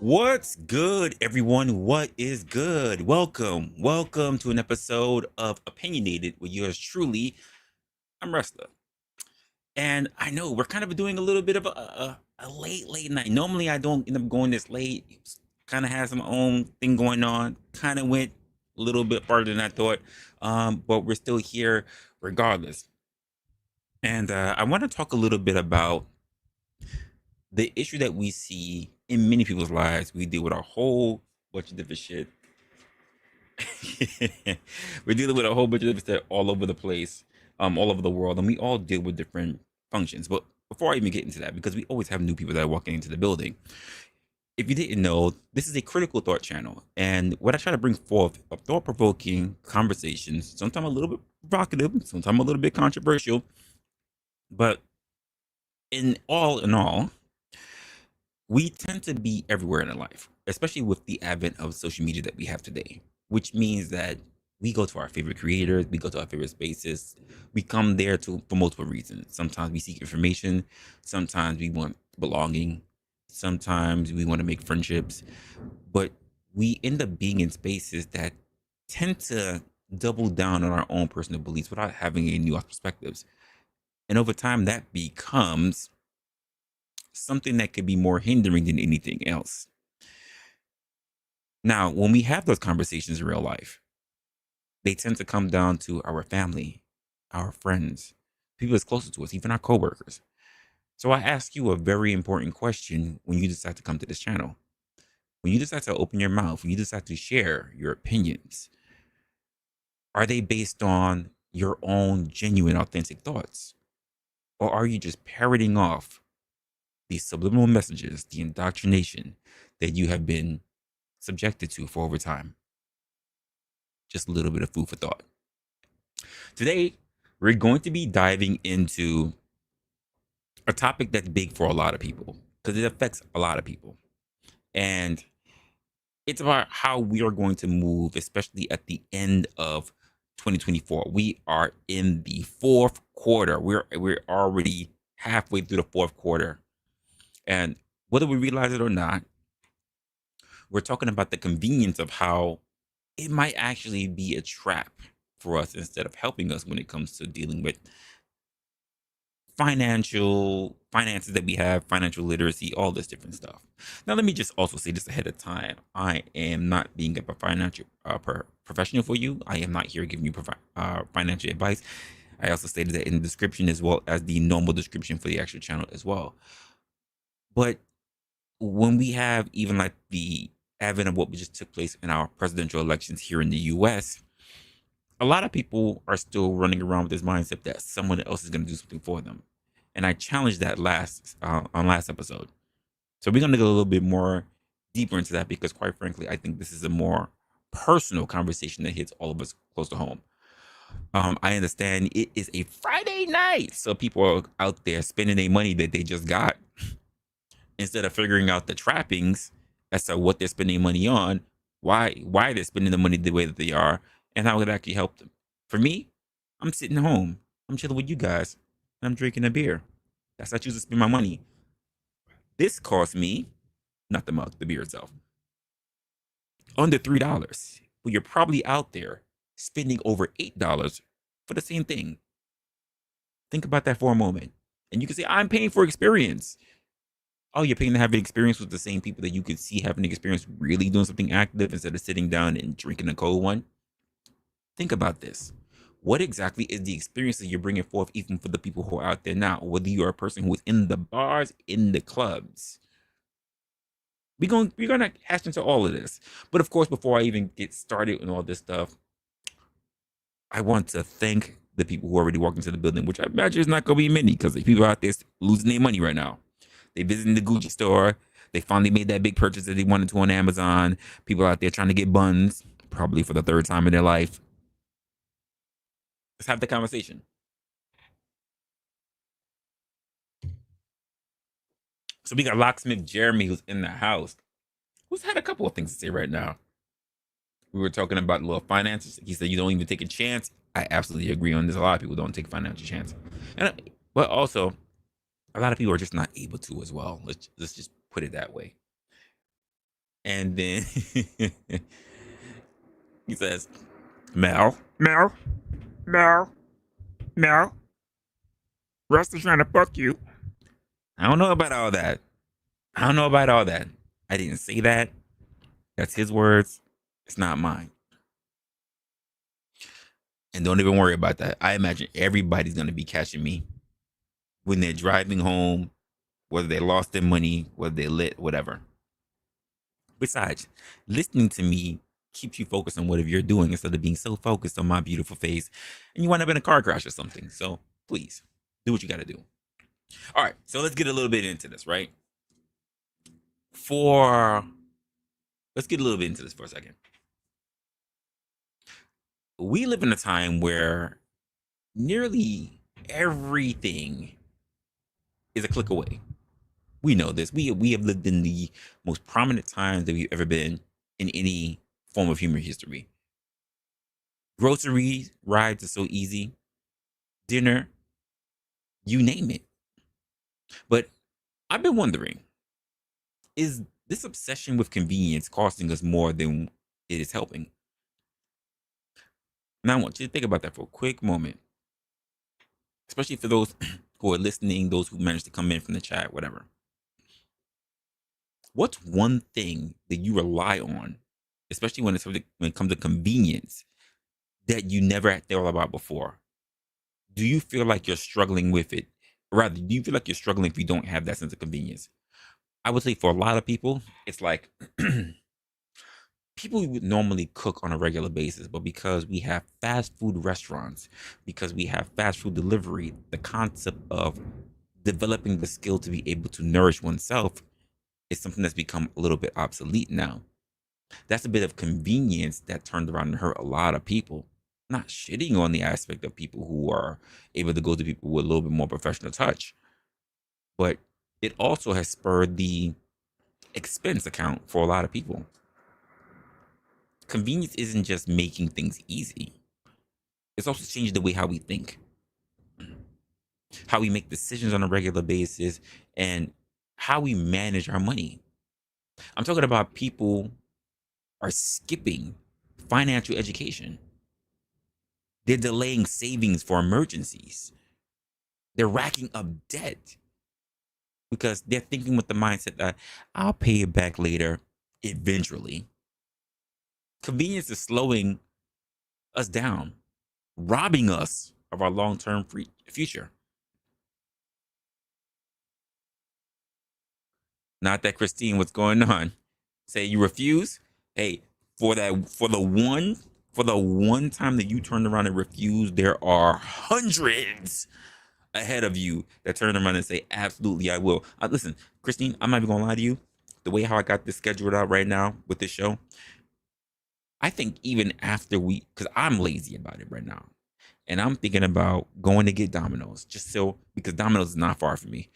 What's good, everyone? What is good? Welcome to an episode of Opinionated with yours truly. I'm Resla. And I know we're kind of doing a little bit of a late night. Normally, I don't end up going this late. Kind of has some own thing going on. Kind of went a little bit farther than I thought. But we're still here regardless. And I want to talk a little bit about the issue that we see in many people's lives. We deal with a whole bunch of different shit. We're dealing with a whole bunch of different stuff all over the place, all over the world, and we all deal with different functions. But before I even get into that, because we always have new people that are walking into the building, if you didn't know, this is a critical thought channel, and what I try to bring forth are thought-provoking conversations, sometimes a little bit provocative, sometimes a little bit controversial, but in all, we tend to be everywhere in our life, especially with the advent of social media that we have today, which means that we go to our favorite creators, we go to our favorite spaces, we come there to for multiple reasons. Sometimes we seek information, sometimes we want belonging, sometimes we want to make friendships, but we end up being in spaces that tend to double down on our own personal beliefs without having any new perspectives. And over time, that becomes something that could be more hindering than anything else. Now, when we have those conversations in real life, they tend to come down to our family, our friends, people that's closer to us, even our coworkers. So I ask you a very important question when you decide to come to this channel. When you decide to open your mouth, when you decide to share your opinions, are they based on your own genuine, authentic thoughts? Or are you just parroting off these subliminal messages, the indoctrination that you have been subjected to for over time? Just a little bit of food for thought. Today, we're going to be diving into a topic that's big for a lot of people because it affects a lot of people. And it's about how we are going to move, especially at the end of 2024. We are in the fourth quarter. We're already halfway through the fourth quarter. And whether we realize it or not, we're talking about the convenience of how it might actually be a trap for us instead of helping us when it comes to dealing with finances that we have, financial literacy, all this different stuff. Now, let me just also say this ahead of time. I am not being a financial professional for you. I am not here giving you financial advice. I also stated that in the description as well as the normal description for the actual channel as well. But when we have even like the advent of what just took place in our presidential elections here in the US, a lot of people are still running around with this mindset that someone else is going to do something for them. And I challenged that on last episode. So we're going to go a little bit more deeper into that because, quite frankly, I think this is a more personal conversation that hits all of us close to home. I understand it is a Friday night, so people are out there spending their money that they just got instead of figuring out the trappings as to what they're spending money on, why they're spending the money the way that they are, and how it actually help them. For me, I'm sitting home, I'm chilling with you guys, and I'm drinking a beer. That's how I choose to spend my money. This cost me, not the mug, the beer itself, under $3. But you're probably out there spending over $8 for the same thing. Think about that for a moment. And you can say, I'm paying for experience. Oh, you're paying to have an experience with the same people that you could see having an experience really doing something active instead of sitting down and drinking a cold one. Think about this. What exactly is the experience that you're bringing forth, even for the people who are out there now? Whether you are a person who is in the bars, in the clubs, we're gonna hash into all of this. But of course, before I even get started and all this stuff, I want to thank the people who already walked into the building, which I imagine is not gonna be many because the people out there losing their money right now. They visited the Gucci store. They finally made that big purchase that they wanted to on Amazon. People out there trying to get buns, probably for the third time in their life. Let's have the conversation. So we got locksmith Jeremy who's in the house, who's had a couple of things to say right now. We were talking about little finances. He said you don't even take a chance. I absolutely agree on this. A lot of people don't take financial chance, but also a lot of people are just not able to as well. Let's just put it that way. And then he says, Mel, Mel, Mel, Mel, Russ is trying to fuck you. I don't know about all that. I don't know about all that. I didn't say that. That's his words. It's not mine. And don't even worry about that. I imagine everybody's going to be catching me when they're driving home, whether they lost their money, whether they lit, whatever. Besides, listening to me keeps you focused on whatever you're doing instead of being so focused on my beautiful face and you wind up in a car crash or something. So please do what you got to do. All right. So let's get a little bit into this, right? Let's get a little bit into this for a second. We live in a time where nearly everything is a click away. We know this. We have lived in the most prominent times that we've ever been in any form of human history. Groceries, rides are so easy. Dinner, you name it. But I've been wondering, is this obsession with convenience costing us more than it is helping? Now I want you to think about that for a quick moment, especially for those who are listening, those who managed to come in from the chat, whatever. What's one thing that you rely on, especially when it comes to convenience, that you never thought about before? Do you feel like you're struggling with it? Rather, do you feel like you're struggling if you don't have that sense of convenience? I would say for a lot of people, it's like people would normally cook on a regular basis, but because we have fast food restaurants, because we have fast food delivery, the concept of developing the skill to be able to nourish oneself is something that's become a little bit obsolete now. That's a bit of convenience that turned around and hurt a lot of people. Not shitting on the aspect of people who are able to go to people with a little bit more professional touch, but it also has spurred the expense account for a lot of people. Convenience isn't just making things easy. It's also changed the way how we think, how we make decisions on a regular basis, and how we manage our money. I'm talking about people are skipping financial education. They're delaying savings for emergencies. They're racking up debt because they're thinking with the mindset that I'll pay it back later eventually. Convenience is slowing us down, robbing us of our long-term future. Not that, Christine, what's going on? Say you refuse? Hey, for the one time that you turned around and refused, there are hundreds ahead of you that turn around and say, absolutely, I will. Listen, Christine, I'm not even gonna lie to you. The way how I got this scheduled out right now with this show, I think even after because I'm lazy about it right now, and I'm thinking about going to get Domino's because Domino's is not far from me.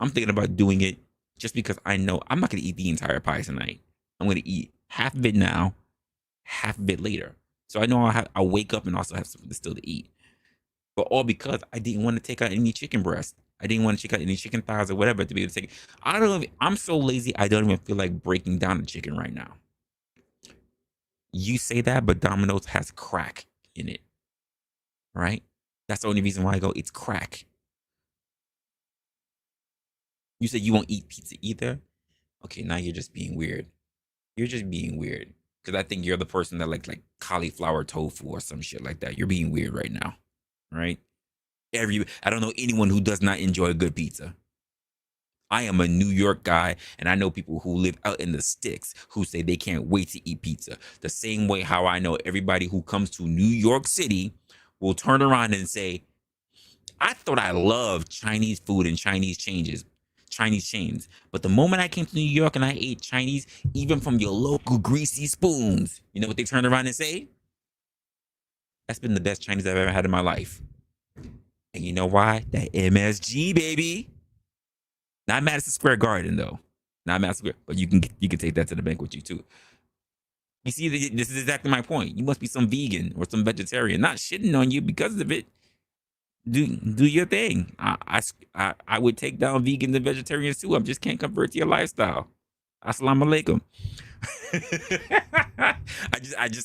I'm thinking about doing it just because I know I'm not gonna eat the entire pie tonight. I'm gonna eat half of it now, half of it later. So I know I'll wake up and also have something still to eat. But all because I didn't want to take out any chicken breast. I didn't want to take out any chicken thighs or whatever to be able to take. I don't know. I'm so lazy. I don't even feel like breaking down the chicken right now. You say that, but Domino's has crack in it, right? That's the only reason why I go. It's crack. You said you won't eat pizza either. Okay, now you're just being weird. You're just being weird because I think you're the person that like cauliflower tofu or some shit like that. You're being weird right now, right? I don't know anyone who does not enjoy a good pizza. I am a New York guy, and I know people who live out in the sticks who say they can't wait to eat pizza. The same way how I know everybody who comes to New York City will turn around and say, I thought I loved Chinese food and Chinese chains. But the moment I came to New York and I ate Chinese, even from your local greasy spoons, you know what they turn around and say? That's been the best Chinese I've ever had in my life. And you know why? That MSG, baby. Not Madison Square Garden, though. Not Madison Square, but you can take that to the bank with you too. You see, this is exactly my point. You must be some vegan or some vegetarian. Not shitting on you because of it. Do your thing. I would take down vegans and vegetarians too. I just can't convert to your lifestyle. Assalamu alaikum.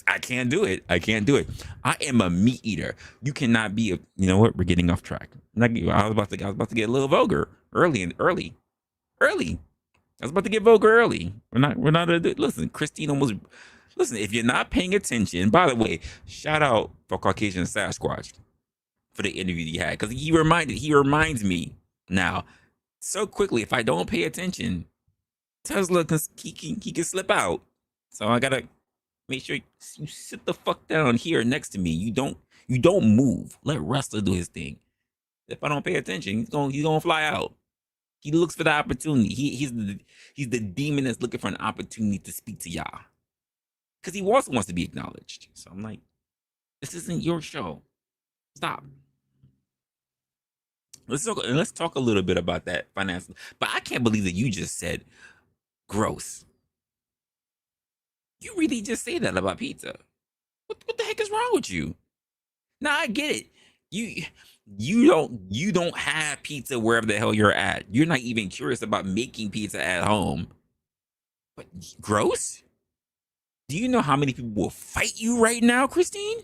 I can't do it. I can't do it. I am a meat eater. You cannot be a. You know what? We're getting off track. Like, I was about to get a little vulgar early. I was about to get vulgar early. We're not. Listen, Christine almost. Listen, if you're not paying attention. By the way, shout out for Caucasian Sasquatch for the interview he had, because he reminds me now so quickly. If I don't pay attention, Tesla he can slip out. So I gotta make sure you sit the fuck down here next to me. You don't move. Let Resla do his thing. If I don't pay attention, he's gonna fly out. He looks for the opportunity. He's the demon that's looking for an opportunity to speak to y'all. Because he also wants to be acknowledged. So I'm like, this isn't your show. Stop. Let's talk a little bit about that finance. But I can't believe that you just said gross. You really just say that about pizza. What the heck is wrong with you? Now I get it. You don't have pizza wherever the hell you're at. You're not even curious about making pizza at home. But gross? Do you know how many people will fight you right now, Christine?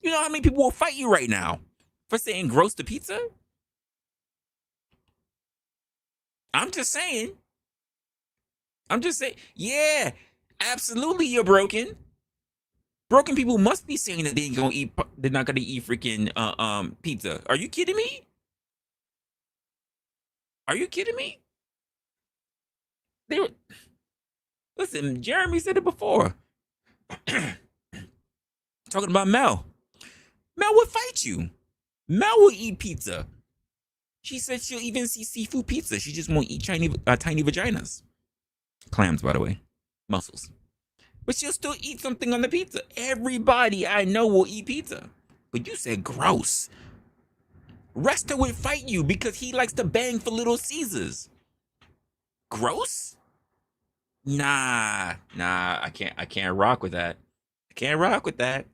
You know how many people will fight you right now for saying gross to pizza? I'm just saying. Yeah, absolutely you're broken. Broken people must be saying that they're not gonna eat freaking pizza. Are you kidding me? Are you kidding me? They were Listen, Jeremy said it before. Talking about Mel. Mel would fight you. Mel will eat pizza. She said she'll even see seafood pizza. She just won't eat tiny vaginas. Clams, by the way. Mussels. But she'll still eat something on the pizza. Everybody I know will eat pizza. But you said gross. Resta would fight you because he likes to bang for Little Caesars. Gross? Nah, I can't rock with that. Can't rock with that.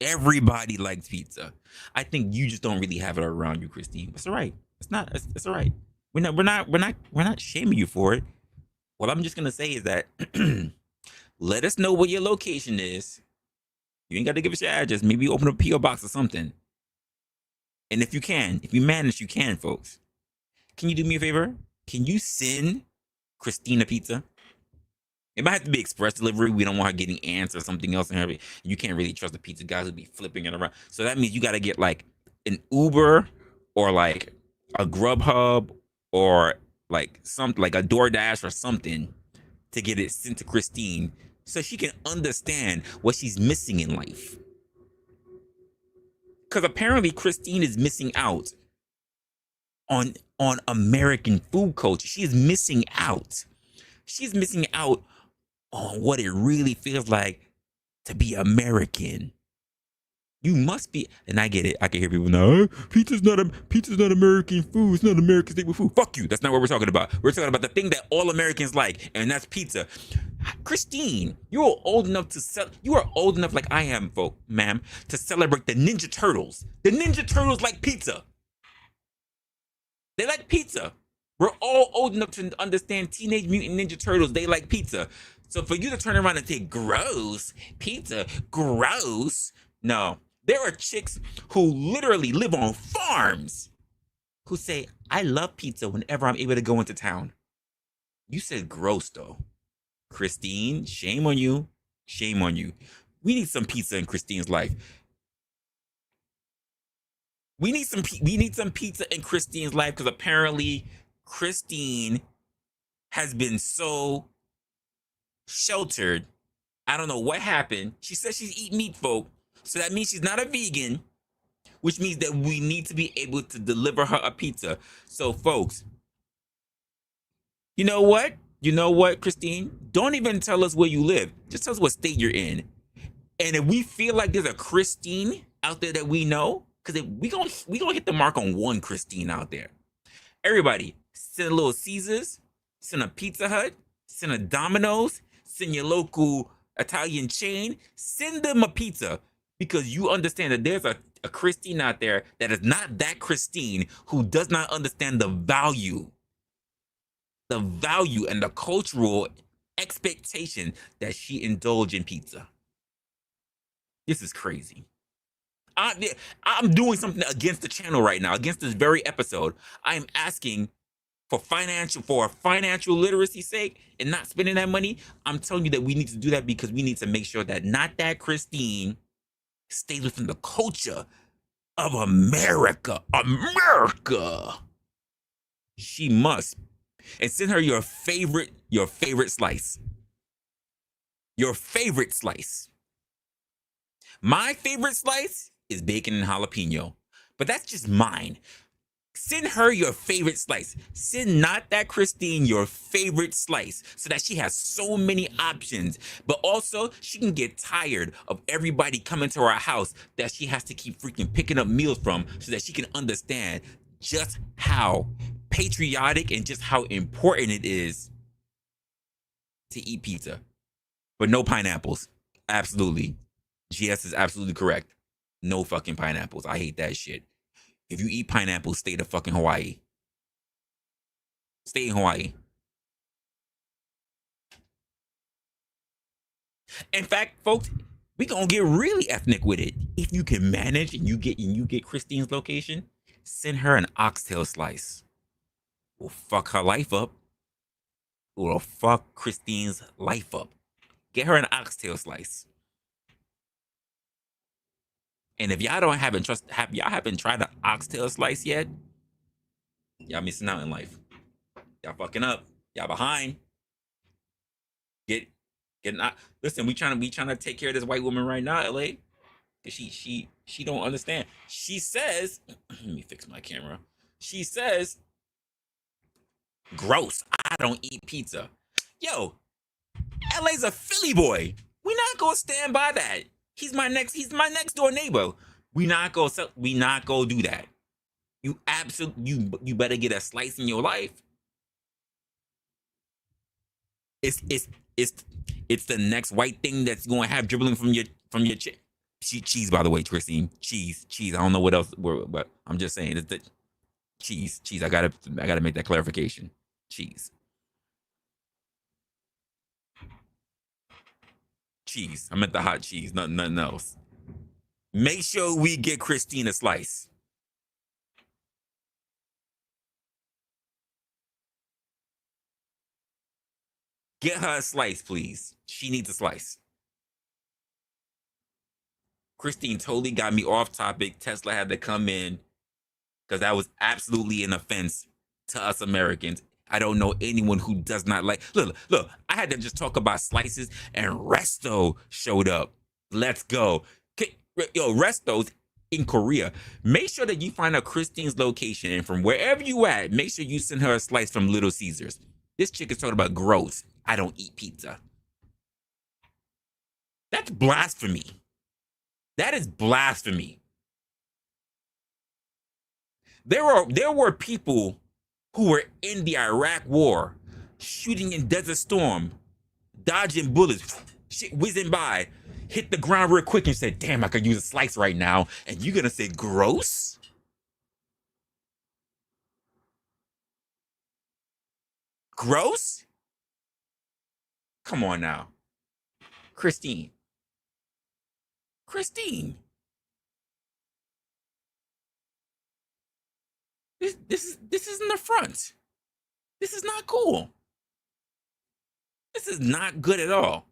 Everybody likes pizza. I think you just don't really have it around you, Christine. It's all right. It's all right. We're not shaming you for it. What I'm just gonna say is that let us know what your location is. You ain't got to give us your address. Maybe open a PO box or something. And if you manage, you can, folks. Can you do me a favor? Can you send Christina pizza? It might have to be express delivery. We don't want her getting ants or something else in her. You can't really trust the pizza guys who'll be flipping it around. So that means you got to get like an Uber or like a Grubhub or like something like a DoorDash or something to get it sent to Christine so she can understand what she's missing in life. Because apparently Christine is missing out on American food culture. She is missing out. She's missing out on what it really feels like to be American. You must be, and I get it. I can hear people now. Pizza's not American food. It's not American staple food. Fuck you. That's not what we're talking about. We're talking about the thing that all Americans like, and that's pizza. Christine, you are old enough like I am, ma'am, to celebrate the Ninja Turtles. The Ninja Turtles like pizza. They like pizza. We're all old enough to understand Teenage Mutant Ninja Turtles. They like pizza. So for you to turn around and say, gross, pizza, gross. No, there are chicks who literally live on farms who say, I love pizza whenever I'm able to go into town. You said gross, though. Christine, shame on you. Shame on you. We need some pizza in Christine's life. We need some pizza in Christine's life because apparently Christine has been so sheltered. I don't know what happened. She says she's eating meat, folk. So that means she's not a vegan, which means that we need to be able to deliver her a pizza. So, folks, you know what? You know what, Christine? Don't even tell us where you live. Just tell us what state you're in. And if we feel like there's a Christine out there that we know, because we gonna hit the mark on one Christine out there. Everybody, send a Little Caesars, send a Pizza Hut, send a Domino's, send your local Italian chain, send them a pizza, because you understand that there's a Christine out there that is not that Christine who does not understand the value the value and the cultural expectation that she indulge in pizza. This is crazy. I'm doing something against the channel right now, against this very episode. I am asking for financial literacy sake and not spending that money. I'm telling you that we need to do that because we need to make sure that not that Christine stays within the culture of America. America. She must. And send her your favorite slice. Your favorite slice. My favorite slice is bacon and jalapeno. But that's just mine. Send her your favorite slice. Send not that Christine your favorite slice so that she has so many options. But also, she can get tired of everybody coming to our house that she has to keep freaking picking up meals from so that she can understand just how patriotic and just how important it is to eat pizza. But no pineapples. Absolutely. GS is absolutely correct. No fucking pineapples. I hate that shit. If you eat pineapples, stay to fucking Hawaii. Stay in Hawaii. In fact, folks, we gonna get really ethnic with it. If you can manage and you get Christine's location, send her an oxtail slice. We'll fuck her life up. We'll fuck Christine's life up. Get her an oxtail slice. And if y'all haven't tried an oxtail slice yet, y'all missing out in life. Y'all fucking up. Y'all behind. Getting out. Listen, we trying to take care of this white woman right now, LA. She don't understand. She says, let me fix my camera. She says, gross. I don't eat pizza. Yo, LA's a Philly boy. We not gonna stand by that. He's my next door neighbor. We not gonna do that. You better get a slice in your life. It's the next white thing that's gonna have dribbling from your cheese, by the way, Christine. Cheese. I don't know what else, but I'm just saying it's the cheese. I gotta make that clarification. Cheese. I meant the hot cheese, nothing else. Make sure we get Christine a slice. Get her a slice, please. She needs a slice. Christine totally got me off topic. Tesla had to come in because that was absolutely an offense to us Americans. I don't know anyone who does not like. Look, I had to just talk about slices, and Resto showed up. Let's go. Yo, Resto's in Korea. Make sure that you find out Christine's location, and from wherever you at, make sure you send her a slice from Little Caesars. This chick is talking about gross. I don't eat pizza. That's blasphemy. That is blasphemy. There were people who were in the Iraq war, shooting in Desert Storm, dodging bullets, shit whizzing by, hit the ground real quick and said, damn, I could use a slice right now. And you're gonna say gross? Gross? Come on now. Christine. This isn't the front. This is not cool. This is not good at all.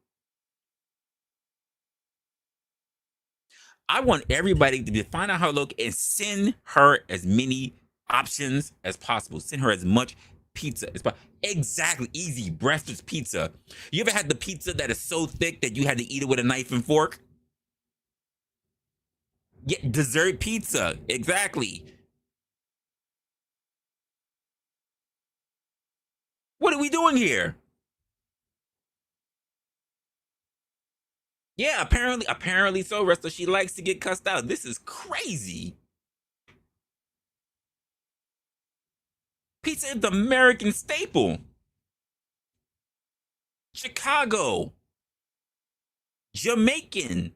I want everybody to find out how to look and send her as many options as possible. Send her as much pizza as possible. Exactly. Easy. Breakfast pizza. You ever had the pizza that is so thick that you had to eat it with a knife and fork? Yeah, dessert pizza. Exactly. What are we doing here? Yeah, apparently so, Resta. She likes to get cussed out. This is crazy. Pizza is the American staple. Chicago, Jamaican,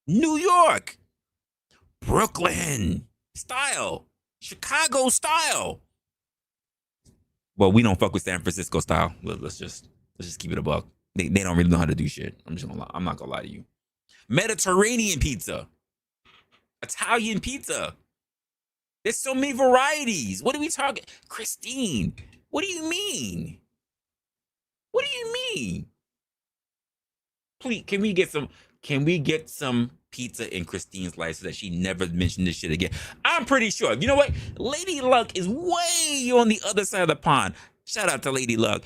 New York, Brooklyn style, Chicago style. Well, we don't fuck with San Francisco style. Let's just keep it a buck. They don't really know how to do shit. I'm not gonna lie to you. Mediterranean pizza, Italian pizza. There's so many varieties. What are we talking? Christine, what do you mean? What do you mean? Please, can we get some pizza in Christine's life so that she never mentioned this shit again? I'm pretty sure. You know what? Lady Luck is way on the other side of the pond. Shout out to Lady Luck.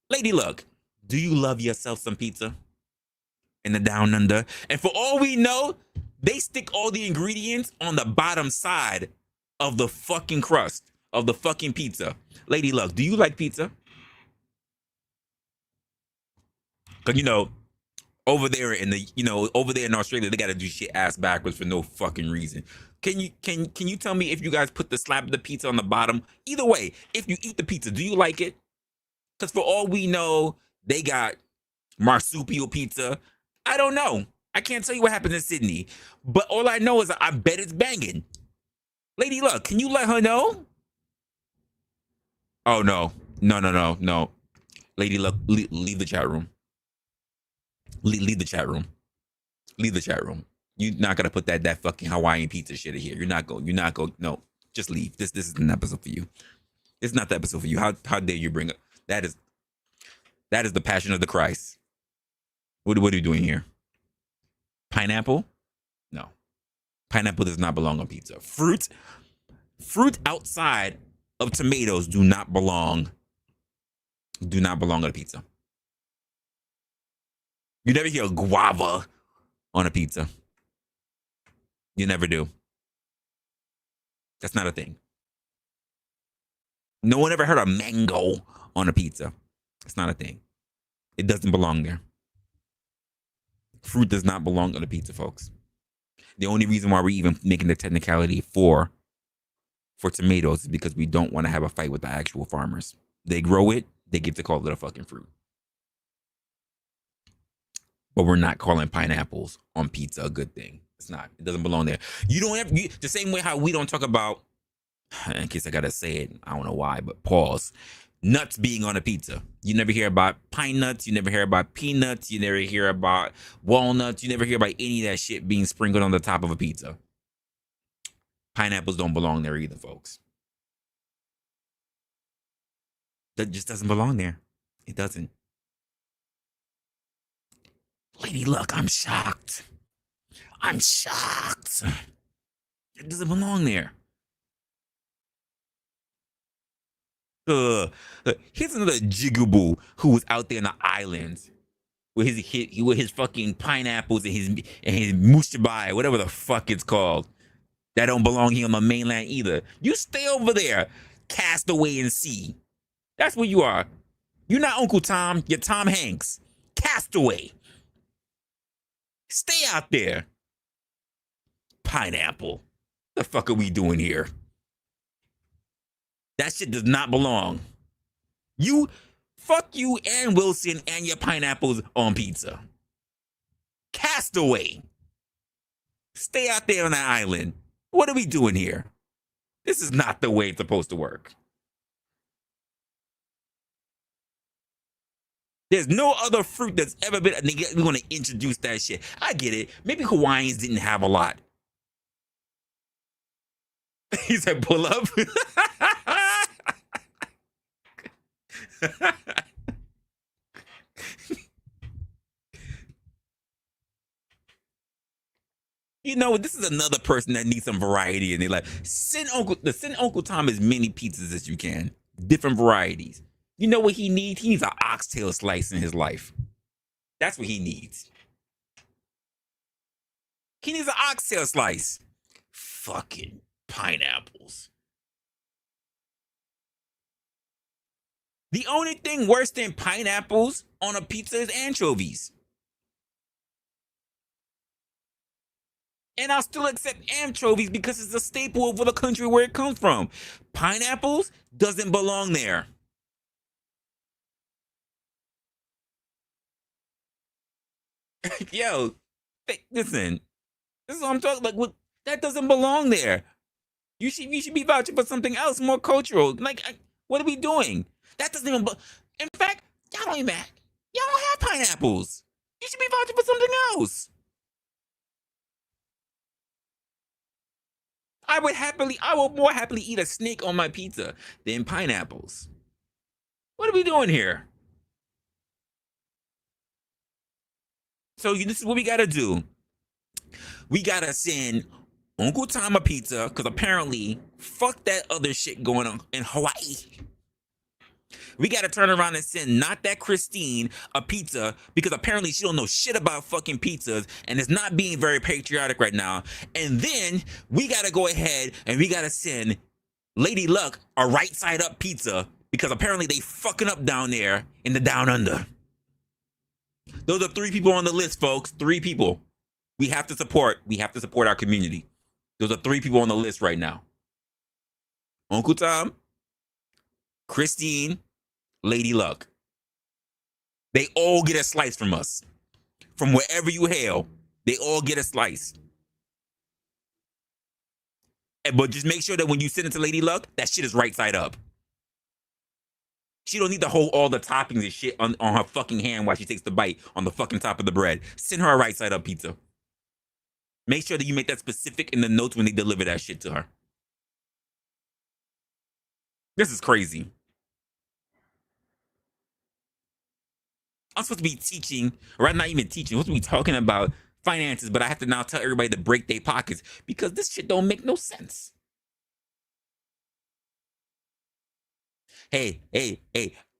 Lady Luck, do you love yourself some pizza in the down under? And for all we know, they stick all the ingredients on the bottom side of the fucking crust of the fucking pizza. Lady Luck, do you like pizza? Because over there in Australia, they gotta do shit ass backwards for no fucking reason. Can you tell me if you guys put the slab of the pizza on the bottom? Either way, if you eat the pizza, do you like it? Because for all we know, they got marsupial pizza. I don't know. I can't tell you what happens in Sydney. But all I know is I bet it's banging. Lady Luck, can you let her know? Oh, no. No. Lady Luck, leave the chat room. Leave the chat room. Leave the chat room. You're not gonna put that fucking Hawaiian pizza shit in here. You're not going. No, just leave. This is an episode for you. It's not the episode for you. How dare you bring up that is the Passion of the Christ. What are you doing here? Pineapple? No. Pineapple does not belong on pizza. Fruit outside of tomatoes do not belong on a pizza. You never hear guava on a pizza. You never do. That's not a thing. No one ever heard of mango on a pizza. It's not a thing. It doesn't belong there. Fruit does not belong on a pizza, folks. The only reason why we're even making the technicality for tomatoes is because we don't want to have a fight with the actual farmers. They grow it, they get to call it a fucking fruit. But we're not calling pineapples on pizza a good thing. It's not. It doesn't belong there. You don't have the same way how we don't talk about, in case I gotta say it, I don't know why, but pause. Nuts being on a pizza. You never hear about pine nuts. You never hear about peanuts. You never hear about walnuts. You never hear about any of that shit being sprinkled on the top of a pizza. Pineapples don't belong there either, folks. That just doesn't belong there. It doesn't. Lady Luck, I'm shocked. I'm shocked. It doesn't belong there. Here's another jigaboo who was out there in the islands with his fucking pineapples and his mushabai, whatever the fuck it's called. That don't belong here on the mainland either. You stay over there, castaway in sea. That's what you are. You're not Uncle Tom. You're Tom Hanks. Castaway. Stay out there. Pineapple. The fuck are we doing here? That shit does not belong. Fuck you and Wilson and your pineapples on pizza. Castaway. Stay out there on that island. What are we doing here? This is not the way it's supposed to work. There's no other fruit that's ever been. We're going to introduce that shit. I get it. Maybe Hawaiians didn't have a lot. He said, pull up. You know, this is another person that needs some variety in their life. Send Uncle Tom as many pizzas as you can. Different varieties. You know what he needs? He needs an oxtail slice in his life. That's what he needs. He needs an oxtail slice. Fucking pineapples. The only thing worse than pineapples on a pizza is anchovies. And I'll still accept anchovies because it's a staple of the country where it comes from. Pineapples doesn't belong there. Yo, listen. This is what I'm talking about. That doesn't belong there. You should be vouching for something else more cultural. Like, what are we doing? That doesn't even. In fact, y'all don't have pineapples. You should be vouching for something else. I would more happily eat a snake on my pizza than pineapples. What are we doing here? So this is what we gotta do. We gotta send Uncle Tom a pizza because apparently, fuck that other shit going on in Hawaii. We gotta turn around and send not that Christine a pizza because apparently she don't know shit about fucking pizzas and is not being very patriotic right now. And then we gotta go ahead and we gotta send Lady Luck a right side up pizza because apparently they fucking up down there in the down under. Those are 3 people on the list, folks. 3 people. We have to support. We have to support our community. Those are 3 people on the list right now. Uncle Tom, Christine, Lady Luck. They all get a slice from us. From wherever you hail, they all get a slice. But just make sure that when you send it to Lady Luck, that shit is right side up. She don't need to hold all the toppings and shit on her fucking hand while she takes the bite on the fucking top of the bread. Send her a right side up pizza. Make sure that you make that specific in the notes when they deliver that shit to her. This is crazy. I'm supposed to be teaching, or I'm not even teaching, I'm supposed to be talking about finances, but I have to now tell everybody to break their pockets because this shit don't make no sense. Hey,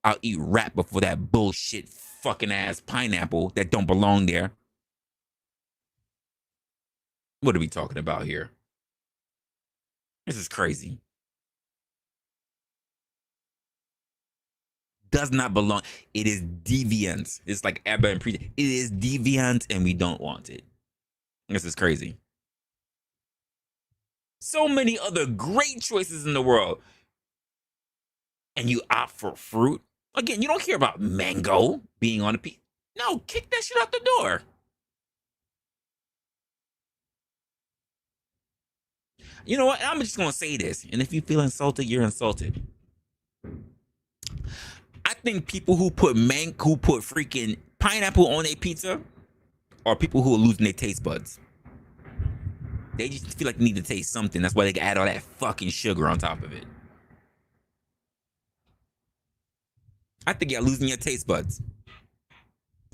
I'll eat rat before that bullshit fucking ass pineapple that don't belong there. What are we talking about here? This is crazy. Does not belong. It is deviant. It's like Abba and Pre. It is deviant and we don't want it. This is crazy. So many other great choices in the world. And you opt for fruit. Again, you don't care about mango being on a pizza. No, kick that shit out the door. You know what? I'm just gonna say this, and if you feel insulted, you're insulted. I think people who put freaking pineapple on a pizza are people who are losing their taste buds. They just feel like they need to taste something. That's why they can add all that fucking sugar on top of it. I think you're losing your taste buds.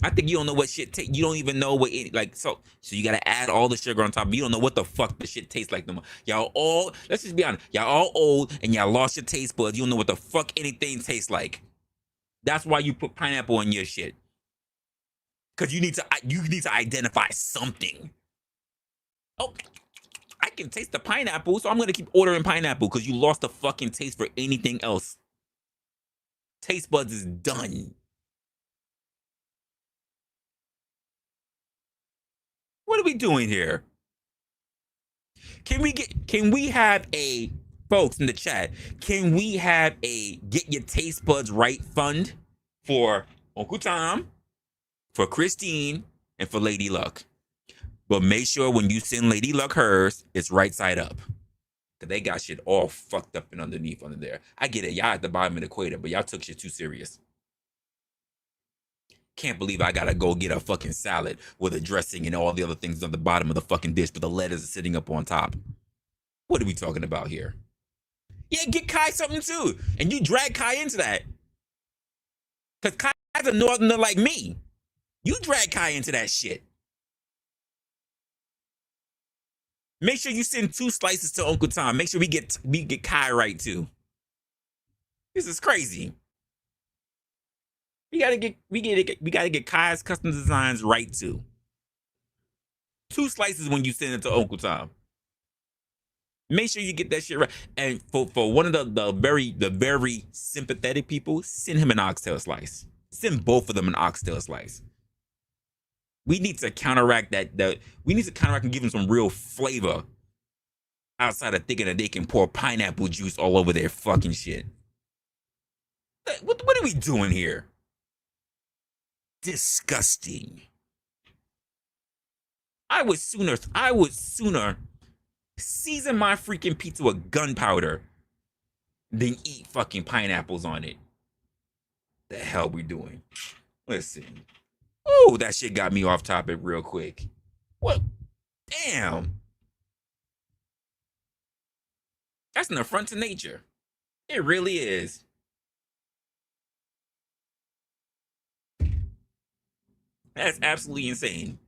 I think you don't know what shit tastes. You don't even know what it like. So you gotta add all the sugar on top. You don't know what the fuck the shit tastes like no more. Y'all all, let's just be honest. Y'all all old and y'all lost your taste buds. You don't know what the fuck anything tastes like. That's why you put pineapple in your shit. Cause you need to identify something. Oh, I can taste the pineapple, so I'm gonna keep ordering pineapple because you lost the fucking taste for anything else. Taste buds is done. What are we doing here? Can we have a, folks in the chat, can we have a get your taste buds right fund for Uncle Tom, for Christine, and for Lady Luck? But make sure when you send Lady Luck hers, it's right side up. Cause they got shit all fucked up and underneath under there. I get it, y'all at the bottom of the equator, but y'all took shit too serious. Can't believe I gotta go get a fucking salad with a dressing and all the other things on the bottom of the fucking dish, but the lettuce is sitting up on top. What are we talking about here? Yeah, get Kai something too. And you drag Kai into that. Because Kai's a northerner like me. You drag Kai into that shit. Make sure you send 2 slices to Uncle Tom. Make sure we get Kai right too. This is crazy. We gotta get Kai's custom designs right too. 2 slices when you send it to Uncle Tom. Make sure you get that shit right. And for one of the very sympathetic people, send him an oxtail slice. Send both of them an oxtail slice. We need to counteract that. We need to counteract and give them some real flavor outside of thinking that they can pour pineapple juice all over their fucking shit. What are we doing here? Disgusting. I would sooner season my freaking pizza with gunpowder than eat fucking pineapples on it. The hell we doing? Listen. Oh, that shit got me off topic real quick. What? Damn. That's an affront to nature. It really is. That's absolutely insane.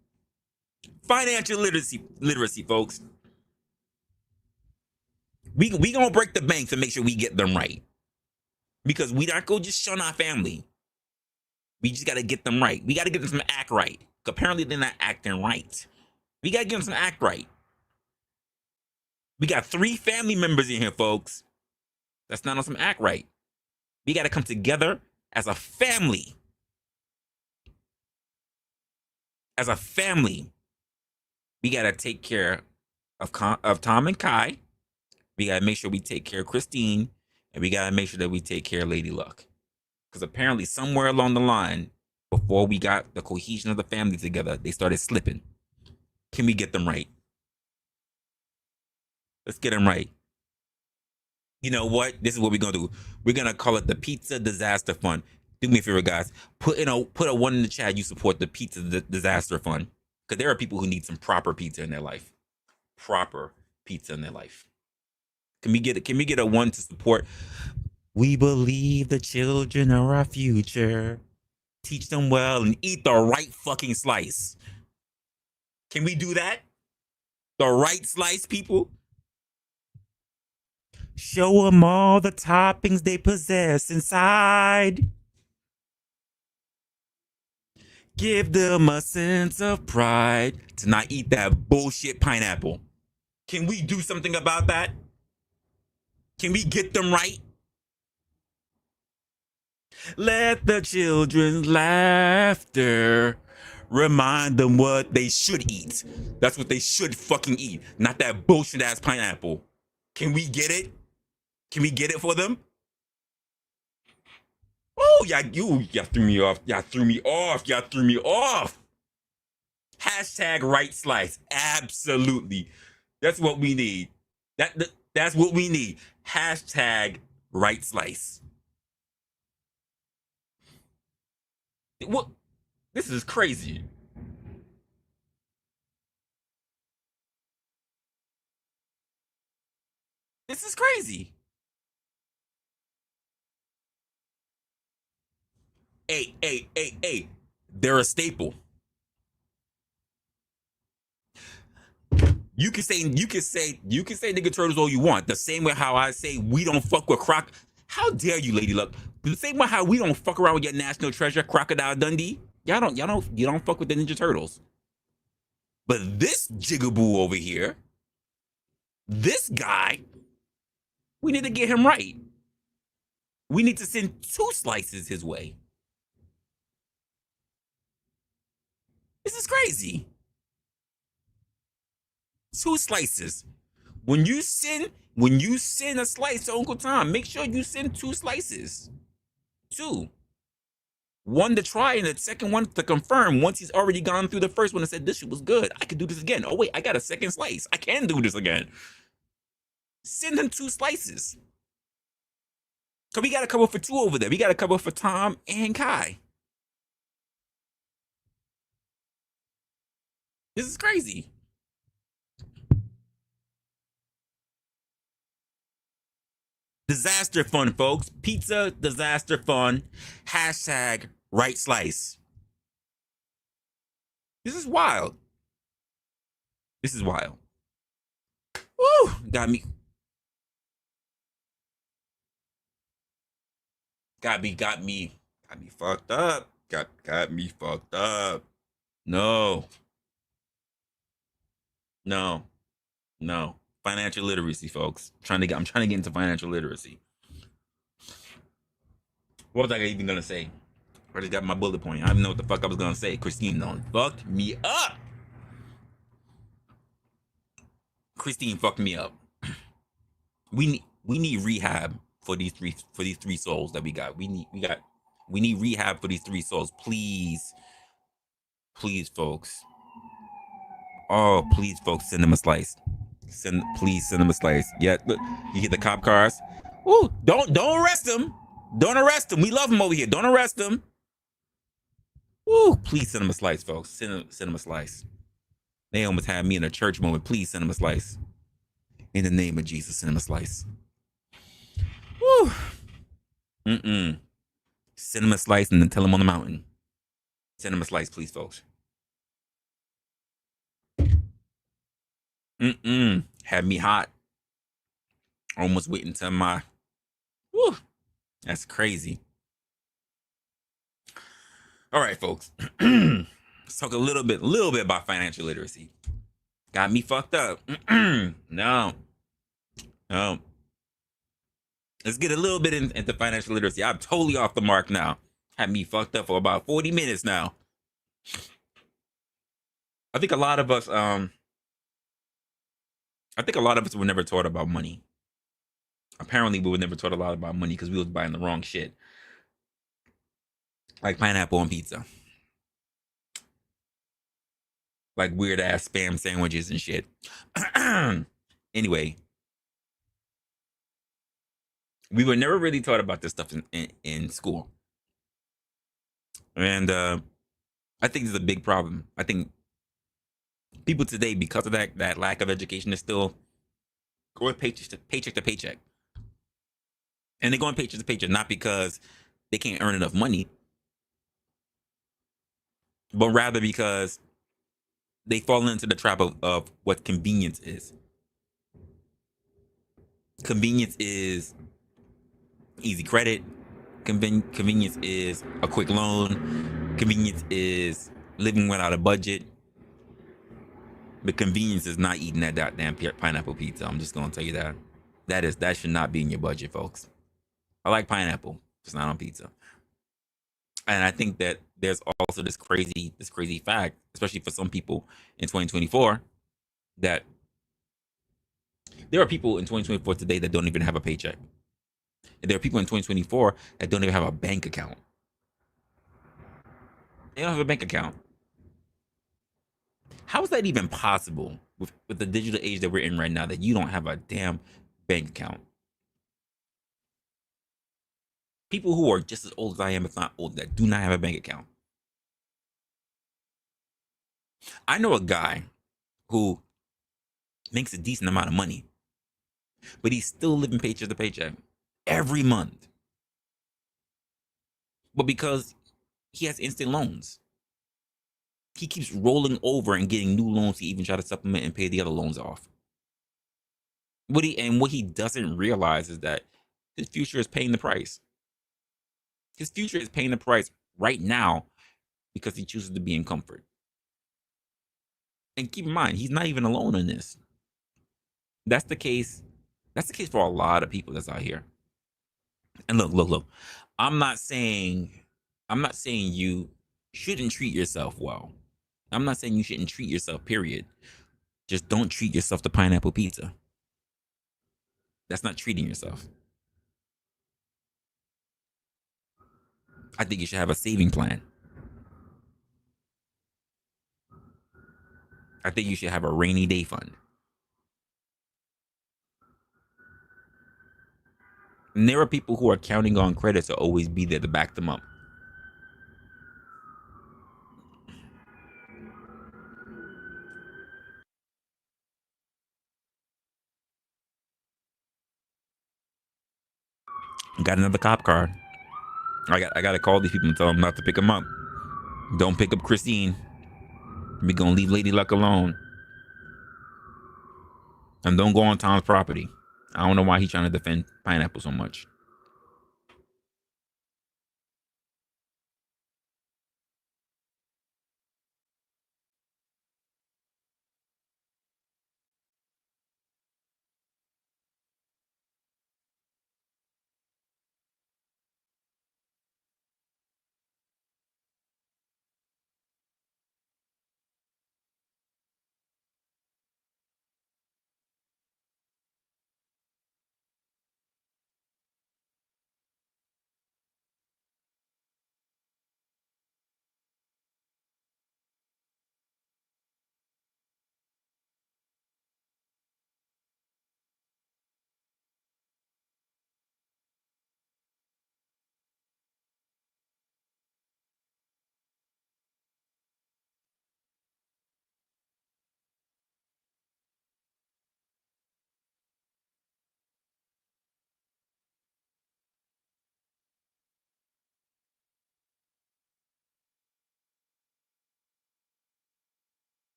Financial literacy, folks. We gonna break the bank to make sure we get them right. Because we not gonna just shun our family. We just gotta get them right. We gotta get them some act right. Apparently they're not acting right. We gotta get them some act right. We got 3 family members in here, folks. That's not on some act right. We gotta come together as a family. As a family, we gotta take care of Tom and Kai. We gotta make sure we take care of Christine, and we gotta make sure that we take care of Lady Luck. Because apparently, somewhere along the line, before we got the cohesion of the family together, they started slipping. Can we get them right? Let's get them right. You know what? This is what we're gonna do. We're gonna call it the Pizza Disaster Fund. Do me a favor, guys. Put a one in the chat. You support the Pizza Disaster Fund, because there are people who need some proper pizza in their life. Proper pizza in their life. Can we get a one to support? We believe the children are our future. Teach them well and eat the right fucking slice. Can we do that? The right slice, people? Show them all the toppings they possess inside. Give them a sense of pride to not eat that bullshit pineapple. Can we do something about that? Can we get them right? Let the children's laughter remind them what they should eat. That's what they should fucking eat, not that bullshit ass pineapple. Can we get it? Can we get it for them? Oh, y'all threw me off. Y'all threw me off. Y'all threw me off. Hashtag right slice. Absolutely. That's what we need. That's what we need. Hashtag right slice. What? This is crazy. This is crazy. Hey. They're a staple. You can say nigga turtles all you want. The same way how I say we don't fuck with croc. How dare you, Lady Luck? The same way how we don't fuck around with your national treasure, Crocodile Dundee. You don't fuck with the Ninja Turtles. But this jigaboo over here, this guy, we need to get him right. We need to send 2 slices his way. This is crazy. 2 slices. When you send a slice to Uncle Tom, make sure you send 2 slices. 2. One to try and the second one to confirm once he's already gone through the first one and said, this shit was good. I could do this again. Oh, wait, I got a second slice. I can do this again. Send him 2 slices. Because we got to cover for 2 over there. We got to cover for Tom and Kai. This is crazy. Disaster fund, folks. Pizza disaster fund. Hashtag right slice. This is wild. This is wild. Woo! Got me fucked up. Got me fucked up. No. Financial literacy, folks. I'm trying to get into financial literacy. What was I even gonna say? I just got my bullet point. I don't even know what the fuck I was gonna say. Christine done fucked me up. Christine fucked me up. We need rehab for these three souls that we got. We need rehab for these 3 souls. Please, folks. Oh, please, folks, send them a slice. Please send them a slice. Yeah, look, you get the cop cars. Ooh, don't arrest them. Don't arrest him. We love him over here. Don't arrest him. Woo! Please send him a slice, folks. Send him a slice. They almost had me in a church moment. Please send him a slice. In the name of Jesus, send him a slice. Woo! Mm-mm. Send him a slice and then tell him on the mountain. Send him a slice, please, folks. Mm-mm. Had me hot. Almost waiting to my. Woo! That's crazy. All right, folks. Let's talk a little bit about financial literacy. Got me fucked up. No. No. Let's get a little bit into financial literacy. I'm totally off the mark now. Had me fucked up for about 40 minutes now. I think a lot of us were never taught about money. Apparently we were never taught a lot about money because we was buying the wrong shit. Like pineapple on pizza. Like weird ass spam sandwiches and shit. Anyway, we were never really taught about this stuff in school. And I think this is a big problem. I think people today, because of that lack of education, is still going paycheck to paycheck. And they're going paycheck to paycheck not because they can't earn enough money, but rather because they fall into the trap of what convenience is. Convenience is easy credit. Convenience is a quick loan. Convenience is living without a budget. But convenience is not eating that goddamn pineapple pizza. I'm just gonna tell you that. That should not be in your budget, folks. I like pineapple, just not on pizza. And I think that there's also this crazy fact, especially for some people in 2024, that there are people in 2024 today that don't even have a paycheck. And there are people in 2024 that don't even have a bank account. They don't have a bank account. How is that even possible with the digital age that we're in right now that you don't have a damn bank account? People who are just as old as I am, if not old, that do not have a bank account. I know a guy who makes a decent amount of money, but he's still living paycheck to paycheck every month. But because he has instant loans, he keeps rolling over and getting new loans to even try to supplement and pay the other loans off. What he doesn't realize is that his future is paying the price. His future is paying the price right now because he chooses to be in comfort. And keep in mind, he's not even alone in this. That's the case. That's the case for a lot of people that's out here. And look. I'm not saying you shouldn't treat yourself well. I'm not saying you shouldn't treat yourself, period. Just don't treat yourself to pineapple pizza. That's not treating yourself. I think you should have a saving plan. I think you should have a rainy day fund. And there are people who are counting on credit to always be there to back them up. Got another cop car. I got to call these people and tell them not to pick them up. Don't pick up Christine. We're gonna leave Lady Luck alone. And don't go on Tom's property. I don't know why he's trying to defend pineapple so much.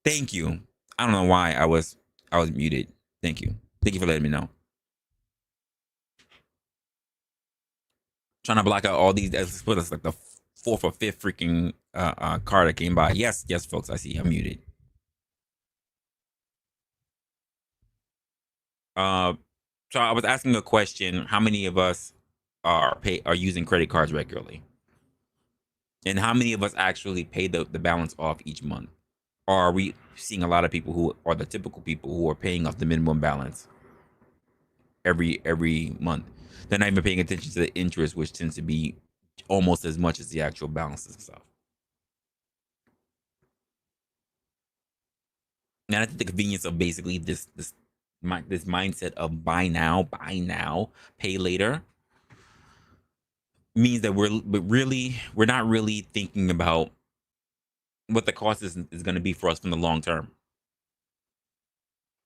Thank you. I don't know why I was muted. Thank you. Thank you for letting me know. Trying to block out all these. That's what it's like the fourth or fifth freaking car that came by. Yes, yes, folks. I see. I'm muted. Uh, so I was asking a question: how many of us are using credit cards regularly, and how many of us actually pay the balance off each month? Or are we seeing a lot of people who are the typical people who are paying off the minimum balance every month? They're not even paying attention to the interest, which tends to be almost as much as the actual balances and stuff. And I think the convenience of basically this mindset of buy now, pay later means that we're not really thinking about what the cost is going to be for us from the long term.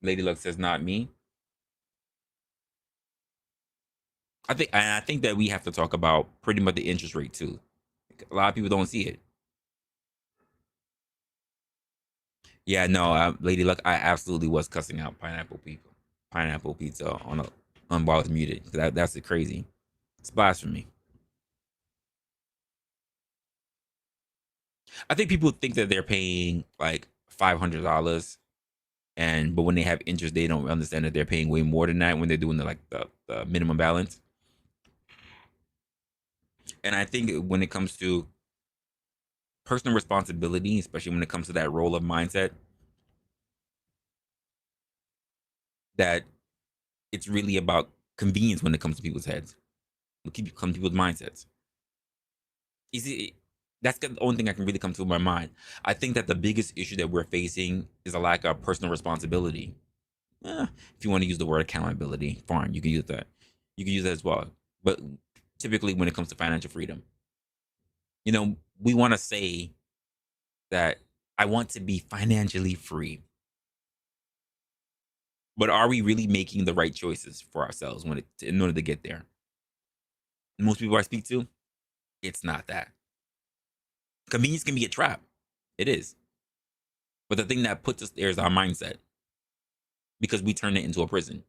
Lady Luck says not me. I think that we have to talk about pretty much the interest rate too. A lot of people don't see it. Yeah, no, Lady Luck, I absolutely was cussing out pineapple pizza on while it's muted. That's crazy. It's blasphemy. I think people think that they're paying like $500, and but when they have interest, they don't understand that they're paying way more than that when they're doing the minimum balance. And I think when it comes to personal responsibility, especially when it comes to that role of mindset, that it's really about convenience when it comes to people's heads, come to people's mindsets. You see, that's the only thing I can really come to in my mind. I think that the biggest issue that we're facing is a lack of personal responsibility. If you want to use the word accountability, fine, you can use that. You can use that as well. But typically, when it comes to financial freedom, we want to say that I want to be financially free. But are we really making the right choices for ourselves in order to get there? Most people I speak to, it's not that. Convenience can be a trap. It is. But the thing that puts us there is our mindset because we turn it into a prison.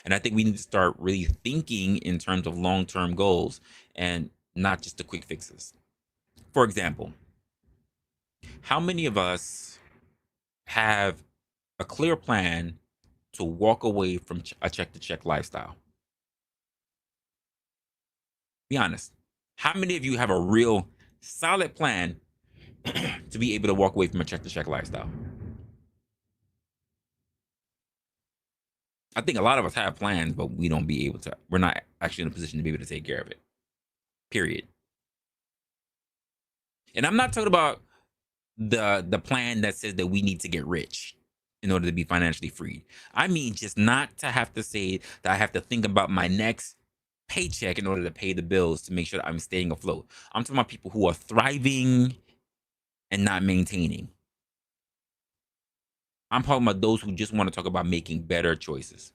And I think we need to start really thinking in terms of long term goals and not just the quick fixes. For example, how many of us have a clear plan to walk away from a check to check lifestyle? Be honest. How many of you have a real solid plan to be able to walk away from a check to check lifestyle? I think a lot of us have plans, but we're not actually in a position to be able to take care of it. Period. And I'm not talking about the plan that says that we need to get rich in order to be financially free. I mean, just not to have to say that I have to think about my next paycheck in order to pay the bills to make sure that I'm staying afloat. I'm talking about people who are thriving and not maintaining. I'm talking about those who just want to talk about making better choices.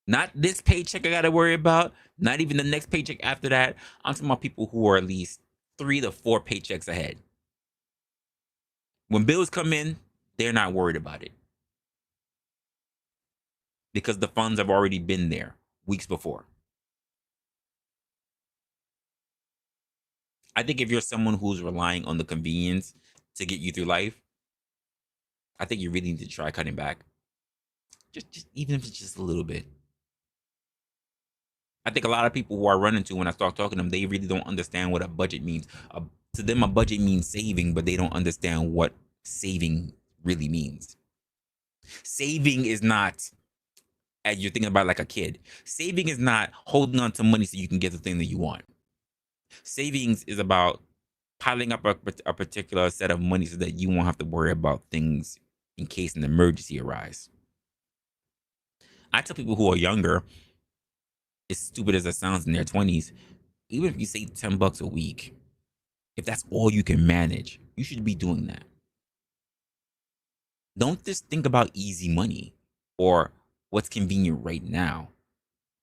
Not this paycheck I got to worry about, not even the next paycheck after that. I'm talking about people who are at least 3 to 4 paychecks ahead. When bills come in, they're not worried about it because the funds have already been there weeks before. I think if you're someone who's relying on the convenience to get you through life, I think you really need to try cutting back. Just even if it's just a little bit. I think a lot of people who I run into when I start talking to them, they really don't understand what a budget means. To them, a budget means saving, but they don't understand what saving really means. Saving is not, as you're thinking about like a kid, saving is not holding on to money so you can get the thing that you want. Savings is about piling up a particular set of money so that you won't have to worry about things in case an emergency arises. I tell people who are younger, as stupid as that sounds, in their 20s, even if you say $10 a week, if that's all you can manage, you should be doing that. Don't just think about easy money or what's convenient right now.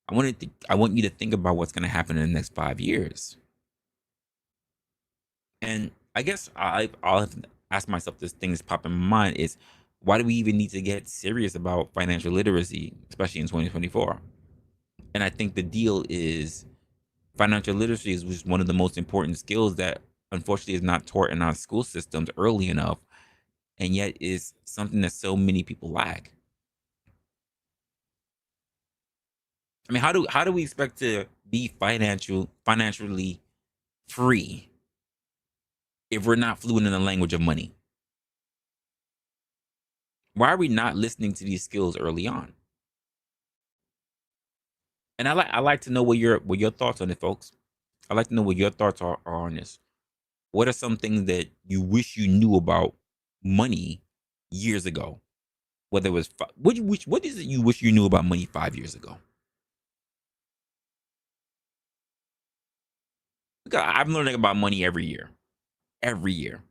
I want you to think about what's going to happen in the next 5 years. And I guess I'll have to ask myself this thing that's popping in my mind is why do we even need to get serious about financial literacy, especially in 2024? And I think the deal is financial literacy is just one of the most important skills that unfortunately is not taught in our school systems early enough, and yet is something that so many people lack. I mean, how do we expect to be financially free if we're not fluent in the language of money? Why are we not listening to these skills early on? And I like to know what your thoughts on it, folks. I like to know what your thoughts are on this. What are some things that you wish you knew about money years ago? Whether it was what is it you wish you knew about money 5 years ago? Because I'm learning about money every year. Every year.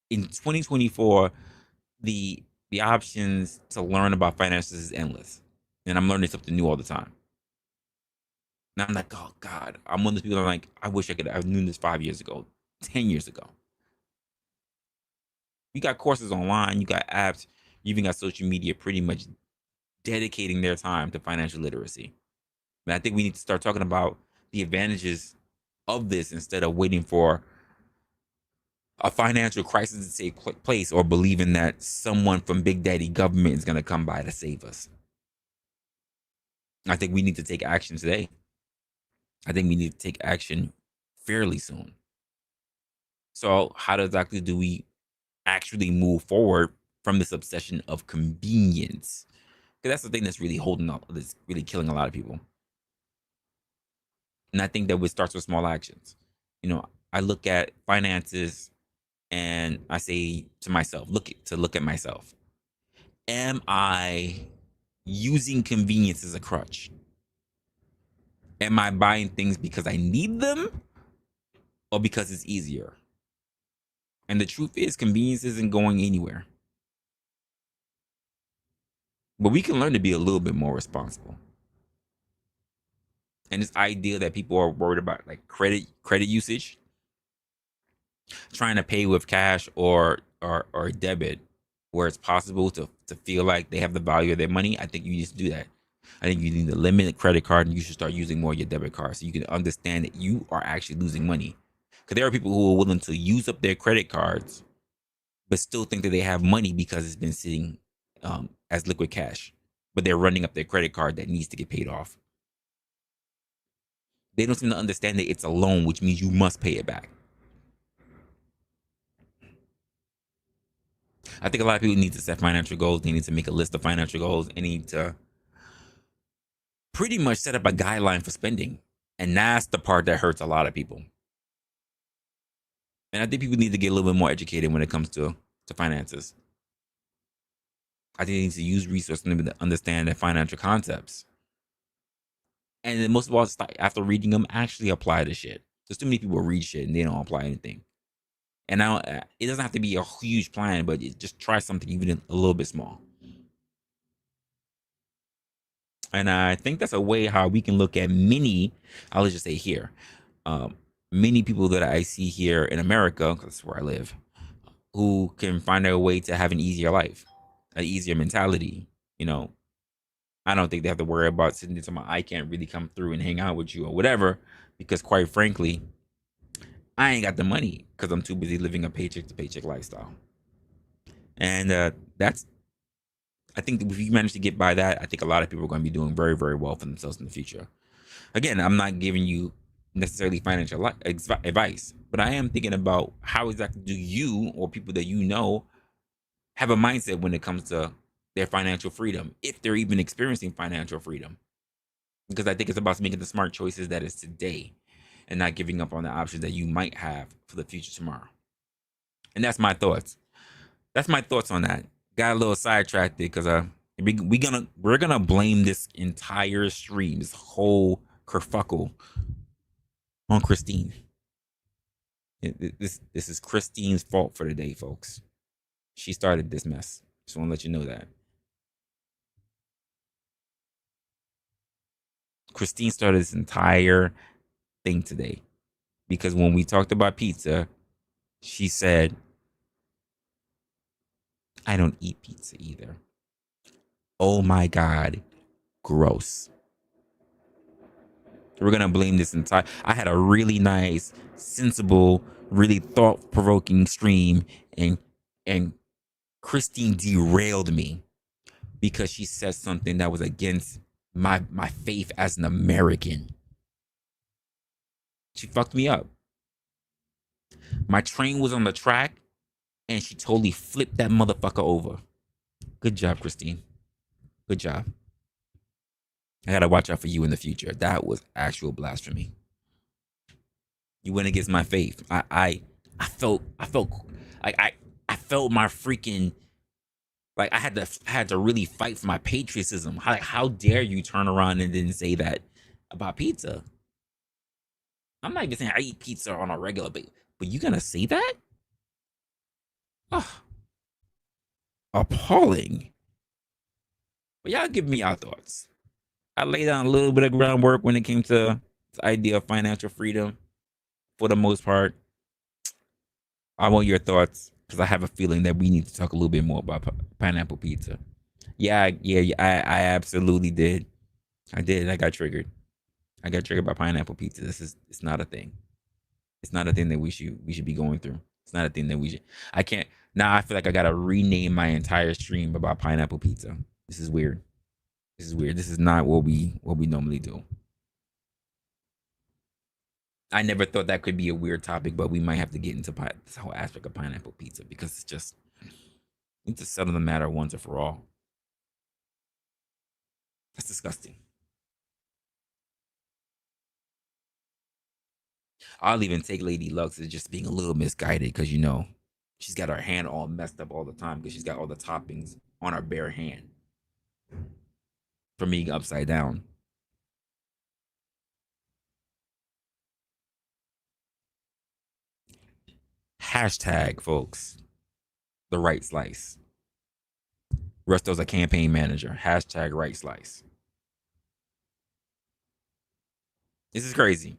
In 2024, the options to learn about finances is endless. And I'm learning something new all the time. And I'm like, oh God, I'm one of those people that I'm like, I wish I could have known this 5 years ago, 10 years ago. You got courses online, you got apps, you even got social media pretty much dedicating their time to financial literacy. And I think we need to start talking about the advantages of this instead of waiting for a financial crisis to take place or believing that someone from Big Daddy government is going to come by to save us. I think we need to take action today. I think we need to take action fairly soon. So, how exactly do we actually move forward from this obsession of convenience? Because that's the thing that's really holding up, that's really killing a lot of people. And I think that it starts with small actions. I look at finances and I say to myself, look at myself. Am I using convenience as a crutch? Am I buying things because I need them or because it's easier? And the truth is, convenience isn't going anywhere. But we can learn to be a little bit more responsible. And this idea that people are worried about like credit usage, trying to pay with cash or debit, where it's possible to feel like they have the value of their money, I think you need to do that. I think you need to limit the credit card and you should start using more of your debit card so you can understand that you are actually losing money. Because there are people who are willing to use up their credit cards but still think that they have money because it's been sitting as liquid cash, but they're running up their credit card that needs to get paid off. They don't seem to understand that it's a loan, which means you must pay it back. I think a lot of people need to set financial goals. They need to make a list of financial goals and need to pretty much set up a guideline for spending. And that's the part that hurts a lot of people. And I think people need to get a little bit more educated when it comes to finances. I think they need to use resources to understand the financial concepts. And then most of all, after reading them, actually apply the shit. There's too many people read shit and they don't apply anything. And now it doesn't have to be a huge plan, but just try something even a little bit small. And I think that's a way how we can look at many, I'll just say here, um, many people that I see here in America, because that's where I live, who can find their way to have an easier life, an easier mentality. You know, I don't think they have to worry about sitting there talking about, I can't really come through and hang out with you or whatever, because quite frankly, I ain't got the money because I'm too busy living a paycheck to paycheck lifestyle. And that's, I think if you manage to get by that, I think a lot of people are going to be doing very, very well for themselves in the future. Again, I'm not giving you necessarily financial advice, but I am thinking about how exactly do you or people that you know have a mindset when it comes to their financial freedom, if they're even experiencing financial freedom. Because I think it's about making the smart choices that is today and not giving up on the options that you might have for the future tomorrow. And that's my thoughts. That's my thoughts on that. Got a little sidetracked because we're gonna blame this entire stream, this whole kerfuckle on Christine. This is Christine's fault for the day, folks. She started this mess. Just want to let you know that. Christine started this entire thing today. because when we talked about pizza, she said, I don't eat pizza either. Oh my God, gross. We're gonna blame this entire. I had a really nice, sensible, really thought-provoking stream, and and Christine derailed me because she said something that was against my faith as an American. She fucked me up. My train was on the track, and she totally flipped that motherfucker over. Good job, Christine. Good job. I gotta watch out for you in the future. That was actual blasphemy. You went against my faith. I felt like I felt my freaking, like I had to really fight for my patriotism. How dare you turn around and then say that about pizza? I'm not even saying I eat pizza on a regular basis, but you gonna say that? Oh, appalling. But y'all give me your thoughts. I laid down a little bit of groundwork when it came to the idea of financial freedom for the most part. I want your thoughts because I have a feeling that we need to talk a little bit more about pineapple pizza. Yeah, I absolutely did. I did. I got triggered. I got triggered by pineapple pizza. It's not a thing. It's not a thing that we should be going through. It's not a thing that we should. I can't now. I feel like I gotta rename my entire stream about pineapple pizza. This is weird. This is weird. This is not what we normally do. I never thought that could be a weird topic, but we might have to get into this whole aspect of pineapple pizza because it's just we need to settle the matter once and for all. That's disgusting. I'll even take Lady Lux as just being a little misguided because she's got her hand all messed up all the time because she's got all the toppings on her bare hand from being upside down. Hashtag, folks, the right slice. Rusto's a campaign manager. Hashtag right slice. This is crazy.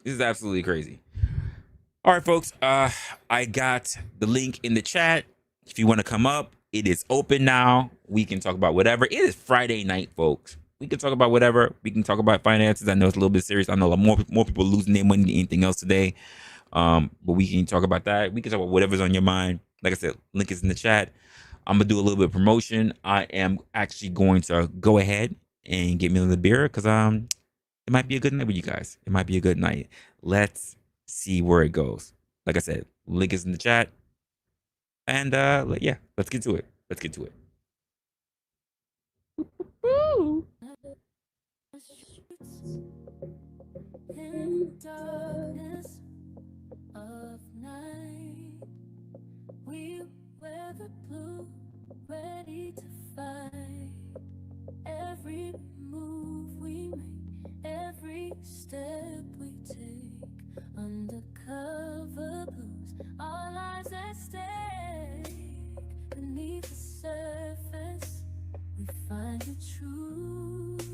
This is absolutely crazy. All right, folks. I got the link in the chat. If you want to come up, it is open now. We can talk about whatever. It is Friday night, folks. We can talk about whatever. We can talk about finances. I know it's a little bit serious. I know more people losing their money than anything else today. But we can talk about that. We can talk about whatever's on your mind. Like I said, link is in the chat. I'm gonna do a little bit of promotion. I am actually going to go ahead and get me a little beer because it might be a good night with you guys. It might be a good night. Let's see where it goes. Like I said, link is in the chat. And yeah, let's get to it. Let's get to it. Woo! In the darkness of night, we wear the blue, ready to fight. Every move we make, every step we take, undercover blues, our lives at stake. Beneath the surface, we find the truth.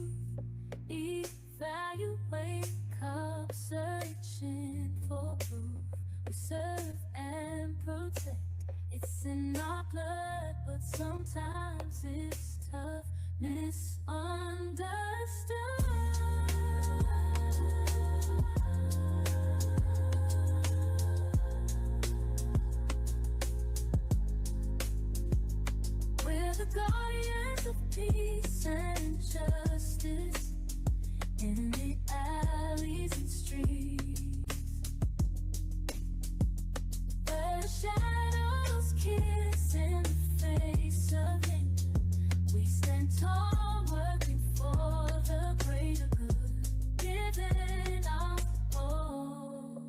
Evaluate, cop, searching for proof. We serve and protect. It's in our blood, but sometimes it's tough, misunderstood. We're the guardians of peace and justice in the alleys and streets, where the shadows kiss in the face of nature. We stand tall, working for the greater good, giving our all.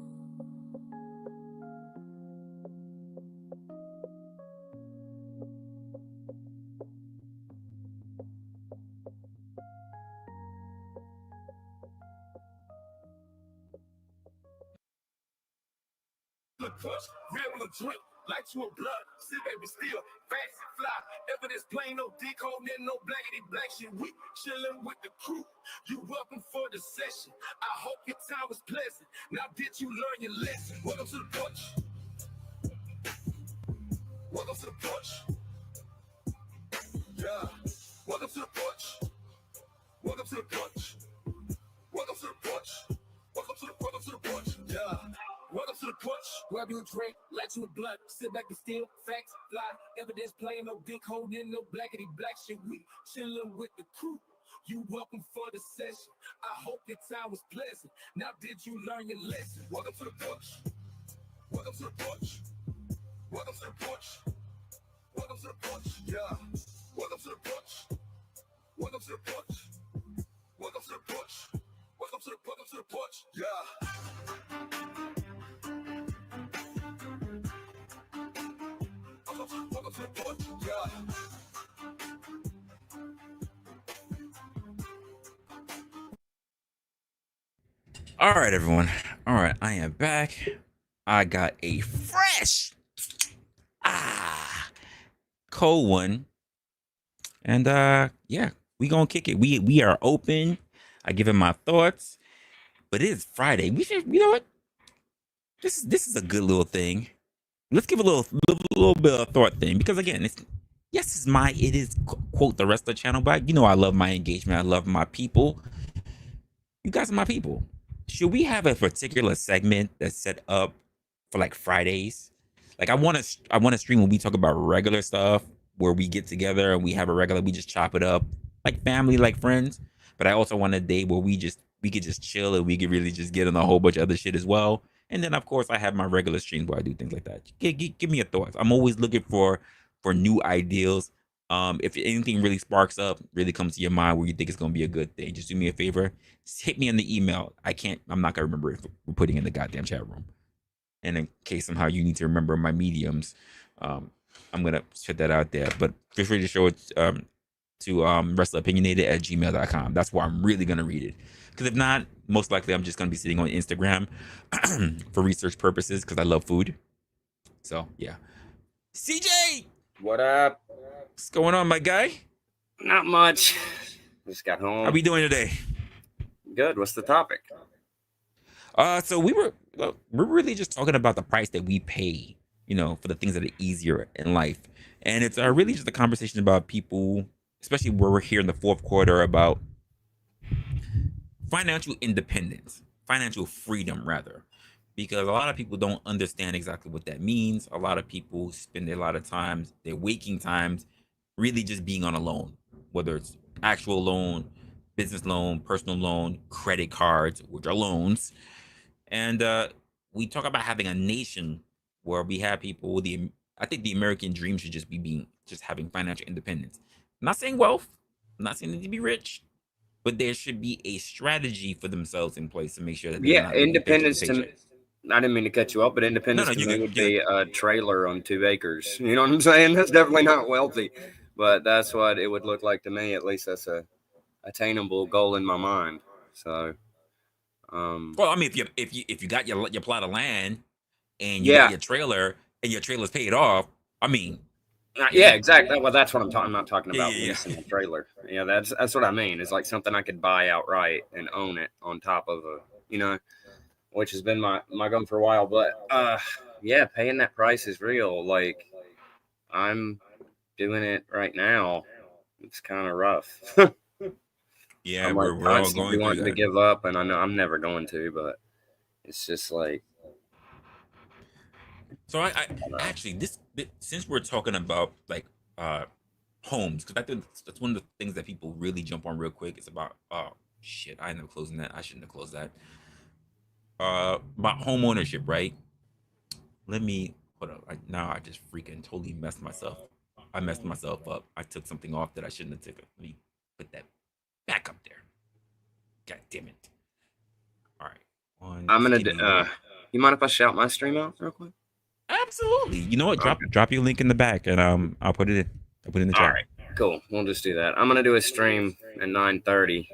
Grab a drink. Light you a blood, sit baby still, fast and fly. Evidence plain, no dick holding, no blankety black shit. We chilling with the crew. You welcome for the session. I hope your time was pleasant. Now did you learn your lesson? Welcome to the porch. Welcome to the porch. Yeah. Welcome to the porch. Welcome to the porch. Welcome to the porch. Welcome to the porch. Yeah. Welcome to the porch. Grab you a drink, light you a blunt, sit back and steal, facts fly. Evidence playing, no dick holding, no blackety black shit. We chilling with the crew. You welcome for the session. I hope your time was pleasant. Now did you learn your lesson? Welcome to the porch. Welcome to the porch. Welcome to the porch. Welcome to the porch. Yeah. Welcome to the porch. Welcome to the porch. Welcome to the porch. Welcome to the porch. Yeah. Welcome to the porch. Yeah. All right, everyone. All right, I am back. I got a fresh, cold one, and yeah, we gonna kick it. We are open. I give him my thoughts, but it is Friday. We should, you know what? This is a good little thing. Let's give a little bit of thought thing because again, it is quote the rest of the channel, but you know I love my engagement. I love my people. You guys are my people. Should we have a particular segment that's set up for like Fridays? Like I want to stream when we talk about regular stuff where we get together and we have a regular, we just chop it up like family, like friends. But I also want a day where we could just chill and we could really just get on a whole bunch of other shit as well. And then of course I have my regular streams where I do things like that. Give me your thoughts. I'm always looking for new ideas. If anything really sparks up, really comes to your mind where you think it's gonna be a good thing, just do me a favor. Just hit me on the email. I'm not gonna remember if we're putting in the goddamn chat room. And in case somehow you need to remember my mediums, I'm gonna put that out there. But feel free to show it to wrestleopinionated@gmail.com. That's where I'm really gonna read it. Because if not, most likely I'm just gonna be sitting on Instagram for research purposes because I love food. So yeah. CJ! What up? What's going on, my guy? Not much. Just got home. How we doing today? Good. What's the topic? So we're really just talking about the price that we pay, you know, for the things that are easier in life, and it's really just a conversation about people, especially where we're here in the fourth quarter, about financial independence, financial freedom, rather, because a lot of people don't understand exactly what that means. A lot of people spend a lot of times, their waking times, really just being on a loan, whether it's actual loan, business loan, personal loan, credit cards, which are loans. And we talk about having a nation where we have people. I think the American dream should just be having financial independence. I'm not saying wealth. I'm not saying they need to be rich, but there should be a strategy for themselves in place to make sure that they're not independence paycheck to to I didn't mean to cut you off, but independence to me would be a trailer on 2 acres. You know what I'm saying? That's definitely not wealthy, but that's what it would look like to me. At least that's a attainable goal in my mind. So, well, I mean, if you got your plot of land and you got your trailer and your trailer's paid off, I mean, yeah, exactly. Well, that's what I'm talking. I'm not talking about leasing a trailer. Yeah, that's what I mean. It's like something I could buy outright and own it on top of which has been my goal for a while. But yeah, paying that price is real. Like I'm doing it right now. It's kind of rough. Yeah, I'm we're all going wanting to give up, and I know I'm never going to, but it's just like. So I actually since we're talking about like homes, because I think that's one of the things that people really jump on real quick. It's about shit. I ended up closing that. I shouldn't have closed that. About home ownership, right? Let me hold up. Now I just freaking totally messed myself. I messed myself up. I took something off that I shouldn't have taken. Let me put that back up there. God damn it! All right, I'm gonna. You mind if I shout my stream out real quick? Absolutely. You know what? Drop your link in the back, and I'll put it in. I'll put it in the chat. All right, cool. We'll just do that. I'm gonna do a stream at 9:30.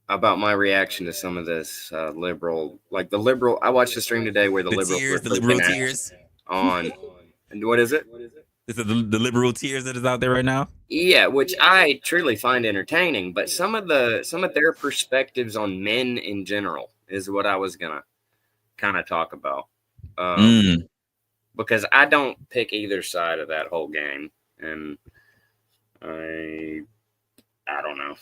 about my reaction to some of this liberal, like the liberal. I watched a stream today where the liberals were The liberal freaking out tears. on, and what is it? This is the liberal tears that is out there right now. Yeah, which I truly find entertaining, but some of their perspectives on men in general is what I was gonna kind of talk about, because I don't pick either side of that whole game, and I don't know.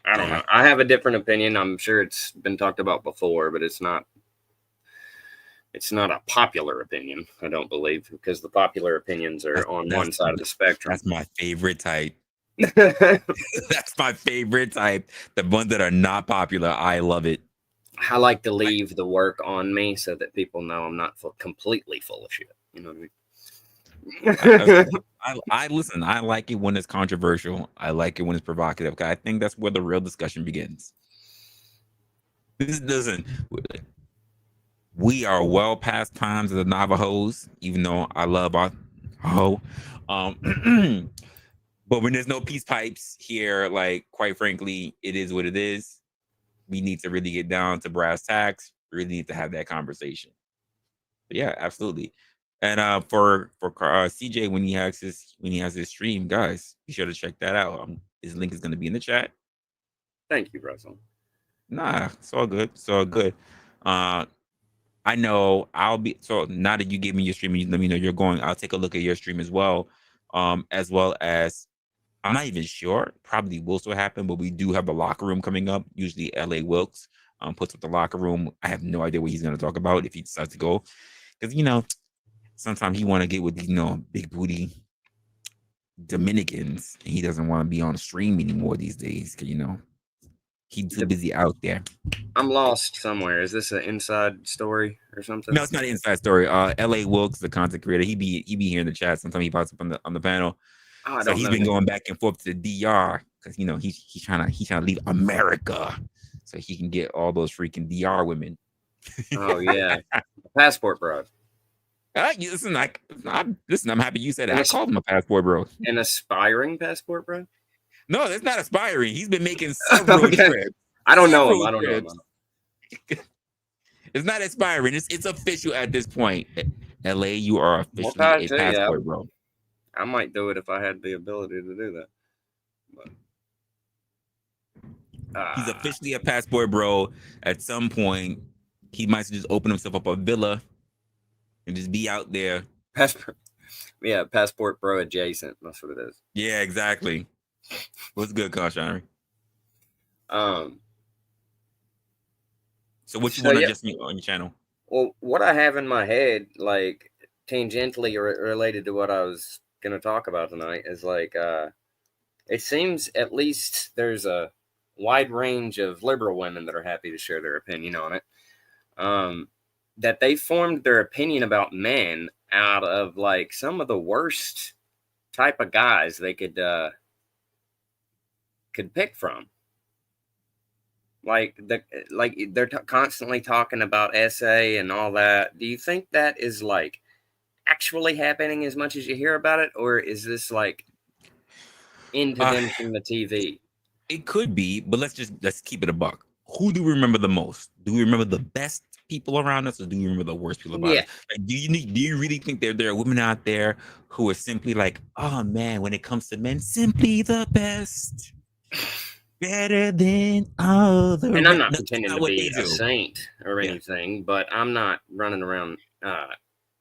I don't know. I have a different opinion. I'm sure it's been talked about before, but it's not a popular opinion, I don't believe, because the popular opinions are on one side of the spectrum. That's my favorite type. That's my favorite type. The ones that are not popular, I love it. I like to leave the work on me so that people know I'm not completely full of shit. You know what I mean? I listen. I like it when it's controversial. I like it when it's provocative. I think that's where the real discussion begins. This doesn't. We are well past times of the Navajos, even though I love our ho. But when there's no peace pipes here, like quite frankly, it is what it is. We need to really get down to brass tacks. Really need to have that conversation. But yeah, absolutely. And for CJ, when he has his stream, guys, be sure to check that out. His link is going to be in the chat. Thank you, Russell. Nah, it's all good. It's all good. I know I'll be, so now that you gave me your stream, you let me know you're going. I'll take a look at your stream as well. As well as, I'm not even sure, probably will still happen, but we do have the locker room coming up. Usually LA Wilkes puts up the locker room. I have no idea what he's going to talk about if he decides to go, because sometimes he want to get with big booty Dominicans, and he doesn't want to be on stream anymore these days, because he's too busy out there. I'm lost somewhere. Is this an inside story or something? No, it's not an inside story. LA Wilkes, the content creator, he be here in the chat. Sometimes he pops up on the panel. So he's been going back and forth to the DR because he's trying to leave America so he can get all those freaking DR women. Oh yeah, passport bro. Listen, I'm happy you said that. I called him a passport bro. An aspiring passport bro? No, that's not aspiring. He's been making several trips. I don't know him. I don't know him. It's not aspiring. It's official at this point. LA, you are officially a passport bro. I might do it if I had the ability to do that. But, he's officially a passport bro. At some point, he might just open himself up a villa and just be out there. Passport bro adjacent. That's what it is. Yeah, exactly. What's good, Kashari? So what you want to adjust on your channel? Well, what I have in my head, like tangentially related to what I was going to talk about tonight, is like it seems at least there's a wide range of liberal women that are happy to share their opinion on it. That they formed their opinion about men out of like some of the worst type of guys they could pick from. Like they're constantly talking about SA and all that. Do you think that is like actually happening as much as you hear about it, or is this like into them from the TV? It could be, but let's keep it a buck. Who do we remember the most? Do we remember the best people around us, or do we remember the worst people about us? Like, do you really think there are women out there who are simply like, oh man, when it comes to men, simply the best, better than all the? And I'm not pretending to be a saint or anything, but I'm not running around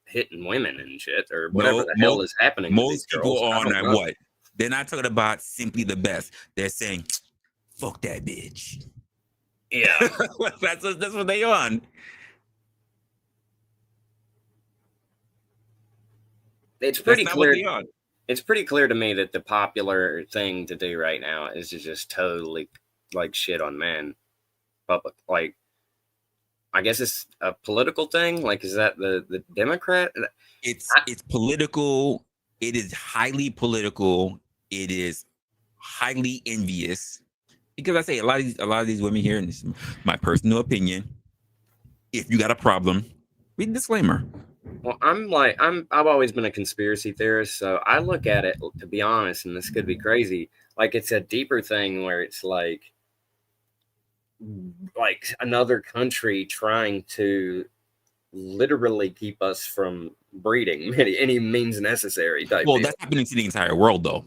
hitting women and shit or whatever the hell is happening. Most people are on what? They're not talking about simply the best. They're saying, "Fuck that bitch." Yeah, that's what they on. It's pretty clear. It's pretty clear to me that the popular thing to do right now is to just totally like shit on men. Public, like, I guess it's a political thing. Like, is that the Democrat? It's political. It is highly political. It is highly envious. Because I say a lot of these women here, and this is my personal opinion. If you got a problem, read the disclaimer. Well, I've always been a conspiracy theorist, so I look at it, to be honest, and this could be crazy, like it's a deeper thing where it's like like another country trying to literally keep us from breeding any means necessary type Well, deal. that's happening to the entire world, though.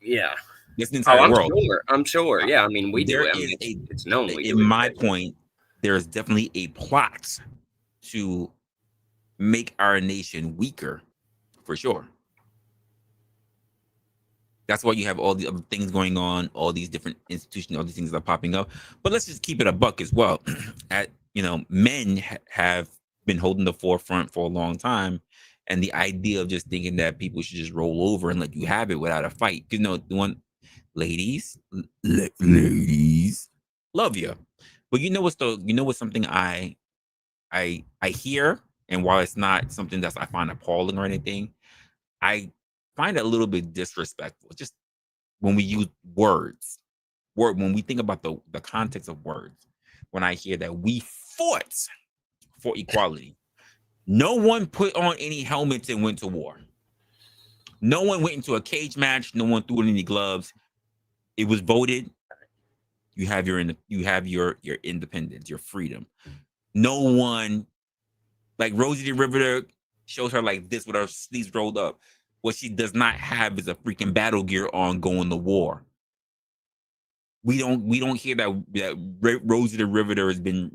Yeah. That's the Oh, entire I'm world. sure. I'm sure. Uh, Yeah. I mean, we do there it. I is mean, it's known we do in it. my point, there is definitely a plot to make our nation weaker, for sure. That's why you have all the other things going on, all these different institutions, all these things that are popping up. But let's just keep it a buck as well. Men have been holding the forefront for a long time, and the idea of just thinking that people should just roll over and let you have it without a fight. The one ladies, ladies, love you, but what's something I hear, and while it's not something that I find appalling or anything, I find it a little bit disrespectful. Just when we use when we think about the context of words, when I hear that we fought for equality, no one put on any helmets and went to war. No one went into a cage match. No one threw in any gloves. It was voted. You have your independence, your freedom. No one, like Rosie the Riveter shows her like this with her sleeves rolled up. What she does not have is a freaking battle gear on going to war. We don't hear that Rosie the Riveter has been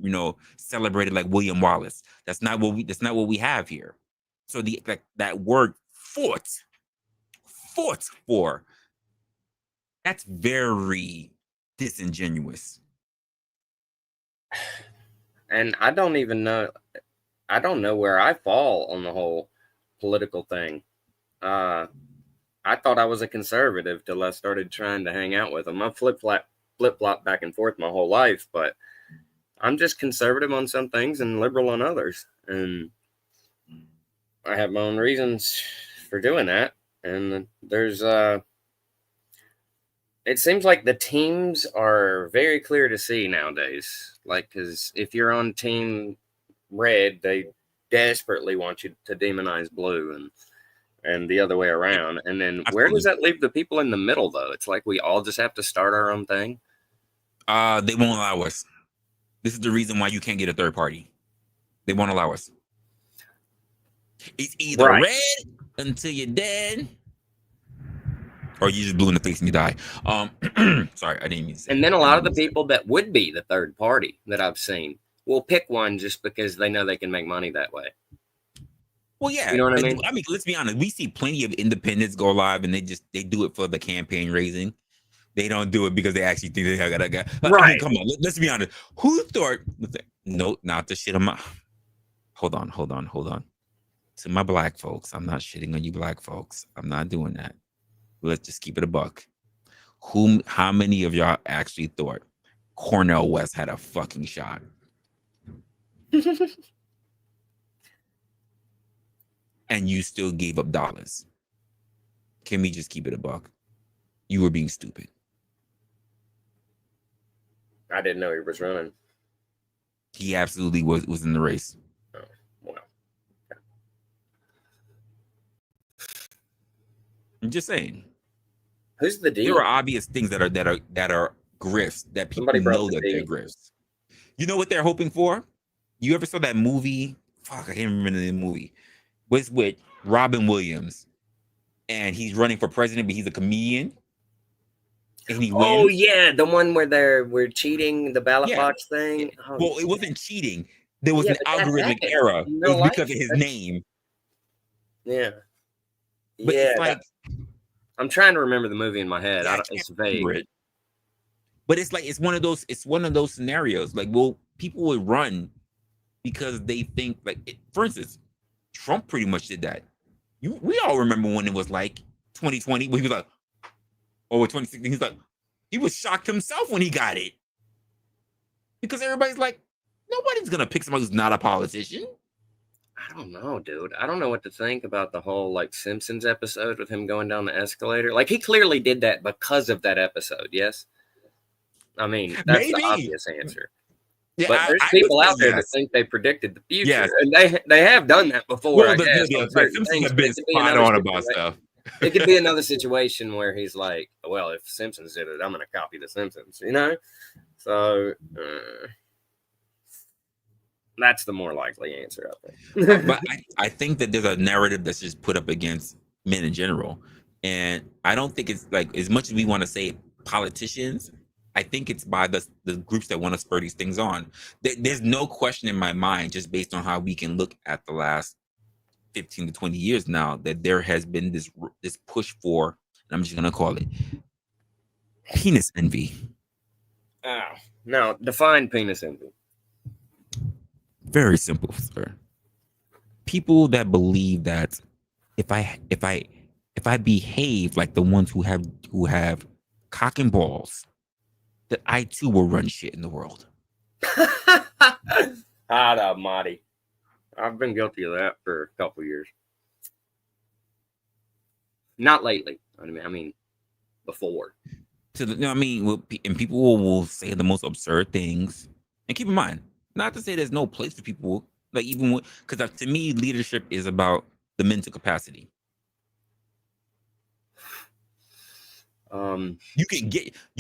celebrated like William Wallace. That's not what we have here. So that word fought for, that's very disingenuous. And I don't even know. I don't know where I fall on the whole political thing. I thought I was a conservative till I started trying to hang out with them. I flip flop back and forth my whole life, but I'm just conservative on some things and liberal on others. And I have my own reasons for doing that. And there's it seems like the teams are very clear to see nowadays. Like, because if you're on team red, they desperately want you to demonize blue, and the other way around. And then where does that leave the people in the middle, though? It's like we all just have to start our own thing. They won't allow us. This is the reason why you can't get a third party. They won't allow us. It's either red until you're dead, or you just blue in the face and you die. Sorry, I didn't mean to say. And then a lot of the people that would be the third party that I've seen will pick one just because they know they can make money that way. Well, yeah, you know what I mean. I mean, let's be honest. We see plenty of independents go live, and they do it for the campaign raising. They don't do it because they actually think they got. Right. I mean, come on. Let's be honest. Who thought? No, not to shit on my. Hold on. To my black folks, I'm not shitting on you, black folks. I'm not doing that. Let's just keep it a buck. How many of y'all actually thought Cornel West had a fucking shot? And you still gave up dollars. Can we just keep it a buck? You were being stupid. I didn't know he was running. He absolutely was in the race. Oh, wow. Okay. I'm just saying. Who's the deal? There are obvious things that are grifts that people know that they're grifts. You know what they're hoping for? You ever saw that movie? Fuck, I can't remember the movie. Was with Robin Williams, and he's running for president, but he's a comedian, and he wins. Oh yeah, the one where we're cheating the ballot box thing. Oh, well, it wasn't cheating. There was an algorithmic error. It was because of his name. Yeah, but it's like I'm trying to remember the movie in my head. It's vague. But it's like it's one of those scenarios. Like, well, people would run because they think for instance, Trump pretty much did that. We all remember when it was like 2020, when he was like, or 2016, he's like, he was shocked himself when he got it. Because everybody's like, nobody's gonna pick somebody who's not a politician. I don't know, dude. I don't know what to think about the whole like Simpsons episode with him going down the escalator. Like, he clearly did that because of that episode, yes? I mean, that's the obvious answer. Yeah, but there's people out there that think they predicted the future, and they have done that before. Well, the Simpsons have been spot on about stuff. it could be another situation where he's like, well, if Simpsons did it, I'm going to copy the Simpsons, you know? So that's the more likely answer, I think. But I think that there's a narrative that's just put up against men in general. And I don't think it's like, as much as we want to say politicians, I think it's by the groups that want to spur these things on. There's no question in my mind, just based on how we can look at the last 15 to 20 years now, that there has been this push for, and I'm just going to call it penis envy. Oh, no, define penis envy. Very simple, sir. People that believe that if I behave like the ones who have cock and balls, that I too will run shit in the world. God almighty. I've been guilty of that for a couple years. Not lately. I mean, before. And people will say the most absurd things. And keep in mind, not to say there's no place for people, like even because to me, leadership is about the mental capacity. You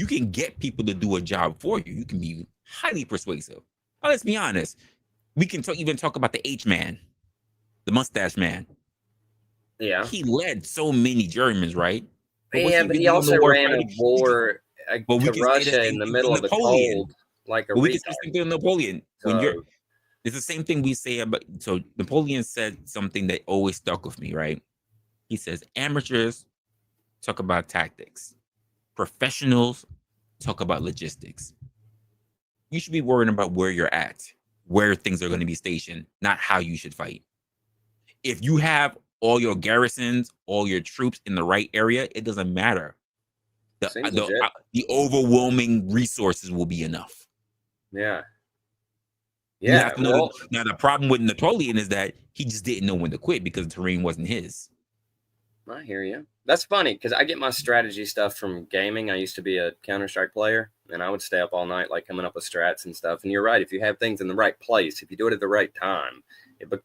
can get people to do a job for you. You can be highly persuasive. Oh, let's be honest. We can even talk about the H-man, the mustache man. Yeah, he led so many Germans, right? But he also ran a war to Russia in the middle of the cold, like a retard. We can say the same thing with Napoleon. It's the same thing we say about. So Napoleon said something that always stuck with me, right? He says, amateurs talk about tactics. Professionals talk about logistics. You should be worrying about where you're at, where things are going to be stationed, not how you should fight. If you have all your garrisons, all your troops in the right area, it doesn't matter. The overwhelming resources will be enough. Yeah. Yeah. Now, the problem with Napoleon is that he just didn't know when to quit because the terrain wasn't his. I hear you. That's funny because I get my strategy stuff from gaming. I used to be a Counter-Strike player, and I would stay up all night, like coming up with strats and stuff. And you're right. If you have things in the right place, if you do it at the right time,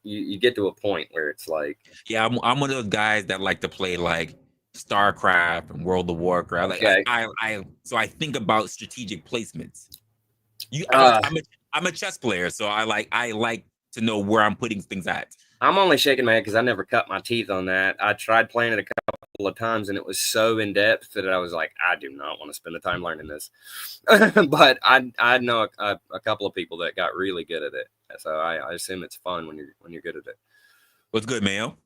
you get to a point where it's like, yeah, I'm one of those guys that like to play like StarCraft and World of Warcraft. Okay. So I think about strategic placements. I'm a chess player, so I like to know where I'm putting things at. I'm only shaking my head because I never cut my teeth on that. I tried playing it a couple of times, and it was so in depth that I was like, I do not want to spend the time learning this. But I know a couple of people that got really good at it, so I assume it's fun when you're good at it. What's good, Mayo?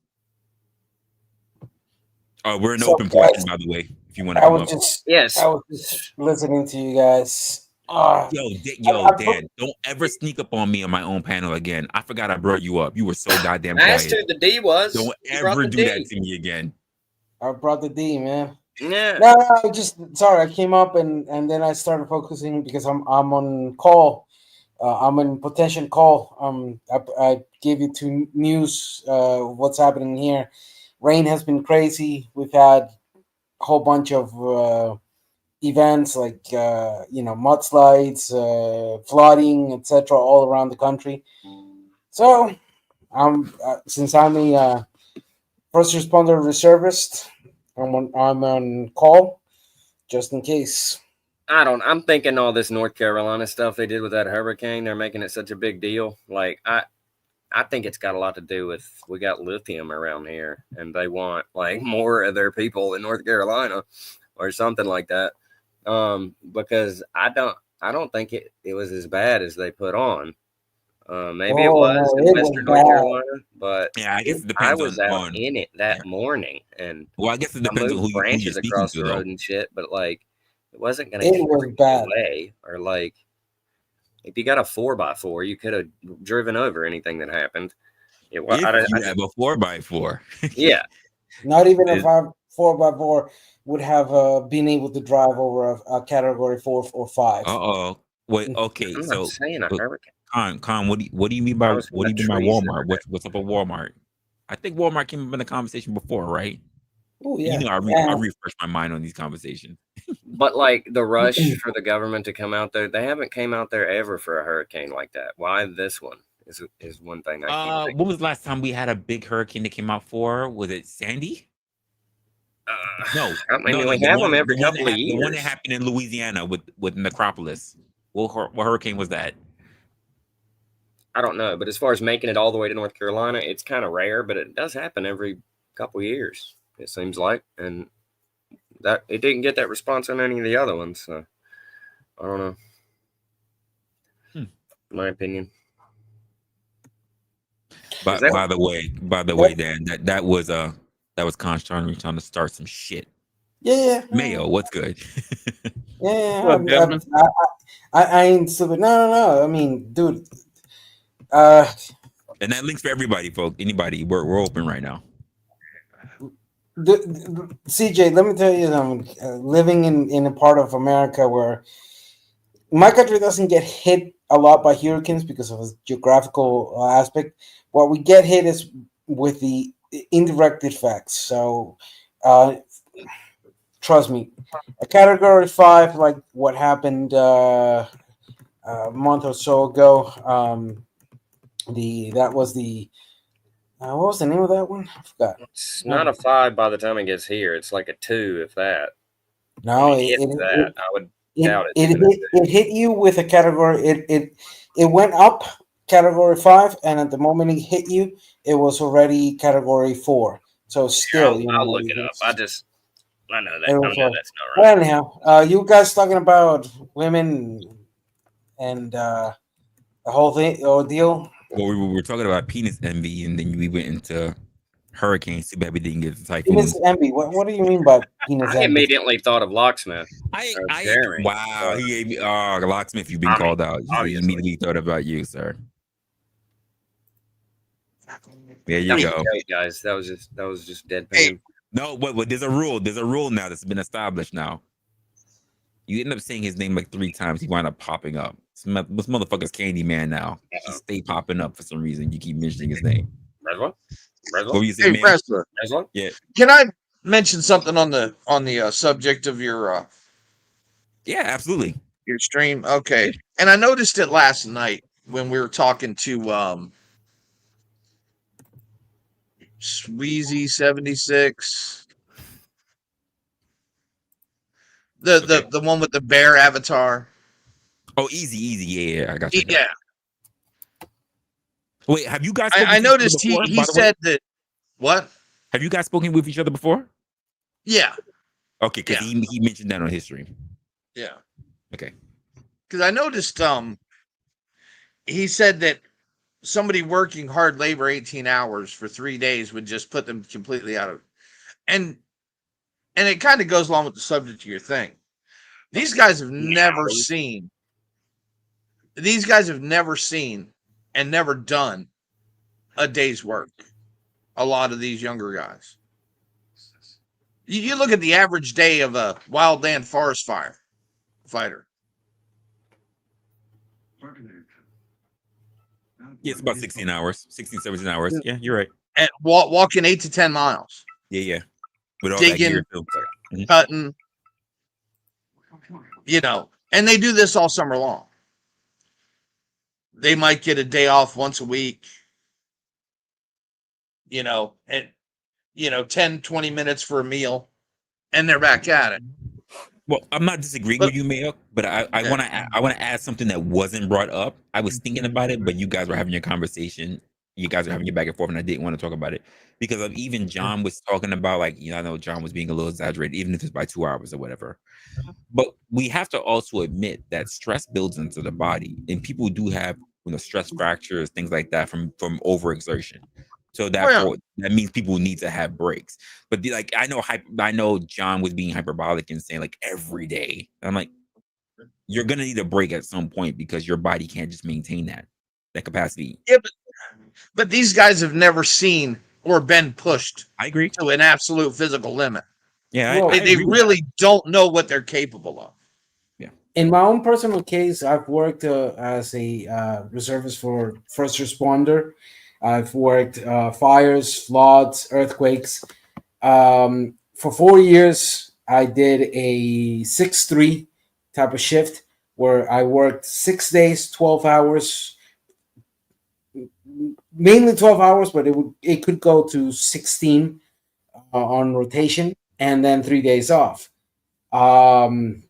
We're in open portion, by the way. If you want to come up, yes, I was just listening to you guys. Dan, don't ever sneak up on me on my own panel again. I forgot I brought you up. You were so goddamn quiet. I asked who the D was. Don't ever do that to me again. I brought the D, man. Yeah. No, just sorry. I came up and then I started focusing because I'm on call. I'm in potential call. I gave you two news. What's happening here? Rain has been crazy. We've had a whole bunch of events like mudslides, flooding, etc., all around the country. So, since I'm a first responder reservist, I'm on call just in case. I'm thinking all this North Carolina stuff they did with that hurricane. They're making it such a big deal. Like I think it's got a lot to do with we got lithium around here, and they want like more of their people in North Carolina or something like that. Because I don't think it was as bad as they put on. Maybe it was in Western North Carolina, but yeah, I guess it depends. I was out in it that morning, and I guess it depends on who branches across the road and shit. But like, it wasn't going to get away, or like, if you got a 4x4, you could have driven over anything that happened. You have a 4x4, yeah, not even a 4x4 would have been able to drive over a category 4 or 5. Wait, okay. I'm not saying a hurricane. Con, what do you mean by Walmart? What's up with Walmart? I think Walmart came up in the conversation before, right? Oh yeah. I refresh my mind on these conversations. But like the rush for the government to come out there, they haven't came out there ever for a hurricane like that. Why this one is one thing I can't think. When was the last time we had a big hurricane that came out for? Was it Sandy? No, I mean, no, no. we have them every couple of The one that years. happened in Louisiana with Necropolis. What hurricane was that? I don't know, but as far as making it all the way to North Carolina, it's kind of rare, but it does happen every couple of years. It seems like, and that it didn't get that response on any of the other ones. So I don't know. Hmm. My opinion. But That, by the way, Dan, that was Conch trying to start some shit. Yeah, Mayo, what's good? yeah. What, gentlemen? I ain't stupid. No. I mean, dude. And that links for everybody, folks. Anybody, we're open right now. CJ, let me tell you something. Living in a part of America where my country doesn't get hit a lot by hurricanes because of its geographical aspect. What we get hit is with the indirect effects. So, trust me, a category 5, like what happened a month or so ago. That was the what was the name of that one? I forgot. it's not a 5 by the time it gets here. It's like a 2, if that. No, If that, I would doubt it's even a 2. it hit you with a category. It went up category 5, and at the moment it hit you, it was already category 4. So still, I'll look it up. I know that. it I was, know that's not right. anyhow, you guys talking about women and the whole thing ordeal. Well, we were talking about penis envy, and then we went into hurricanes. Too bad we didn't get the Penis typhoons. envy. What do you mean by penis I envy? immediately thought of Locksmith. Jeremy. Wow, he gave me, locksmith, you've been I mean, called out. He obviously. immediately thought about you, sir. There you That was go. great, guys. That was just deadpan. Hey. No, but there's a rule. There's a rule now that's been established now. You end up saying his name like 3 times, he wind up popping up. This motherfucker's Candyman now. He stay popping up for some reason. You keep mentioning his name. Resla? What were you Hey, saying, man? Resla, Resla? Yeah. can I mention something on the subject of your Yeah, absolutely. stream? Okay, and I noticed it last night when we were talking to Sweezy 76, the one with the bear avatar. Oh, easy. Yeah, I got you. Yeah, Wait, have you guys? I noticed he said that. What? Have you guys spoken with each other before? Yeah. Okay, because he mentioned that on his stream. Yeah. Okay. Because I noticed he said that somebody working hard labor 18 hours for 3 days would just put them completely out of, and it kind of goes along with the subject of your thing. These guys have never seen and never done a day's work. A lot of these younger guys. You look at the average day of a wildland forest fighter. Yeah, it's about 16 hours, 16, 17 hours. Yeah, you're right. And walking 8 to 10 miles. Yeah. With all digging, that gear too. Cutting, and they do this all summer long. They might get a day off once a week, and 10, 20 minutes for a meal, and they're back at it. Well, I'm not disagreeing with you, Mayo, but I want to add something that wasn't brought up. I was thinking about it, but you guys were having your conversation. You guys were having your back and forth, and I didn't want to talk about it because of even John was talking about, like, I know John was being a little exaggerated, even if it's by 2 hours or whatever. But we have to also admit that stress builds into the body, and people do have stress fractures, things like that from overexertion. So that means people need to have breaks. But I know John was being hyperbolic and saying like every day. I'm like, you're gonna need a break at some point because your body can't just maintain that capacity. Yeah, but these guys have never seen or been pushed. I agree to an absolute physical limit. Yeah, they really don't know what they're capable of. Yeah. In my own personal case, I've worked as a reservist for first responder. I've worked fires, floods, earthquakes. For 4 years, I did a 6-3 type of shift where I worked 6 days, 12 hours, mainly 12 hours, but it could go to 16 on rotation. and then 3 days off. And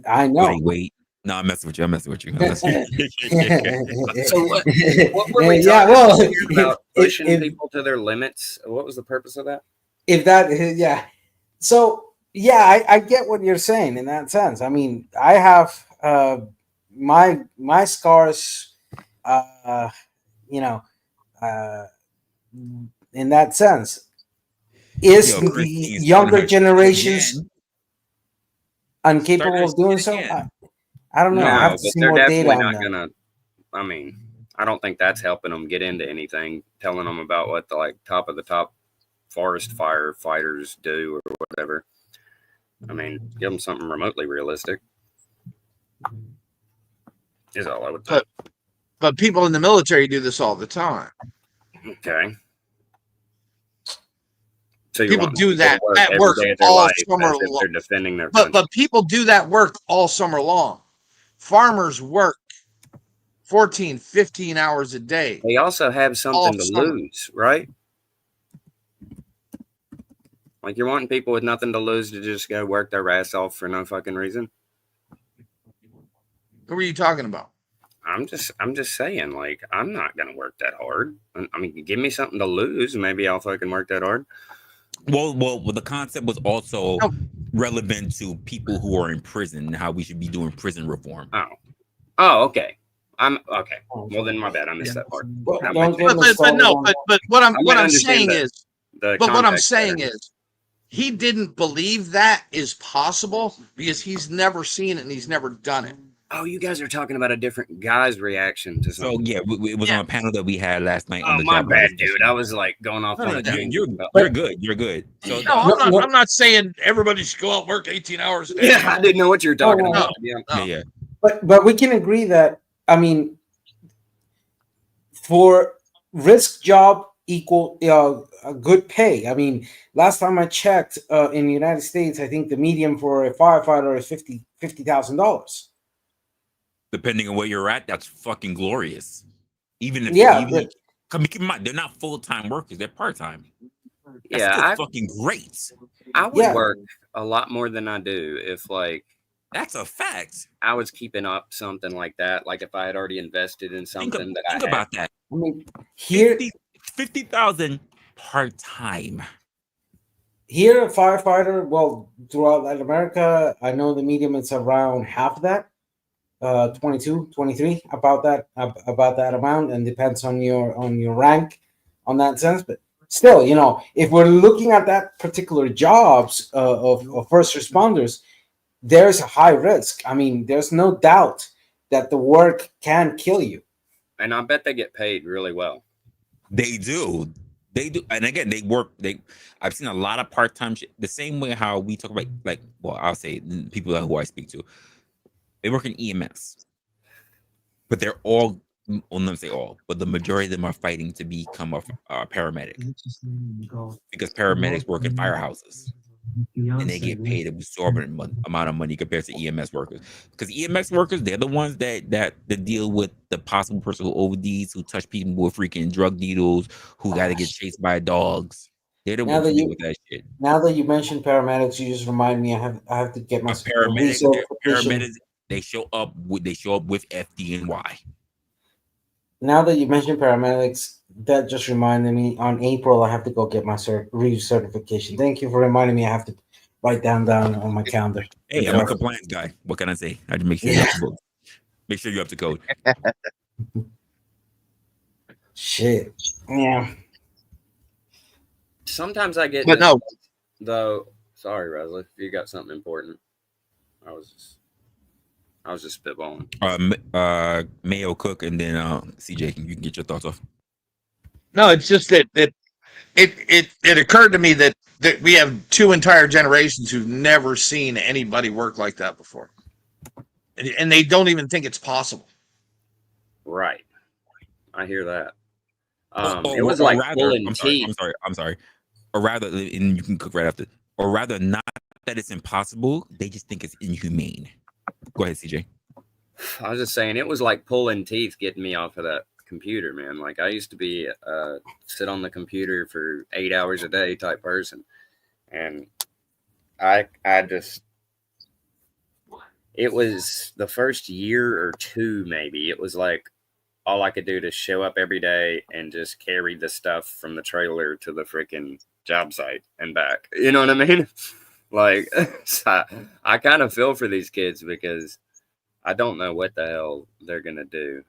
I know. Wait. No, I'm messing with you. I'm messing with you. I'm messing with you. So what were we Yeah, talking well, about here about pushing if people to their limits? What was the purpose of that? yeah. So yeah, I get what you're saying in that sense. I mean, I have my scars, uh, you know, uh, in that sense, is Yo, the Christine's turning younger her shit generations again. Starting incapable her of doing shit so? again. I don't know. I have No, to but see they're more data definitely on not that. gonna. I mean, I don't think that's helping them get into anything. Telling them about what the like top of the top forest firefighters do or whatever. I mean, give them something remotely realistic. Is all I would think. But people in the military do this all the time. Okay. So you're People wanting do people to that work that every work day of their all life summer as if long. they're defending their But country. people do that work all summer long. Farmers work 14, 15 hours a day They also have all something to summer. lose, right? Like you're wanting people with nothing to lose to just go work their ass off for no fucking reason. Who are you talking about? I'm just saying, like, I'm not gonna work that hard. I mean, give me something to lose, maybe I'll fucking work that hard. Well, the concept was also No, relevant to people who are in prison and how we should be doing prison reform. Oh, okay. I'm okay. Well, then my bad. I missed yeah. that part. But That don't makes get sense. me started on that. But what I might I'm understand saying is, the but what I'm context better. saying is, he didn't believe that is possible because he's never seen it and he's never done it. Oh, you guys are talking about a different guy's reaction to So something. yeah, it was Yeah. on a panel that we had last night on Oh, the my job rights bad, dude. discussion. I was like going off No, on no, a tangent. you're good. You're good. So No, No, no, I'm not saying everybody should go out and work 18 hours a day. Yeah, I didn't know what you were talking no, about. No, Yeah. yeah. but we can agree that, I mean, for risk job equal a good pay. I mean, last time I checked, in the United States, I think the median for a firefighter is $50,000. Depending on where you're at, that's fucking glorious. Even if Yeah, keep in mind, they're not full-time workers, they're part-time. That's Yeah, still fucking great. I would Yeah. work a lot more than I do if like That's a fact. I was keeping up something like that. Like if I had already invested in something that I Think had. about that. I mean, here 50,000 part-time. here a firefighter, well, throughout Latin America, I know the median is around half of that, 22, 23, about that amount, and depends on your rank on that sense. But still, if we're looking at that particular jobs, of first responders, there's a high risk. I mean, there's no doubt that the work can kill you. And I bet they get paid really well. They do. They do. And again, I've seen a lot of part-time shit. The same way how we talk about, like, well, I'll say people who I speak to, they work in EMS. But they're all, well, not say all, but the majority of them are fighting to become a paramedic. Because paramedics work in firehouses. And they get paid an exorbitant amount of money compared to EMS workers. Because EMS workers, they're the ones that deal with the possible person who ODs, who touch people with freaking drug needles, who got to get chased by dogs. They're the ones who deal with that shit. Now that you mentioned paramedics, you just remind me I have to get my Paramedics, they show up with FDNY. Now that you mentioned paramedics, that just reminded me, on April I have to go get my recertification. Thank you for reminding me. I have to write down on my calendar. Hey, I'm a compliance guy. What can I say? I had to make sure you're up to code. Make sure you're up to code. Shit. Yeah. Sometimes I get but no, though. Sorry, Resla, if you got something important. I was just spitballing. Mayo Cook, and then CJ, you can get your thoughts off. no, it's just that it occurred to me that we have two entire generations who've never seen anybody work like that before, and they don't even think it's possible. Right. I hear that. It was like pulling teeth. I'm sorry. Or rather, and you can cook right after. Or rather, not that it's impossible. They just think it's inhumane. Go ahead, CJ. I was just saying, it was like pulling teeth getting me off of that computer, man. Like I used to be sit on the computer for 8 hours a day type person, And I just, it was the first year or two, maybe. It was like all I could do to show up every day and just carry the stuff from the trailer to the freaking job site and back. You know what I mean? Like, so I kind of feel for these kids because I don't know what the hell they're gonna do.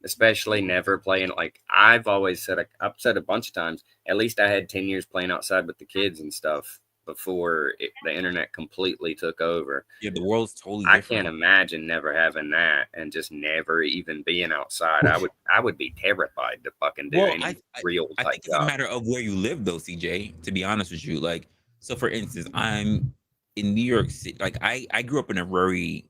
Especially never playing. Like I've always said, I've said a bunch of times. At least I had 10 years playing outside with the kids and stuff before the internet completely took over. Yeah, the world's totally I can't different. imagine never having that and just never even being outside. I would be terrified to fucking do Well, any real I type think it's a job. matter of where you live, though, CJ. To be honest with you, like, so for instance, I'm in New York City. Like, I grew up in a very,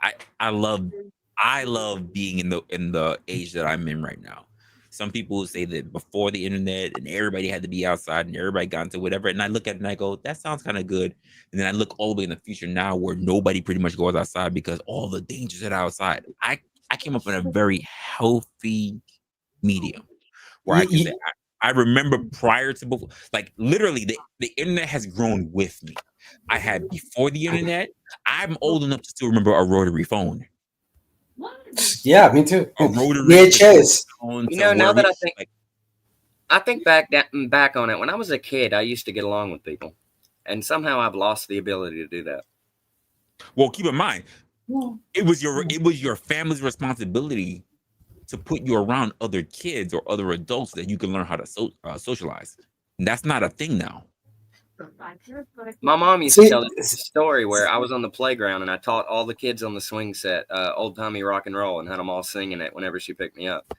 I I love I love being in the age that I'm in right now. Some people say that before the internet and everybody had to be outside and everybody got into whatever, and I look at it and I go, that sounds kind of good. And then I look all the way in the future now where nobody pretty much goes outside because all the dangers that are outside. I came up in a very healthy medium where I can say You, I remember prior to before, like literally the internet has grown with me. I had before the internet. I'm old enough to still remember a rotary phone, yeah, me too. a rotary to VHS. phone You to know, now where that we like. I think back on it, when I was a kid, I used to get along with people, and somehow I've lost the ability to do that. Well, keep in mind, it was your family's responsibility to put you around other kids or other adults that you can learn how to socialize. And that's not a thing now. My mom used to See, tell this story where I was on the playground and I taught all the kids on the swing set old timey rock and roll and had them all singing it whenever she picked me up.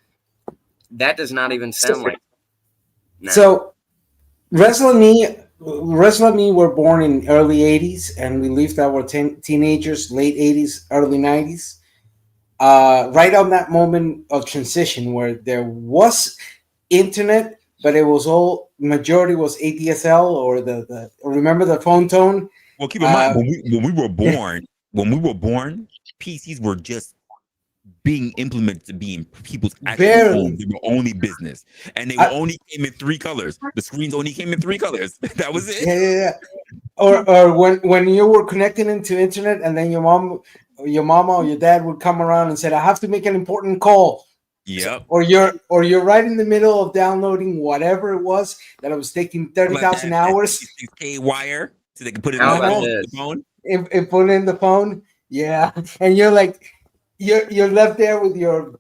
That does not even sound like now. so Resla and me were born in early '80s, and we lived our teenagers, late '80s, early '90s. Right on that moment of transition where there was internet, but it was all majority was ADSL or the remember the phone tone. Well, keep in mind Uh, when we were born, PCs were just being implemented to be in people's actual homes. barely. They were only business, and they I, only came in three colors. The screens only came in three colors. That was it. yeah, yeah, yeah. Or when you were connecting into internet, and then your mama or your dad would come around and said, "I have to make an important call." Yep. Or you're right in the middle of downloading whatever it was that it was taking Like 30,000 that hours 66K wire so they can put it in How the about uh-huh, phone. The this? phone. and put it in the phone. Yeah, and you're like, you're left there with your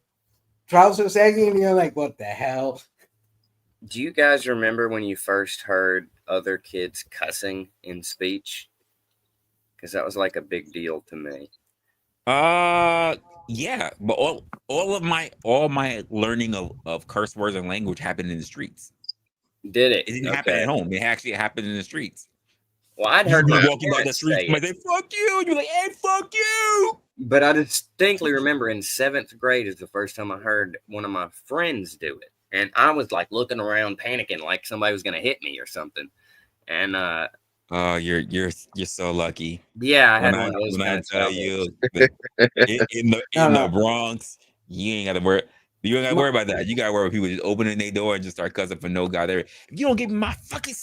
trousers hanging, and you're like, what the hell? Do you guys remember when you first heard other kids cussing in speech? Because that was like a big deal to me. Yeah, but all my learning of curse words and language happened in the streets. Did it? It didn't happen Okay. at home. It actually happened in the streets. Well, I'd You'd heard be my walking down the parents street, say somebody it, say, fuck you. You're like, hey, fuck you. but I distinctly remember in seventh grade is the first time I heard one of my friends do it. And I was like looking around, panicking like somebody was going to hit me or something. And Oh, you're so lucky. yeah, I had one of those When kind I of tell childhoods. you that No, in the no. Bronx, you ain't gotta My, worry about that. You gotta worry about people just opening their door and just start cussing for no god there. If you don't give me my fucking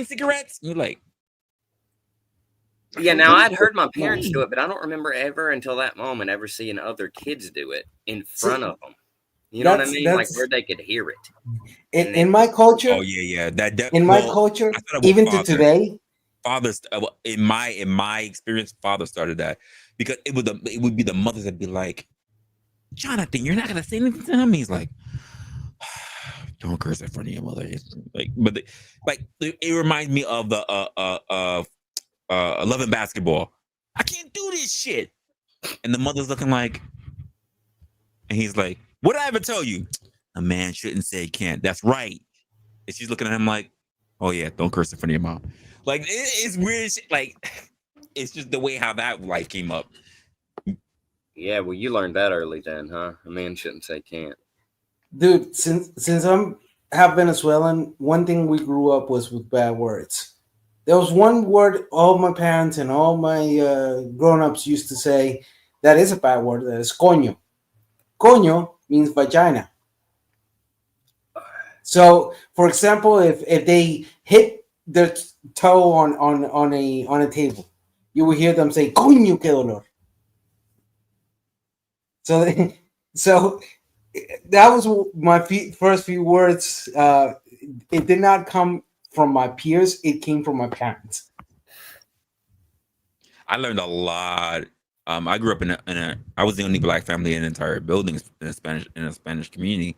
cigarettes, you're like, Yeah, now I'd heard my parents do it, but I don't remember ever until that moment ever seeing other kids do it in front see, of them. You know what I mean? Like where that's they could hear it. And in then, my oh culture. yeah, In my well, culture, I thought about even to today, fathers in my experience, father started that because it would be the mothers that be like, Jonathan, you're not gonna say anything to him. He's like, don't curse in front of your mother. It's like, but it reminds me of the Love and Basketball. I can't do this shit, and the mother's looking like, and he's like, what did I ever tell you? A man shouldn't say can't. That's right. And she's looking at him like, oh yeah, don't curse in front of your mom. Like it's weird. Shit. Like it's just the way how that life came up. yeah, well, you learned that early then, huh? A man shouldn't say can't. dude. Since I'm half Venezuelan, one thing we grew up was with bad words. There was one word all my parents and all my grown-ups used to say that is a bad word. That is coño. Coño means vagina. So, for example, if they hit their toe on a table, you will hear them say "Coño, qué dolor." So so that was my first few words. It did not come from my peers; it came from my parents. I learned a lot. I grew up in a I was the only black family in the entire building in a Spanish community,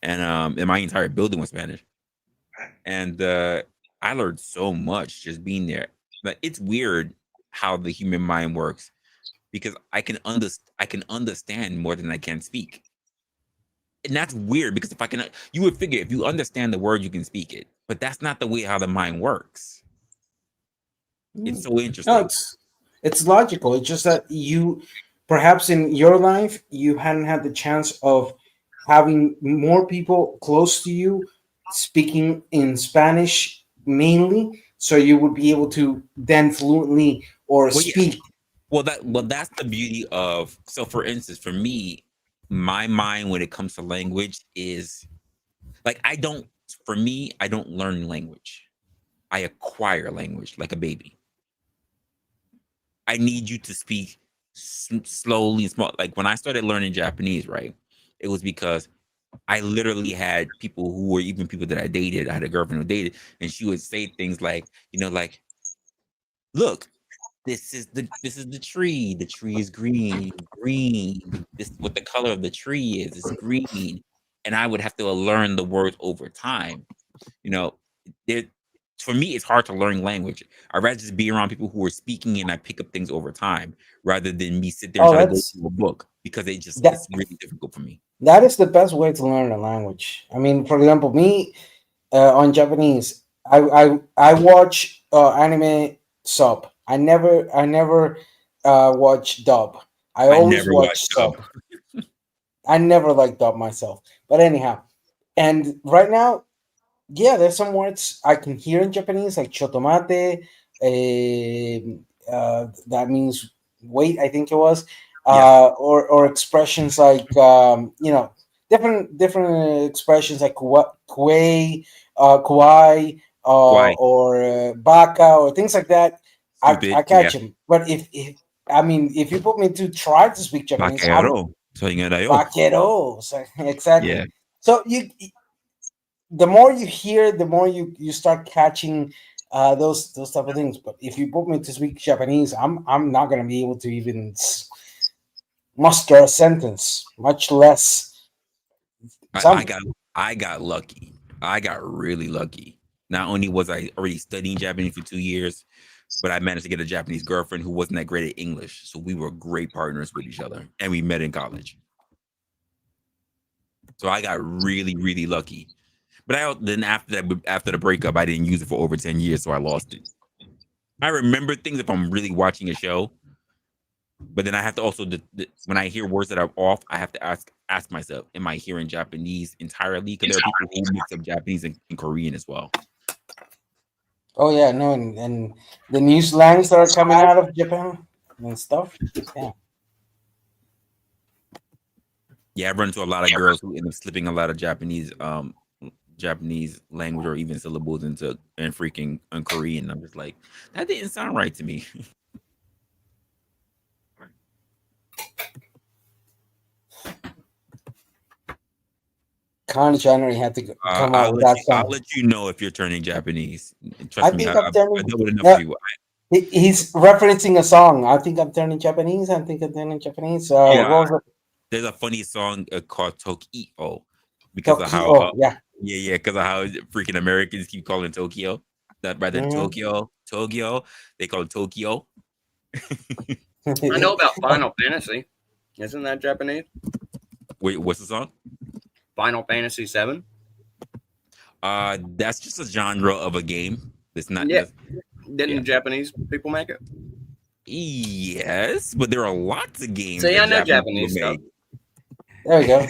and my entire building was Spanish. And I learned so much just being there. But it's weird how the human mind works because I can understand more than I can speak. And that's weird because if I can, you would figure if you understand the word, you can speak it. But that's not the way how the mind works. It's so No, interesting. it's logical. It's just that you, perhaps in your life, you hadn't had the chance of having more people close to you speaking in Spanish mainly, so you would be able to then fluently or Well, yeah. speak. That's the beauty of. So, for instance, for me, my mind when it comes to language is like I don't. For me, I don't learn language. I acquire language like a baby. I need you to speak slowly and small. Like when I started learning Japanese, right? It was because I literally had people who were even people that I dated. I had a girlfriend who dated, and she would say things like, like, look, this is the tree. The tree is green. Green. This is what the color of the tree is. It's green. And I would have to learn the words over time. You know, there for me it's hard to learn language. I'd rather just be around people who are speaking and I pick up things over time rather than me sit there and Oh, try to go that's through a book because that. it's really difficult for me. That is the best way to learn a language. I mean, for example, me on Japanese, I watch anime sub. I never watch dub. I I always never watch watched dub. sub. I never liked dub myself. But anyhow, and right now, yeah, there's some words I can hear in Japanese, like chotomate. That means wait, I think it was, Yeah, or expressions like different expressions like kuei, kuai, why or baka, or things like that. I stupid? Yeah, catch them, but if I mean, if you put me to try to speak Japanese, I'm Bakero. So you know, vaquero. So, exactly. yeah. So the more you hear, the more you start catching those type of things. But if you put me to speak Japanese, I'm not gonna be able to even muster a sentence, much less I, I some. got I got lucky. I got really lucky. Not only was I already studying Japanese for 2 years, but I managed to get a Japanese girlfriend who wasn't that great at English. So we were great partners with each other, and we met in college. So I got really, really lucky. But then after the breakup, I didn't use it for over 10 years, so I lost it. I remember things if I'm really watching a show, but then I have to also when I hear words that are off, I have to ask myself, am I hearing Japanese entirely? Because there are people who mix up Japanese and Korean as well. Oh yeah, no, and the new slangs that are coming out of Japan and stuff. Yeah. Yeah, I've run into a lot of girls who end up slipping a lot of Japanese language or even syllables into and freaking Korean. I'm just like, that didn't sound right to me. Khan January had to come out with that I'll song. let you know if you're turning Japanese. I Trust me, think I'm I turning. dealt with enough Yeah, people. he's referencing a song. I think I'm turning Japanese. I think I'm turning Japanese. What Yeah, was it? there's a funny song called Tokyo because of how Tokyo. Yeah. because of how freaking Americans keep calling Tokyo that rather than Mhm. Tokyo, they call it Tokyo. I know about Final Fantasy. Isn't that Japanese? Wait, what's the song? Final Fantasy 7? That's just a genre of a game. It's not. Yeah. Yeah. Didn't Japanese people make it? Yes, but there are lots of games See, that I know Japanese people Japanese stuff. make. There we go.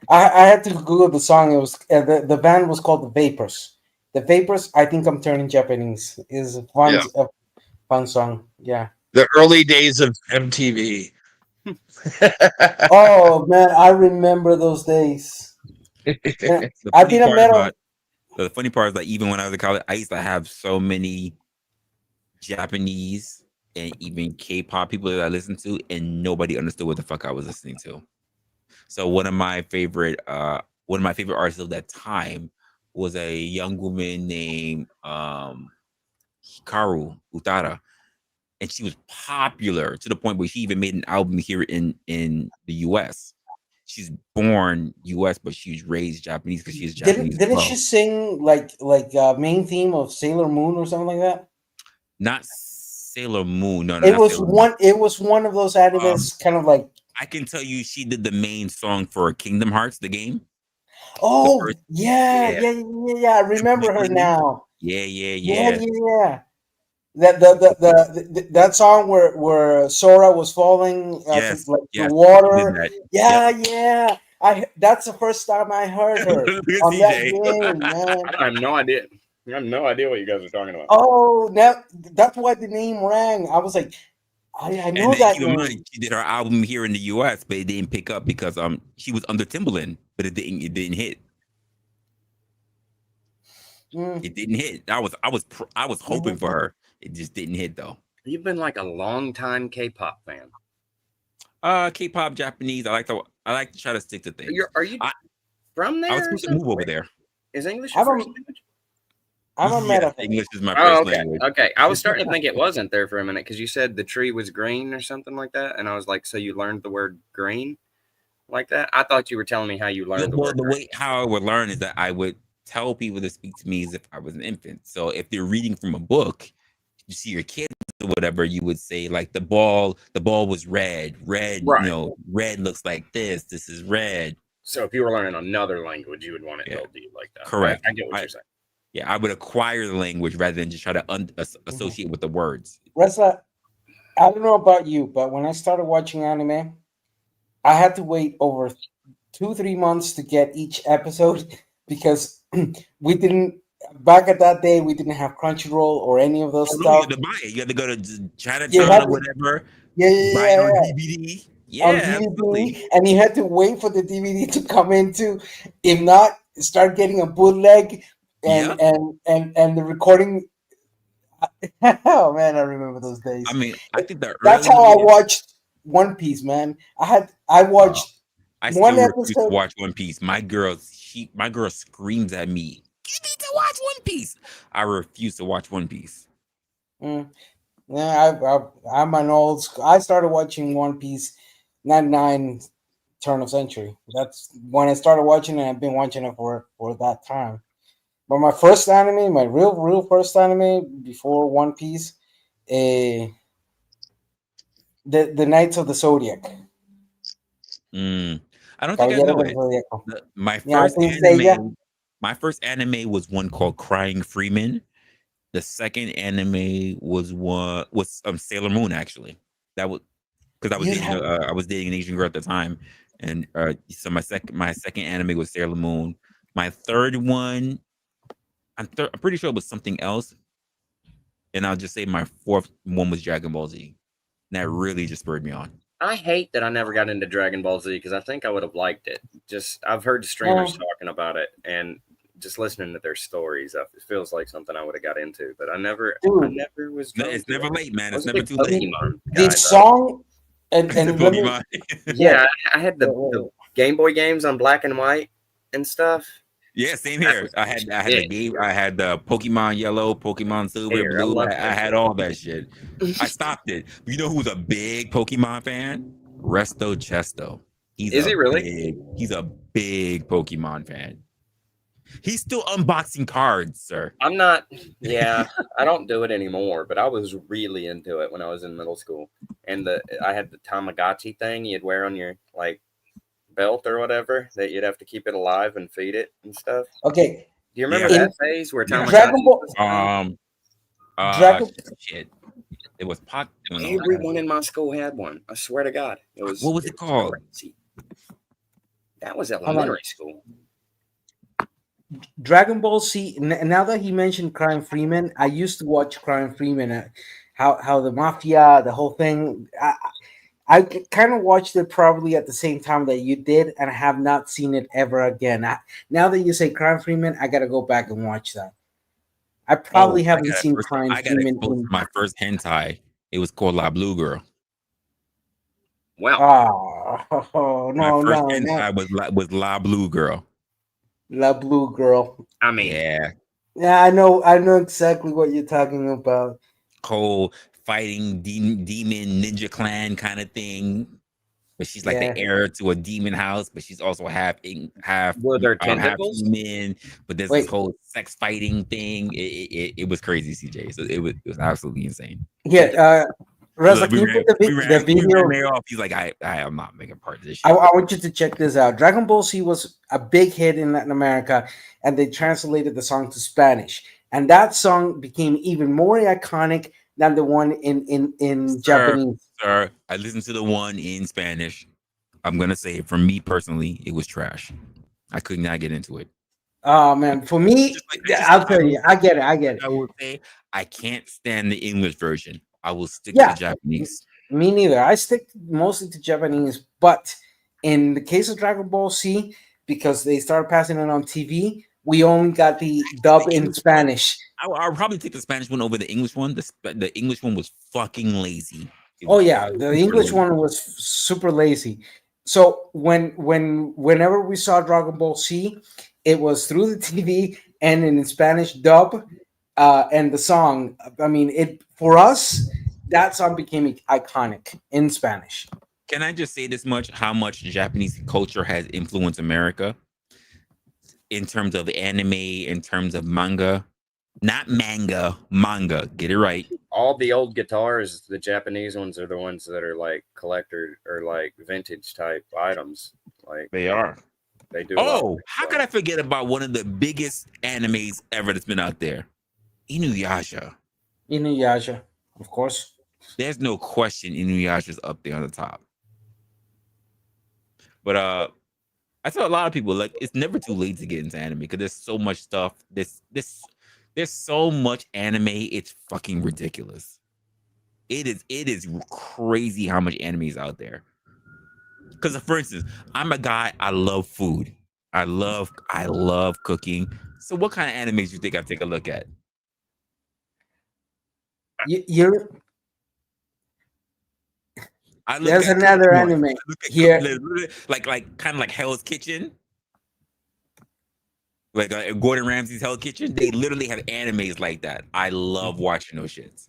I had to Google the song. It was the band was called the Vapors. The Vapors. I think I'm turning Japanese is Yeah. a fun song. Yeah. The early days of MTV. Oh man, I remember those days. Yeah, The I funny did a part metal. about The funny part is like even when I was in college, I used to have so many Japanese and even K-pop people that I listened to, and nobody understood what the fuck I was listening to. So one of my favorite artists of that time was a young woman named Hikaru Utada, and she was popular to the point where she even made an album here in the U.S. She's born U.S., but she was raised Japanese because she's Japanese as Didn't she well. sing like main theme of Sailor Moon or something like that? Not Sailor Moon. No, It not was Sailor Moon. one. It was one of those Um, animes, kind of like. I can tell you she did the main song for Kingdom Hearts, the game. The Oh first, yeah, yeah, yeah, yeah, yeah. I remember her completely. now. Yeah, yeah, Yeah, yeah. yeah, yeah. That that song where Sora was falling to Yes, like the yes. She did water. that. Yep. Yeah, yeah. That's the first time I heard her Look at on that CJ. game, man. I have no idea. I have no idea what you guys are talking about. Oh, now that's why the name rang. I was like, I And know then that keep in mind, name. she did her album here in the U.S., but it didn't pick up because she was under Timbaland, but it didn't hit. Mm, It didn't hit. I was hoping mhm. for her. It just didn't hit though. You've been like a long time K-pop fan. K-pop, Japanese. I like to try to stick to things. Are you I from I was there or supposed to move something? over there. Is English I your first haven't language? I haven't met Yes, her. English is my Oh, first okay. language. Okay. I was starting to think it wasn't there for a minute because you said the tree was green or something like that. And I was like, so you learned the word green like that? I thought you were telling me how you No, learned the well, word the green. way how I would learn is that I would tell people to speak to me as if I was an infant. So if they're reading from a book, you see your kids or whatever, you would say like the ball was red. Red, Right. red looks like this. This is red. So if you were learning another language, you would want it Yeah, told to you like that. correct. I get what I you're saying. Yeah, I would acquire the language rather than just try to Mhm. associate with the words. Resla, I don't know about you, but when I started watching anime, I had to wait over 2 3 months to get each episode because we didn't back at that day we didn't have Crunchyroll or any of those Oh no, you stuff. had to buy it. You had to go to You Chinatown had or to, whatever, yeah, buy it yeah, on yeah, DVD. on Yeah, absolutely. DVD, and you had to wait for the DVD to come into. If not, start getting a bootleg Yep. and the recording. Oh man, I remember those I days. mean, I think the That's how I earliest. watched One Piece, man. I Uh, watched I one still refuse to episode. watch One Piece. My girl screams at me. You need to watch One Piece. I refuse to watch One Piece. Mm, yeah, I'm an old school. I started watching One Piece, 99 turn of century. That's when I started watching it. I've been watching it for that time. But my first anime, my real first anime before One Piece, uh, the Knights of the Zodiac, Mm, I don't think I Caballero know del it. Zodiaco. My Yeah, first Saint Seiya. anime, my first anime was one called Crying Freeman. The second anime was Sailor Moon actually. That was because You have I was dating an Asian girl at the time, and so my second anime was Sailor Moon. My third one, I'm pretty sure it was something else, and I'll just say my fourth one was Dragon Ball Z. And that really just spurred me on. I hate that I never got into Dragon Ball Z because I think I would have liked it. Just I've heard streamers well, talking about it and just listening to their stories, it feels like something I would have got into. But I dude. never was No, drawn it's to never it. late, man. I It's was a never big too late. Pokemon The guy though. song It's a and let me Pokemon. yeah. Yeah, I had the Game Boy games on black and white and stuff. Yeah, same That here. was I had the it. game. I had the Pokemon Yellow, Pokemon Silver, Here, I Blue. love I that had all that shit. I shit. stopped it. You know who's a big Pokemon fan? Resto Chesto. He's Is a he really? big. He's a big Pokemon fan. He's still unboxing cards, sir. I'm not. Yeah, I don't do it anymore. But I was really into it when I was in middle school, and I had the Tamagotchi thing you'd wear on your like belt or whatever that you'd have to keep it alive and feed it and stuff. Okay. Do you remember Yeah, In that phase where yeah. Dragon Tamagotchi Ball was a thing? Uh, Dragon shit. It was Pot. No, no. Everyone in my school had one. I swear to God, What was it it was called? crazy. That was hold on. elementary school. Dragon Ball Z. Now that he mentioned Crime Freeman, I used to watch Crime Freeman. How the mafia, the whole thing. I kind of watched it probably at the same time that you did, and I have not seen it ever again. Now that you say Crime Freeman, I gotta go back and watch that. I probably Oh, haven't seen Crime I got Freeman exposed to in. my first hentai. It was called La Blue Girl. Wow. Oh My no, first no, no, hentai was La Blue Girl. La Blue Girl. I mean, Yeah, Yeah, I know exactly what you're talking about. cold fighting demon ninja clan kind of thing. But she's like the Yeah. heir to a demon house, but she's also were there half tentacles? human. But there's this Wait. whole sex fighting thing. It was crazy, CJ. So it was absolutely insane. Yeah. Resla, Look, can you put the we ran video? May off. He's like, I am not making part of this I shit. want you to check this out. Dragon Ball Z was a big hit in Latin America, and they translated the song to Spanish, and that song became even more iconic than the one in Sir, Japanese. sir, I listened to the one in Spanish. I'm gonna say it for me personally, it was trash. I could not get into it. Oh man, for me, I'll tell you, I get it. I will say I can't stand the English version. I will stick to Yeah, the Japanese. me neither. I stick mostly to Japanese, but in the case of Dragon Ball Z, because they started passing it on TV, we only got the dub The in English one, Spanish. I'll probably take the Spanish one over the English one. The English one was fucking lazy. It Oh was yeah, the super English lazy. one was super lazy. So whenever we saw Dragon Ball Z, it was through the TV and in Spanish dub, and the song. I mean, it for us that song became iconic in Spanish. Can I just say this much? How much Japanese culture has influenced America in terms of anime, in terms of manga, not manga. Get it right. All the old guitars, the Japanese ones, are the ones that are like collector or like vintage type items. Like They are. they do. A lot of Oh, things how well. could I forget about one of the biggest animes ever that's been out there? Inuyasha. Inuyasha, of course. There's no question Inuyasha's up there on the top. But I tell a lot of people like it's never too late to get into anime because there's so much stuff. There's so much anime. It's fucking ridiculous. It is crazy how much anime is out there. Because for instance, I'm a guy. I love food. I love cooking. So what kind of animes do you think I take a look at? You're I look there's at another cooking ones. anime I look at here. like kind of like Hell's Kitchen. Like Gordon Ramsay's Hell's Kitchen, they literally have animes like that. I love watching those shits.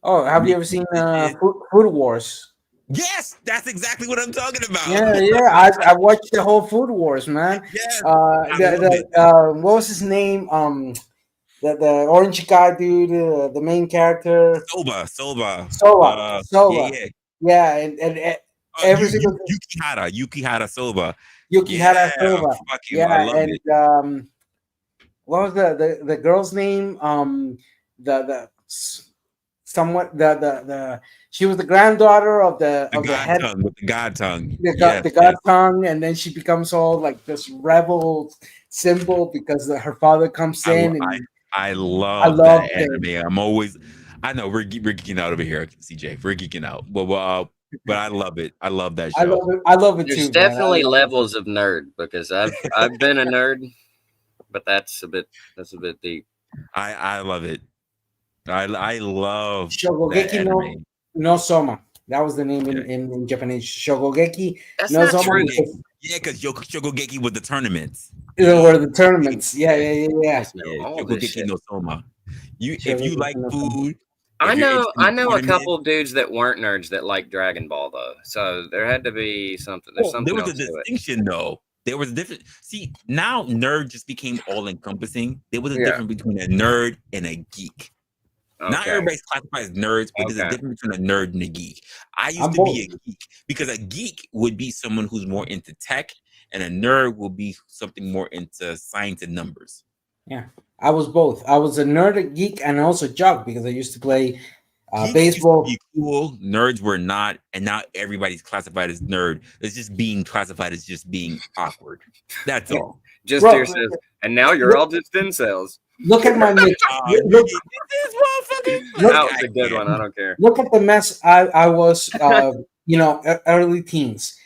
Oh, have you ever seen Food Wars? Yes, that's exactly what I'm talking about. Yeah. I watched the whole Food Wars, man. Yes, What was his name? The orange guy dude, the main character. Soba. Soba. Yeah, and every single Yukihara Soba. Yukihara Yeah, Soba. fuck him. Yeah, I love and it. what was the girl's name? The somewhat the she was the granddaughter of the head Tongue with the God tongue. the god tongue, and then she becomes all like this rebel symbol because her father comes in. I I love love that anime. I know we're geeking out over here, CJ. We're geeking out, but I love it. I love that show. I love it There's too. Man. definitely levels of nerd because I've been a nerd, but that's a bit deep. I love it. I love that Shogogeki anime. no Soma. That was the name in Japanese. Shogogeki That's no not Soma. true. Yeah, because Shogogeki was the tournaments. There were the tournaments. Yeah. Guys know Yeah, all this Shogogeki shit. no Soma. If you like food, I if you're know interested in a tournaments- couple dudes that weren't nerds that like Dragon Ball though. So there had to be something. There's something there was a else to it. distinction though. There was a difference. See, now nerd just became all encompassing. There was a Yeah. difference between a nerd and a geek. Not Okay. everybody's classified as nerds, but there's a Okay. difference between a nerd and a geek. I used I'm to be both. a geek because a geek would be someone who's more into tech, and a nerd will be something more into science and numbers. Yeah, I was both. I was a nerd, a geek, and also jock because I used to play Geeks baseball. used to be cool, nerds were not, and now everybody's classified as nerd. It's just being classified as just being awkward. That's Yeah. all. Just Bro, here says, and now you're all just incels. Look at my mix. Look, This motherfucker. That was a good one. I don't care. look at the mess I was early teens.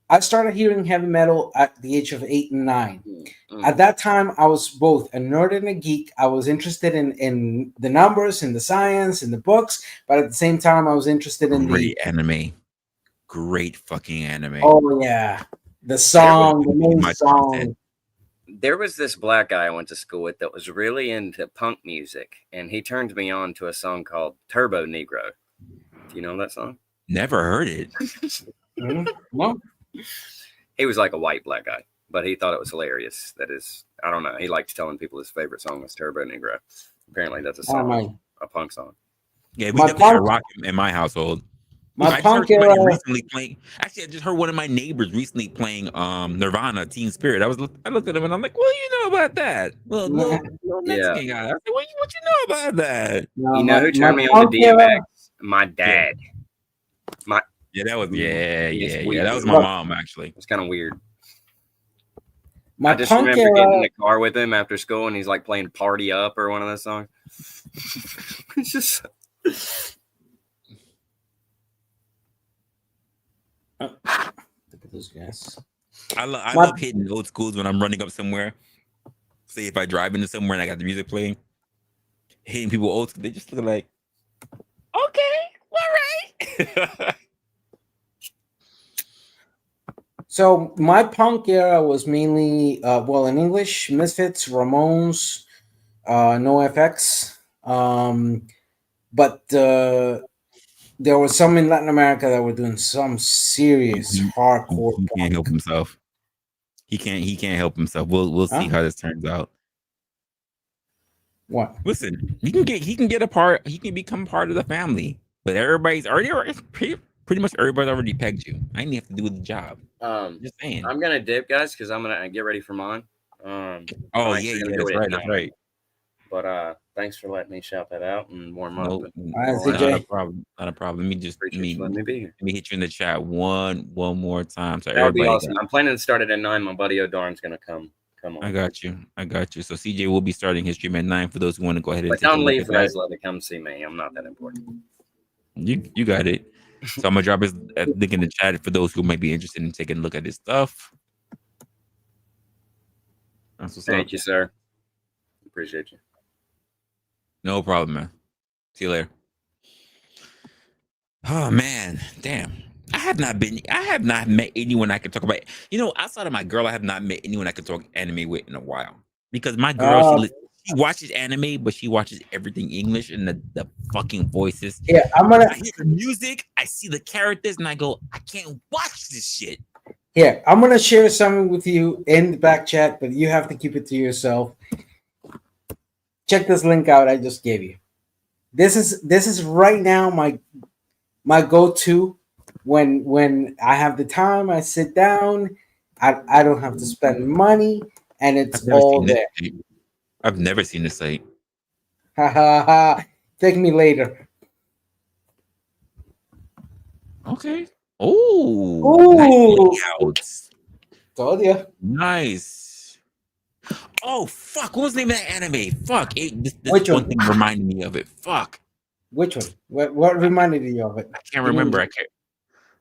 I started hearing heavy metal at the age of 8 and 9. Mm. At that time, I was both a nerd and a geek. I was interested in the numbers, in the science, in the books, but at the same time, I was interested in the Great anime. Great fucking anime. oh yeah, the There was song, the main my content. song. there was this black guy I went to school with that was really into punk music, and he turned me on to a song called Turbo Negro. Do you know that song? Never heard it. No, He was like a white black guy, but he thought it was hilarious. That is, I don't know. He liked telling people his favorite song was Turbo Negro. Apparently, that's a oh song, my, a punk song. Yeah, we My definitely had punk- rock in my household. my I just heard punk somebody era. recently playing. Actually, I just heard one of my neighbors recently playing Nirvana, Teen Spirit. I looked at him and I'm like, "What do you know about that?" Well, little Yeah. Mexican guy. I said, "What you know about that?" No, You know who my turned me on punk to era. DMX? My dad. Yeah, that was It's yeah. weird. That was my Look. mom actually. It's kind of weird. My I just punk remember getting in era. the car with him after school, and he's like playing "Party Up" or one of those songs. It's just Look at those guys. I My- love hitting old schools when I'm running up somewhere. Say if I drive into somewhere and I got the music playing, hitting people old school, they just look like, okay, all right. So my punk era was mainly in English, Misfits, Ramones, NoFX, but there was some in Latin America that were doing some serious hardcore He can't help punk. himself. He can't help himself. We'll see Huh? how this turns out. What? Listen, he can get a part. He can become part of the family. But everybody's already pretty much everybody's already pegged you. I didn't have to do the job. Just saying. I'm gonna dip, guys, because I'm gonna get ready for mine. Oh I'm yeah, actually gonna do that's it right. now. That's right. But thanks for letting me shout that out and warm up. No, And All right, all not that. a CJ. problem. Not a problem. Let me just Appreciate you letting me be here. let me hit you in the chat one more time so That would be everybody. awesome. I'm planning to start it at 9. My buddy O'Darn's gonna come on. I got you. So CJ will be starting his stream at 9 for those who want to go ahead and But take a don't look leave at that. Resla to come see me. I'm not that important. You got it. So I'm gonna drop his link in the chat for those who might be interested in taking a look at his stuff. That's what's Thank up. you, sir. Appreciate you. No problem, man. See you later. Oh man, damn. I have not met anyone I can talk about. Outside of my girl, I have not met anyone I can talk anime with in a while. Because my girl, she watches anime, but she watches everything English and the fucking voices. Yeah, I hear the music, I see the characters, and I go, I can't watch this shit. Yeah, I'm gonna share something with you in the back chat, but you have to keep it to yourself. Check this link out I just gave you. This is right now my go-to when I have the time. I sit down. I don't have to spend money, and it's all there. I've never seen this site. Ha ha ha! Take me later. Okay. Oh, nice layouts. Told you. Nice. Oh fuck! What was the name of that anime? Fuck! This Which one one? thing reminded me of it. Fuck! Which one? What reminded you of it? I can't remember. I can't.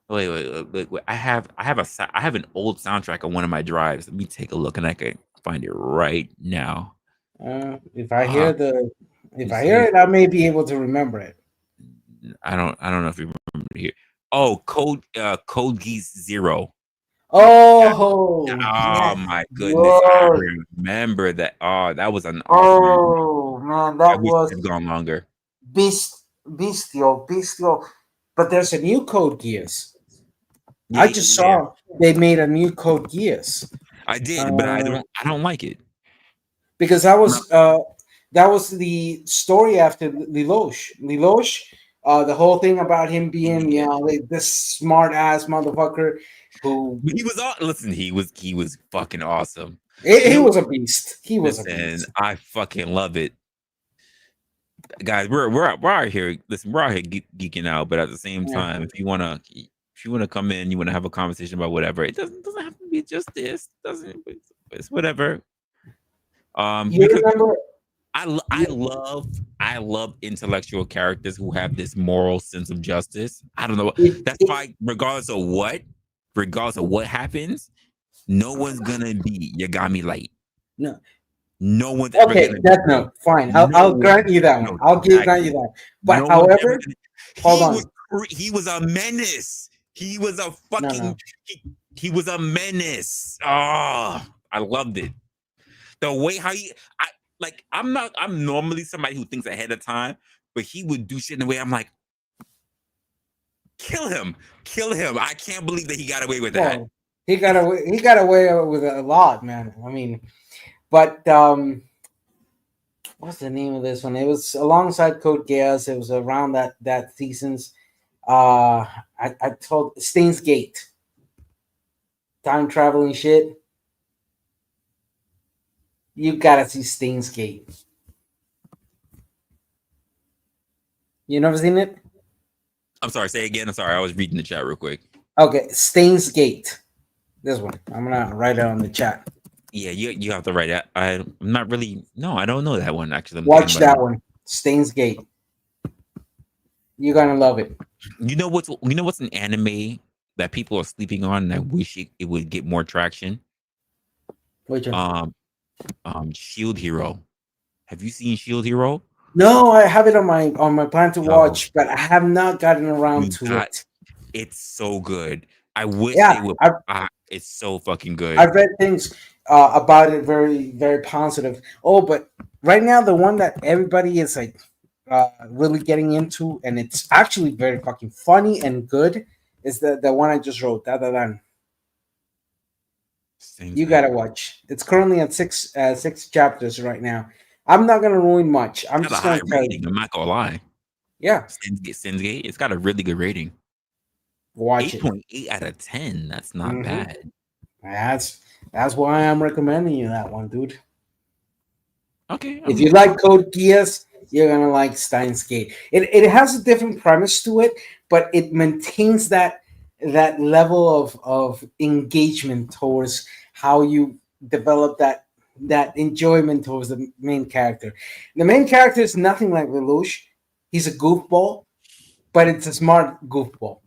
Wait. I have an old soundtrack on one of my drives. Let me take a look, and I can find it right now. If I hear let's it, I may be able to remember it. I don't know if you remember here. Oh, Code Geass 0. Oh, Oh yes, my goodness! I Lord. remember that. Oh, that was an awesome movie. Oh man, I that wish was it had gone longer. bestial. But there's a new Code Geass. Yeah, I just saw they made a new Code Geass. I did, but I don't like it. Because that was the story after Lelouch. Lelouch, the whole thing about him being like this smart ass motherfucker who He was listen. He was fucking awesome. he was a beast. He was a Listen, beast. I fucking love it, guys. We're out here. Listen, we're out here geeking out, but at the same time, if you wanna come in, you wanna have a conversation about whatever. It doesn't have to be just this. It's whatever. You remember? I love intellectual characters who have this moral sense of justice. I don't know. It, That's it, why, regardless of what happens, no one's gonna be Yagami Light. no, No one's ever okay, gonna that be. no, fine. No I'll one. grant you that one. No, I'll give grant you exactly. that. But No one's ever however, gonna. hold He was. on. He was a menace. He was a No, fucking. no. He was a menace. Oh, I loved it. The way how he. I like. I'm not. I'm normally somebody who thinks ahead of time, but he would do shit in the way I'm like, kill him, kill him. I can't believe that he got away with that. Well, he got away. He got away with a lot, man. I mean, but what's the name of this one? It was alongside Code Geass. It was around that season's. I told Stains Gate. Time traveling shit. You gotta see Stains Gate. You never seen it? I'm sorry. Say again. I'm sorry. I was reading the chat real quick. Okay, Stains Gate. This one. I'm gonna write it on the chat. Yeah, you have to write that. I'm not really. No, I don't know that one actually. Watch that one. Stains Gate. You're gonna love it. You know what's an anime that people are sleeping on, and I wish it would get more traction. Which one? Shield Hero. Have you seen Shield Hero? No, I have it on my plan to Yo, watch, but I have not gotten around you to got it. it's so good. I wish Yeah, they would. It's so fucking good. I've read things about it very, very positive. Oh, but right now the one that everybody is like really getting into, and it's actually very fucking funny and good, is the one I just wrote. Da da da. Same You thing. gotta watch. It's currently at six chapters right now. I'm not gonna ruin much. I'm It's got just a high gonna tell rating. you. I'm not gonna lie. Yeah, Sins Gate. It's got a really good rating. watch it. 8.8 out of 10. That's not Mhm. bad. That's why I'm recommending you that one, dude. Okay. If you like Code Geass, you're gonna like Steins Gate. It has a different premise to it, but it maintains that level of engagement towards how you develop that enjoyment towards the main character. The main character is nothing like Lelouch. He's a goofball, but it's a smart goofball.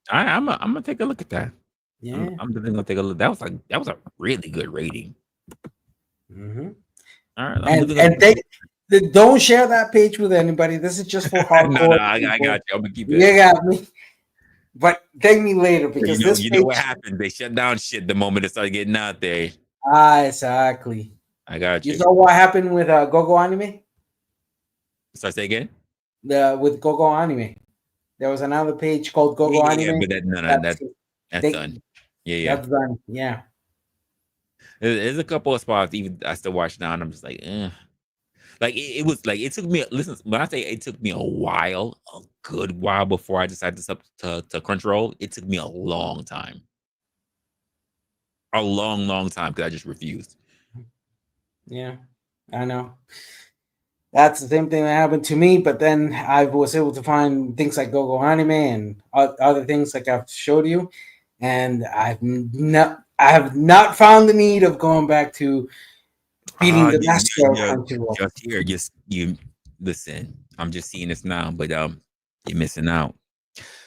I'm gonna take a look at that. Yeah. I'm definitely gonna take a look. That was a really good rating. Mm-hmm. All right. And don't share that page with anybody. This is just for hardcore. No, I got you. I'm gonna keep it. You got me. But thank me later because this You page. know what happened? They shut down shit the moment it started getting out there. Exactly. I got You you. saw what happened with Gogo Anime? So I say again? With Gogo Anime. There was another page called Gogo Anime. But that's done. Yeah. That's done. Yeah. There's a couple of spots even I still watch now, and I'm just like, eh. Like it was like it took me. Listen, when I say it took me a good while before I decided to sub to Crunchyroll. It took me a long time, because I just refused. Yeah, I know. That's the same thing that happened to me, but then I was able to find things like Gogo Anime and other things like I've showed you, and I have not found the need of going back to beating the master of Crunchyroll. Just here, you listen. I'm just seeing this now, but you're missing out.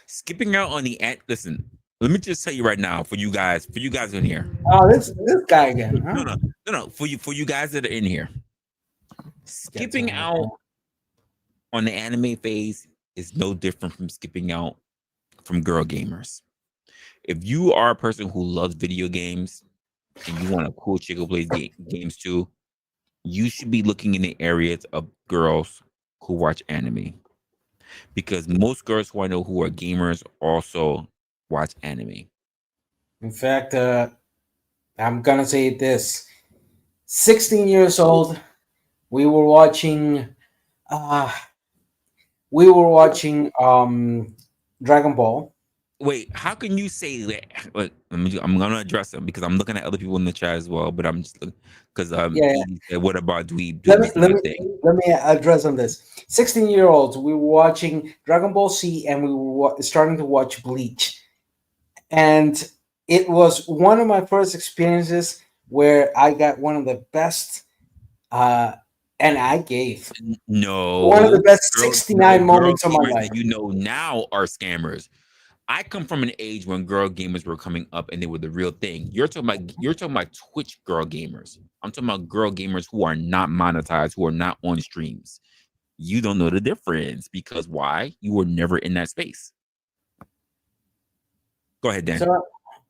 Skipping out on the end. Listen, let me just tell you right now, for you guys in here. Oh, this guy again. Huh? No. For you guys that are in here, skipping out on the anime phase is no different from skipping out from girl gamers. If you are a person who loves video games and you want a cool chick who plays games too, you should be looking in the areas of girls who watch anime, because most girls who I know who are gamers also watch anime. In fact, I'm gonna say this: 16 years old, we were watching. Dragon Ball. Wait, how can you say that? Like, I'm gonna address them because I'm looking at other people in the chat as well. But I'm just because Yeah. Edie said, what about dweeb? Let Dweeb me address on this. 16-year-olds, we were watching Dragon Ball Z, and we were starting to watch Bleach, and it was one of my first experiences where I got one of the best And I gave one of the No, best girl, no 69 girl moments of my gamers that life. you know now are scammers. I come from an age when girl gamers were coming up and they were the real thing. You're talking about Twitch girl gamers. I'm talking about girl gamers who are not monetized, who are not on streams. You don't know the difference because why? You were never in that space. Go ahead, Dan.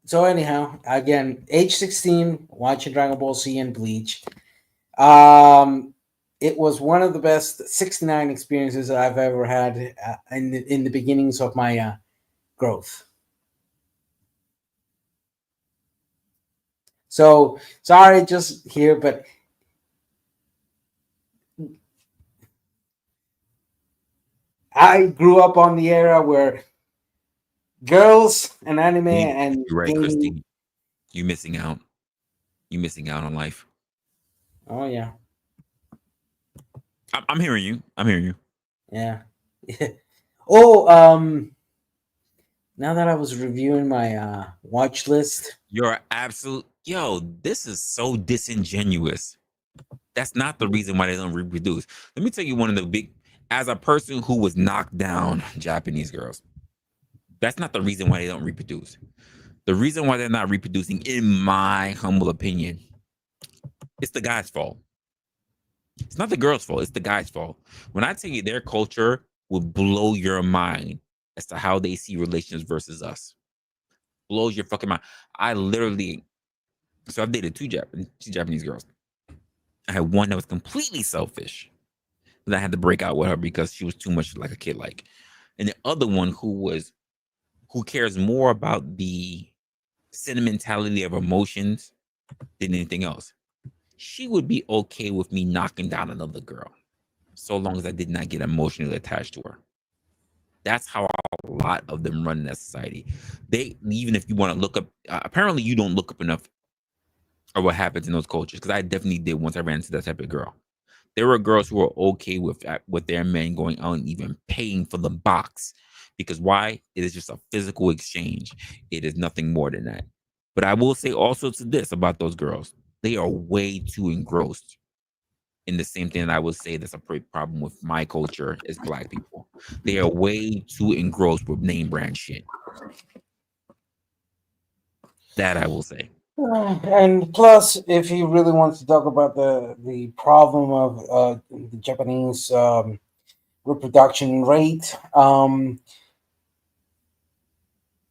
So anyhow, again, age 16, watching Dragon Ball Z and Bleach. Um, it was one of the best 69 experiences I've ever had in the beginnings of my growth. So sorry, just here, but I grew up on the era where girls and anime and You're right, gaming. Christine. You missing out. You missing out on life. Oh yeah, I'm hearing you. I'm hearing you. yeah. Oh, now that I was reviewing my watch list, You're absolute. Yo, this is so disingenuous. That's not the reason why they don't reproduce. Let me tell you one of the big. As a person who was knocked down Japanese girls, that's not the reason why they don't reproduce. The reason why they're not reproducing, in my humble opinion, it's the guy's fault. It's not the girl's fault. It's the guy's fault. When I tell you their culture will blow your mind as to how they see relations versus us. Blows your fucking mind. I literally, so I've dated two Japanese girls. I had one that was completely selfish. But I had to break out with her because she was too much like a kid like. And the other one who cares more about the sentimentality of emotions than anything else. She would be okay with me knocking down another girl, so long as I did not get emotionally attached to her. That's how a lot of them run in that society. They, even if you want to look up, apparently you don't look up enough of what happens in those cultures, because I definitely did once I ran into that type of girl. There were girls who were okay with their men going out and even paying for the box, because why? It is just a physical exchange. It is nothing more than that. But I will say also to this about those girls, they are way too engrossed in the same thing that I would say that's a big problem with my culture as Black people. They are way too engrossed with name brand shit. That I will say. and plus, if he really wants to talk about the problem of the Japanese reproduction rate,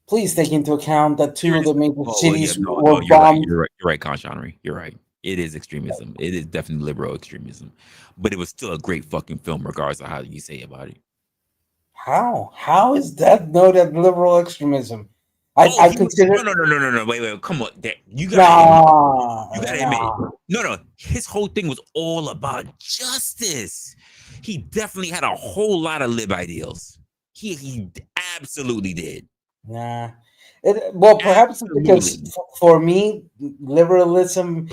please take into account that two of the major Oh, yeah, cities no, were you're right. bombed. You're right, Conshanry. You're right. It is extremism. It is definitely liberal extremism. But it was still a great fucking film, regardless of how you say about it. How? How is that noted liberal extremism? Oh, I he was consider no. Wait. Come on. You gotta admit. You no, gotta admit. no. No. His whole thing was all about justice. He definitely had a whole lot of lib ideals. He absolutely did. Nah. Well, perhaps it's because Absolutely. for me, liberalism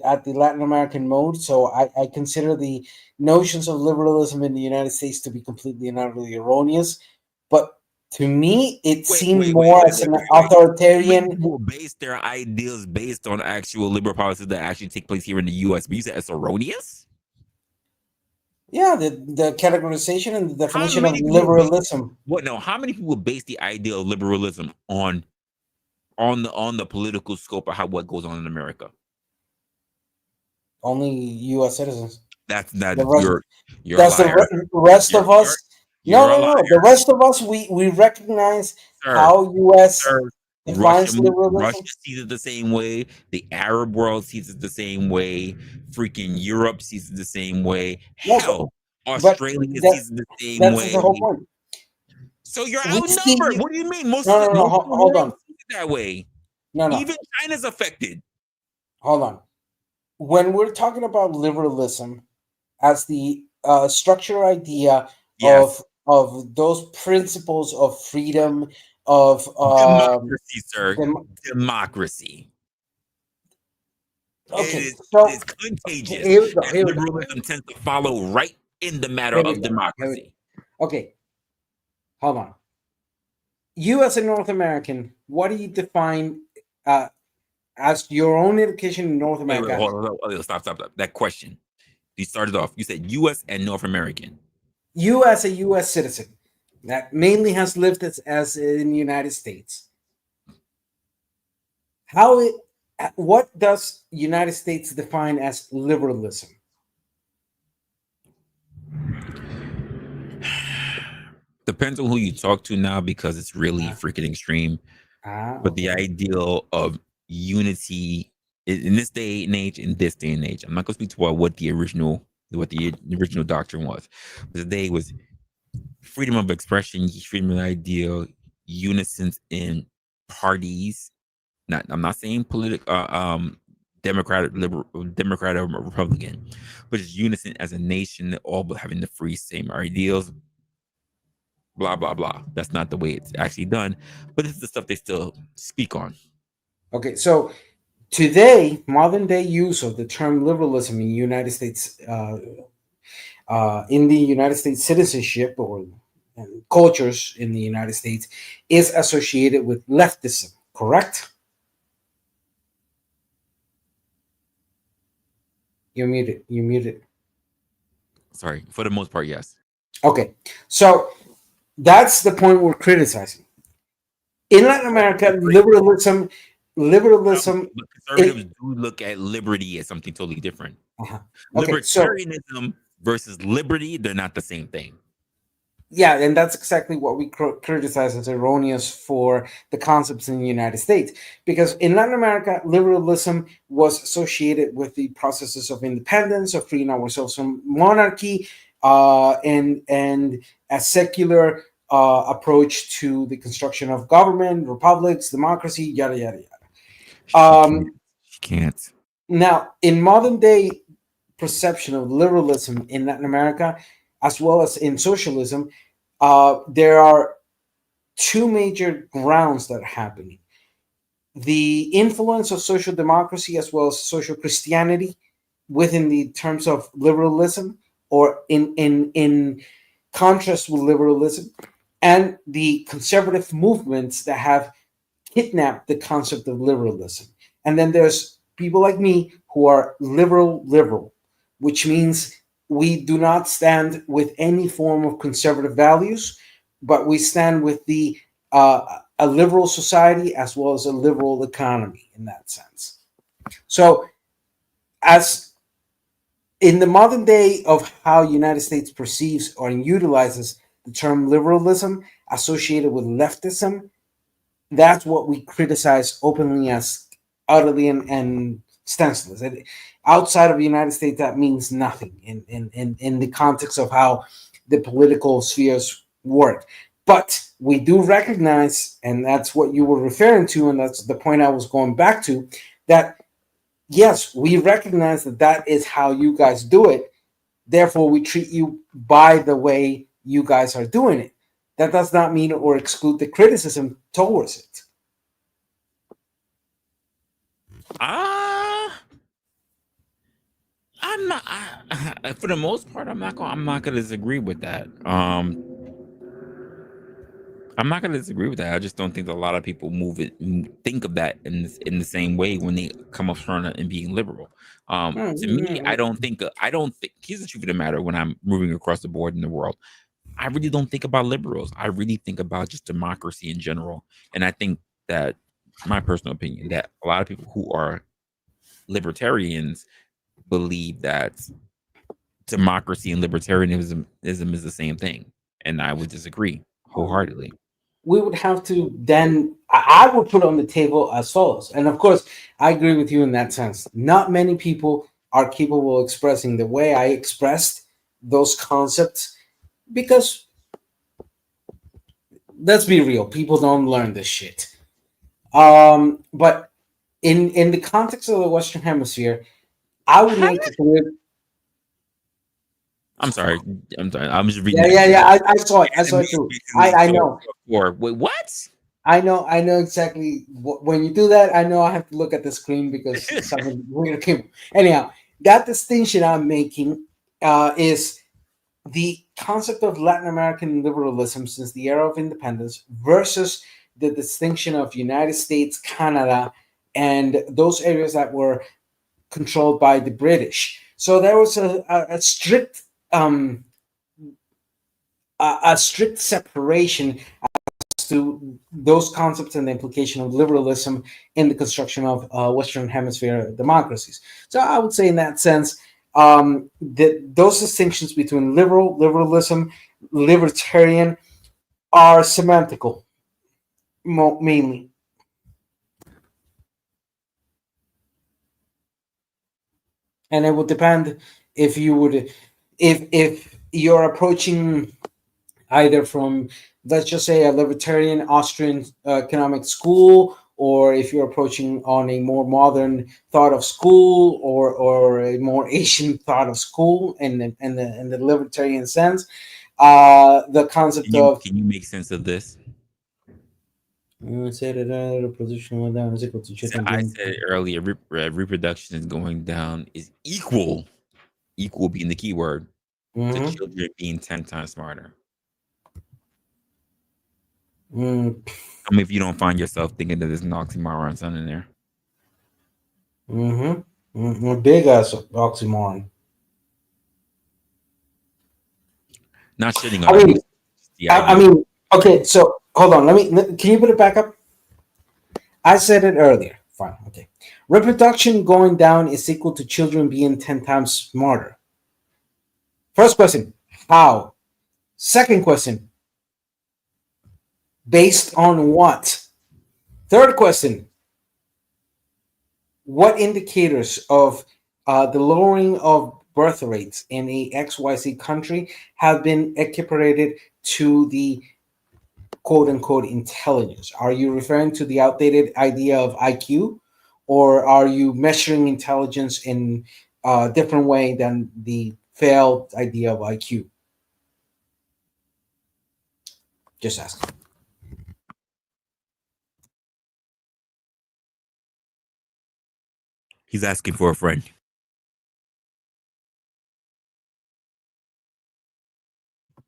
at the Latin American mode. So I consider the notions of liberalism in the United States to be completely and utterly erroneous. But to me, it seemed more as an Wait. How many authoritarian. people base their ideals based on actual liberal policies that actually take place here in the U.S.? But you said it's erroneous? Yeah, the categorization and the How definition of many people base liberalism. what? No, how many people base the idea of liberalism on the political scope of how what goes on in America? Only U.S. citizens. That's not The rest, you're a that's the liar. rest You're of you're us. No, you're a no, no. liar, The rest of us, we recognize sir. how U.S. Sir. defines Russia liberalism. sees it the same way. The Arab world sees it the same way. Freaking Europe sees it the same way. No, Hell, but Australia that sees it the same that's the way. whole point. So you're We outnumbered. see. What do you mean? Most No, of no, the no. most of the Hold world on. sees it that way. No, no. Even China's affected. Hold on. When we're talking about liberalism as the structural idea Yes. of those principles of freedom of Democracy, sir. dem- Democracy. okay, It so is contagious. here we go. And Here we go. liberalism tends to follow right in the matter Here we of go. Here we go. democracy. Okay, hold on. You as a North American, what do you define uh, as your own education in North Wait, America. hold on. Stop. That question. You started off. You said U.S. and North American. You as a U.S. citizen that mainly has lived as in the United States, how it, what does United States define as liberalism? Depends on who you talk to now because it's really Ah, freaking extreme. But the okay. ideal of unity in this day and age, I'm not going to speak to what the original doctrine was. But today was freedom of expression, freedom of idea, unison in parties. I'm not saying political, Democratic, liberal, Democrat or Republican, but just unison as a nation, all but having the free same ideals. Blah blah blah. That's not the way it's actually done, but this is the stuff they still speak on. Okay, so today, modern day use of the term liberalism in United States, in the United States citizenship or cultures in the United States, is associated with leftism. Correct? You're muted. You're muted. Sorry, for the most part, yes. Okay, so that's the point we're criticizing. In Latin America, liberalism. But It, conservatives do look at liberty as something totally different. uh-huh. Okay, so Libertarianism versus liberty, they're not the same thing. yeah, and that's exactly what we criticize as erroneous for the concepts in the United States. Because in Latin America, liberalism was associated with the processes of independence, of freeing ourselves from monarchy, and a secular approach to the construction of government, republics, democracy, yada yada yada. She can't. She can't. Now, in modern day perception of liberalism in Latin America, as well as in socialism, there are two major grounds that are happening: the influence of social democracy as well as social Christianity within the terms of liberalism, or in contrast with liberalism, and the conservative movements that have kidnapped the concept of liberalism. And then there's people like me who are liberal, which means we do not stand with any form of conservative values, but we stand with the a liberal society as well as a liberal economy in that sense. So, as in the modern day of how United States perceives or utilizes the term liberalism associated with leftism, that's what we criticize openly as utterly and senseless. And outside of the United States, that means nothing in the context of how the political spheres work. But we do recognize, and that's what you were referring to, and that's the point I was going back to, that yes, we recognize that that is how you guys do it. Therefore, we treat you by the way you guys are doing it. That does not mean or exclude the criticism towards it. I'm not. For the most part, I'm not going. I'm not going to disagree with that. I'm not going to disagree with that. I just don't think that a lot of people think of that in the same way when they come up front and being liberal. To me, I don't think. Here's the truth of the matter. When I'm moving across the board in the world, I really don't think about liberals. I really think about just democracy in general. And I think that, my personal opinion, that a lot of people who are libertarians believe that democracy and libertarianism is the same thing. And I would disagree wholeheartedly. We would have to then, I would put on the table as follows. And of course, I agree with you in that sense. Not many people are capable of expressing the way I expressed those concepts because, let's be real, people don't learn this shit. But in the context of the Western Hemisphere, I would make the clear. I'm sorry. I'm just reading. Yeah. I saw it. I saw it too. I know. Wait, what? I know exactly. When you do that, I know I have to look at the screen because something weird came. Anyhow, that distinction I'm making is the concept of Latin American liberalism since the era of independence versus the distinction of United States, Canada, and those areas that were controlled by the British. So there was a strict a strict separation to those concepts and the implication of liberalism in the construction of Western Hemisphere democracies. So I would say, in that sense, that those distinctions between liberalism, libertarian, are semantical, mainly. And it would depend if you would, if you're approaching either from, let's just say, a libertarian Austrian economic school, or if you're approaching on a more modern thought of school, or a more Asian thought of school in the libertarian sense, the concept of Can you make sense of this? say that the position went down is equal to So chicken I being. said earlier, reproduction is going down is equal being the key word, to Mm-hmm. children being 10 times smarter. Mm, I mean, if you don't find yourself thinking that there's an oxymoron sound in there. mm-hmm. Mm-hmm. Big ass oxymoron. Not shitting I on you, mean, it's the I idea. mean, okay. So hold on. Can you put it back up? I said it earlier. Fine. Okay. Reproduction going down is equal to children being 10 times smarter. First question, how? Second question, based on what? Third question, what indicators of the lowering of birth rates in a XYZ country have been equiparated to the quote unquote intelligence? Are you referring to the outdated idea of IQ, or are you measuring intelligence in a different way than the failed idea of IQ? Just ask. He's asking for a friend.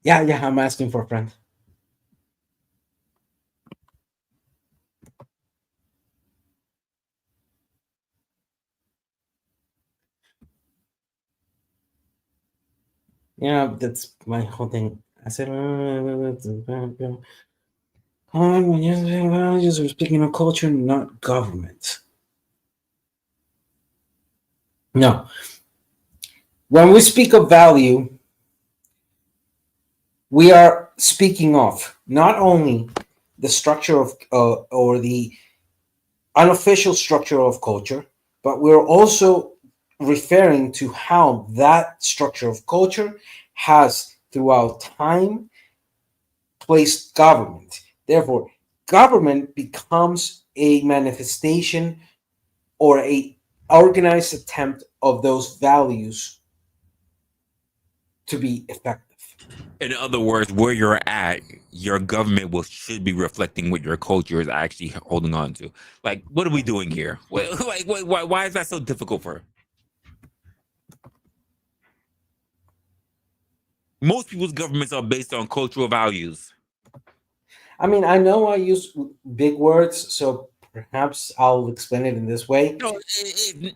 Yeah, yeah, I'm asking for a friend. Yeah, that's my whole thing. I said, we're speaking of culture, not government. No. When we speak of value, we are speaking of not only the structure of or the unofficial structure of culture, but we're also referring to how that structure of culture has throughout time placed government. Therefore, government becomes a manifestation or a organized attempt of those values to be effective. In other words, where you're at, your government should be reflecting what your culture is actually holding on to. Like, what are we doing here? Why is that so difficult for most people's governments are based on cultural values? I mean, I know I use big words, so perhaps I'll explain it in this way.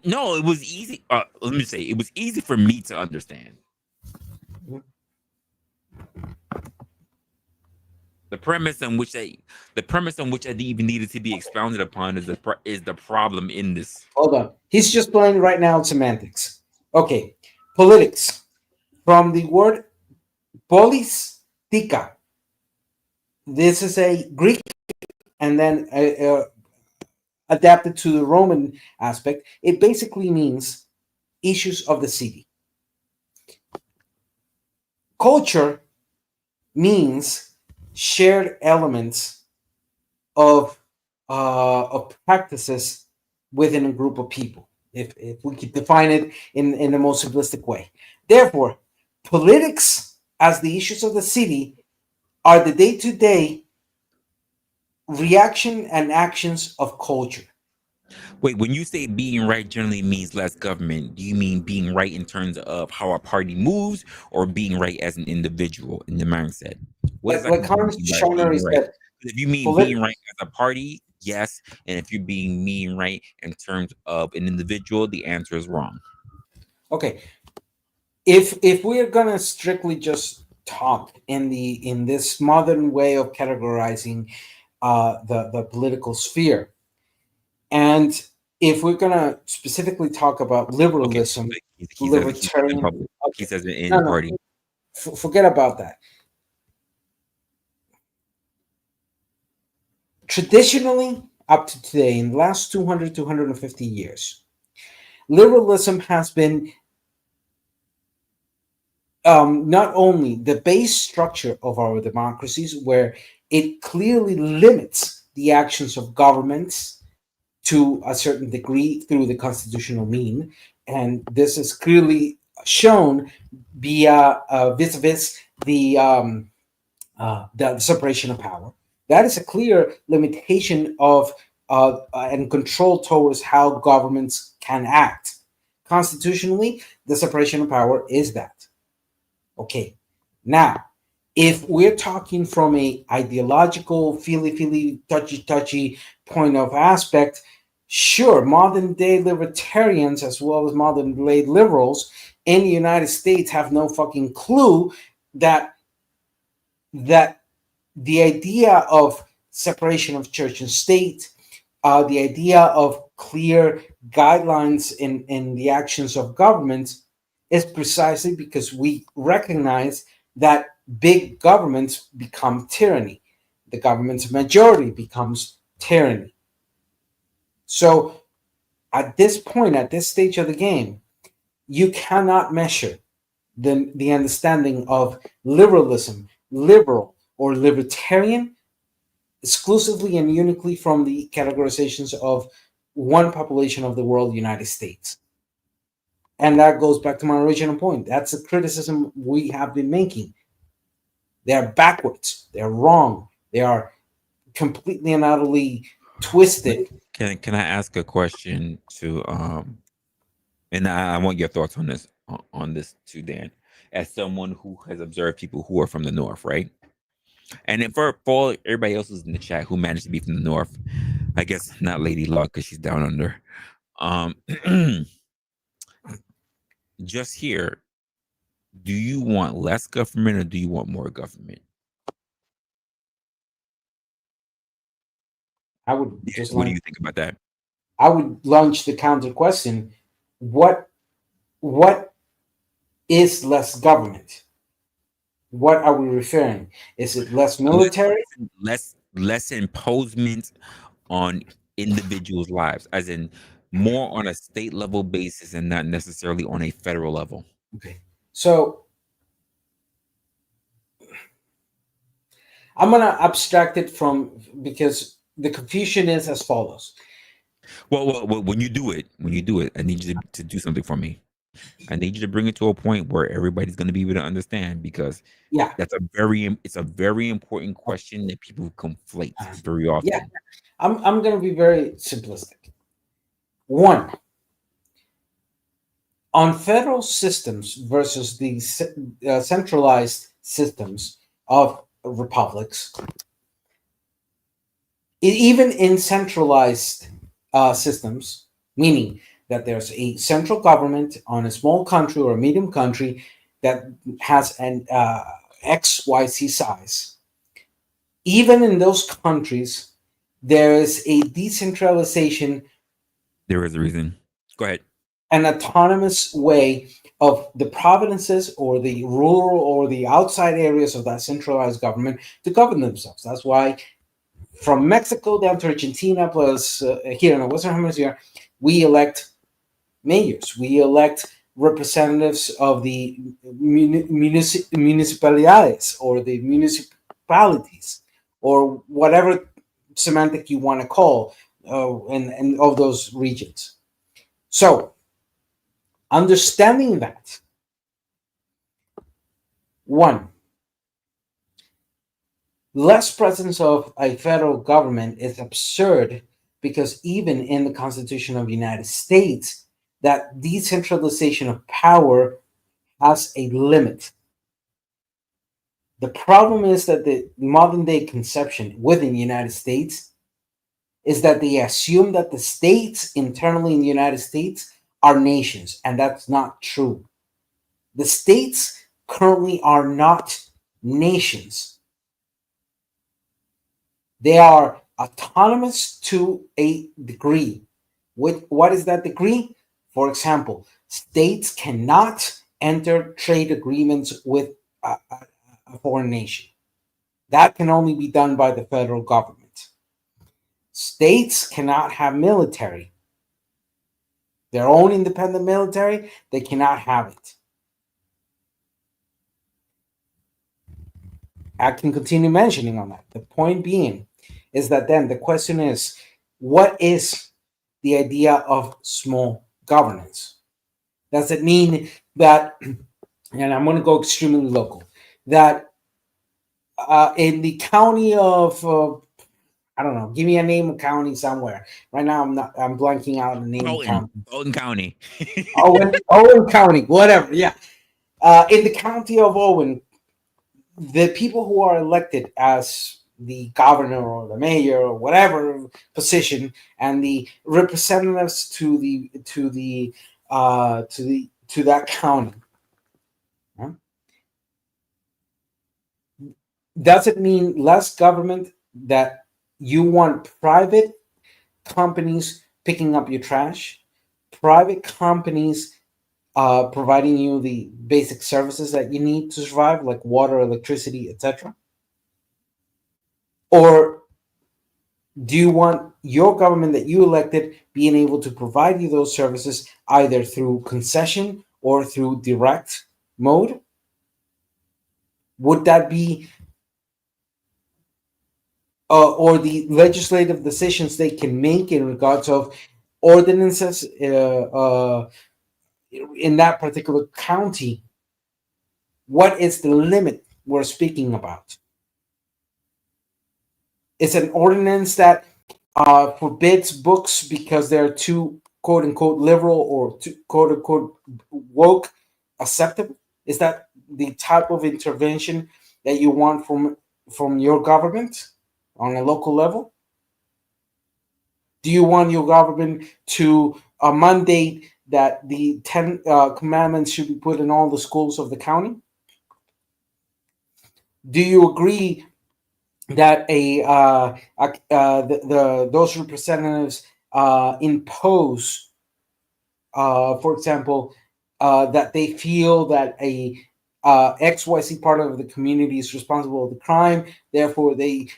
No, it was easy. Let me say, it was easy for me to understand. The premise on which I even needed to be expounded upon is the problem in this. Hold on. He's just playing right now semantics. Okay. Politics. From the word politika. This is a Greek and then adapted to the Roman aspect. It basically means issues of the city. Culture means shared elements of practices within a group of people, if we could define it in the most simplistic way. Therefore, politics as the issues of the city are the day-to-day reaction and actions of culture. Wait, when you say being right generally means less government, do you mean being right in terms of how a party moves, or being right as an individual in the mindset? What Like exactly do you Hans mean by Schoner being right? said, If you mean being polit- right as a party, yes. And if you're being mean, right, in terms of an individual, the answer is wrong. Okay, if we're gonna strictly just talk in this modern way of categorizing the political sphere, and if we're gonna specifically talk about Okay, liberalism, but he says in libertarian, public. He okay, says it no, in no, party. forget about that. Traditionally, up to today, in the last 200, 250 years, liberalism has been not only the base structure of our democracies, where it clearly limits the actions of governments to a certain degree through the constitutional mean, and this is clearly shown via vis-a-vis the separation of power. That is a clear limitation of and control towards how governments can act. Constitutionally, the separation of power is that. Okay. Now, if we're talking from a ideological, feely, touchy point of aspect, sure, modern day libertarians as well as modern day liberals in the United States have no fucking clue that that the idea of separation of church and state, the idea of clear guidelines in the actions of government is precisely because we recognize that big governments become tyranny. The government's majority becomes tyranny. So at this point, at this stage of the game, you cannot measure the understanding of liberalism, liberal, or libertarian exclusively and uniquely from the categorizations of one population of the world, United States. And that goes back to my original point. That's a criticism we have been making. They are backwards. They're wrong. They are completely and utterly twisted. Can I ask a question to and I want your thoughts on this on this too, Dan. As someone who has observed people who are from the north, right? And then for everybody else who's in the chat who managed to be from the north, I guess not Lady Luck because she's down under. Um, just here, do you want less government or do you want more government? I would Yeah, just what do launch. you think about that? I would launch the counter question: What what is less government? What are we referring? Is it less Less, military? less imposement on individuals' lives, as in more on a state level basis and not necessarily on a federal level. Okay, so I'm gonna abstract it from because the confusion is as follows. When you do it, I need you to do something for me. I need you to bring it to a point where everybody's going to be able to understand because Yeah, it's a very important question that people conflate very yeah. often. I'm gonna be very simplistic. One, on federal systems versus the centralized systems of republics, even in centralized systems, meaning that there's a central government on a small country or a medium country that has an XYZ size, even in those countries, there is a decentralization, There is a reason. Go ahead. an autonomous way of the provinces or the rural or the outside areas of that centralized government to govern themselves. That's why from Mexico down to Argentina, plus here in the Western Hemisphere, we elect mayors, we elect representatives of the municipalidades or the municipalities or whatever semantic you want to call and of those regions. So, understanding that, one, less presence of a federal government is absurd because even in the Constitution of the United States, that decentralization of power has a limit. The problem is that the modern day conception within the United States is that they assume that the states internally in the United States are nations, and that's not true. The states currently are not nations. They are autonomous to a degree. What is that degree? For example, states cannot enter trade agreements with a foreign nation. That can only be done by the federal government. States cannot have military, their own independent military, they cannot have it. I can continue mentioning on that. The point being is that then the question is, what is the idea of small governance? Does it mean that, and I'm going to go extremely local, that in the county of, I don't know, give me a name of county somewhere. Right now, I'm blanking out the name of Fulton, county. Fulton County. Owen County, whatever. Yeah. In the county of Owen, the people who are elected as the governor or the mayor or whatever position, and the representatives to that county, huh? Does it mean less government, that you want private companies picking up your trash, private companies providing you the basic services that you need to survive, like water, electricity, etc.? Or do you want your government that you elected being able to provide you those services either through concession or through direct mode? Would that be, or the legislative decisions they can make in regards of ordinances in that particular county? What is the limit we're speaking about? It's an ordinance that forbids books because they're too quote unquote liberal or too quote unquote woke acceptable? Is that the type of intervention that you want from your government on a local level? Do you want your government to mandate that the 10 commandments should be put in all the schools of the county? Do you agree that those representatives impose, for example, that they feel that a XYZ part of the community is responsible for the crime, therefore they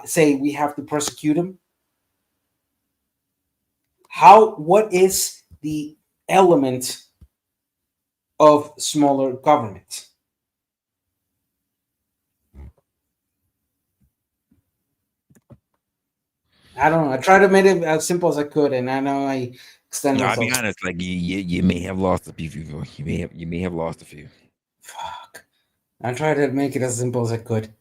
say we have to prosecute him? What is the element of smaller government? I don't know. I tried to make it as simple as I could, and I know I extend No, I'll be myself. honest. Like you may have lost a few people. You may have lost a few. Fuck. I tried to make it as simple as I could.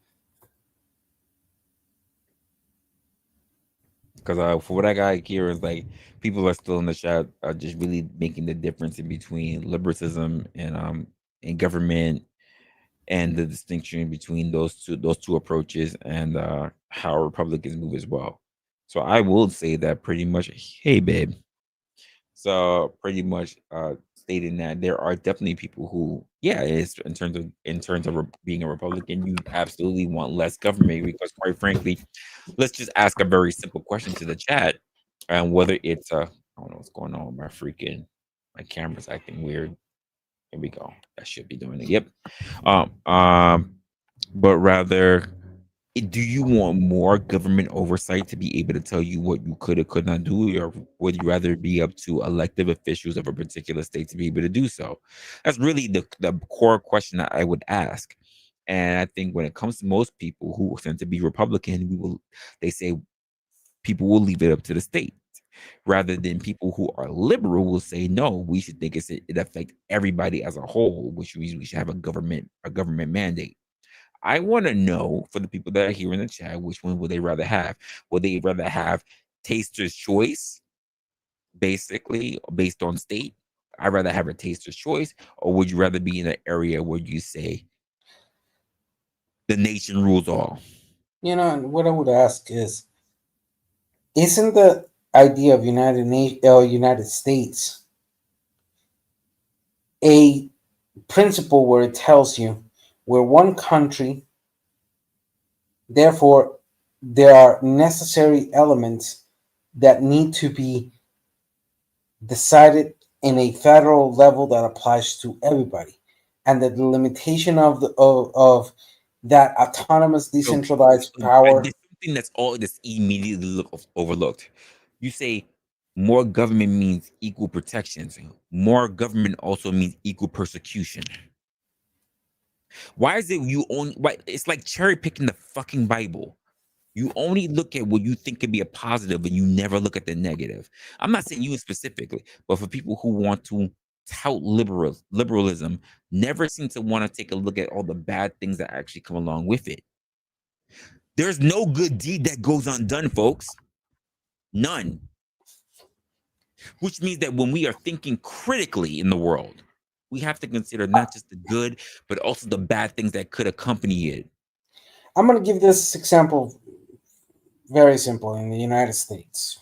Because for what I got here is like people are still in the chat are just really making the difference in between liberalism and government, and the distinction between those two approaches, and how Republicans move as well. So I will say that pretty much. Hey, babe. So pretty much stating that there are definitely people who, yeah, it's in terms of being a Republican, you absolutely want less government because, quite frankly, let's just ask a very simple question to the chat, and whether it's I don't know what's going on with my camera's acting weird. Here we go. That should be doing it. Yep. Um, um, but rather, do you want more government oversight to be able to tell you what you could or could not do, or would you rather be up to elective officials of a particular state to be able to do so? That's really the core question that I would ask. And I think when it comes to most people who tend to be Republican, they say people will leave it up to the state, rather than people who are liberal will say no, we should think it affect everybody as a whole, which means we should have a government mandate. I want to know, for the people that are here in the chat, which one would they rather have? Would they rather have taster's choice, basically based on state? I'd rather have a taster's choice, or would you rather be in an area where you say the nation rules all? You know, and what I would ask is, Isn't the idea of United States a principle where it tells you we're one country, therefore there are necessary elements that need to be decided in a federal level that applies to everybody, and that the limitation of that autonomous So decentralized power. there's something that's all that's immediately overlooked. You say more government means equal protections. More government also means equal persecution. Why is it you only? Why it's like cherry picking the fucking Bible. You only look at what you think could be a positive, and you never look at the negative. I'm not saying you specifically, but for people who want to tout liberalism, never seem to want to take a look at all the bad things that actually come along with it. There's no good deed that goes undone, folks. None. Which means that when we are thinking critically in the world, we have to consider not just the good, but also the bad things that could accompany it. I'm going to give this example very simple in the United States.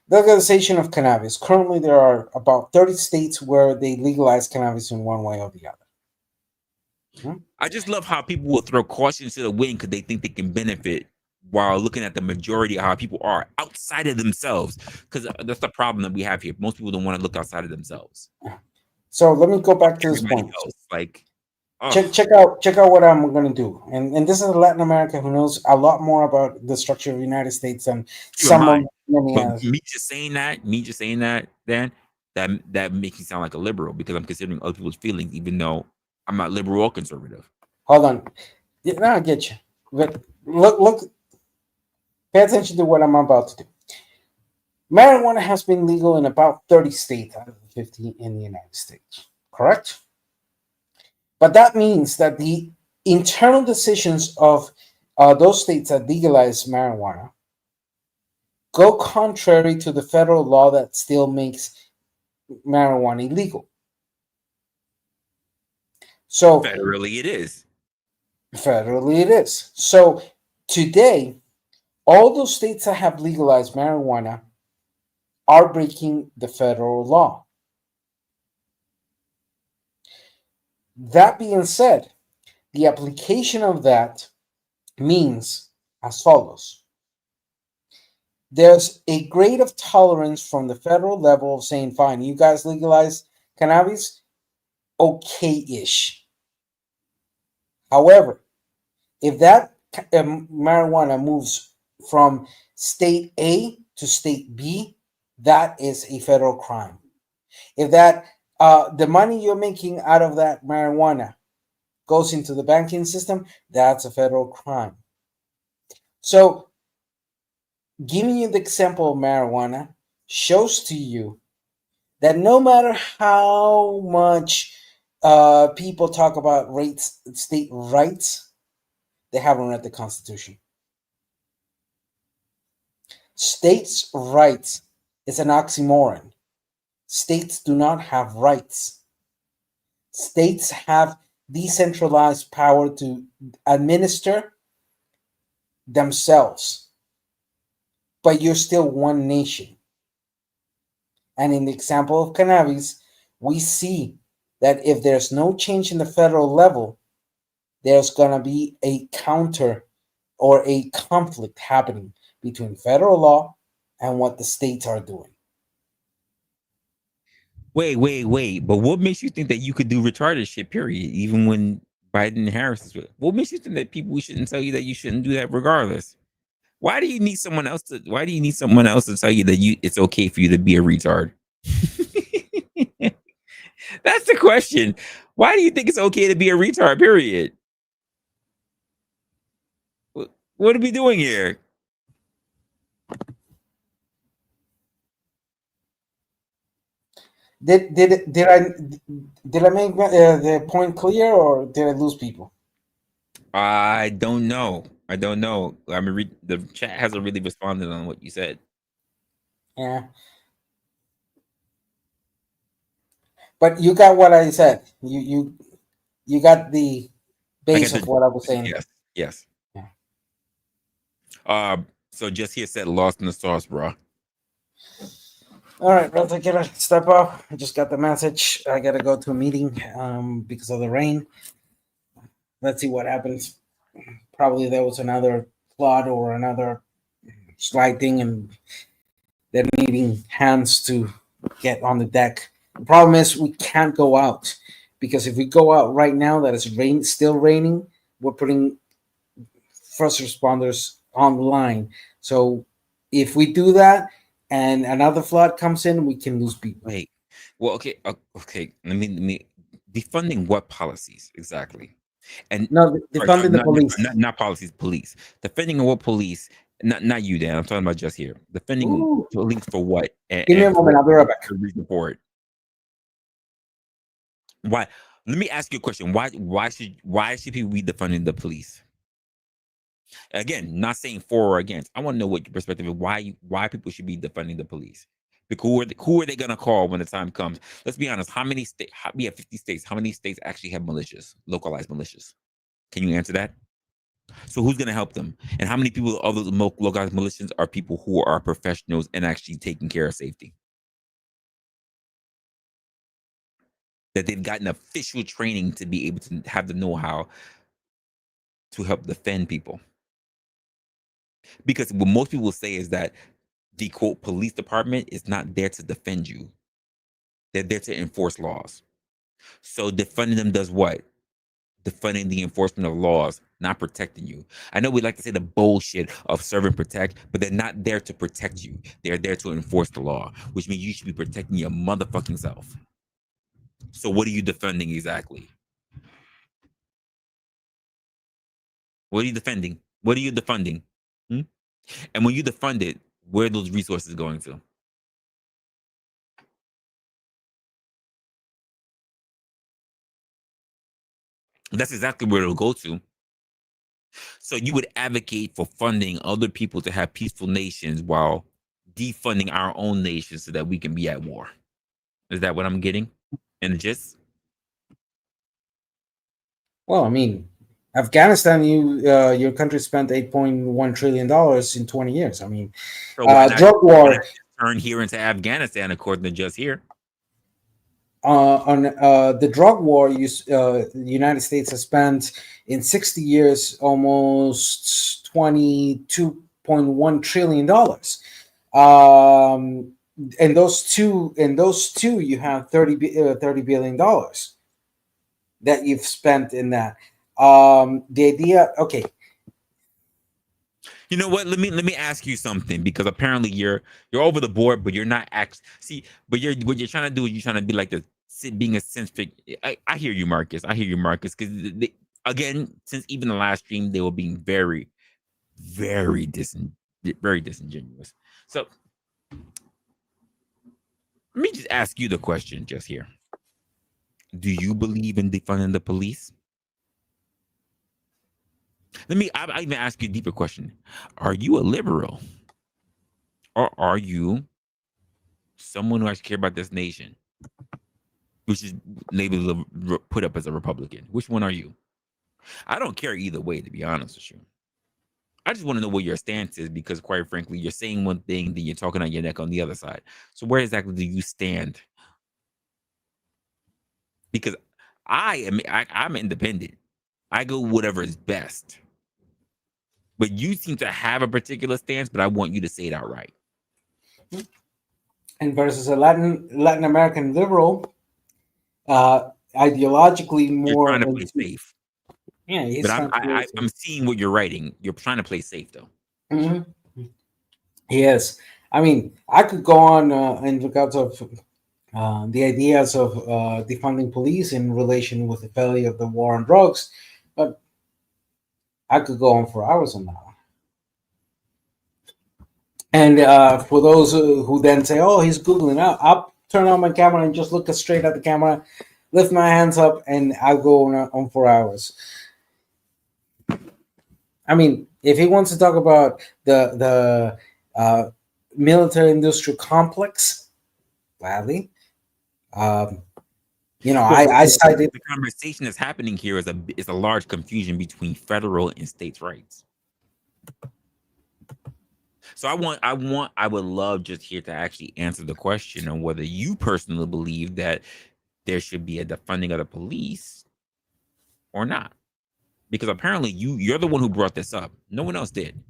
The legalization of cannabis. Currently, there are about 30 states where they legalize cannabis in one way or the other. I just love how people will throw caution to the wind because they think they can benefit while looking at the majority of how people are outside of themselves. Because that's the problem that we have here. Most people don't want to look outside of themselves. So let me go back to this Everybody point. else, like, oh, Check out what I'm going to do. And this is Latin America who knows a lot more about the structure of the United States than keep in some of mind. many But others. me just saying that, Dan, that makes me sound like a liberal because I'm considering other people's feelings, even though I'm not liberal or conservative. Hold on. Yeah, no, I get you. But look, pay attention to what I'm about to do. Marijuana has been legal in about 30 states out of the 50 in the United States, correct? But that means that the internal decisions of those states that legalize marijuana go contrary to the federal law that still makes marijuana illegal. So, Federally, it is. federally, it is. So, today, all those states that have legalized marijuana are breaking the federal law. That being said, the application of that means as follows: there's a grade of tolerance from the federal level of saying, fine, you guys legalize cannabis, okay ish. However, if that marijuana moves from state A to state B, that is a federal crime. If that the money you're making out of that marijuana goes into the banking system, that's a federal crime. So, giving you the example of marijuana shows to you that no matter how much people talk about state rights, they haven't read the Constitution. States' rights is an oxymoron. States do not have rights. States have decentralized power to administer themselves, but you're still one nation. And in the example of cannabis, we see that if there's no change in the federal level, there's going to be a counter or a conflict happening between federal law and what the states are doing. Wait. But what makes you think that you could do retarded shit, period, even when Biden and Harris is with? What makes you think that people shouldn't tell you that you shouldn't do that regardless? Why do you need someone else to tell you that it's okay for you to be a retard? That's the question. Why do you think it's okay to be a retard, period? What are we doing here? Did I make the point clear, or did I lose people? I don't know. I don't know. I mean, the chat hasn't really responded on what you said. Yeah, but you got what I said. You got the I base get of the what I was saying. yes. Yeah. So just here said lost in the sauce, bro. All right, Ralph, I gotta step off. I just got the message. I gotta go to a meeting because of the rain. Let's see what happens. Probably there was another flood or another slight thing, and they're needing hands to get on the deck. The problem is we can't go out because if we go out right now that it's still raining, we're putting first responders on the line. So if we do that and another flood comes in, we can lose people. Wait. Well, okay, okay. Let me defunding what policies exactly? And No, sorry, defunding the police. not policies, police. Defending what police? Not you, Dan. I'm talking about just here. Defending Ooh. police for what? Give me a moment. I'll be right back. Report. Why? Let me ask you a question. Why should people be defunding the police? Again, not saying for or against. I want to know what your perspective is. Why people should be defunding the police? Because who are they gonna call when the time comes? Let's be honest. How many states? We have 50 states. How many states actually have militias, localized militias? Can you answer that? So who's gonna help them? And how many people of those localized militias are people who are professionals and actually taking care of safety? That they've gotten official training to be able to have the know-how to help defend people. Because what most people say is that the quote police department is not there to defend you. They're there to enforce laws. So defunding them does what? Defunding the enforcement of laws, not protecting you. I know we like to say the bullshit of serve and protect, but they're not there to protect you. They're there to enforce the law, which means you should be protecting your motherfucking self. So what are you defending exactly? What are you defending? What are you defunding? Hmm? And when you defund it, where are those resources going to? That's exactly where it'll go to. So you would advocate for funding other people to have peaceful nations while defunding our own nation so that we can be at war. Is that what I'm getting? And just Well, I mean, Afghanistan, your country spent $8.1 trillion in 20 years. I mean, so why not drug war. turn here into Afghanistan according to just here? On the drug war, the United States has spent in 60 years almost $22.1 trillion. And those two, you have $30 billion that you've spent in that. The idea, okay. You know what? Let me ask you something, because apparently you're over the board, but you're not see. But what you're trying to do is you're trying to be like being a sense figure. I hear you, Marcus. I hear you, Marcus. Because again, since even the last stream, they were being very, very disingenuous. So let me just ask you the question just here. Do you believe in defunding the police? I even ask you a deeper question. Are you a liberal? Or are you someone who actually care about this nation, which is labeled put up as a Republican? Which one are you? I don't care either way, to be honest with you. I just want to know what your stance is, because quite frankly, you're saying one thing, then you're talking on your neck on the other side. So where exactly do you stand? Because I'm independent. I go whatever is best. But you seem to have a particular stance, but I want you to say it outright. And versus a Latin American liberal, ideologically You're more. trying to play safe. Yeah, he's but trying to play safe. I'm seeing what you're writing. You're trying to play safe, though. Mm-hmm. Yes, I mean, I could go on in regards of the ideas of defunding police in relation with the failure of the war on drugs, but I could go on for hours on that one. And for those who then say, "Oh, he's googling," I'll turn on my camera and just look straight at the camera, lift my hands up, and I'll go on for hours. I mean, if he wants to talk about the military-industrial complex, gladly. I cited the conversation that's happening here is a large confusion between federal and states' rights. So I would love just here to actually answer the question on whether you personally believe that there should be a defunding of the police or not. Because apparently you're the one who brought this up. No one else did.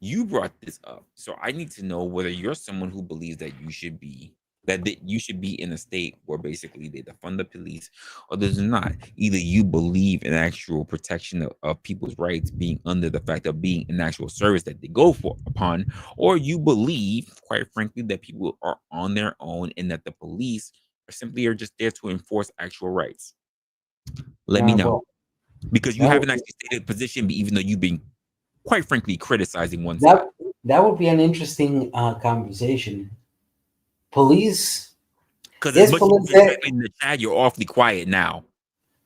You brought this up. So I need to know whether you're someone who believes that you should be in a state where basically they defund the police, or there's not. Either you believe in actual protection of people's rights being under the fact of being an actual service that they go for upon, or you believe, quite frankly, that people are on their own and that the police are just there to enforce actual rights. Let me know. Well, Because you that haven't would, actually stated a position, even though you've been quite frankly criticizing one side. that would be an interesting conversation. Police Because as is much as you've police been there? typing in the chat, you're awfully quiet now.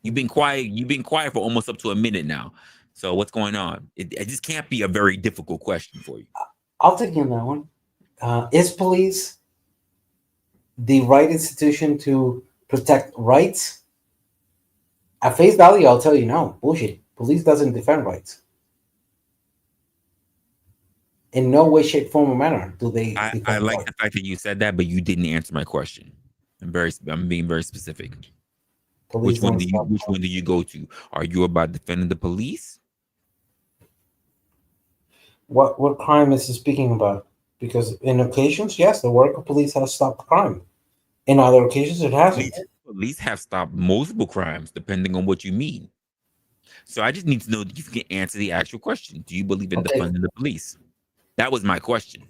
You've been quiet. You've been quiet for almost up to a minute now. So what's going on? It just can't be a very difficult question for you. I'll take you on that one. Is police the right institution to protect rights? At face value, I'll tell you no. Bullshit. Police doesn't defend rights. In no way, shape, form, or manner do they I defend like rights. the fact that you said that, but you didn't answer my question. I'm being very specific. Police don't stop. Which one do you go to? Are you about defending the police? What crime is he speaking about? Because in occasions, yes, the work of police has stopped crime. In other occasions, it hasn't. Police have stopped multiple crimes, depending on what you mean. So I just need to know if you can answer the actual question. Do you believe in Okay. defunding the police? That was my question.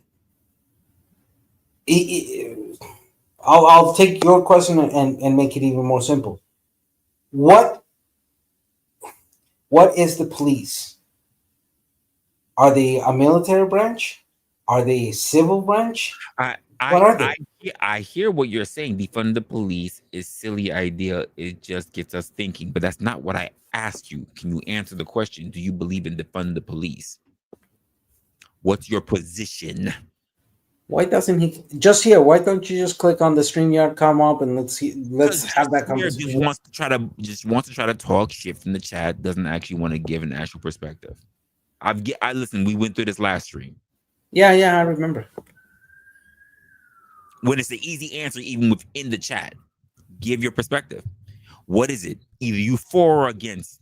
I'll take your question and make it even more simple. What is the police? Are they a military branch? Are they a civil branch? What are they? I hear what you're saying. Defund the police is silly idea. It just gets us thinking, but that's not what I asked you. Can you answer the question? Do you believe in defund the police? What's your position? Why doesn't he just here? Why don't you just click on the StreamYard, come up, and let's have that conversation? Just wants to try to talk shit from the chat. Doesn't actually want to give an actual perspective. I listen. We went through this last stream. Yeah, I remember. When it's the easy answer, even within the chat, give your perspective. What is it? Either you for or against.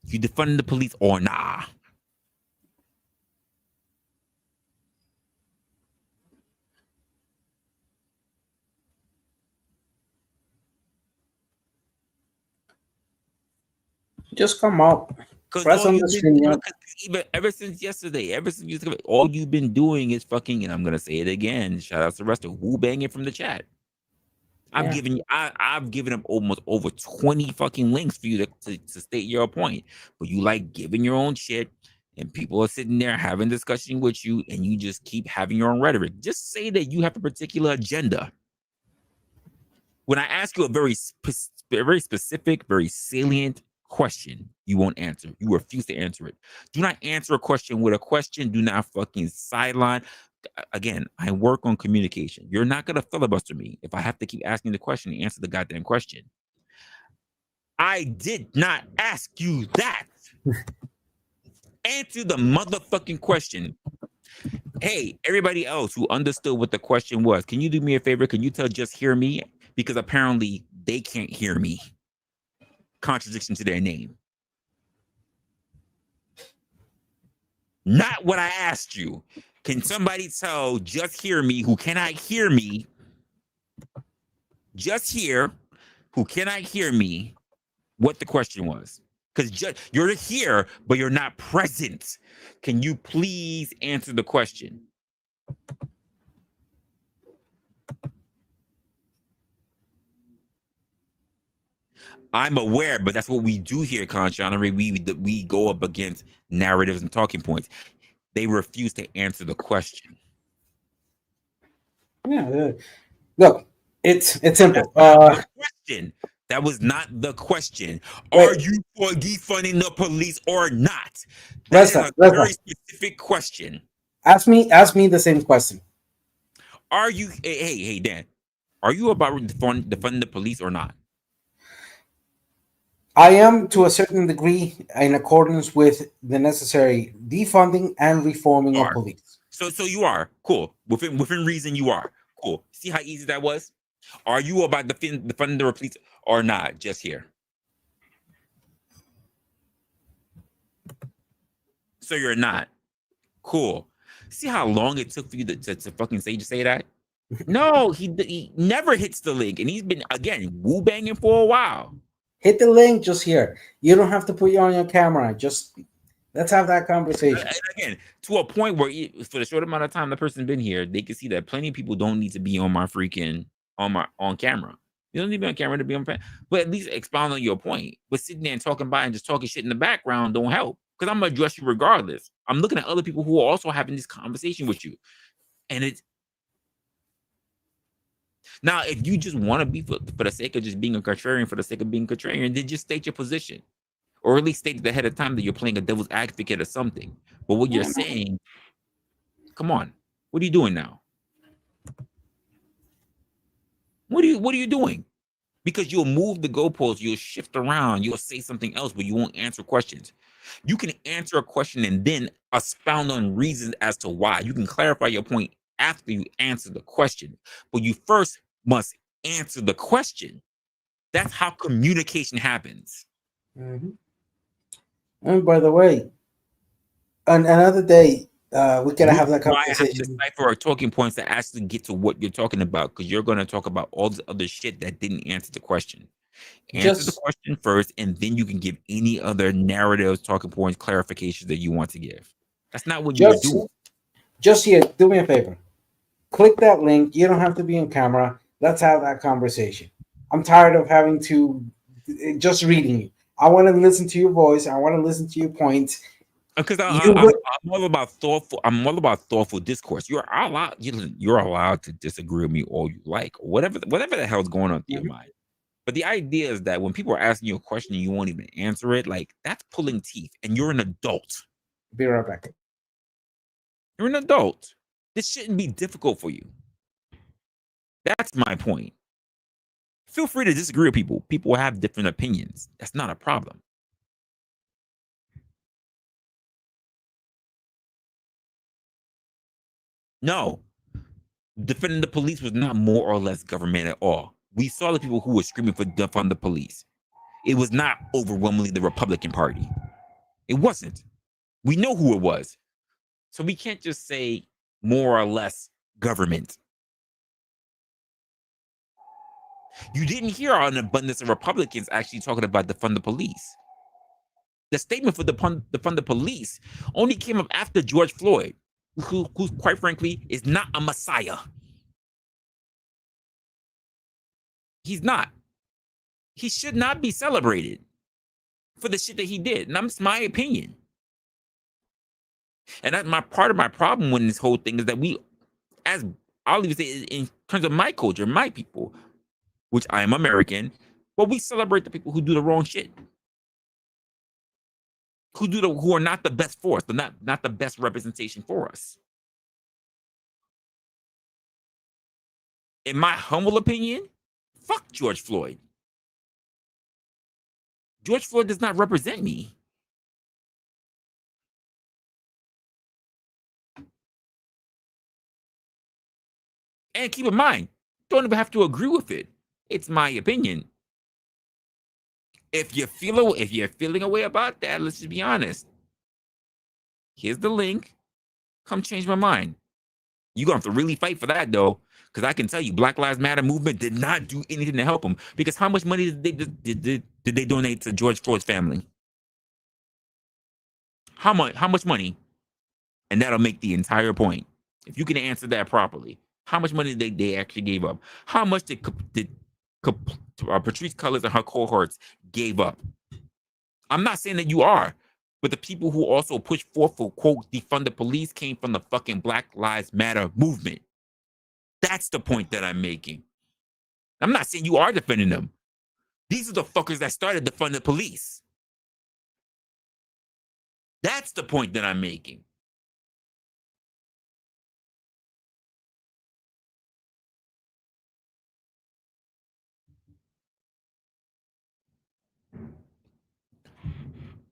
You defund the police or nah. Just come up. Press on the StreamYard. Even ever since yesterday, all you've been doing is fucking, and I'm gonna say it again. Shout out to Resta, who banging from the chat. I've given up almost over 20 fucking links for you to state your point, but you like giving your own shit, and people are sitting there having discussion with you, and you just keep having your own rhetoric. Just say that you have a particular agenda. When I ask you a very specific, very salient question, you won't answer. You refuse to answer it. Do not answer a question with a question. Do not fucking sideline. Again, I work on communication. You're not going to filibuster me if I have to keep asking the question and answer the goddamn question. I did not ask you that. Answer the motherfucking question. Hey, everybody else who understood what the question was, can you do me a favor? Can you tell Just Hear Me? Because apparently they can't hear me. Contradiction to their name. Not what I asked you. Can somebody tell Just Hear Me, who cannot hear me, Just Hear, who cannot hear me, what the question was? Because you're here, but you're not present. Can you please answer the question? I'm aware, but that's what we do here, Conchana. We go up against narratives and talking points. They refuse to answer the question. Yeah, look, it's simple. Question. That was not the question. Are you for defunding the police or not? That is a very specific question. Ask me the same question. Are you? Hey, Dan. Are you about defunding the police or not? I am, to a certain degree, in accordance with the necessary defunding and reforming of police. So you are cool within reason. You are cool. See how easy that was. Are you about defending the police or not? Just here. So you're not cool. See how long it took for you to fucking say that? No, he never hits the link, and he's been again woo banging for a while. Hit the link just here. You don't have to put you on your camera. Just let's have that conversation. And again, to a point where for the short amount of time the person's been here, they can see that plenty of people don't need to be on my freaking on camera. You don't need to be on camera to be on, but at least expound on your point. But sitting there and talking about and just talking shit in the background don't help because I'm gonna address you regardless. I'm looking at other people who are also having this conversation with you, and it's now if you just want to be for the sake of just being a contrarian for the sake of being contrarian, then just state your position. Or at least state ahead of time that you're playing a devil's advocate or something. But what you're saying, come on, what are you doing now? What are you doing? Because you'll move the goalposts, you'll shift around, you'll say something else, but you won't answer questions. You can answer a question and then expound on reasons as to why. You can clarify your point after you answer the question, but you first must answer the question. That's how communication happens. Mm-hmm. And by the way, on another day, we gotta have that conversation. I have to decipher our talking points to actually get to what you're talking about, because you're going to talk about all this other shit that didn't answer the question. Answer the question first, and then you can give any other narratives, talking points, clarifications that you want to give. That's not what you were doing. Just here, do me a favor. Click that link. You don't have to be on camera. Let's have that conversation. I'm tired of having to just reading you. I want to listen to your voice. I want to listen to your points. Because I'm all about thoughtful. I'm all about thoughtful discourse. You're allowed to disagree with me all you like, whatever the hell's going on through your mind. But the idea is that when people are asking you a question and you won't even answer it, like that's pulling teeth. And you're an adult. Be right back. You're an adult. This shouldn't be difficult for you. That's my point. Feel free to disagree with people. People have different opinions. That's not a problem. No, defending the police was not more or less government at all. We saw the people who were screaming for defund the police. It was not overwhelmingly the Republican Party. It wasn't. We know who it was. So we can't just say more or less government. You didn't hear an abundance of Republicans actually talking about defund the police. The statement for defund the police only came up after George Floyd, who quite frankly is not a messiah. He's not. He should not be celebrated for the shit that he did. And that's my opinion. And that's part of my problem with this whole thing is that we, as I'll even say in terms of my culture, my people, which I am American, but we celebrate the people who do the wrong shit. Who are not the best for us, but not the best representation for us. In my humble opinion, fuck George Floyd. George Floyd does not represent me. And keep in mind, don't even have to agree with it. It's my opinion. If you're feeling a way about that, let's just be honest. Here's the link. Come change my mind. You're gonna have to really fight for that though, because I can tell you, Black Lives Matter movement did not do anything to help them. Because how much money did they donate to George Floyd's family? How much money? And that'll make the entire point. If you can answer that properly, how much money they actually gave up? How much did Patrisse Cullors and her cohorts gave up? I'm not saying that you are, but the people who also pushed forth for quote defund the police came from the fucking Black Lives Matter movement. That's the point that I'm making. I'm not saying you are defending them. These are the fuckers that started defund the police. That's the point that I'm making.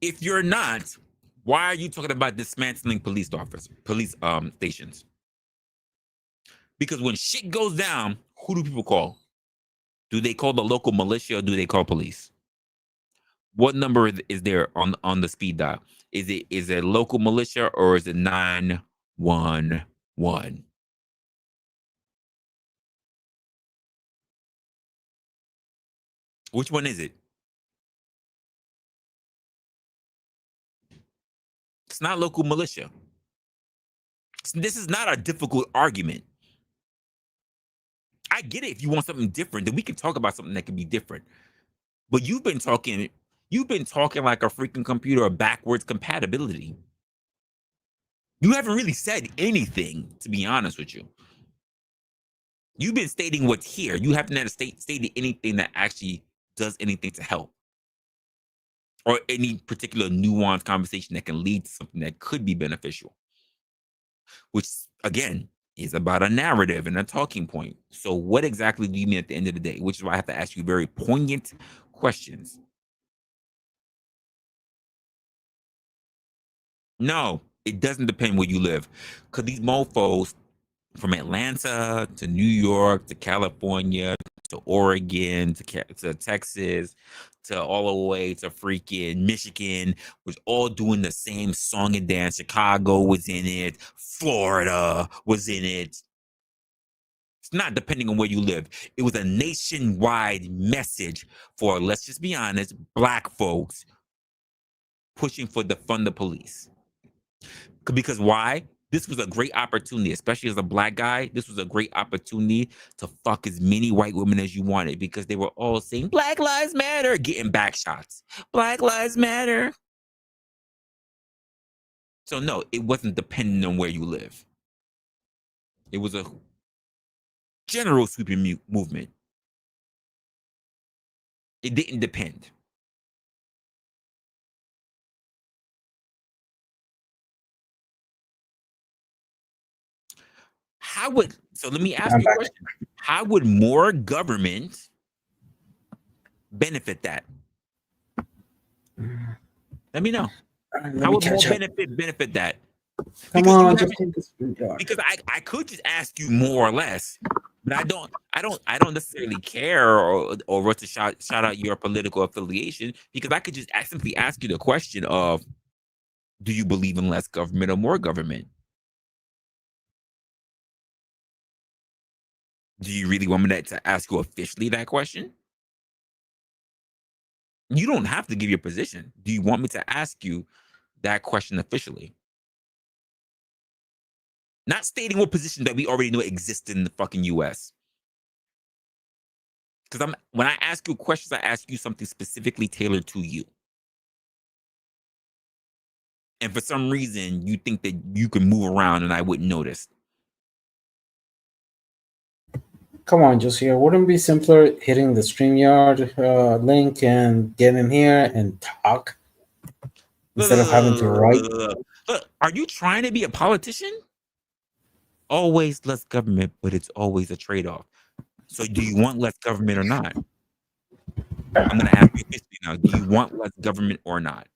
If you're not, Why are you talking about dismantling police stations? Because when shit goes down, who do people call? Do they call the local militia or do they call police? What number is there on the speed dial? Is it local militia or is it 911? Which one is it? It's not local militia. This is not a difficult argument. I get it. If you want something different, then we can talk about something that can be different. But you've been talking like a freaking computer of backwards compatibility. You haven't really said anything, to be honest with you. You've been stating what's here. You haven't stated anything that actually does anything to help, or any particular nuanced conversation that can lead to something that could be beneficial, which again is about a narrative and a talking point. So what exactly do you mean at the end of the day? Which is why I have to ask you very poignant questions. No, it doesn't depend where you live, because these mofos from Atlanta to New York to California to Oregon to Texas to all the way to freaking Michigan was all doing the same song and dance. Chicago was in it. Florida was in it. It's not depending on where you live. It was a nationwide message for, let's just be honest, black folks pushing for defund the police. Because why? This was a great opportunity, especially as a black guy. This was a great opportunity to fuck as many white women as you wanted, because they were all saying Black Lives Matter, getting back shots. Black Lives Matter. So no, it wasn't dependent on where you live. It was a general sweeping movement. It didn't depend. So let me ask you a question. How would more government benefit that? Let me know. How would more benefit that? Come on, just take this. Because I could just ask you more or less, but I don't necessarily care or what to shout out your political affiliation, because I could just simply ask you the question of, do you believe in less government or more government? Do you really want me to ask you officially that question? You don't have to give your position. Do you want me to ask you that question officially? Not stating what position that we already know exists in the fucking US. Because when I ask you questions, I ask you something specifically tailored to you. And for some reason, you think that you can move around and I wouldn't notice. Come on, Josiah. Wouldn't it be simpler hitting the StreamYard link and get in here and talk instead of having to write? Look, are you trying to be a politician? Always less government, but it's always a trade-off. So do you want less government or not? I'm going to ask you this now. Do you want less government or not?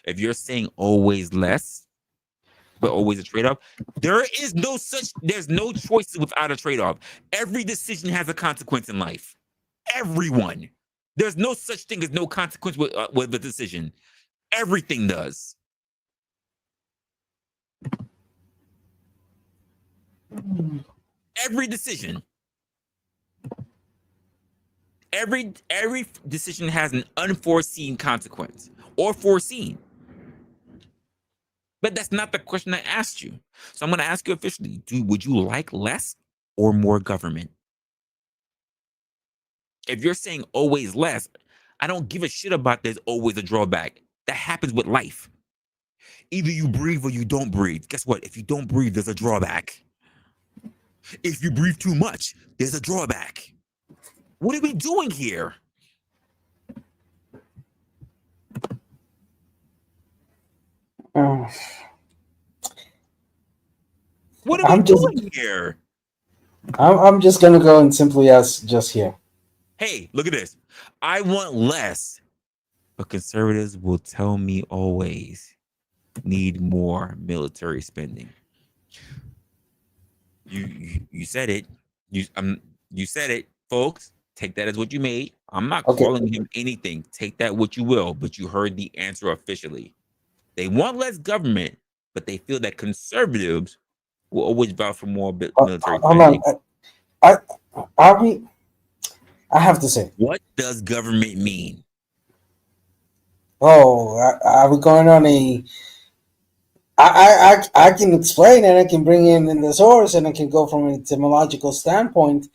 If you're saying always less, but always a trade-off, there's no choices without a trade-off. Every decision has a consequence in life. Everyone. There's no such thing as no consequence with a decision. Everything does. Every decision. Every decision has an unforeseen consequence or foreseen. But that's not the question I asked you. So I'm going to ask you officially, would you like less or more government? If you're saying always less, I don't give a shit about there's always a drawback. That happens with life. Either you breathe or you don't breathe. Guess what? If you don't breathe, there's a drawback. If you breathe too much, there's a drawback. What are we doing here? What are we doing here? I'm just gonna go and simply ask just here. Hey, look at this. I want less, but conservatives will tell me always need more military spending. You said it. You said it, folks. Take that as what you made. I'm not Okay. calling him anything. Take that what you will, but you heard the answer officially. They want less government, but they feel that conservatives will always vouch for more military Hold on. spending. I, are we? I have to say. What does government mean? Oh, are we going on a? I can explain and I can bring in the source and I can go from an etymological standpoint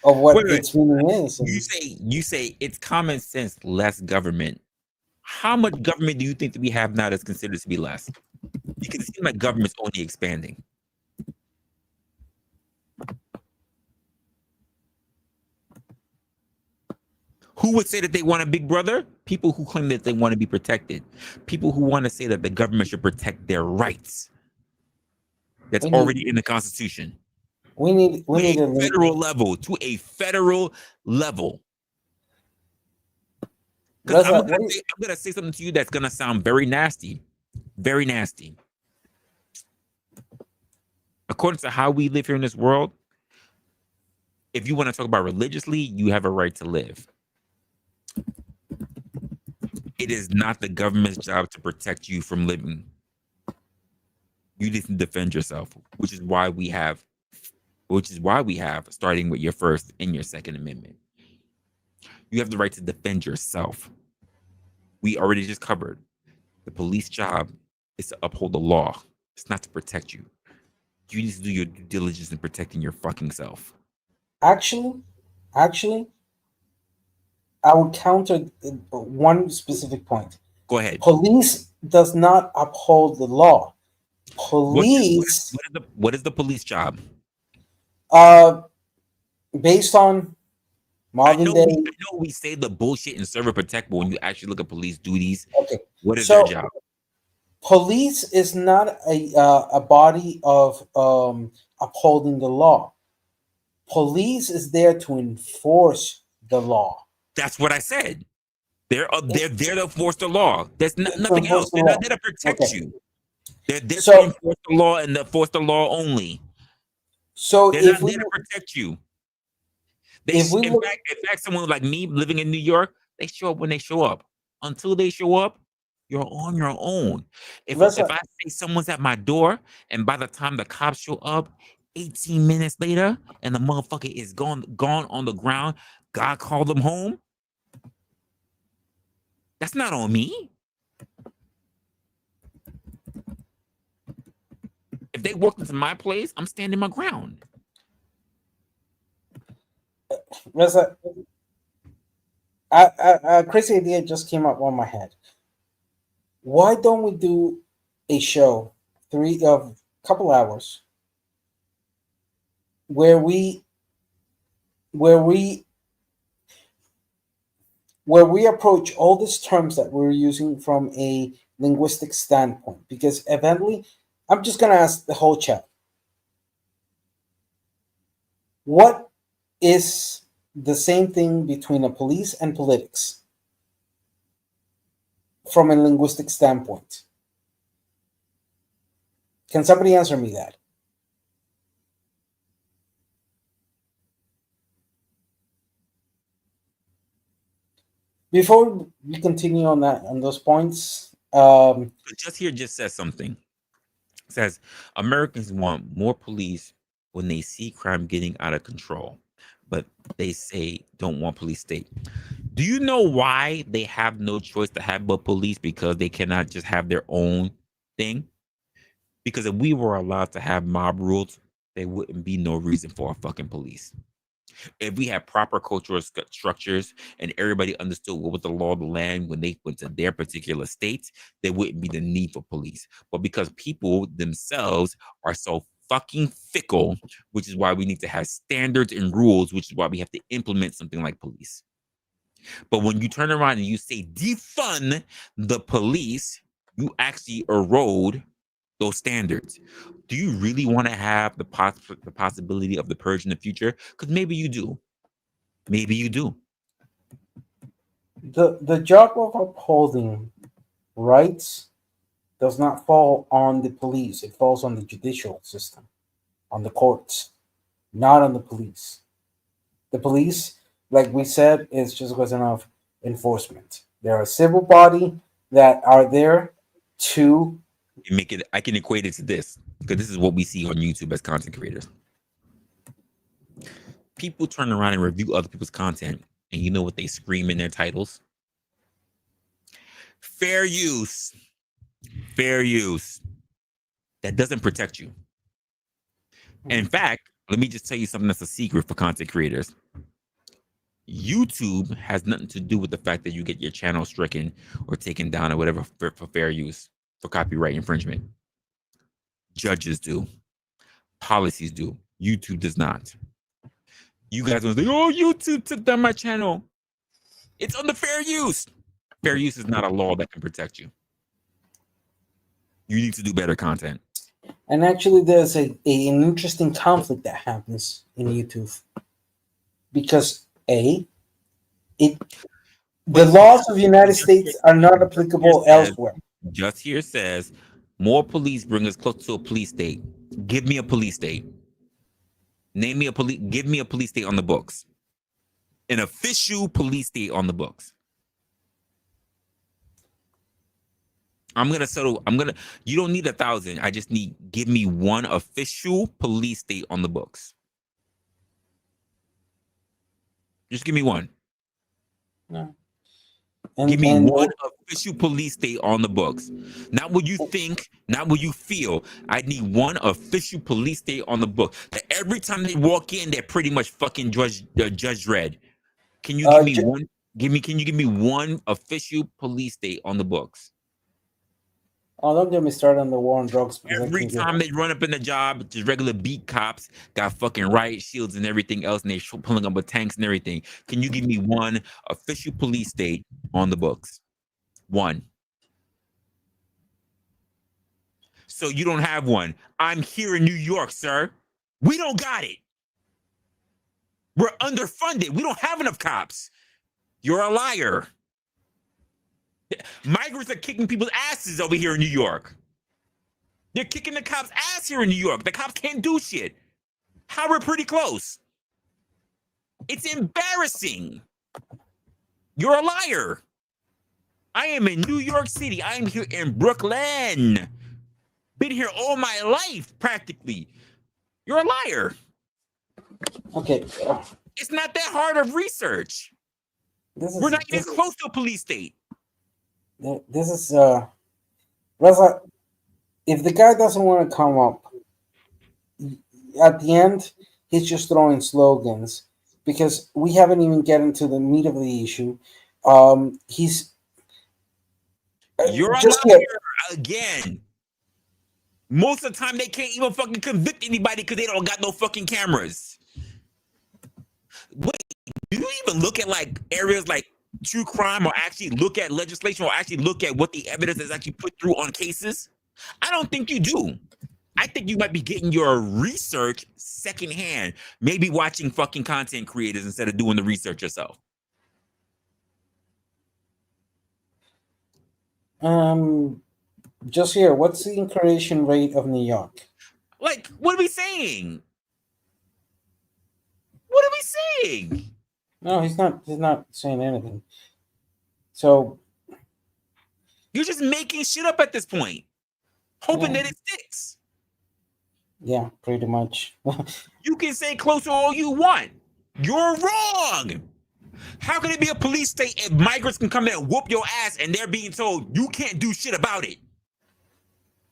of Wait, what wait. its meaning is. You say it's common sense, less government. How much government do you think that we have now that's considered to be less? Because it seems like government's only expanding. Who would say that they want a big brother? People who claim that they want to be protected. People who want to say that the government should protect their rights. That's We already need in the Constitution. we need To we need a a federal level. To a federal level. Because Reza, what is, I'm gonna say something to you that's gonna sound very nasty. Very nasty. According to how we live here in this world, if you want to talk about religiously, you have a right to live. It is not the government's job to protect you from living. You need to defend yourself, which is why we have starting with your First and your Second Amendment. You have the right to defend yourself. We already just covered the police job is to uphold the law. It's not to protect you. You need to do your due diligence in protecting your fucking self. actually, I would counter one specific point. Go ahead. Police does not uphold the law. What Police, what is the police job? uh, based on I modern know day. I know we say the bullshit and serve and protect, but when you actually look at police duties, Okay, what is their so job? police is not a body of upholding the law. Police is there to enforce the law. That's what I said. They're there to enforce the law. There's To nothing else. enforce the They're not law. there to protect Okay, you. They're there to so enforce the law and enforce the law only. so They're not there to protect you. if we In look, fact, someone like me living in New York, they show up when they show up. Until they show up, you're on your own. If Reza, I say someone's at my door, and by the time the cops show up, 18 minutes later, and the motherfucker is gone on the ground, God called them home. That's not on me. If they walked into my place, I'm standing my ground. Reza, a crazy idea just came up on my head. Why don't we do a show, three of couple hours, where where we we approach all these terms that we're using from a linguistic standpoint? Because eventually, I'm just gonna ask the whole chat, what is the same thing between a police and politics from a linguistic standpoint? Can somebody answer me that? Before we continue on those points, Just here just says something. It says Americans want more police when they see crime getting out of control, but they say don't want police state. Do you know why they have no choice to have but police? Because they cannot just have their own thing. Because if we were allowed to have mob rules, there wouldn't be no reason for a fucking police. If we had proper cultural structures and everybody understood what was the law of the land when they went to their particular states, there wouldn't be the need for police. But because people themselves are so fucking fickle, which is why we need to have standards and rules, which is why we have to implement something like police. But when you turn around and you say defund the police, you actually erode those standards. Do you really want to have the possibility of the purge in the future? Because maybe you do. Maybe you do. the job of upholding rights does not fall on the police. It falls on the judicial system, on the courts, not on the police. The police, like we said, is just a question of enforcement. They're a civil body that are there to. Make it. I can equate it to this because this is what we see on YouTube as content creators. People turn around and review other people's content, and you know what they scream in their titles? Fair use. Fair use. That doesn't protect you. And in fact, let me just tell you something that's a secret for content creators. YouTube has nothing to do with the fact that you get your channel stricken or taken down or whatever for fair use, for copyright infringement. Judges do. Policies do. YouTube does not. You guys will say, oh, YouTube took down my channel. It's under fair use. Fair use is not a law that can protect you. You need to do better content. And actually, there's an interesting conflict that happens in YouTube because the laws of the United States are not applicable elsewhere. Just here says, more police bring us close to a police state. Give me a police state. Name me a police. Give me a police state on the books. An official police state on the books. You don't need 1,000. I just need, give me one official police state on the books. Just give me one. No. Give me one official police state on the books. Not what you think, not what you feel. I need one official police state on the book. That every time they walk in, they're pretty much fucking Judge Dredd. Can you give me one? Can you give me one official police state on the books? Oh, don't get me started on the war on drugs. Every time they run up in the job, just regular beat cops got fucking riot shields and everything else, and they're pulling up with tanks and everything. Can you give me one official police state on the books? One. So you don't have one. I'm here in New York, sir. We don't got it. We're underfunded. We don't have enough cops. You're a liar. Migrants are kicking people's asses over here in New York. They're kicking the cops' ass here in New York. The cops can't do shit. How we're pretty close. It's embarrassing. You're a liar. I am in New York City. I am here in Brooklyn. Been here all my life, practically. You're a liar. Okay. It's not that hard of research. We're not even close to a police state. This is Resla, if the guy doesn't want to come up at the end, he's just throwing slogans because we haven't even get into the meat of the issue. You're a liar again. Most of the time they can't even fucking convict anybody because they don't got no fucking cameras. Wait, do you even look at like areas like true crime or actually look at legislation or actually look at what the evidence is actually put through on cases? I don't think you do. I think you might be getting your research secondhand, maybe watching fucking content creators instead of doing the research yourself. Just here, what's the incarceration rate of New York? Like, what are we saying? What are we saying? No, he's not saying anything. So you're just making shit up at this point, hoping that it sticks. Yeah, pretty much. You can say closer all you want. You're wrong. How can it be a police state if migrants can come in and whoop your ass and they're being told you can't do shit about it?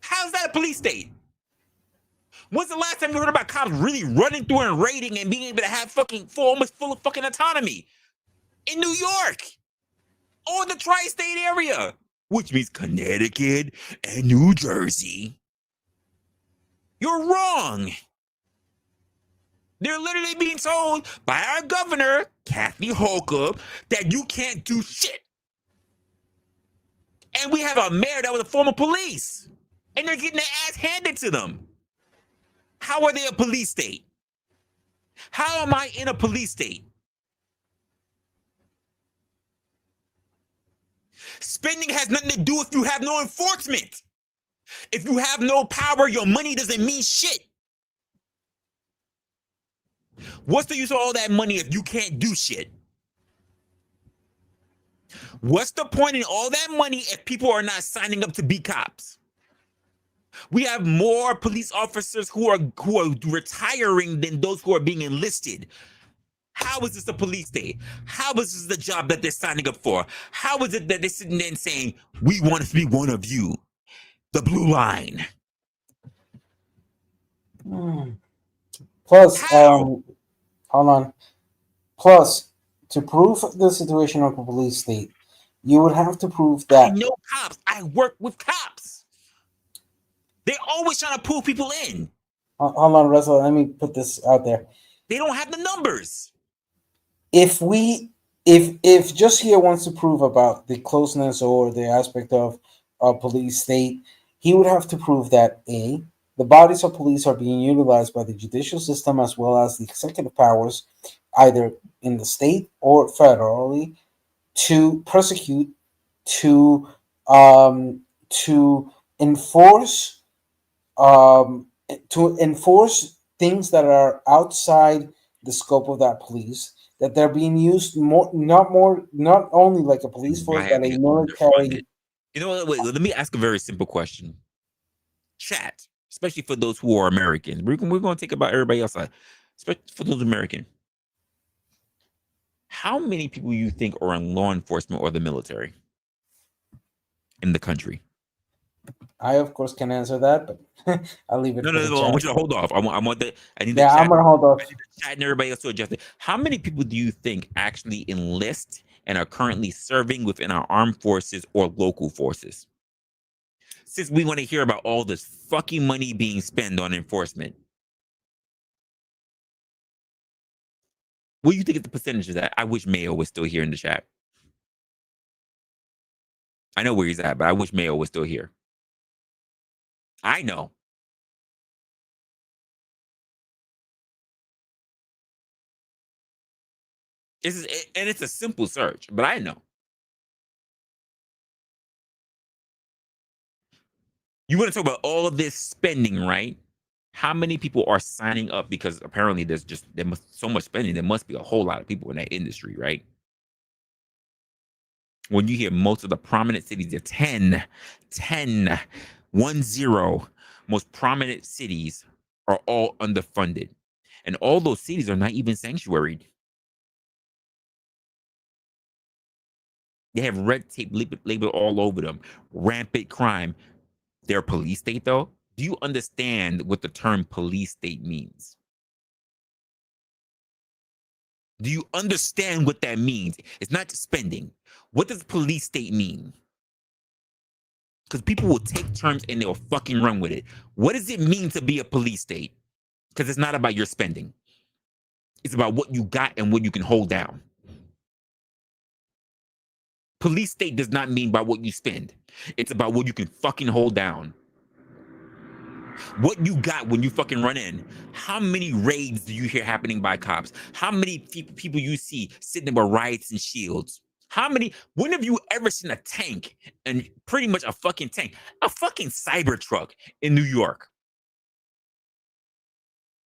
How's that a police state? When's the last time you heard about cops really running through and raiding and being able to have fucking almost full of fucking autonomy? In New York or the tri-state area, which means Connecticut and New Jersey. You're wrong. They're literally being told by our governor, Kathy Hochul, that you can't do shit. And we have a mayor that was a former police, and they're getting their ass handed to them. How are they a police state? How am I in a police state? Spending has nothing to do if you have no enforcement. If you have no power, your money doesn't mean shit. What's the use of all that money if you can't do shit? What's the point in all that money if people are not signing up to be cops? We have more police officers who are retiring than those who are being enlisted. How is this a police state? How is this the job that they're signing up for? How is it that they're sitting there and saying, we want to be one of you, the blue line? Plus, How? hold on. Plus, to prove the situation of a police state, you would have to prove I that. know cops. I work with cops. They're always trying to pull people in. Hold on, Russell. Let me put this out there. They don't have the numbers. If Just Here wants to prove about the closeness or the aspect of a police state, he would have to prove that A, the bodies of police are being utilized by the judicial system as well as the executive powers, either in the state or federally, to prosecute, to to enforce to enforce things that are outside the scope of that police, that they're being used not only like a police force I but have a been underfunded. military. You know what? Wait, let me ask a very simple question. Chat, especially for those who are Americans. We're going to take about everybody else, especially for those American. How many people you think are in law enforcement or the military in the country? I of course can answer that, but I'll leave it No, for no, the no. I want chat. you to hold off. I want the. I need the Yeah, I'm chat. gonna hold off. I need the chat and everybody else to adjust it. How many people do you think actually enlist and are currently serving within our armed forces or local forces? Since we want to hear about all this fucking money being spent on enforcement, what do you think is the percentage of that? I wish Mayo was still here in the chat. I know where he's at, but I wish Mayo was still here. I know. And it's a simple search, but I know. You want to talk about all of this spending, right? How many people are signing up? Because apparently there must so much spending. There must be a whole lot of people in that industry, right? When you hear most of the prominent cities, they're 10, 1-0, most prominent cities are all underfunded. And all those cities are not even sanctuary. They have red tape labeled all over them. Rampant crime. They're a police state, though. Do you understand what the term police state means? Do you understand what that means? It's not just spending. What does police state mean? Because people will take terms and they'll fucking run with it. What does it mean to be a police state? Because it's not about your spending. It's about what you got and what you can hold down. Police state does not mean by what you spend. It's about what you can fucking hold down. What you got when you fucking run in. How many raids do you hear happening by cops? How many people you see sitting there with riots and shields? When have you ever seen a tank, and pretty much a fucking tank, a fucking cyber truck in New York?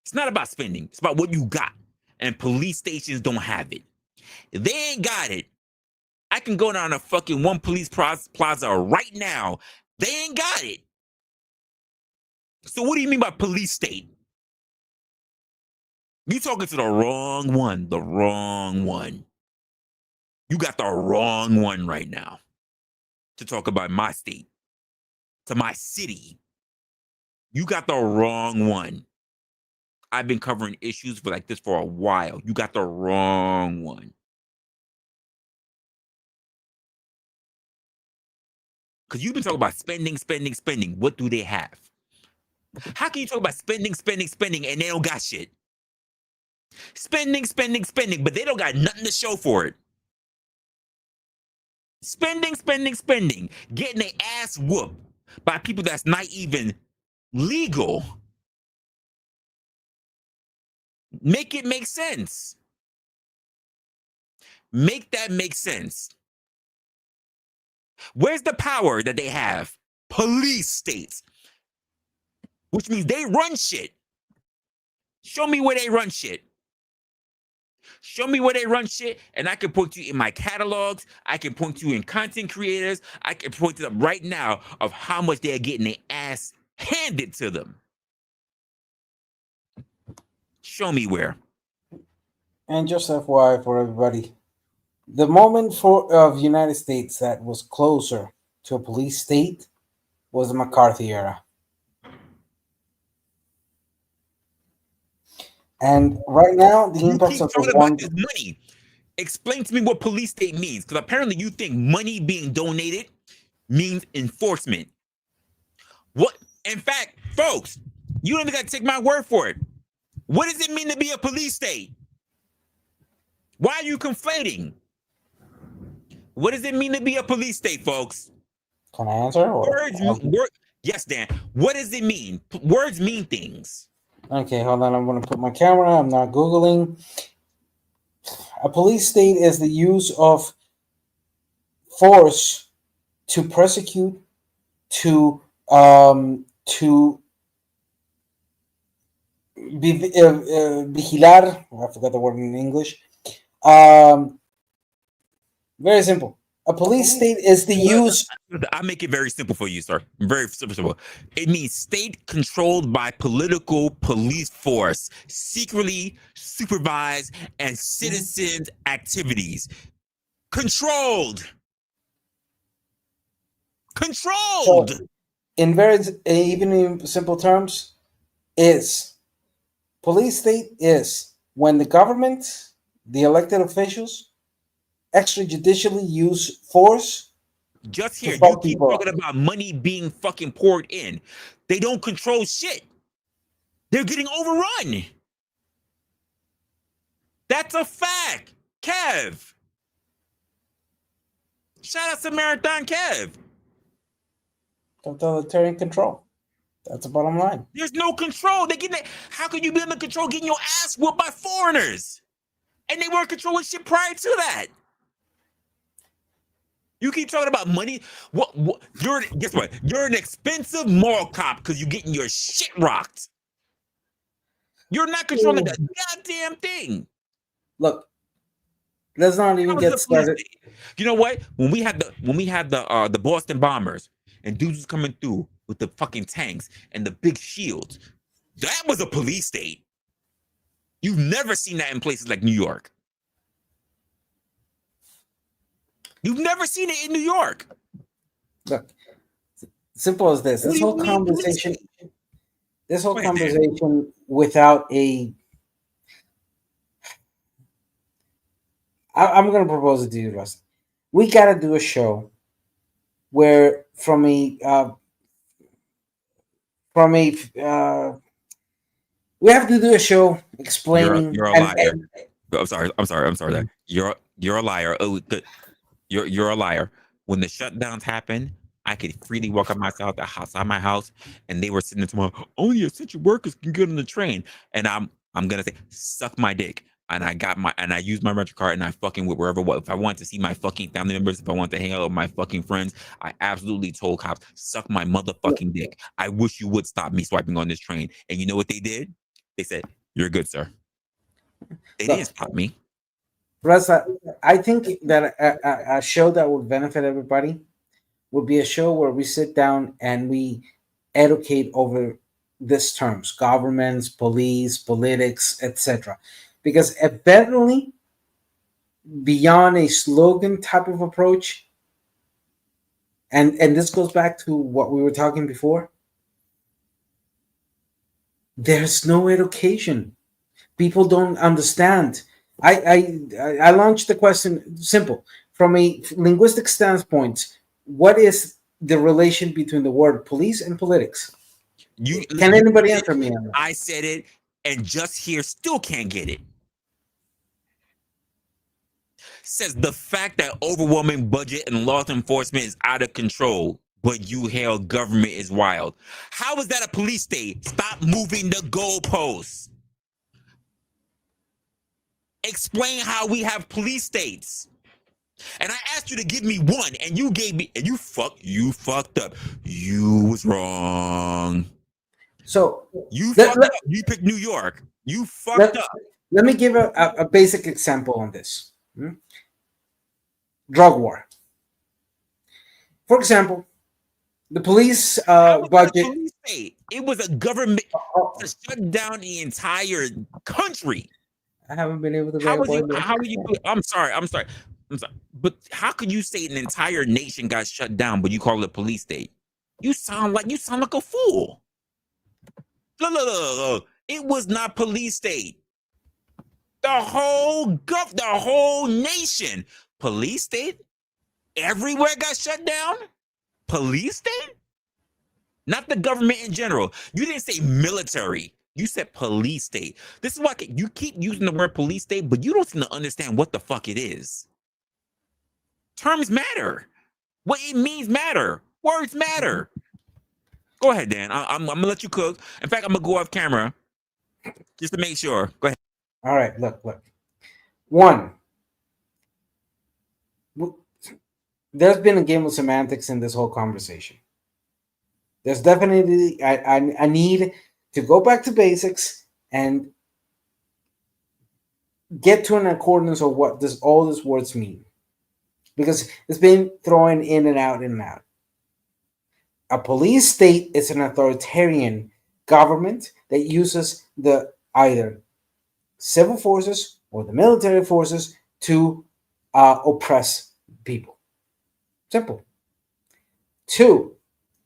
It's not about spending. It's about what you got. And police stations don't have it. If they ain't got it, I can go down to fucking one police plaza right now. They ain't got it. So what do you mean by police state? You talking to the wrong one. The wrong one. You got the wrong one right now to talk about my state, to my city. You got the wrong one. I've been covering issues like this for a while. You got the wrong one. Because you've been talking about spending, spending, spending. What do they have? How can you talk about spending, spending, spending, and they don't got shit? Spending, spending, spending, but they don't got nothing to show for it. Spending, spending, spending, getting their ass whooped by people that's not even legal. Make it make sense. Make that make sense. Where's the power that they have? Police states, which means they run shit. Show me where they run shit. Show me where they run shit, and I can point you in my catalogs. I can point you in content creators. I can point it up right now of how much they're getting their ass handed to them. Show me where. And just FYI for everybody, the moment of United States that was closer to a police state was the McCarthy era. And right now, the You impacts keep of the talking one. about this money. Explain to me what police state means, because apparently you think money being donated means enforcement. What? In fact, folks, you don't even got to take my word for it. What does it mean to be a police state? Why are you conflating? What does it mean to be a police state, folks? Can I answer? Yes, Dan. What does it mean? Words mean things. Okay, hold on. I'm going to put my camera. I'm not Googling. A police state is the use of force to prosecute, to vigilar. I forgot the word in English. Very simple. A police state is the use. I make it very simple for you, sir. Very simple. It means state controlled by political police force, secretly supervise and citizens' activities. Controlled. Controlled. So, in very even in simple terms, is police state is when the government, the elected officials, extrajudicially use force. Just here, you keep talking about money being fucking poured in. They don't control shit. They're getting overrun. That's a fact. Kev. Shout out to Marathon Kev. Totalitarian control. That's the bottom line. There's no control. How can you be under control getting your ass whooped by foreigners? And they weren't controlling shit prior to that. You keep talking about money. Guess what? You're an expensive moral cop because you're getting your shit rocked. You're not controlling that goddamn thing. Look, let's not even get started. You know what? When we had the Boston bombers and dudes was coming through with the fucking tanks and the big shields, that was a police state. You've never seen that in places like New York. You've never seen it in New York. Look, simple as this. This whole conversation without a... I'm going to propose it to you, Russ. We got to do a show where we have to do a show explaining... You're a liar. I'm sorry. That you're a liar. Oh, good. You're a liar. When the shutdowns happened, I could freely walk outside my house, and they were sitting there tomorrow. Only essential workers can get on the train, and I'm gonna say, suck my dick. And I used my rental card, and I fucking went wherever. If I want to see my fucking family members, if I want to hang out with my fucking friends, I absolutely told cops, suck my motherfucking dick. I wish you would stop me swiping on this train. And you know what they did? They said, "You're good, sir." They didn't stop me. Resla, I think that a show that would benefit everybody would be a show where we sit down and we educate over these terms: governments, police, politics, etc. Because eventually, beyond a slogan type of approach, and this goes back to what we were talking before, there's no education. People don't understand. I launched the question simple from a linguistic standpoint. What is the relation between the word police and politics? Can anybody answer me on that? I said it, and just here still can't get it. Says the fact that overwhelming budget and law enforcement is out of control, but you hail government is wild. How is that a police state? Stop moving the goalposts. Explain how we have police states. And I asked you to give me one, and you gave me, and you fucked up. You was wrong. So You let, fucked let, up. You picked New York. You fucked let, up. let me give a basic example on this. Drug war. For example, the police How was that a budget. police state? It was a government to Oh, shut down the entire country. I haven't been able to How get a was you? point there. How would you do it? I'm sorry. I'm sorry. I'm sorry. But how could you say an entire nation got shut down, but you call it a police state? You sound like a fool. Look. It was not police state. The whole nation. Police state? Everywhere got shut down? Police state? Not the government in general. You didn't say military. You said police state. This is why you keep using the word police state, but you don't seem to understand what the fuck it is. Terms matter. What it means matter. Words matter. Go ahead, Dan. I'm gonna let you cook. In fact, I'm gonna go off camera just to make sure. Go ahead. All right, look. One, there's been a game of semantics in this whole conversation. There's definitely I need to go back to basics and get to an accordance of what all these words mean, because it's been thrown in and out and out. A police state is an authoritarian government that uses the either civil forces or the military forces to oppress people. Simple. Two,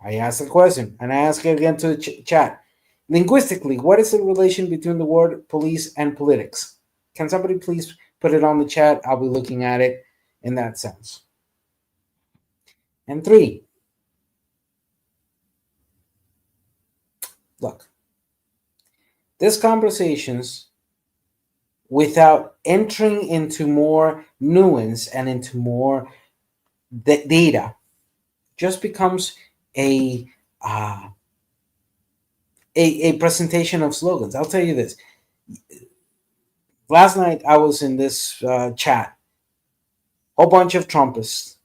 I asked the question, and I ask it again to the chat. Linguistically, what is the relation between the word police and politics? Can somebody please put it on the chat? I'll be looking at it in that sense. And three, look, these conversations, without entering into more nuance and into more data, just becomes a presentation of slogans. I'll tell you this. Last night I was in this chat, a whole bunch of Trumpists.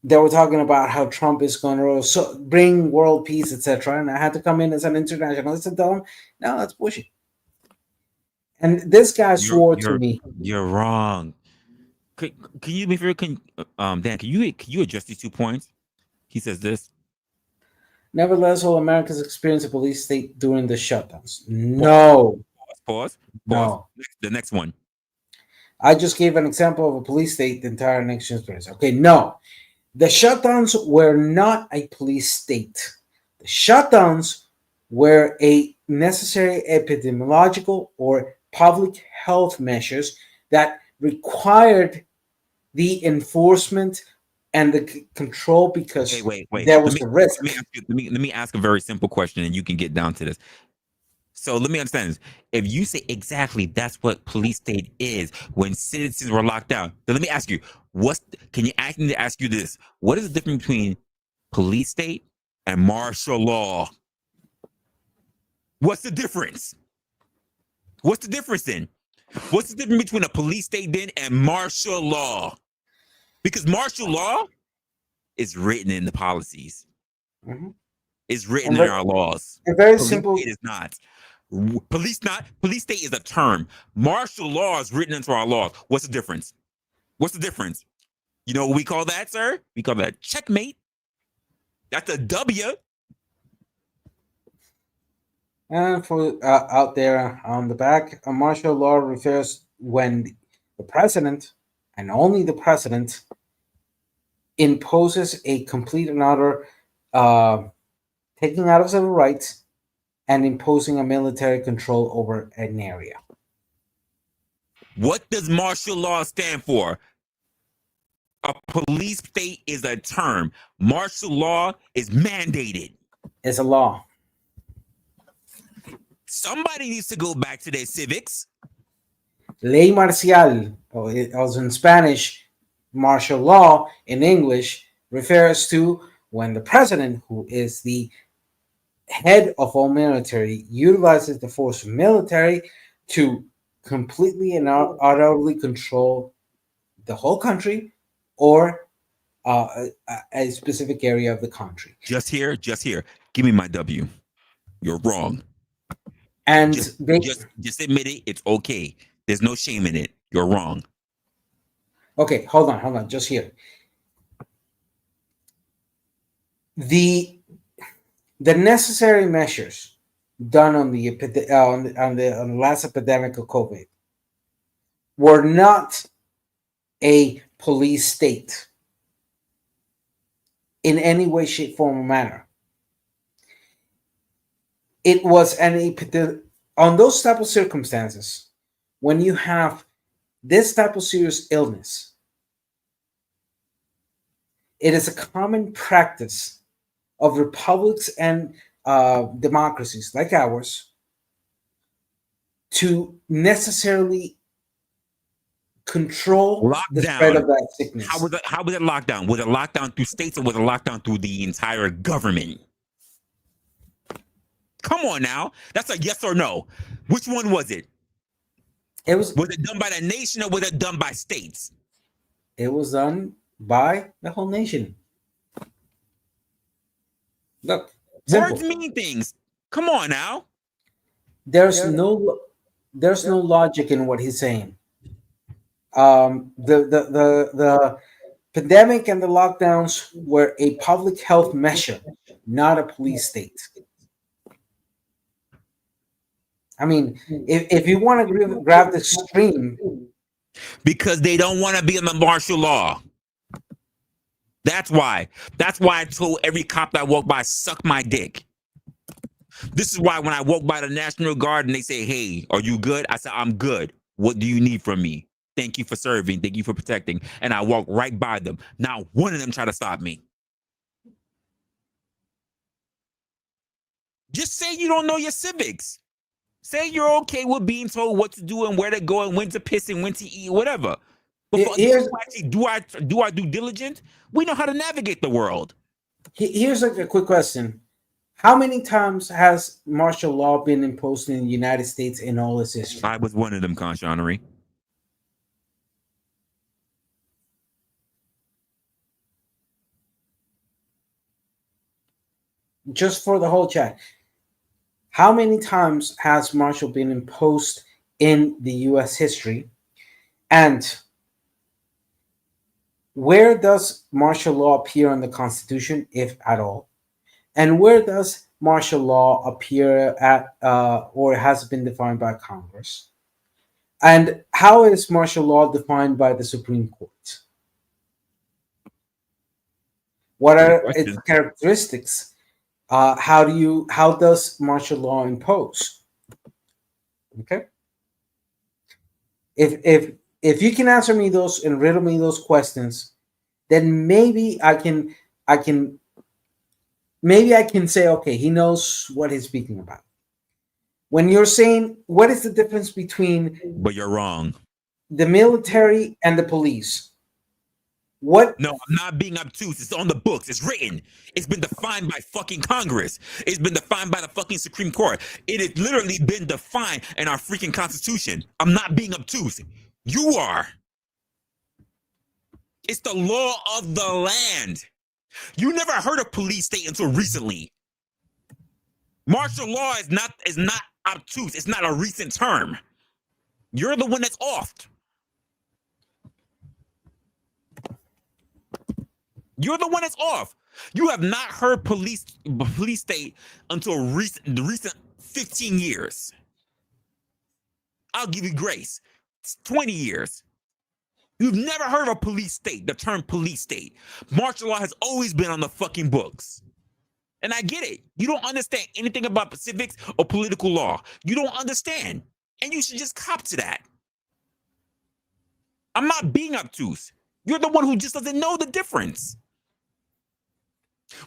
They were talking about how Trump is going to bring world peace, etc. And I had to come in as an internationalist and tell them, no, that's bullshit. And this guy swore to me. You're wrong. Can you be fair? Dan, can you adjust these 2 points? He says this. Nevertheless, all Americans experience a police state during the shutdowns. No. Pause. No. The next one. I just gave an example of a police state the entire next experience. Okay, no. The shutdowns were not a police state. The shutdowns were a necessary epidemiological or public health measures that required the enforcement and the control because wait. there was the risk. Let me ask a very simple question, and you can get down to this. So let me understand this. If you say exactly that's what police state is when citizens were locked down, then let me ask you, can you ask me to ask you this? What is the difference between police state and martial law? What's the difference? What's the difference then? What's the difference between a police state then and martial law? Because martial law is written in the policies. Mm-hmm. It's written in our laws. A very police simple. State is not. Police state is a term. Martial law is written into our laws. What's the difference? What's the difference? You know what we call that, sir? We call that checkmate. That's a W. And for out there on the back, a martial law refers when the president, and only the president, imposes a complete and utter taking out of civil rights and imposing a military control over an area. What does martial law stand for? A police state is a term. Martial law is mandated. It's a law. Somebody needs to go back to their civics. Ley marcial, or also in Spanish, martial law in English, refers to when the president, who is the head of all military, utilizes the force of military to completely and utterly control the whole country or a specific area of the country. Just here. Give me my W. You're wrong. And Just admit it. It's okay. There's no shame in it. You're wrong. okay, hold on, just here. The necessary measures done on the last epidemic of COVID were not a police state in any way, shape, form, or manner. It was on those type of circumstances, when you have this type of serious illness, it is a common practice of republics and democracies like ours to necessarily control the spread of that sickness. How was it lockdown? Was it lockdown through states or was it lockdown through the entire government? Come on now. That's a yes or no. Which one was it? Was it done by the nation or was it done by states? It was done by the whole nation. Look, words mean things. Come on now. There's no logic in what he's saying. The pandemic and the lockdowns were a public health measure, not a police state. I mean, if you want to grab the extreme, because they don't want to be in the martial law. That's why. That's why I told every cop that I walk by, suck my dick. This is why when I walk by the National Guard and they say, hey, are you good? I said, I'm good. What do you need from me? Thank you for serving. Thank you for protecting. And I walk right by them. Not one of them try to stop me. Just say you don't know your civics. Say you're okay with being told what to do and where to go and when to piss and when to eat, whatever. But do I do diligence? We know how to navigate the world. Here's like a quick question. How many times has martial law been imposed in the United States in all its history? I was one of them, Conchanery. Just for the whole chat. How many times has martial been imposed in the U.S. history? And where does martial law appear in the Constitution, if at all? And where does martial law appear at, or has been defined by Congress? And how is martial law defined by the Supreme Court? What are its characteristics? How does martial law impose? Okay. If you can answer me those and riddle me those questions, then maybe I can say, okay, he knows what he's speaking about. When you're saying, what is the difference between? But you're wrong. The military and the police. What? No, I'm not being obtuse. It's on the books. It's written. It's been defined by fucking Congress. It's been defined by the fucking Supreme Court. It has literally been defined in our freaking Constitution. I'm not being obtuse. You are. It's the law of the land. You never heard of police state until recently. Martial law is not obtuse. It's not a recent term. You're the one that's off. You're the one that's off. You have not heard police state until the recent 15 years. I'll give you grace. It's 20 years. You've never heard of a police state, the term police state. Martial law has always been on the fucking books. And I get it. You don't understand anything about civics or political law. You don't understand. And you should just cop to that. I'm not being obtuse. You're the one who just doesn't know the difference.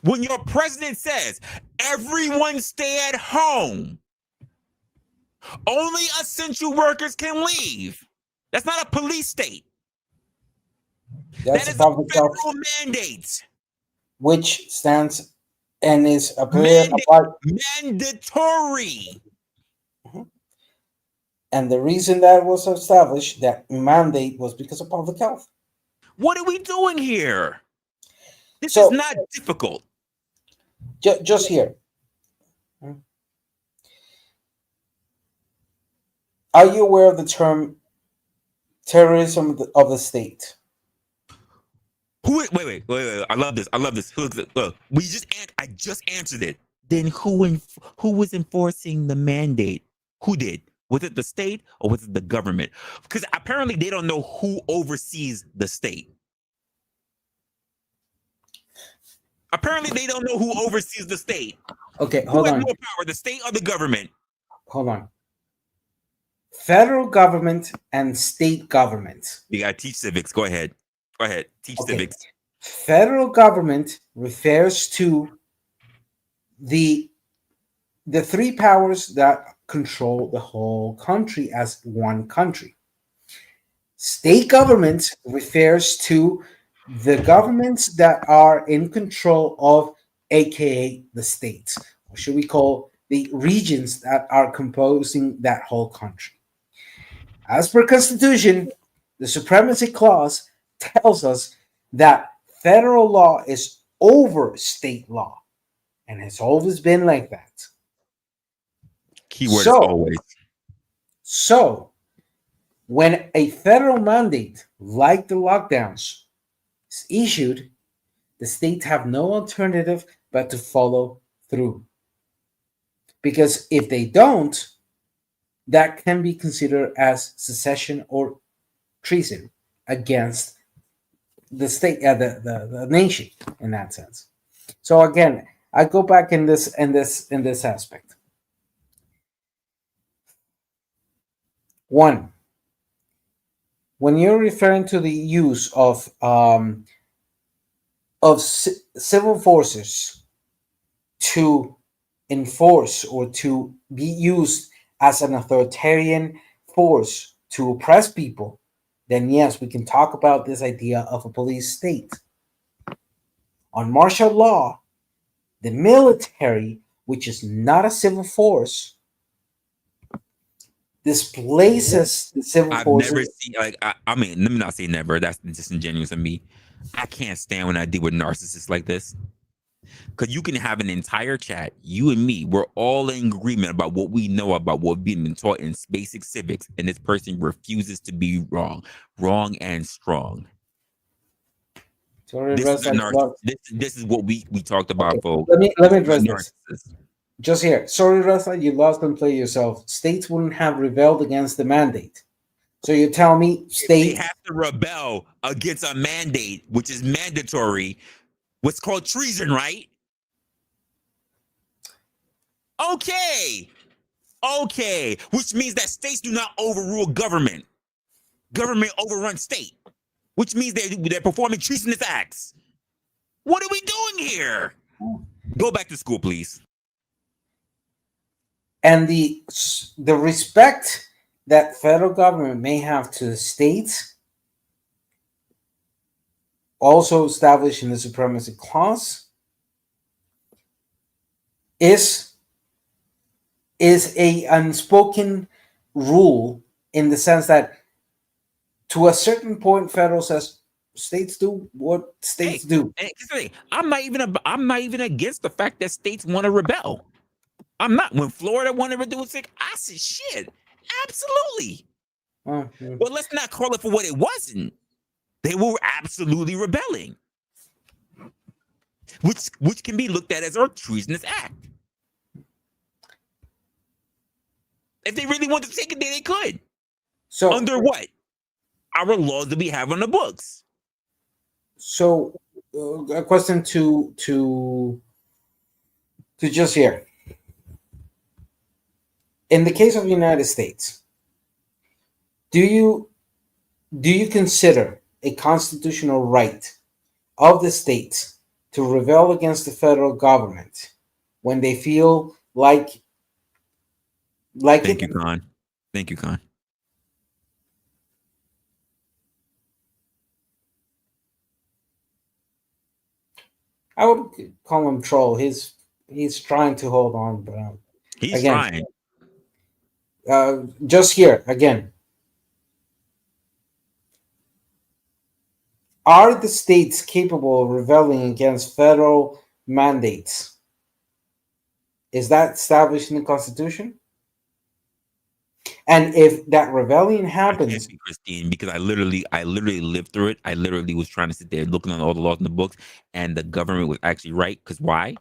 When your president says, everyone stay at home, only essential workers can leave. That's not a police state. That is a federal mandate. Which stands and is mandatory. And the reason that was established, that mandate, was because of public health. What are we doing here? This is So not difficult. just here. Are you aware of the term terrorism of the state? Wait. I love this. Look, I just answered it. Then who was enforcing the mandate? Who did? Was it the state or was it the government? Because apparently they don't know who oversees the state. Apparently they don't know who oversees the state. Okay, Who hold has on. more power, the state or the government? Hold on. Federal government and state government. You gotta teach civics. Go ahead. Teach Okay. civics. Federal government refers to the three powers that control the whole country as one country. State government refers to the governments that are in control of, aka the states, or should we call the regions that are composing that whole country. As per Constitution, the Supremacy Clause tells us that federal law is over state law and has always been like that. Keyword is always. So, when a federal mandate like the lockdowns is issued, the states have no alternative but to follow through. Because if they don't, that can be considered as secession or treason against the state, the nation, in that sense. So again, I go back in this aspect. One, when you're referring to the use of civil forces to enforce or to be used as an authoritarian force to oppress people, then yes, we can talk about this idea of a police state. On martial law, the military, which is not a civil force, displaces the civil I've forces. never seen I mean, let me not say never. That's disingenuous of me. I can't stand when I deal with narcissists like this. Because you can have an entire chat, you and me, we're all in agreement about what we know about what we've been taught in basic civics, and this person refuses to be wrong and strong. Sorry, This is, Resla, this is what we talked about, okay, folks. let me address this. Narcissists. Just here. Sorry, Resla, you lost and play yourself. States wouldn't have rebelled against the mandate. So you tell me They have to rebel against a mandate, which is mandatory. What's called treason, right? Okay. Which means that states do not overrule government. Government overruns state, which means they're performing treasonous acts. What are we doing here? Go back to school, please. And the respect that federal government may have to the states, also established in the Supremacy Clause, is a unspoken rule in the sense that to a certain point, federal says states do what states do. I'm not even against the fact that states want to rebel. I'm not. When Florida wanted to do it, I said, shit, absolutely. But let's not call it for what it wasn't. They were absolutely rebelling, which can be looked at as a treasonous act. If they really wanted to take it, they could. So under what? Our laws that we have on the books. So a question to just here. In the case of the United States, do you consider a constitutional right of the states to rebel against the federal government when they feel like Thank you, Khan. I would call him troll. He's trying to hold on, but he's trying. Just here again. Are the states capable of rebelling against federal mandates? Is that established in the Constitution? And if that rebellion I happens, can't be Christine because I literally lived through it. I literally was trying to sit there looking at all the laws in the books, and the government was actually right. Because why?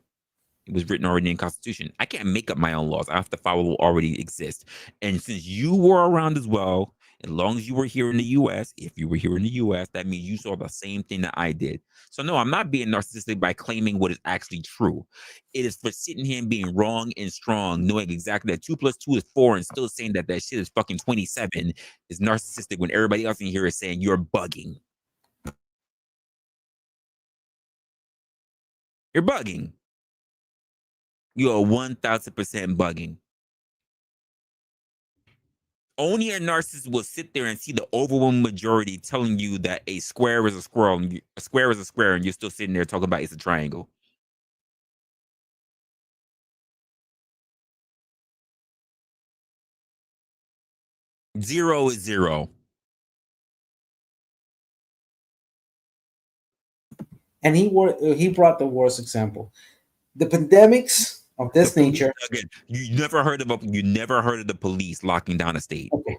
It was written already in the Constitution. I can't make up my own laws. I have to follow what already exists. And since you were around as well, as long as you were here in the US, if you were here in the US, that means you saw the same thing that I did. So no, I'm not being narcissistic by claiming what is actually true. It is for sitting here and being wrong and strong, knowing exactly that 2 + 2 is 4 and still saying that that shit is fucking 27 is narcissistic when everybody else in here is saying you're bugging. You're bugging. You are 1000% bugging. Only a narcissist will sit there and see the overwhelming majority telling you that a square is a squirrel, and a square is a square, and you're still sitting there talking about it's a triangle. Zero is zero. and he brought the worst example. The pandemics of The this police, nature. again, you never heard of the police locking down a state. Okay.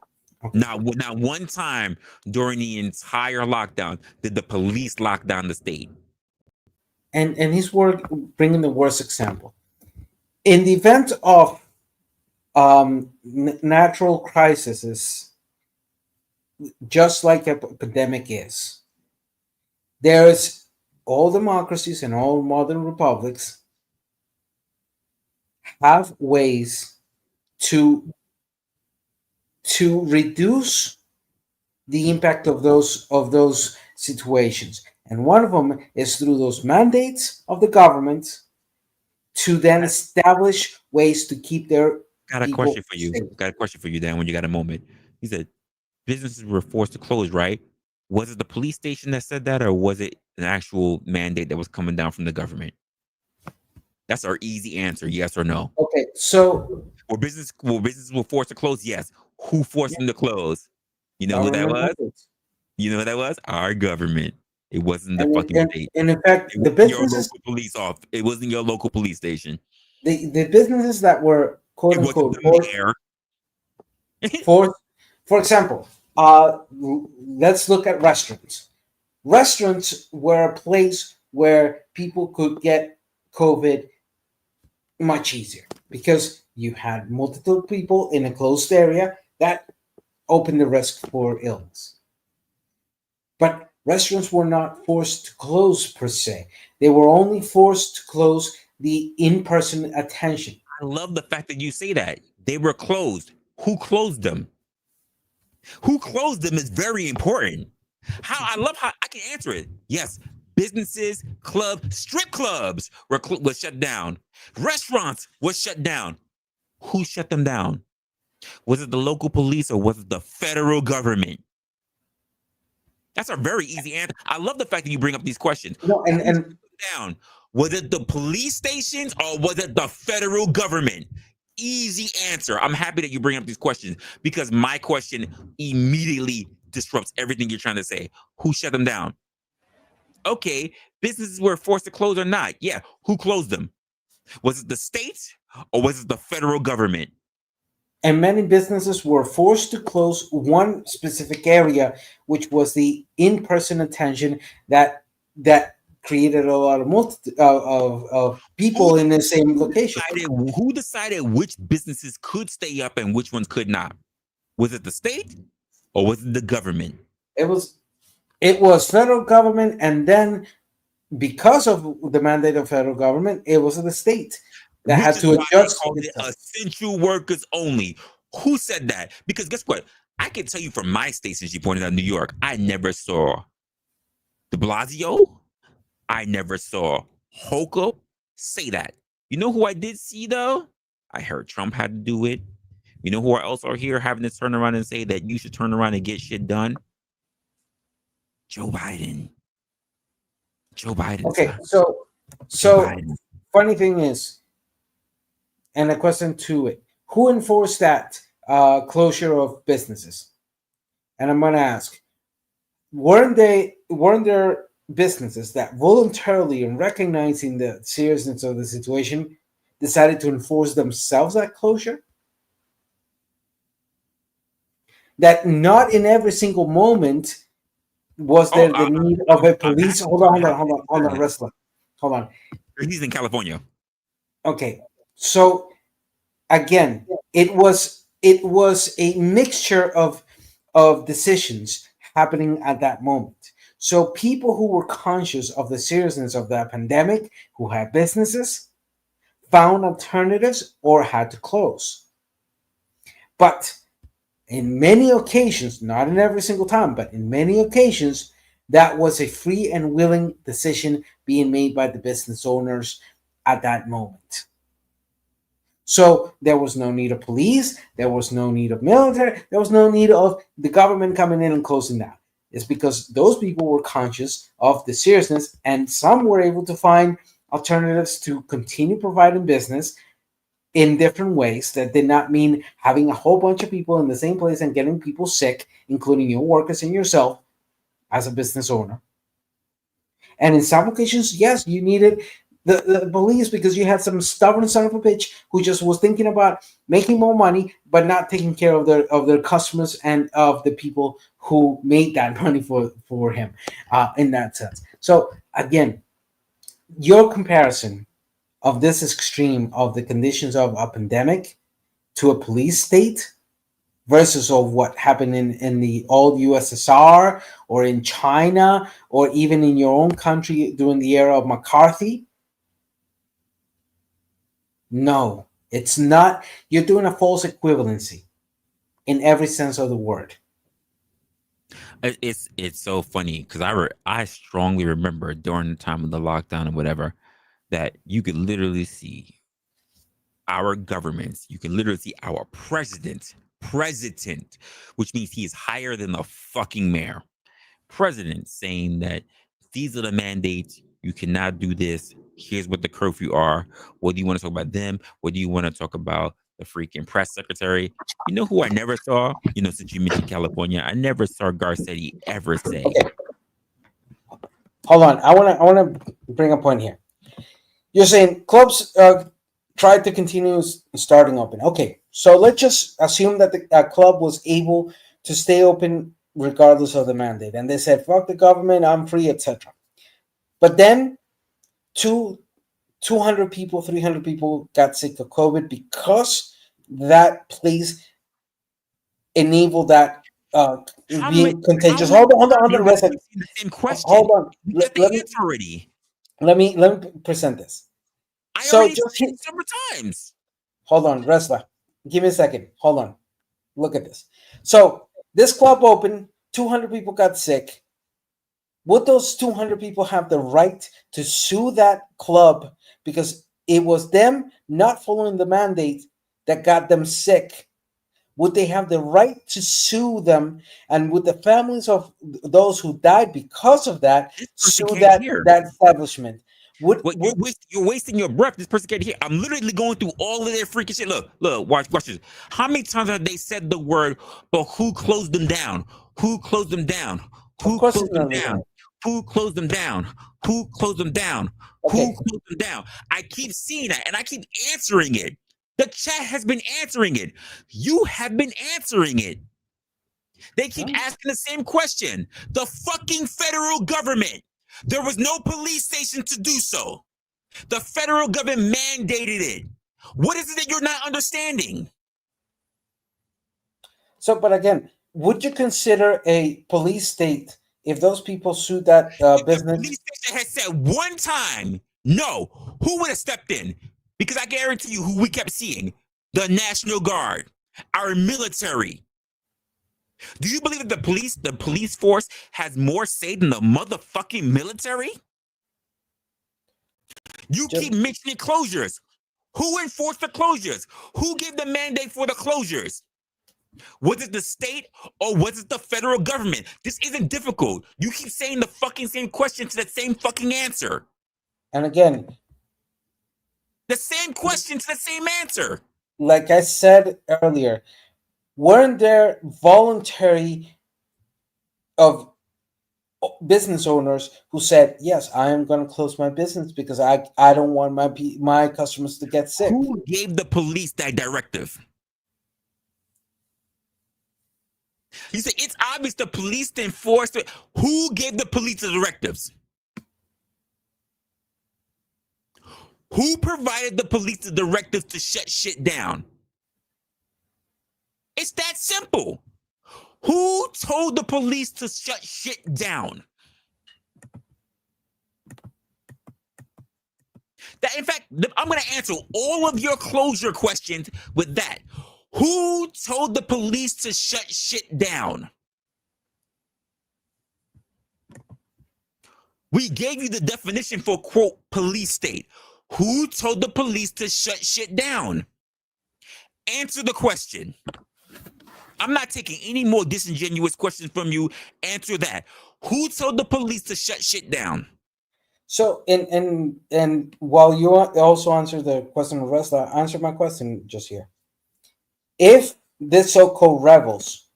Not one time during the entire lockdown did the police lock down the state. And he's bringing the worst example. In the event of natural crises, just like a pandemic is, there's all democracies and all modern republics have ways to reduce the impact of those situations, and one of them is through those mandates of the government to then establish ways to keep their Got a people question for you. safe. Got a question for you, Dan, when you got a moment. He said businesses were forced to close, right? Was it the police station that said that, or was it an actual mandate that was coming down from the government? That's our easy answer, yes or no. Okay, so Businesses were forced to close? Yes. Who forced them to close? You know who that government was? mandates. You know who that was? Our government. It wasn't the And, fucking state. and in fact, It the wasn't your businesses, local police off. It wasn't your local police station. the businesses that were quote It wasn't unquote the mayor. forced, for example, let's look at restaurants. Restaurants were a place where people could get COVID much easier because you had multiple people in a closed area that opened the risk for illness. But restaurants were not forced to close per se. They were only forced to close the in-person attention. I love the fact that you say that. They were closed. Who closed them? Who closed them is very important. I love how I can answer it. Yes, businesses, clubs, strip clubs were shut down. Restaurants were shut down. Who shut them down? Was it the local police or was it the federal government? That's a very easy answer. I love the fact that you bring up these questions. No, and Down. Was it the police stations or was it the federal government? Easy answer. I'm happy that you bring up these questions because my question immediately disrupts everything you're trying to say. Who shut them down? Okay, businesses were forced to close or not. Yeah, who closed them? Was it the state or was it the federal government? and many businesses were forced to close one specific area, which was the in-person attention that created a lot of of people in the same location. Who decided which businesses could stay up and which ones could not? Was it the state or was it the government? It was federal government, and then because of the mandate of federal government, it was the state that had to adjust. Called it essential workers only. Who said that? Because guess what? I can tell you from my state, since you pointed out New York, I never saw de Blasio. I never saw Hochul say that. You know who I did see though? I heard Trump had to do it. You know who else are here having to turn around and say that you should turn around and get shit done? Joe Biden. Joe Biden. Okay, so funny thing is, and a question to it: who enforced that closure of businesses? And I'm going to ask: weren't there businesses that voluntarily and recognizing the seriousness of the situation decided to enforce themselves that closure? That not in every single moment was Oh, there the need of a police. that Hold on, happened. wrestler. Hold on. He's in California. Okay. So again, it was a mixture of decisions happening at that moment. So people who were conscious of the seriousness of the pandemic, who had businesses, found alternatives or had to close. But in many occasions, not in every single time, but in many occasions, that was a free and willing decision being made by the business owners at that moment. So there was no need of police, there was no need of military, there was no need of the government coming in and closing down. It's because those people were conscious of the seriousness, and some were able to find alternatives to continue providing business in different ways that did not mean having a whole bunch of people in the same place and getting people sick, including your workers and yourself as a business owner. And in some occasions, yes, you needed the police because you had some stubborn son of a bitch who just was thinking about making more money, but not taking care of their customers and of the people who made that money for him in that sense. So again, your comparison of this extreme of the conditions of a pandemic to a police state versus of what happened in the old USSR or in China or even in your own country during the era of McCarthy. No, it's not. You're doing a false equivalency in every sense of the word. It's so funny because I strongly remember during the time of the lockdown and whatever that you could literally see our governments. You can literally see our president, which means he is higher than the fucking mayor. President saying that these are the mandates. You cannot do this. Here's what the curfew are. What do you want to talk about them? What do you want to talk about the freaking press secretary? You know who I never saw? You know, since you mentioned California, I never saw Garcetti ever say. Okay, hold on. I want to bring a point here. You're saying clubs tried to continue starting open. Okay, so let's just assume that the club was able to stay open regardless of the mandate, and they said, "Fuck the government, I'm free," etc. But then two 200 people, 300 people got sick of COVID because that place enabled that How many being how contagious. many Hold times on, are we Reza. asking the same question? Hold on. We got Let, the let me answer already. let me present this. I So already said just it several times. hold on, Resla. Give me a second. Hold on. Look at this. So this club opened, 200 people got sick. Would those 200 people have the right to sue that club because it was them not following the mandate that got them sick? Would they have the right to sue them? And would the families of those who died because of that This person sue can't that hear. that establishment? What you're wasting your breath. This person can't hear. I'm literally going through all of their freaking shit. Look, watch this. How many times have they said the word, but who closed them down? Who closed them down? Of Who course it's closed them not down? legal. Who closed them down? Who closed them down? Who Okay, closed them down? I keep seeing that and I keep answering it. The chat has been answering it. You have been answering it. They keep asking the same question. The fucking federal government. There was no police station to do so. The federal government mandated it. What is it that you're not understanding? so but again, would you consider a police state if those people sued that If the business? police station had said one time no, who would have stepped in? Because I guarantee you who we kept seeing: the National Guard, our military. Do you believe that the police force has more say than the motherfucking military? You Just keep mentioning closures. Who enforced the closures? Who gave the mandate for the closures? Was it the state or was it the federal government? This isn't difficult. You keep saying the fucking same question to the same fucking answer. and again, The same question to the same answer. like I said earlier, weren't there voluntary of business owners who said, "Yes, I am going to close my business because I don't want my customers to get sick." Who gave the police that directive? You say it's obvious the police enforced it. Who gave the police the directives? Who provided the police the directives to shut shit down? It's that simple. Who told the police to shut shit down? That, in fact, I'm going to answer all of your closure questions with that. Who told the police to shut shit down? We gave you the definition for, quote, police state. Who told the police to shut shit down? Answer the question. I'm not taking any more disingenuous questions from you. Answer that. Who told the police to shut shit down? So, and while you also answer the question of Resla, answer my question just here. If the so-called rebels,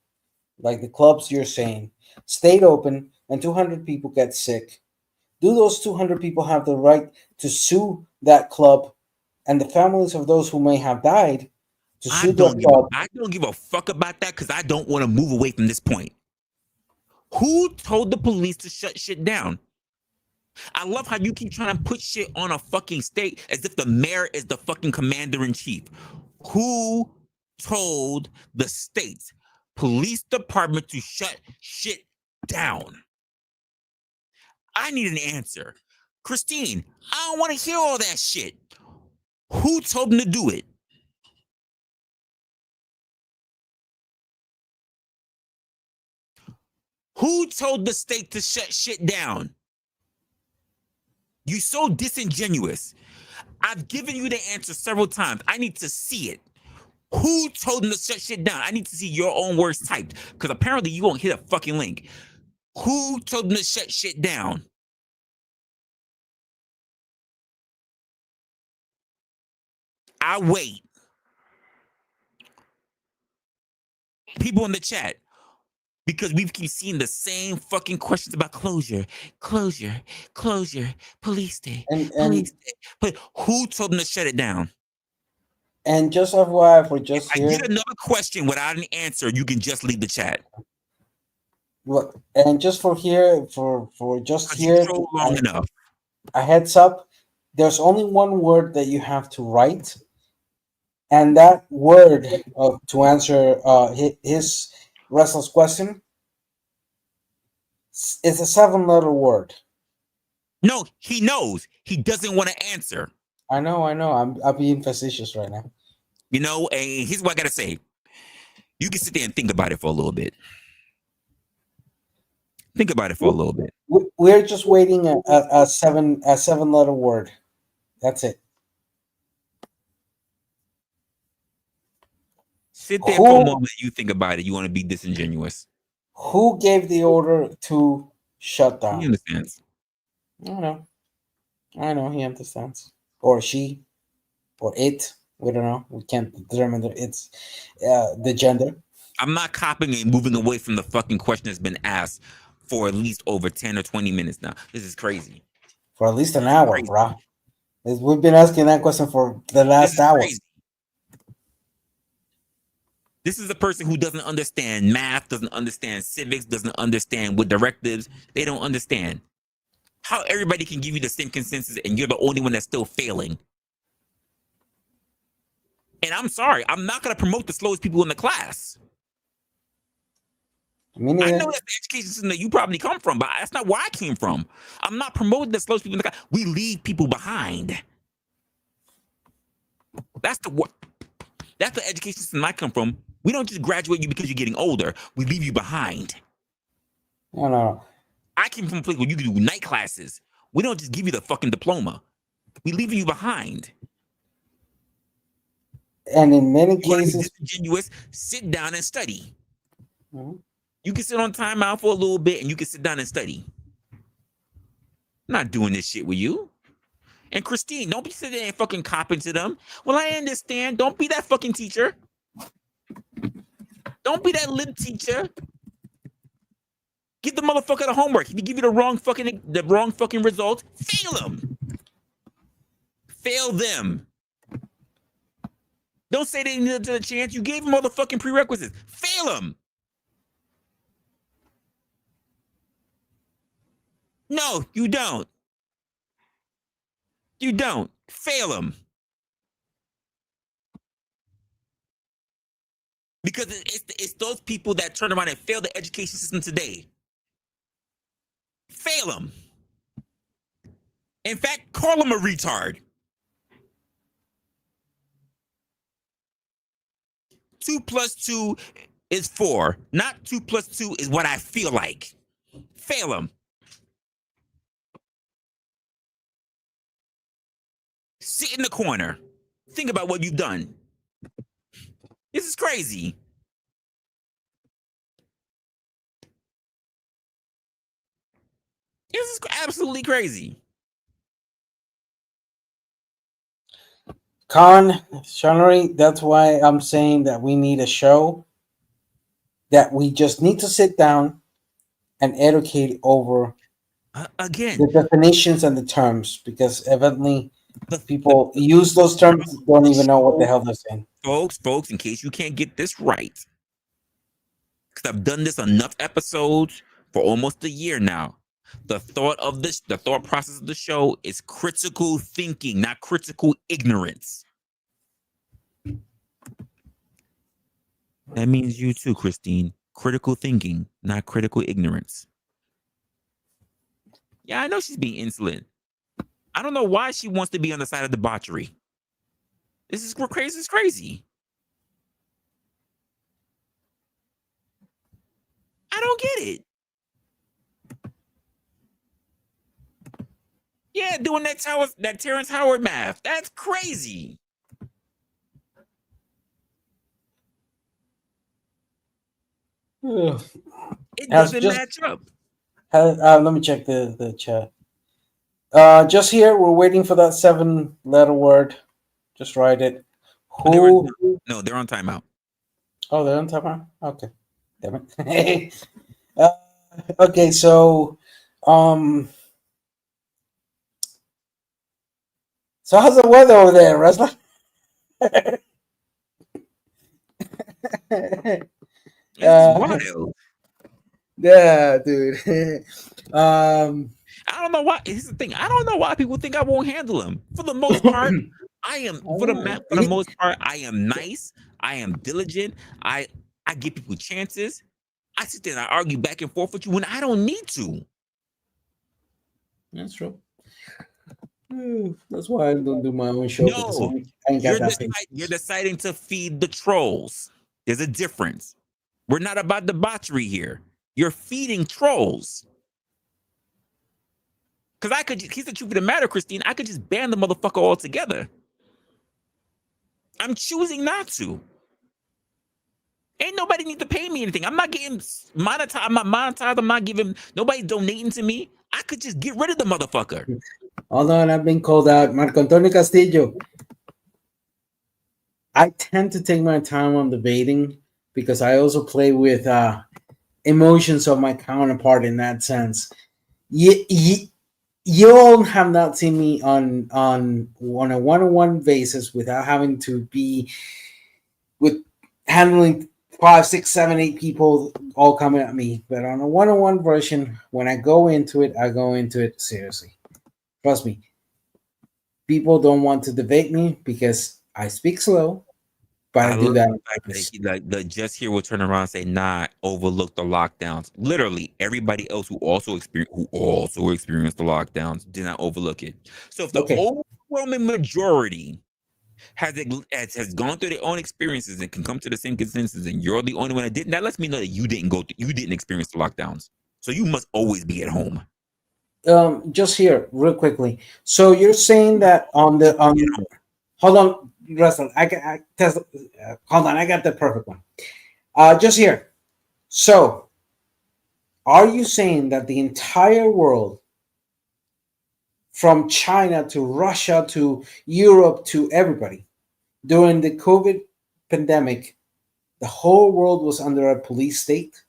like the clubs you're saying, stayed open and 200 people get sick, do those 200 people have the right to sue that club and the families of those who may have died to sue the club? I don't give a fuck about that because I don't want to move away from this point. Who told the police to shut shit down? I love how you keep trying to put shit on a fucking state as if the mayor is the fucking commander in chief. Who told the state's police department to shut shit down? I need an answer. Christine, I don't want to hear all that shit. Who told them to do it? Who told the state to shut shit down? You're so disingenuous. I've given you the answer several times. I need to see it. Who told them to shut shit down? I need to see your own words typed because apparently you won't hit a fucking link. Who told them to shut shit down? I wait. People in the chat, because we keep seeing the same fucking questions about closure, police state, police state. But who told them to shut it down? And just FYI, for just if here, I get another question without an answer, you can just leave the chat. look, and just for here, for just here, long enough. A heads up: there's only one word that you have to write, and that word to answer his Russell's question is a 7-letter word. No, he knows. He doesn't want to answer. I know. I'm being facetious right now. You know, and here's what I gotta say. You can sit there and think about it for a little bit. Think about it for a little bit. We're just waiting a 7-letter word. That's it. Sit there for a moment. You think about it. You want to be disingenuous. Who gave the order to shut down? He understands. I know. He understands. Or she, or it. We don't know. We can't determine the gender. I'm not copying and moving away from the fucking question that's been asked for at least over 10 or 20 minutes now. This is crazy. For at least an hour, bro. We've been asking that question for the last hour. Crazy. This is a person who doesn't understand math, doesn't understand civics, doesn't understand what directives. They don't understand how everybody can give you the same consensus and you're the only one that's still failing. And I'm sorry, I'm not going to promote the slowest people in the class. I know that's the education system that you probably come from, but that's not where I came from. I'm not promoting the slowest people in the class. We leave people behind. That's the education system I come from. We don't just graduate you because you're getting older. We leave you behind. No. I came from a place where you can do night classes. We don't just give you the fucking diploma. We leave you behind. And in many cases, disingenuous, sit down and study. Mm-hmm. You can sit on timeout for a little bit and you can sit down and study. I'm not doing this shit with you. And Christine, don't be sitting there and fucking copying to them. Well, I understand. Don't be that fucking teacher. Don't be that lib teacher. Give the motherfucker the homework. If he give you the wrong fucking result, fail him. Fail them. Don't say they need a chance. You gave them motherfucking prerequisites. Fail them. No, you don't. You don't. Fail them. Because it's those people that turn around and fail the education system today. Fail them. In fact, call them a retard. 2 plus 2 is 4. Not 2 plus 2 is what I feel like. Fail them. Sit in the corner. Think about what you've done. This is crazy. This is absolutely crazy. Shanari, that's why I'm saying that we need a show that we just need to sit down and educate over Again, the definitions and the terms, because evidently people use those terms, don't even know what the hell they're saying. Folks, in case you can't get this right, because I've done this enough episodes for almost a year now. The thought process of the show is critical thinking, not critical ignorance. That means you too, Christine. Critical thinking, not critical ignorance. Yeah, I know she's being insolent. I don't know why she wants to be on the side of debauchery. This is crazy. This is crazy. I don't get it. Yeah, doing that Terrence Howard math. That's crazy. It doesn't match up. Let me check the chat. Just here, we're waiting for that 7-letter word. Just write it. Who? No, they're on timeout. Oh, they're on timeout? Okay. Damn it. Okay, so how's the weather over there, Resla? It's wild. Yeah, dude. I don't know why. Here's the thing. I don't know why people think I won't handle him. For the most part, I am. For the most part, I am nice. I am diligent. I give people chances. I sit there and I argue back and forth with you when I don't need to. That's true. That's why I don't do my own show. No, you're deciding to feed the trolls. There's a difference. We're not about debauchery here. You're feeding trolls. Because here's the truth of the matter, Christine. I could just ban the motherfucker altogether. I'm choosing not to. Ain't nobody need to pay me anything. I'm not getting monetized. I'm not monetized. I'm not giving, nobody's donating to me. I could just get rid of the motherfucker. Hold on, I've been called out. Marco Antonio Castillo. I tend to take my time on debating because I also play with emotions of my counterpart in that sense. You all have not seen me on a one-on-one basis without having to be with handling 5, 6, 7, 8 people all coming at me. But on a one-on-one version, when I go into it seriously. Trust me. People don't want to debate me because I speak slow, but I do that. Like the just here will turn around and say, "Nah, overlook the lockdowns." Literally, everybody else who also experienced the lockdowns did not overlook it. So if the overwhelming majority has gone through their own experiences and can come to the same consensus, and you're the only one that didn't, that lets me know that you didn't experience the lockdowns. So you must always be at home. Just here, real quickly. So you're saying that hold on, Russell. Hold on, I got the perfect one. Just here. So, are you saying that the entire world, from China to Russia to Europe to everybody, during the COVID pandemic, the whole world was under a police state?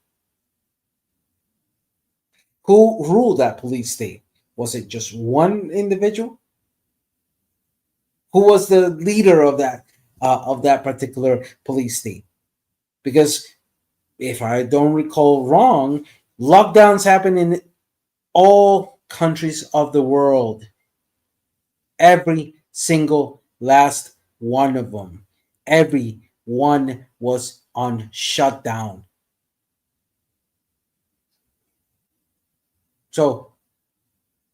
Who ruled that police state? Was it just one individual? Who was the leader of that particular police state? Because if I don't recall wrong, lockdowns happen in all countries of the world. Every single last one of them. Every one was on shutdown. So,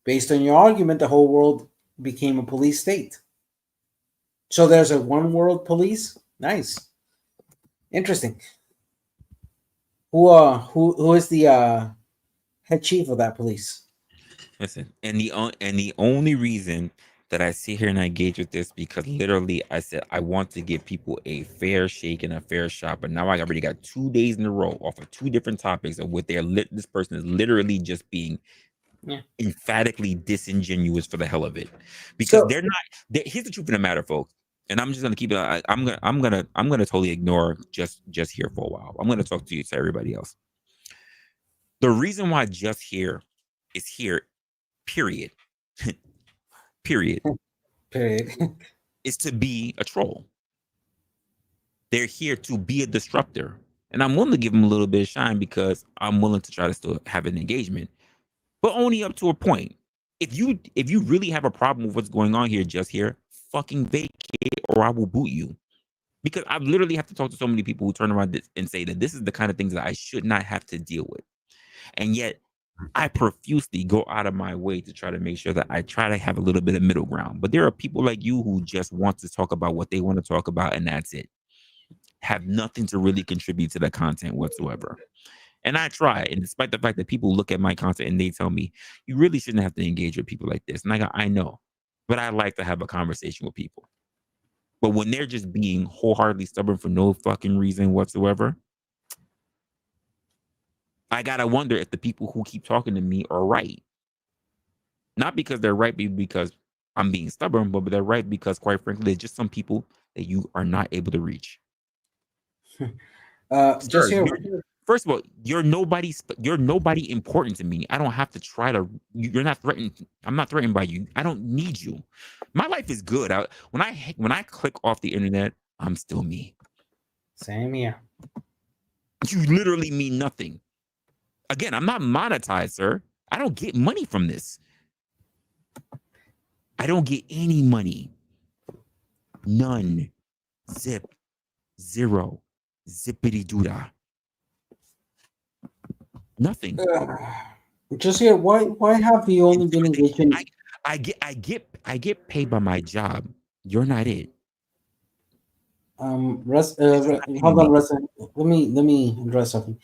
based on your argument, the whole world became a police state. So there's a one world police. Nice, interesting. Who is the head chief of that police? Listen, and the only reason that I sit here and I engage with this because literally I said I want to give people a fair shake and a fair shot, but now I already got 2 days in a row off of two different topics of what this person is literally just being emphatically disingenuous for the hell of it, because they're not. Here's the truth of the matter, folks. And I'm just gonna keep it. I'm gonna totally ignore just here for a while. I'm gonna talk to everybody else. The reason why just here is here, period, period, is to be a troll. They're here to be a disruptor, and I'm willing to give them a little bit of shine because I'm willing to try to still have an engagement, but only up to a point. If you really have a problem with what's going on here, just here, fucking vacate or I will boot you. Because I literally have to talk to so many people who turn around and say that this is the kind of things that I should not have to deal with. And yet I profusely go out of my way to try to make sure that I try to have a little bit of middle ground. But there are people like you who just want to talk about what they want to talk about, and that's it. Have nothing to really contribute to the content whatsoever. And I try, and despite the fact that people look at my content and they tell me, you really shouldn't have to engage with people like this. And I know, but I like to have a conversation with people. But when they're just being wholeheartedly stubborn for no fucking reason whatsoever, I gotta wonder if the people who keep talking to me are right. Not because they're right, because I'm being stubborn, but they're right because, quite frankly, there's just some people that you are not able to reach. Just here. First of all, you're nobody important to me. I don't have to try to. You're not threatened. I'm not threatened by you. I don't need you. My life is good. When I click off the internet, I'm still me. Same here. You literally mean nothing. Again, I'm not monetized, sir. I don't get money from this. I don't get any money. None. Zip. Zero. Zippity doodah. Nothing. Just here. Why have you only been engaging? I get paid by my job. You're not it. Hold on, Resla. Let me address something.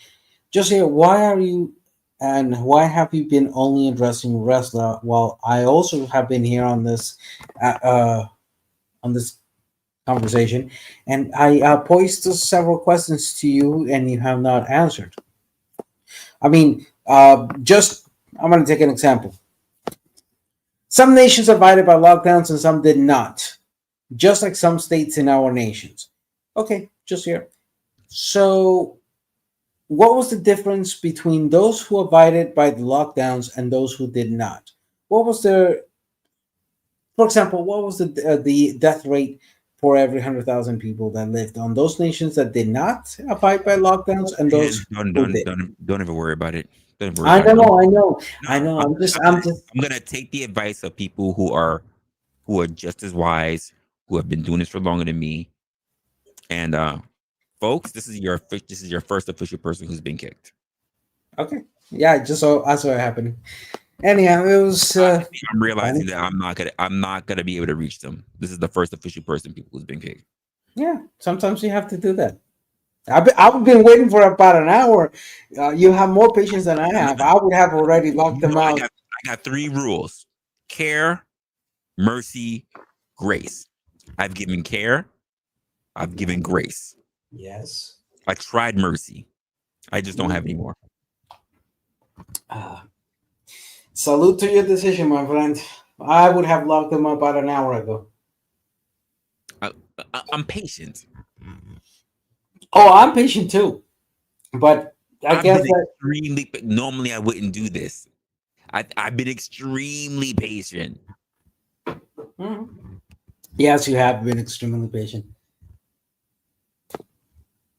Just here. Why are you and why have you been only addressing Resla while I also have been here on this conversation, and I posed several questions to you, and you have not answered. I mean, I'm going to take an example. Some nations abided by lockdowns and some did not, just like some states in our nations. Okay, just here. So, what was the difference between those who abided by the lockdowns and those who did not? What was for example, what was the death rate for every 100,000 people that lived on those nations that did not abide by lockdowns and those don't ever worry about it. I know. I'm gonna take the advice of people who are just as wise, who have been doing this for longer than me. And folks, this is your first official person who's been kicked. Okay, yeah, I saw it happening. Anyhow, it was. I'm realizing that I'm not gonna be able to reach them. This is the first official person people who's been kicked. Yeah, sometimes you have to do that. I've been waiting for about an hour. You have more patience than I have. I would have already locked them out. I got 3 rules: care, mercy, grace. I've given care. I've given grace. Yes. I tried mercy. I just don't have any more. Salute to your decision, my friend. I would have locked them up about an hour ago. I'm patient. Oh, I'm patient too. But I guess that normally I wouldn't do this. I've been extremely patient. Mhm. Yes, you have been extremely patient.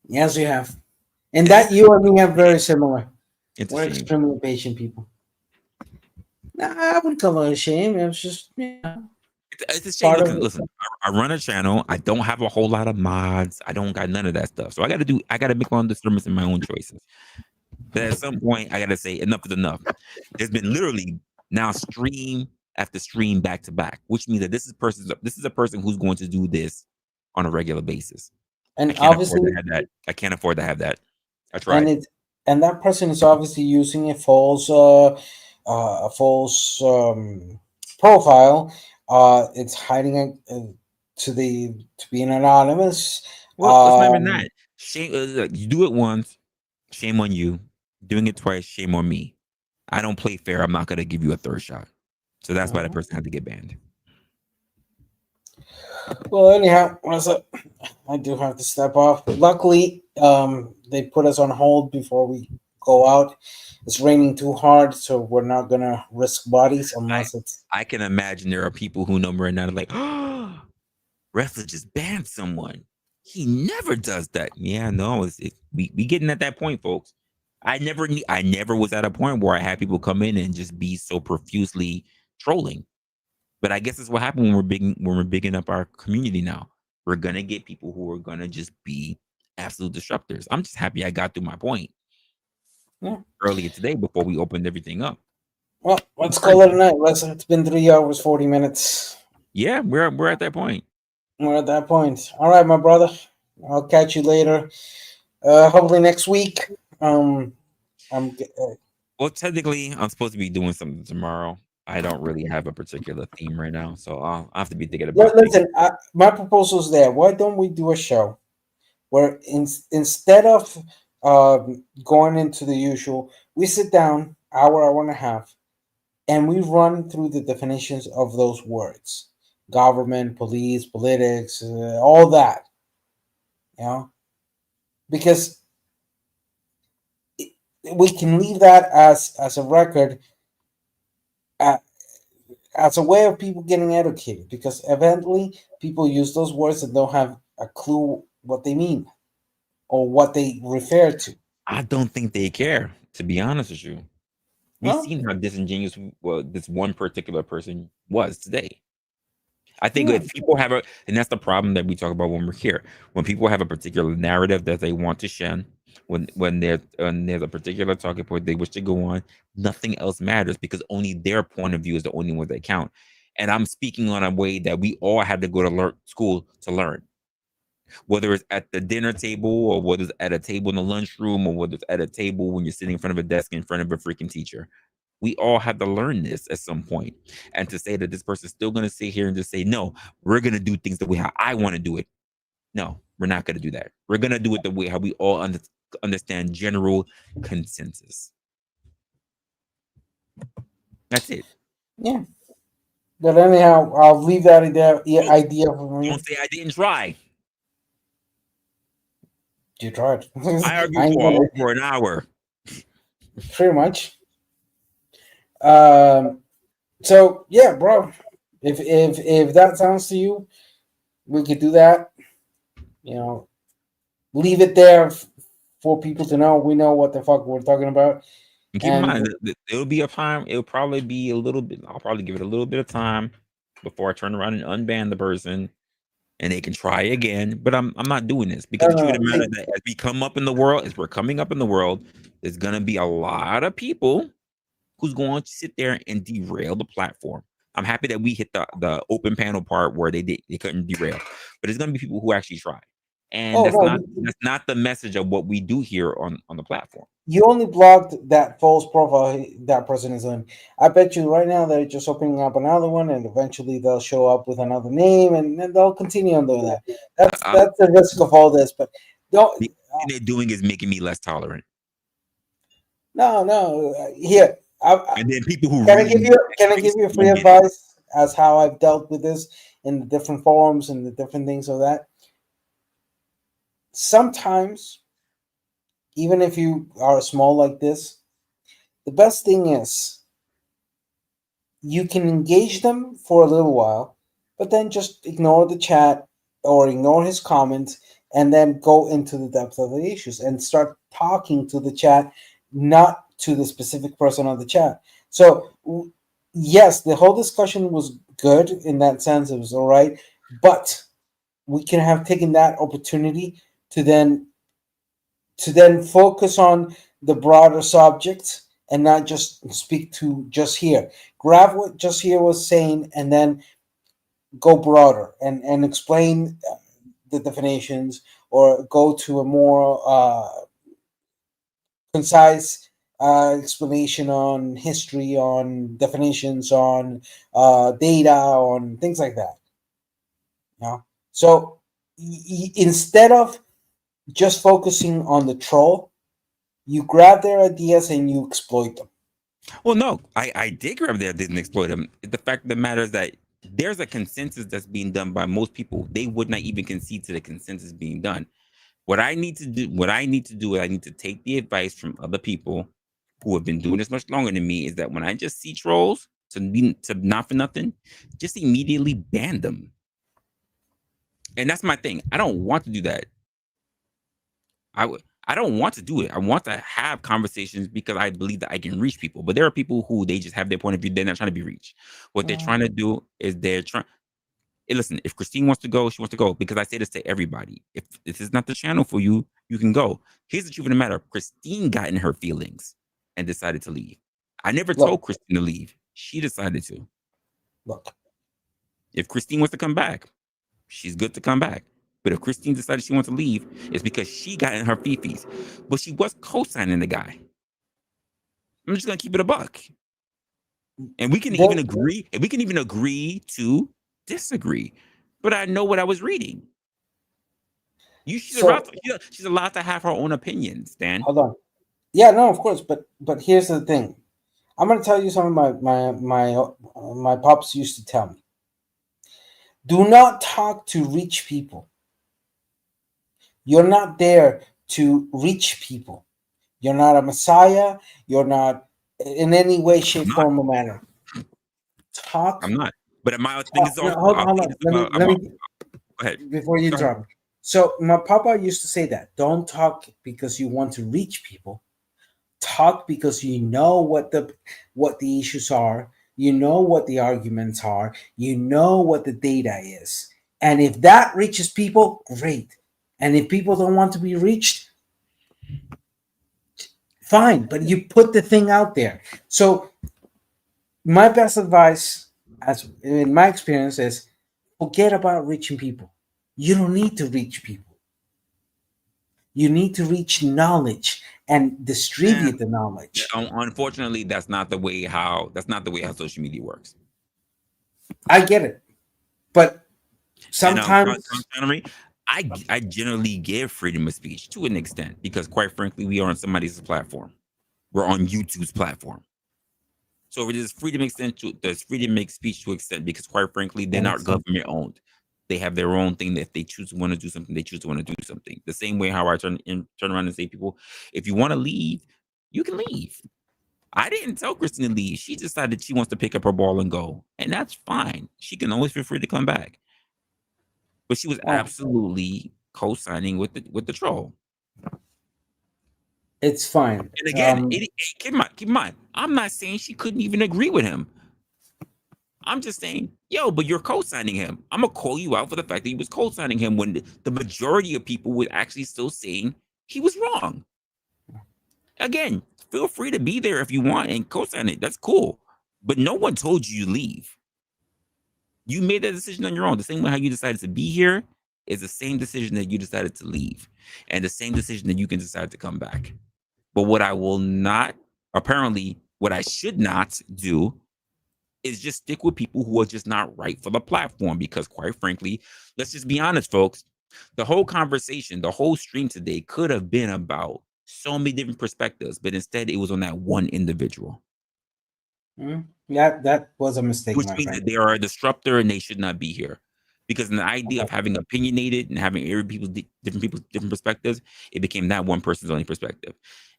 Yes, you have. And that you and me have very similar. It's a We're shame. extremely patient people. Nah, I wouldn't call it a shame. It's just It's a shame. part Look, of it. listen. I run a channel. I don't have a whole lot of mods. I don't got none of that stuff. So I got to do. I got to make my own disturbance and my own choices. But at some point, I got to say enough is enough. There's been literally now stream after stream back to back, which means that this is a person who's going to do this on a regular basis. I And can't afford to obviously, have that. I can't afford to have that. I and tried. it and that person is obviously using a false profile. It's hiding it to being anonymous. Well, it's not even Um, that. Shame. Look, you do it once, shame on you. Doing it twice, shame on me. I don't play fair. I'm not gonna give you a third shot. So that's why that mhm. person had to get banned. Well, anyhow, I do have to step off. Luckily, they put us on hold before we go out. It's raining too hard, so we're not gonna risk bodies I unless it's. I can imagine there are people who know me right now like, oh, Resla just banned someone. He never does that. Yeah, no, we getting at that point, folks. I never was at a point where I had people come in and just be so profusely trolling. But I guess it's what happened when we're bigging up our community now. We're gonna get people who are gonna just be absolute disruptors. I'm just happy I got through my point Yeah. earlier today before we opened everything up. Well, let's call it a night. It's been 3 hours 40 minutes. Yeah, we're at that point. We're at that point. All right, my brother. I'll catch you later. Hopefully next week. I'm. Well, technically, I'm supposed to be doing something tomorrow. I don't really have a particular theme right now, so I'll have to be thinking about things. Listen. My proposal's there. Why don't we do a show where instead of going into the usual, we sit down hour and a half, and we run through the definitions of those words: government, police, politics, all that. You know, because we can leave that as a record, uh, as a way of people getting educated. Because eventually, people use those words and don't have a clue what they mean or what they refer to. I don't think they care, to be honest with you. We've Well, seen how disingenuous this one particular person was today. I think yeah. if people have and that's the problem that we talk about when we're here. When people have a particular narrative that they want to share, when there's a particular talking point they wish to go on, nothing else matters because only their point of view is the only one that count. And I'm speaking on a way that we all had to go to school to learn, whether it's at the dinner table or whether it's at a table in the lunchroom or whether it's at a table when you're sitting in front of a desk in front of a freaking teacher. We all have to learn this at some point. And to say that this person's still going to sit here and just say, no, we're going to do things the way how I want to do it. No, we're not going to do that. We're going to do it the way how we all understand general consensus. That's it. Yeah. But anyhow, I'll leave that Folks, idea for me. don't say I didn't try. You tried. I I argued ain't for gonna over an hour. pretty much. Um. So yeah, bro. If that sounds to you, we could do that. You know, leave it there for people to know. We know what the fuck we're talking about. And keep in And mind, it'll be a time. It'll probably be a little bit. I'll probably give it a little bit of time before I turn around and unban the person, and they can try again. But I'm not doing this because the truth of the matter see, is that as we come up in the world, as we're coming up in the world, there's gonna be a lot of people who's going to sit there and derail the platform. I'm happy that we hit the open panel part where they couldn't derail, but there's gonna be people who actually try, and oh that's no, not the message of what we do here on the platform. you only blocked that false profile that person is in. I bet you right now they're just opening up another one, and eventually they'll show up with another name, and then they'll continue on doing that. Um, That's the risk of all this. But don't. the thing they're doing is making me less tolerant, No. Here, and then people who can I really give need you can I fix give you free don't get it. advice as how I've dealt with this in the different forums and the different things of that? Sometimes, even if you are small like this, the best thing is you can engage them for a little while, but then just ignore the chat or ignore his comments and then go into the depth of the issues and start talking to the chat, not to the specific person on the chat. So, yes, the whole discussion was good in that sense. It was all right, but we can have taken that opportunity to then focus on the broader subject and not just speak to just here. Grab what just here was saying and then go broader and explain the definitions, or go to a more concise explanation on history, on definitions, on data, on things like that. So instead of just focusing on the troll, you grab their ideas and you exploit them. Well, no, I did grab that, didn't exploit them. The fact of the matter is that there's a consensus that's being done by most people. They would not even concede to the consensus being done. What I need to do is I need to take the advice from other people who have been doing this much longer than me, is that when I just see trolls, to not for nothing, just immediately ban them. And that's my thing. I don't want to do that. I don't want to do it. I want to have conversations because I believe that I can reach people. But there are people who they just have their point of view. They're not trying to be reached. What they're trying to do is they're trying. Hey, listen, if Christine wants to go, she wants to go. Because I say this to everybody. If this is not the channel for you, you can go. Here's the truth of the matter. Christine got in her feelings and decided to leave. I never told Christine to leave. She decided to. Look, if Christine wants to come back, she's good to come back. But if Christine decided she wants to leave, it's because she got in her fifis. But she was co-signing the guy. I'm just gonna keep it a buck. And we can even agree, and we can even agree to disagree. But I know what I was reading. She's allowed to have her own opinions, Dan. Hold on. Yeah, no, of course, but here's the thing. I'm gonna tell you something my pops used to tell me. Do not talk to rich people. You're not there to reach people. You're not a messiah. You're not in any way, shape, form, or manner. Talk. I'm not. But my thing is also. Hold on. Let me go ahead. Before you interrupt me. So my papa used to say that. Don't talk because you want to reach people. Talk because you know what the issues are. You know what the arguments are. You know what the data is. And if that reaches people, great. And if people don't want to be reached, fine. But you put the thing out there. So my best advice, as in my experience, is forget about reaching people. You don't need to reach people. You need to reach knowledge and distribute the knowledge. Unfortunately, that's not the way how social media works. I get it, but sometimes I generally give freedom of speech to an extent because, quite frankly, we are on somebody's platform. We're on YouTube's platform. So it is freedom extent to there's freedom of speech to extent because, quite frankly, they're not government owned. They have their own thing that if they choose to want to do something, they choose to want to do something. The same way how I turn around and say, people, if you want to leave, you can leave. I didn't tell Kristen to leave. She decided she wants to pick up her ball and go. And that's fine. She can always feel free to come back. But she was absolutely co-signing with the troll. It's fine. And again, keep in mind, I'm not saying she couldn't even agree with him. I'm just saying, but you're co-signing him. I'm gonna call you out for the fact that he was co-signing him when the majority of people were actually still saying he was wrong. Again, feel free to be there if you want and co-sign it. That's cool. But no one told you to leave. You made that decision on your own. The same way how you decided to be here is the same decision that you decided to leave. And the same decision that you can decide to come back. But what I should not do is just stick with people who are just not right for the platform. Because quite frankly, let's just be honest, folks. The whole conversation, the whole stream today could have been about so many different perspectives, but instead it was on that one individual. Yeah, that was a mistake. Which means that they are a disruptor and they should not be here. Because in the idea of having opinionated and having different perspectives, it became that one person's only perspective.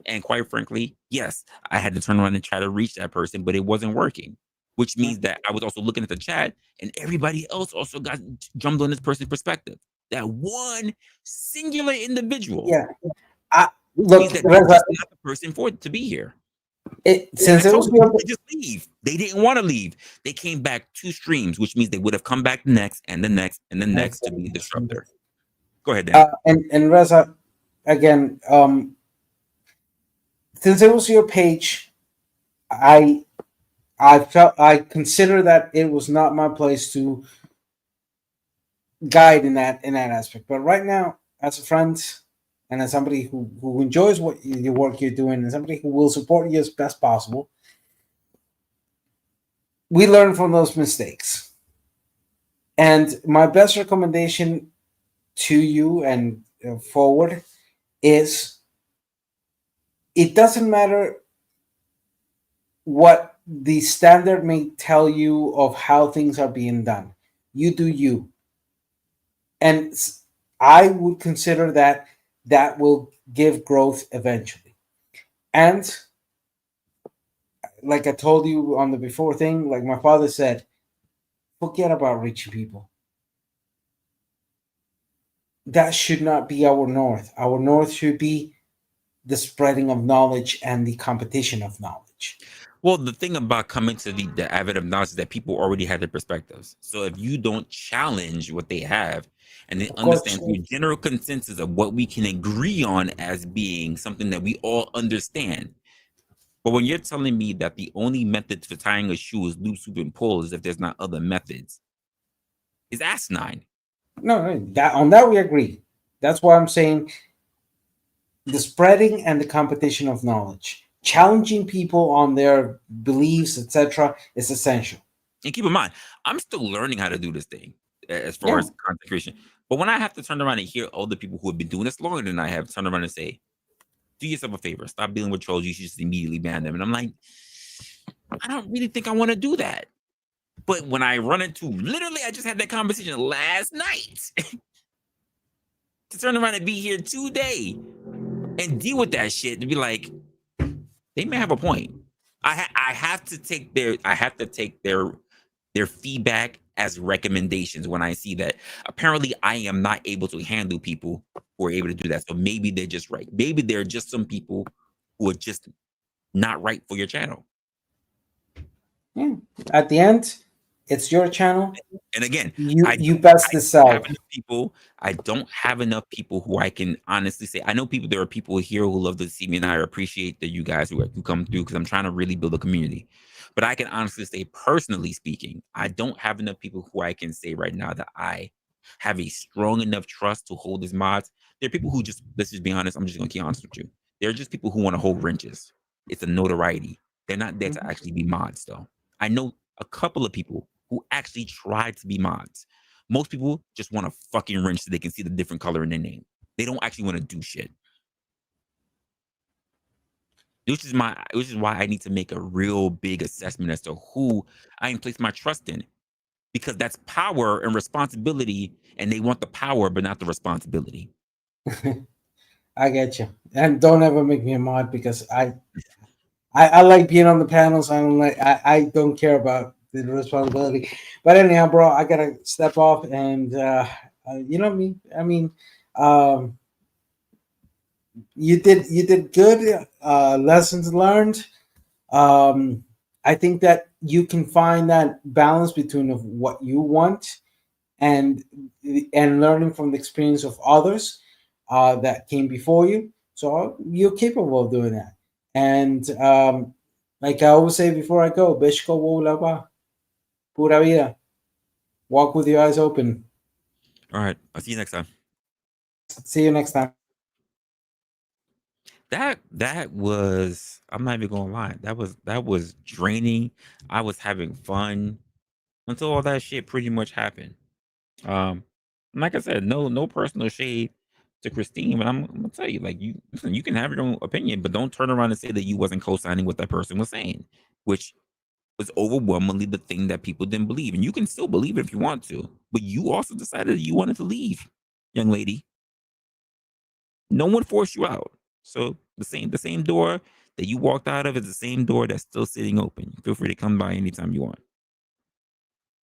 And quite frankly, yes, I had to turn around and try to reach that person, but it wasn't working. which means that I was also looking at the chat and everybody else also got jumped on this person's perspective. That one singular individual. Yeah. Which Look, means that they're just not the person for it to be here. Since I it told was them, your you could just leave. They didn't want to leave. They came back 2 streams, which means they would have come back the next and the next and the next to be a disruptor. Go ahead, Dan. And Reza, again, since it was your page, I I consider that it was not my place to guide in that aspect. But right now, as a friend and as somebody who enjoys what your work you're doing and somebody who will support you as best possible, we learn from those mistakes. And my best recommendation to you and forward is it doesn't matter what the standard may tell you of how things are being done. You do you. And I would consider that that will give growth eventually. And like I told you on the before thing, like my father said, forget about rich people. That should not be our north. Our north should be the spreading of knowledge and the competition of knowledge. Well, the thing about coming to the avid of knowledge is that people already have their perspectives. So if you don't challenge what they have and then understand the general consensus of what we can agree on as being something that we all understand. But when you're telling me that the only method for tying a shoe is loop, swoop, and pull is if there's not other methods, is asinine. No, that on that we agree. That's why I'm saying the spreading and the competition of knowledge. Challenging people on their beliefs, etc., is essential. And keep in mind, I'm still learning how to do this thing as far as content creation. But when I have to turn around and hear other people who have been doing this longer than I have turn around and say, do yourself a favor, stop dealing with trolls, you should just immediately ban them. And I'm like, I don't really think I want to do that. But when I run into, literally, I just had that conversation last night to turn around and be here today and deal with that shit to be like, they may have a point. I have to take their feedback as recommendations when I see that apparently I am not able to handle people who are able to do that. So maybe they're just right. Maybe there are just some people who are just not right for your channel. Yeah. At the end, it's your channel. And again, you best decide. I don't have enough people who I can honestly say. I know there are people here who love to see me, and I appreciate that you guys who come through because I'm trying to really build a community. But I can honestly say, personally speaking, I don't have enough people who I can say right now that I have a strong enough trust to hold as mods. There are people who let's just be honest. I'm just going to keep honest with you. There are just people who want to hold wrenches. It's a notoriety. They're not there to actually be mods, though. I know a couple of people who actually try to be mods. Most people just want a fucking wrench so they can see the different color in their name. They don't actually want to do shit. Which is why I need to make a real big assessment as to who I can place my trust in. Because that's power and responsibility, and they want the power but not the responsibility. I get you. And don't ever make me a mod because I like being on the panels. I don't care about the responsibility. But anyhow, bro, I gotta step off and you know me. I mean, you did good. Lessons learned. I think that you can find that balance between of what you want and learning from the experience of others that came before you. So you're capable of doing that. And like I always say before I go, Beshko Wolaba, Pura vida. Walk with your eyes open. All right. I'll see you next time. See you next time. That was, I'm not even gonna lie, that was draining. I was having fun until all that shit pretty much happened. Like I said, no personal shade to Christine, but I'm gonna tell you, like, you can have your own opinion, but don't turn around and say that you wasn't co-signing what that person was saying, which was overwhelmingly the thing that people didn't believe. And you can still believe it if you want to, but you also decided that you wanted to leave, young lady. No one forced you out. So the same door that you walked out of is the same door that's still sitting open. Feel free to come by anytime you want.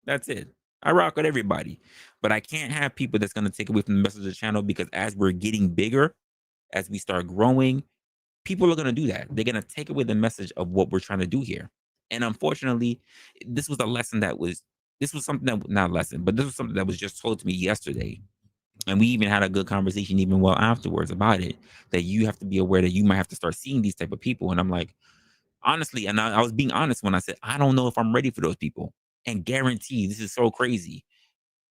That's it. I rock with everybody, but I can't have people that's going to take away from the message of the channel, because as we're getting bigger, as we start growing, people are going to do that. They're going to take away the message of what we're trying to do here. And unfortunately, this was a lesson that was, this was something that, not a lesson, but this was something that was just told to me yesterday. And we even had a good conversation even well afterwards about it, that you have to be aware that you might have to start seeing these type of people. And I'm like, honestly, and I was being honest when I said, I don't know if I'm ready for those people. And guarantee, this is so crazy,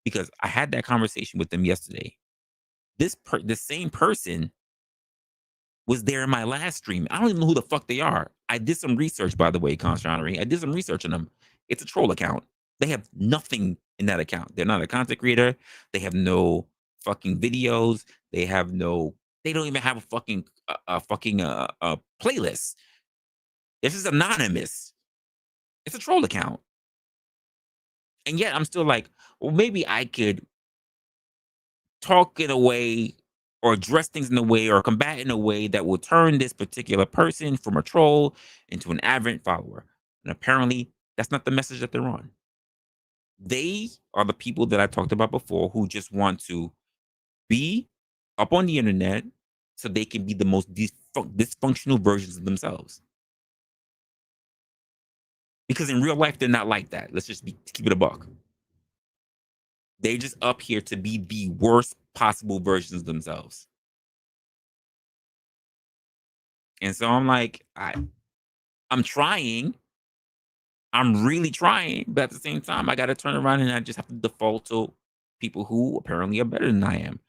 because I had that conversation with them yesterday. The same person was there in my last stream. I don't even know who the fuck they are. I did some research, by the way, Constantine. I did some research on them. It's a troll account. They have nothing in that account. They're not a content creator. They have no fucking videos. They have no. They don't even have a fucking playlist. This is anonymous. It's a troll account. And yet I'm still like, well, maybe I could talk in a way or address things in a way or combat in a way that will turn this particular person from a troll into an avid follower. And apparently, that's not the message that they're on. They are the people that I talked about before who just want to be up on the internet so they can be the most dysfunctional versions of themselves. Because in real life, they're not like that. Let's just keep it a buck. They're just up here to be the worst possible versions of themselves. And so I'm like, I'm trying. I'm really trying, but at the same time, I got to turn around and I just have to default to people who apparently are better than I am,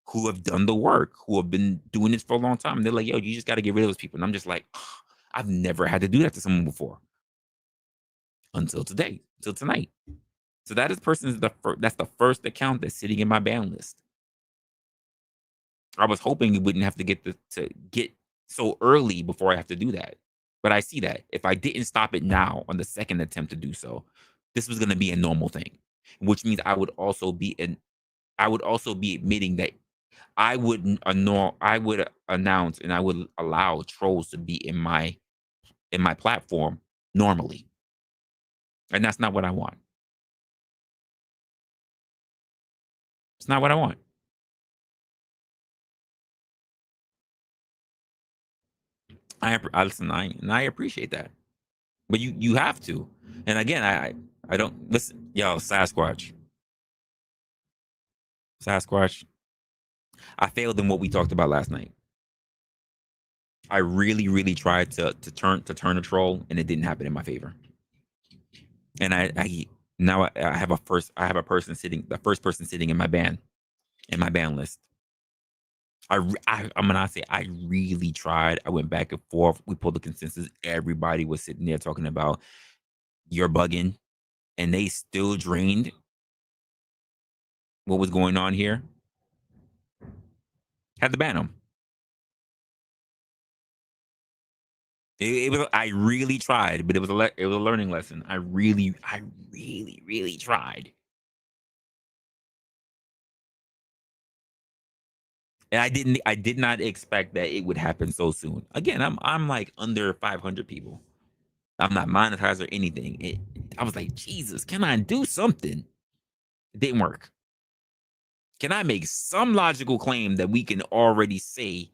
who have done the work, who have been doing this for a long time. And they're like, yo, you just got to get rid of those people. And I'm just like, I've never had to do that to someone before until today, until tonight. So that is that's the first account that's sitting in my ban list. I was hoping it wouldn't have to get so early before I have to do that. But I see that if I didn't stop it now on the second attempt to do so, this was going to be a normal thing, which means I would also be admitting that I would announce and I would allow trolls to be in my platform normally. And that's not what I want. It's not what I want. I listen, I appreciate that. But you have to. And again, I don't listen, yo, Sasquatch. Sasquatch. I failed in what we talked about last night. I really, really tried to turn a troll, and it didn't happen in my favor. And I now I have a person sitting, the first person sitting in my ban list. I'm gonna say I really tried. I went back and forth. We pulled the consensus. Everybody was sitting there talking about you're bugging, and they still drained what was going on here. Had to ban them. It was. I really tried, but it was a learning lesson. I really tried, and I did not expect that it would happen so soon. Again, I'm like under 500 people. I'm not monetized or anything. I was like, Jesus, can I do something? It didn't work. Can I make some logical claim that we can already say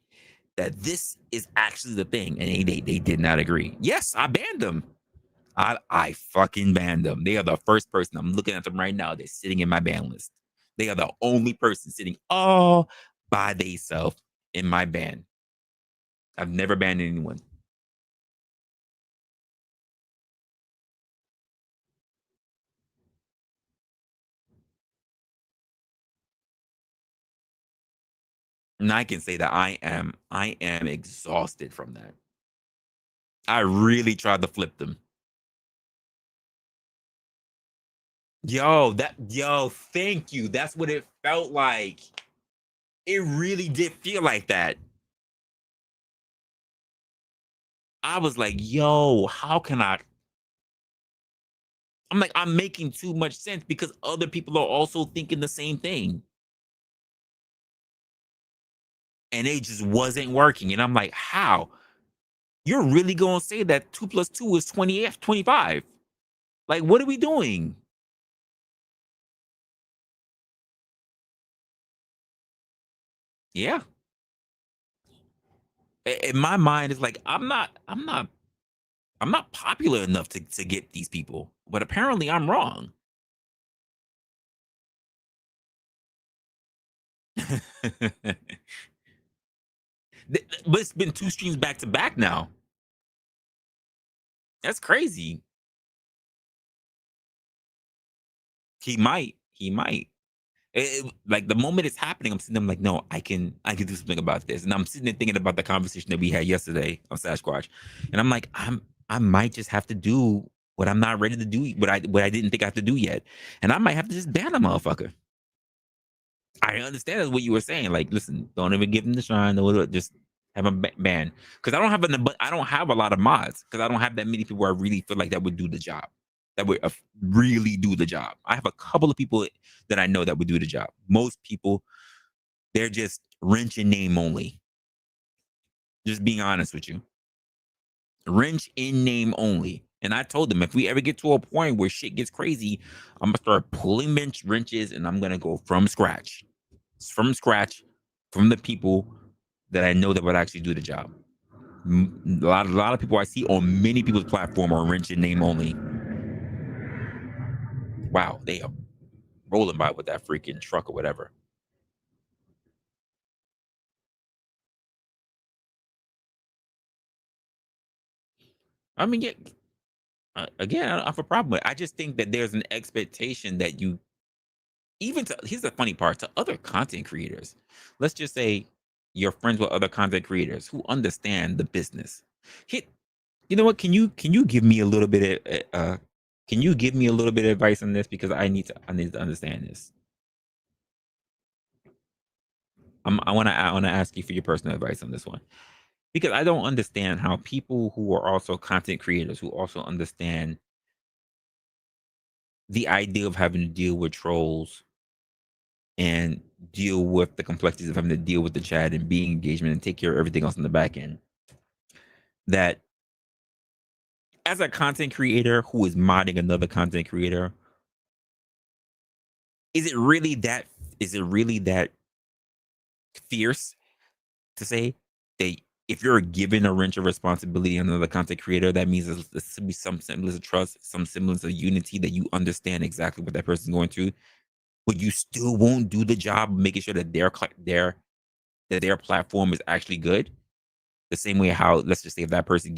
that this is actually the thing? And they did not agree. Yes, I banned them. I fucking banned them. They are the first person. I'm looking at them right now. They're sitting in my ban list. They are the only person sitting all by themselves in my ban. I've never banned anyone. And I can say that I am exhausted from that. I really tried to flip them. Yo, thank you. That's what it felt like. It really did feel like that. I was like, yo, how can I? I'm like, I'm making too much sense because other people are also thinking the same thing. And it just wasn't working. And I'm like, how? You're really going to say that 2 + 2 is 25? Like, what are we doing? Yeah. In my mind, it's like I'm not popular enough to get these people, but apparently I'm wrong. But it's been 2 streams back to back now. That's crazy. He might. He might. Like the moment it's happening, I'm sitting there, I'm like, no, I can do something about this. And I'm sitting there thinking about the conversation that we had yesterday on Sasquatch. And I'm like, I might just have to do what I'm not ready to do, what I didn't think I have to do yet. And I might have to just ban a motherfucker. I understand what you were saying. Like, listen, don't even give him the shine. Just have a ban. Because I don't have a lot of mods. Because I don't have that many people I really feel like that would do the job. That would really do the job. I have a couple of people that I know that would do the job. Most people, they're just wrench in name only. Just being honest with you. Wrench in name only. And I told them if we ever get to a point where shit gets crazy, I'm gonna start pulling wrenches and I'm gonna go from scratch. From scratch, from the people that I know that would actually do the job. A lot of people I see on many people's platform are wrench in name only. Wow, they are rolling by with that freaking truck or whatever. I mean, yeah, again, I don't have a problem with it. I just think that there's an expectation that you, here's the funny part, to other content creators. Let's just say you're friends with other content creators who understand the business. Hit, you know what? Can you give me a little bit of can you give me a little bit of advice on this, because I need to understand this. I want to ask you for your personal advice on this one, because I don't understand how people who are also content creators who also understand the idea of having to deal with trolls and deal with the complexities of having to deal with the chat and being engagement and take care of everything else in the back end. That as a content creator who is modding another content creator, is it really that fierce to say that if you're given a wrench of responsibility on another content creator, that means there should be some semblance of trust, some semblance of unity, that you understand exactly what that person's going through, but you still won't do the job of making sure that their platform is actually good. The same way how, let's just say if that person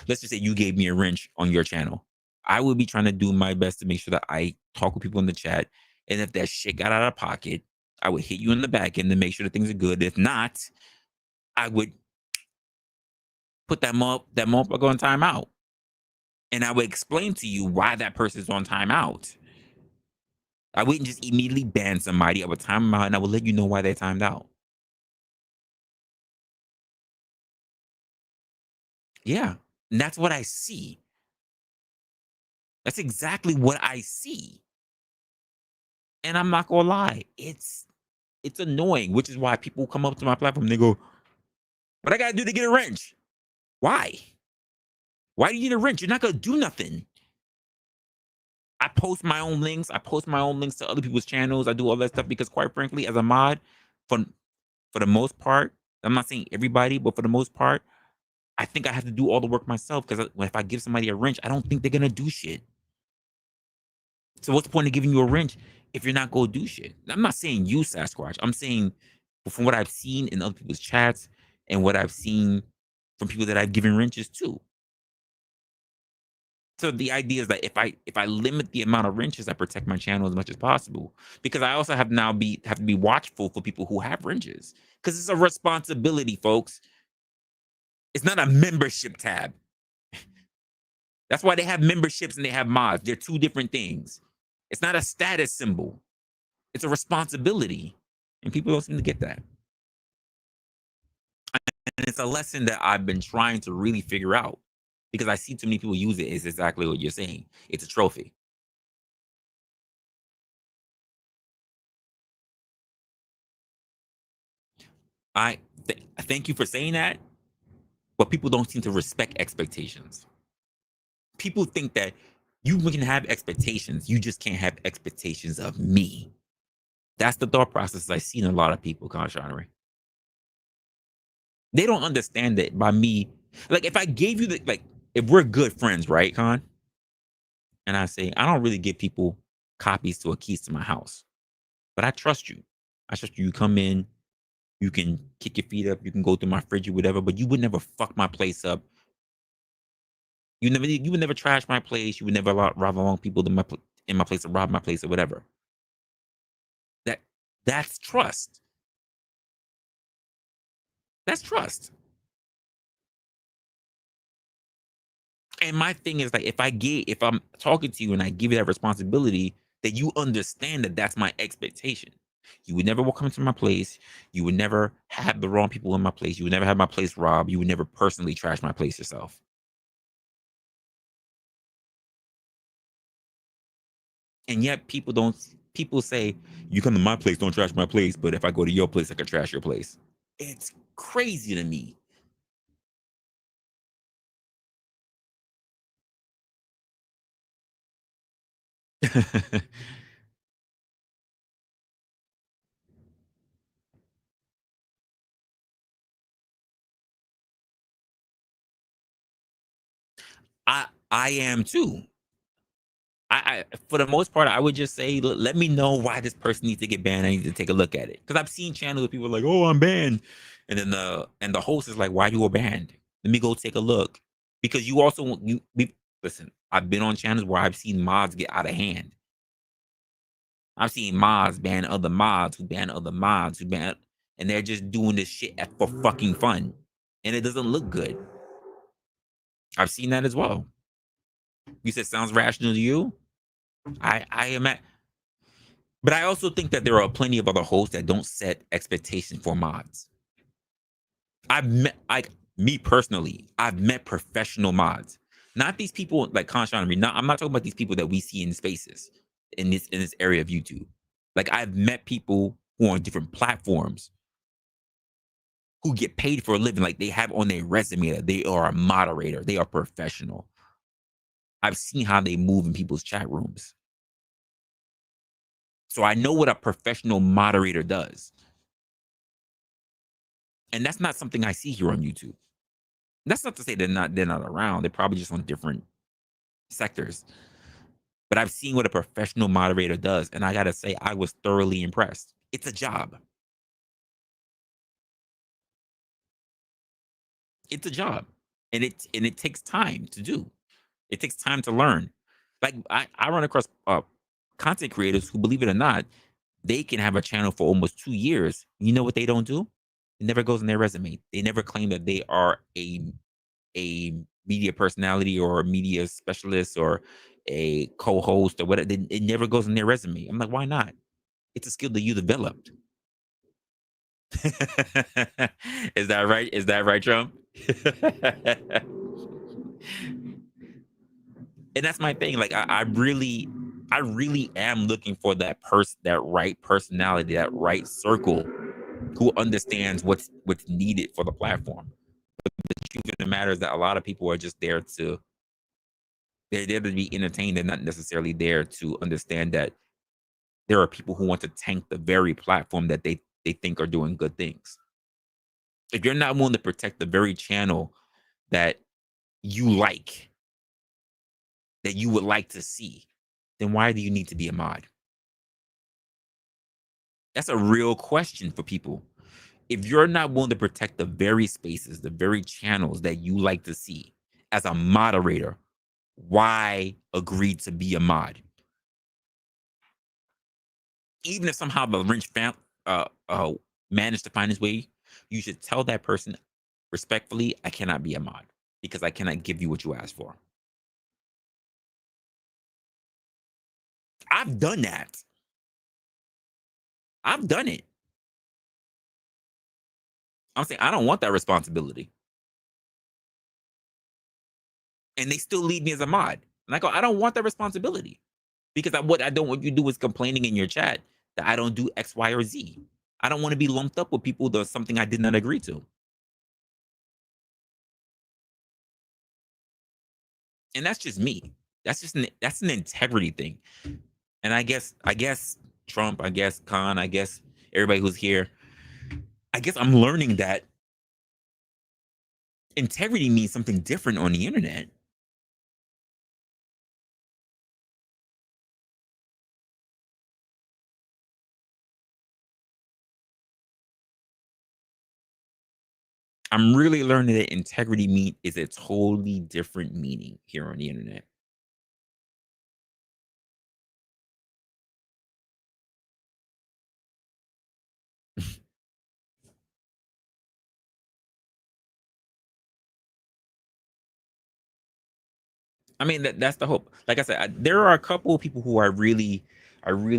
let's just say you gave me a wrench on your channel. I would be trying to do my best to make sure that I talk with people in the chat. And if that shit got out of pocket, I would hit you in the back end to make sure that things are good. If not, I would put that motherfucker on timeout. And I would explain to you why that person's on timeout. I wouldn't just immediately ban somebody. I would time them out and I would let you know why they timed out. Yeah. And that's what I see. That's exactly what I see. And I'm not gonna lie, it's annoying, which is why people come up to my platform and they go, "What I gotta do to get a wrench?" Why? Why do you need a wrench? You're not gonna do nothing. I post my own links. I post my own links to other people's channels. I do all that stuff because, quite frankly, as a mod, for the most part, I'm not saying everybody, but for the most part, I think I have to do all the work myself, because if I give somebody a wrench, I don't think they're gonna do shit. So what's the point of giving you a wrench if you're not gonna do shit? I'm not saying you, Sasquatch. I'm saying from what I've seen in other people's chats and what I've seen from people that I've given wrenches to. So the idea is that if I limit the amount of wrenches, I protect my channel as much as possible, because I also have to be watchful for people who have wrenches, because it's a responsibility, folks. It's not a membership tab. That's why they have memberships and they have mods. They're two different things. It's not a status symbol. It's a responsibility, and people don't seem to get that. And it's a lesson that I've been trying to really figure out, because I see too many people use it. It's exactly what you're saying. It's a trophy. I thank you for saying that, but people don't seem to respect expectations. People think that you can have expectations, you just can't have expectations of me. That's the thought process I see in a lot of people, Conshonry. They don't understand that by me. Like if I gave you the like, if we're good friends, right, Con? And I say I don't really give people copies to a keys to my house, but I trust you. I trust you. You come in, you can kick your feet up, you can go through my fridge or whatever, but you would never fuck my place up. You would never trash my place. You would never rob along people in my place or rob my place or whatever. That that's trust. That's trust. And my thing is like, if I'm talking to you and I give you that responsibility, that you understand that that's my expectation. You would never come into my place. You would never have the wrong people in my place. You would never have my place robbed. You would never personally trash my place yourself. And yet people say, you come to my place, don't trash my place. But if I go to your place, I can trash your place. It's crazy to me. I am too. I for the most part, I would just say, let me know why this person needs to get banned. I need to take a look at it because I've seen channels where people are like, "Oh, I'm banned," and then the host is like, "Why you were banned? Let me go take a look." Because you also listen. I've been on channels where I've seen mods get out of hand. I've seen mods ban other mods who ban other mods who ban, and they're just doing this shit for fucking fun, and it doesn't look good. I've seen that as well. You said sounds rational to you. I am at, but I also think that there are plenty of other hosts that don't set expectations for mods. I've met, like me personally, I've met professional mods, not these people like Conshan and me. I'm not talking about these people that we see in spaces in this area of YouTube. Like I've met people who are on different platforms who get paid for a living. Like they have on their resume that they are a moderator, they are professional. I've seen how they move in people's chat rooms. So I know what a professional moderator does. And that's not something I see here on YouTube. That's not to say they're not around. They're probably just on different sectors. But I've seen what a professional moderator does, and I gotta say, I was thoroughly impressed. It's a job. It's a job, and it takes time to do. It takes time to learn. Like I run across content creators who, believe it or not, they can have a channel for almost 2 years. You know what they don't do? It never goes in their resume. They never claim that they are a media personality or a media specialist or a co-host or whatever. It never goes in their resume. I'm like, why not? It's a skill that you developed. Is that right? Is that right, Trump? And that's my thing. Like I really am looking for that right personality, that right circle who understands what's needed for the platform. But the truth of the matter is that a lot of people are just they're there to be entertained. They're not necessarily there to understand that there are people who want to tank the very platform that they think are doing good things. If you're not willing to protect the very channel that you like, that you would like to see, then why do you need to be a mod? That's a real question for people. If you're not willing to protect the very spaces, the very channels that you like to see as a moderator, why agree to be a mod? Even if somehow the Lynch family managed to find his way, you should tell that person respectfully, I cannot be a mod because I cannot give you what you asked for. I've done that. I've done it. I'm saying I don't want that responsibility. And they still leave me as a mod. And I go, I don't want that responsibility. Because what I don't want you to do is complaining in your chat that I don't do X, Y, or Z. I don't want to be lumped up with people that something I did not agree to. And that's just me. That's an integrity thing. And I guess Trump, I guess Khan, I guess everybody who's here, I guess I'm learning that Integrity means something different on the internet. I'm really learning that integrity is a totally different meaning here on the internet. I mean, that's the hope. Like I said, there are a couple of people who I really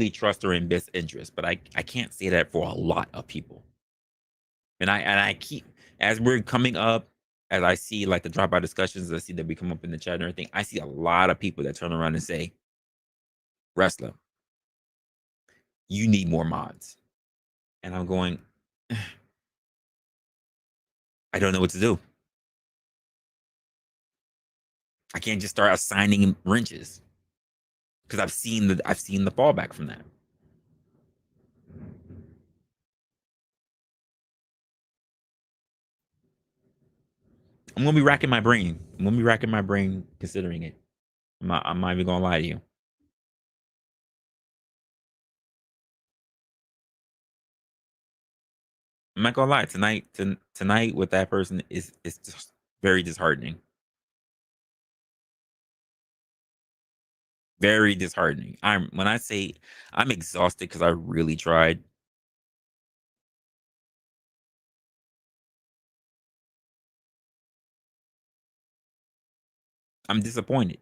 trust are in best interest, but I can't say that for a lot of people. And I keep, as we're coming up, as I see like the dropout discussions, I see that we come up in the chat and everything. I see a lot of people that turn around and say, "Wrestler, you need more mods," and I'm going, I don't know what to do. I can't just start assigning wrenches because I've seen the fallback from that. I'm gonna be racking my brain. I'm gonna be racking my brain considering it. I'm not even gonna lie to you. I'm not gonna lie. Tonight with that person is just very disheartening. Very disheartening. I'm when I say I'm exhausted because I really tried. I'm disappointed.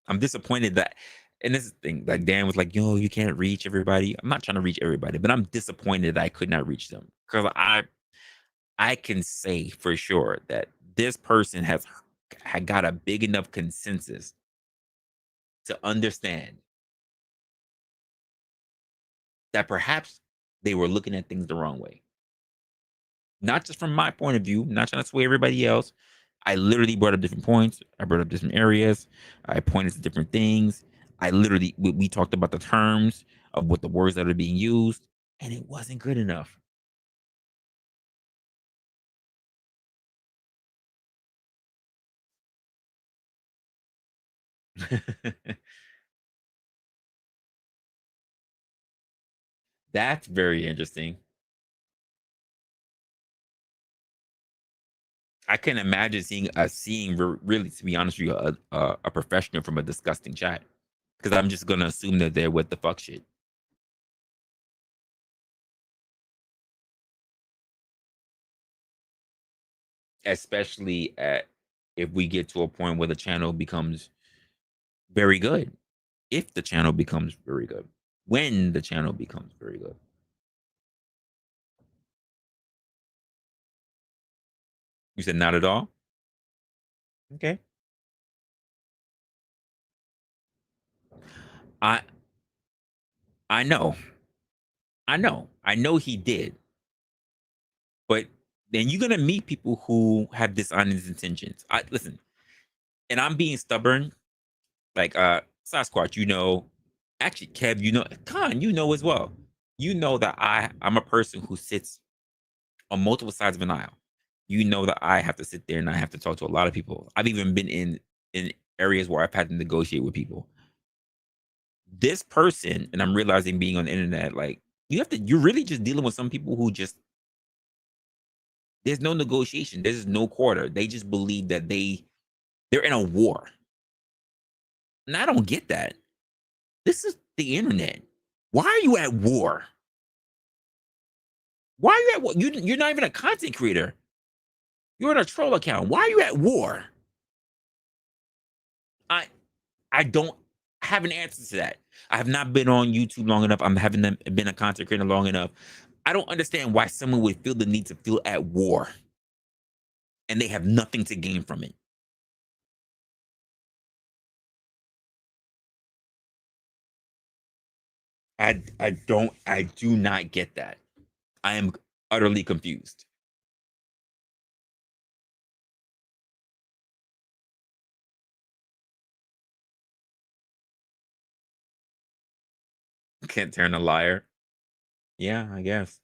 I'm disappointed that, and this is the thing, like Dan was like, yo, you can't reach everybody. I'm not trying to reach everybody, but I'm disappointed that I could not reach them. Because I can say for sure that this person had got a big enough consensus to understand that perhaps they were looking at things the wrong way. Not just from my point of view, not trying to sway everybody else. I literally brought up different points. I brought up different areas. I pointed to different things. I literally, we talked about the terms of what the words that are being used, and it wasn't good enough. That's very interesting. I can imagine really, to be honest with you, a professional from a disgusting chat, because I'm just gonna assume that they're with the fuck shit. Especially if we get to a point where the channel becomes very good. If the channel becomes very good. When the channel becomes very good. You said not at all? Okay. I I know. I know. I know he did. But then you're gonna meet people who have dishonest intentions. I listen, and I'm being stubborn. Like Sasquatch, you know, actually Kev, you know, Khan, you know as well. You know that I'm a person who sits on multiple sides of an aisle. You know that I have to sit there and I have to talk to a lot of people. I've even been in areas where I've had to negotiate with people. This person, and I'm realizing being on the internet, like you're really just dealing with some people who just there's no negotiation, there's no quarter. They just believe that they're in a war. And I don't get that. This is the internet. Why are you at war? Why are you at war? You're not even a content creator. You're in a troll account. Why are you at war? I I don't have an answer to that. I have not been on YouTube long enough. I haven't been a content creator long enough. I don't understand why someone would feel the need to feel at war and they have nothing to gain from it. I do not get that. I am utterly confused. Can't turn a liar. Yeah, I guess.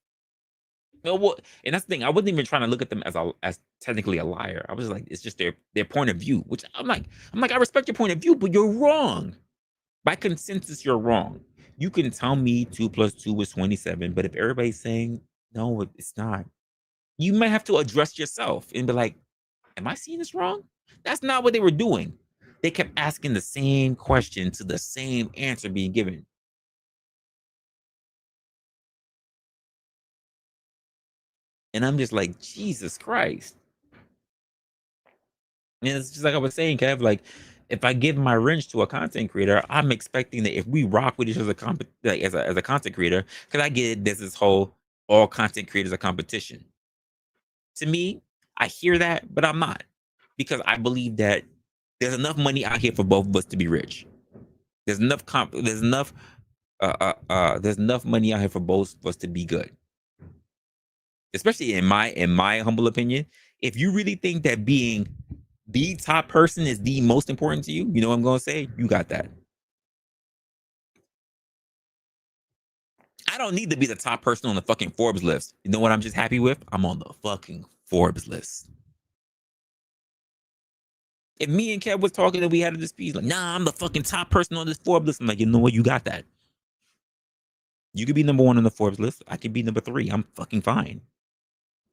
No, well, and that's the thing. I wasn't even trying to look at them as technically a liar. I was like, it's just their point of view, which I respect your point of view, but you're wrong. By consensus, you're wrong. You can tell me 2 + 2 is 27, but if everybody's saying no, it's not, you might have to address yourself and be like, am I seeing this wrong? That's not what they were doing. They kept asking the same question to the same answer being given. And I'm just like, Jesus Christ. And it's just like I was saying, Kev, like if I give my wrench to a content creator, I'm expecting that if we rock with each other as a content creator, because I get it, there's this whole all content creators are competition. To me, I hear that, but I'm not. Because I believe that there's enough money out here for both of us to be rich. There's enough there's enough money out here for both of us to be good. Especially in my humble opinion, if you really think that being the top person is the most important to you, you know what I'm gonna say? You got that. I don't need to be the top person on the fucking Forbes list. You know what I'm just happy with? I'm on the fucking Forbes list. If me and Kev was talking and we had a dispute, like, nah, I'm the fucking top person on this Forbes list. I'm like, you know what? You got that. You could be number 1 on the Forbes list. I could be number 3. I'm fucking fine.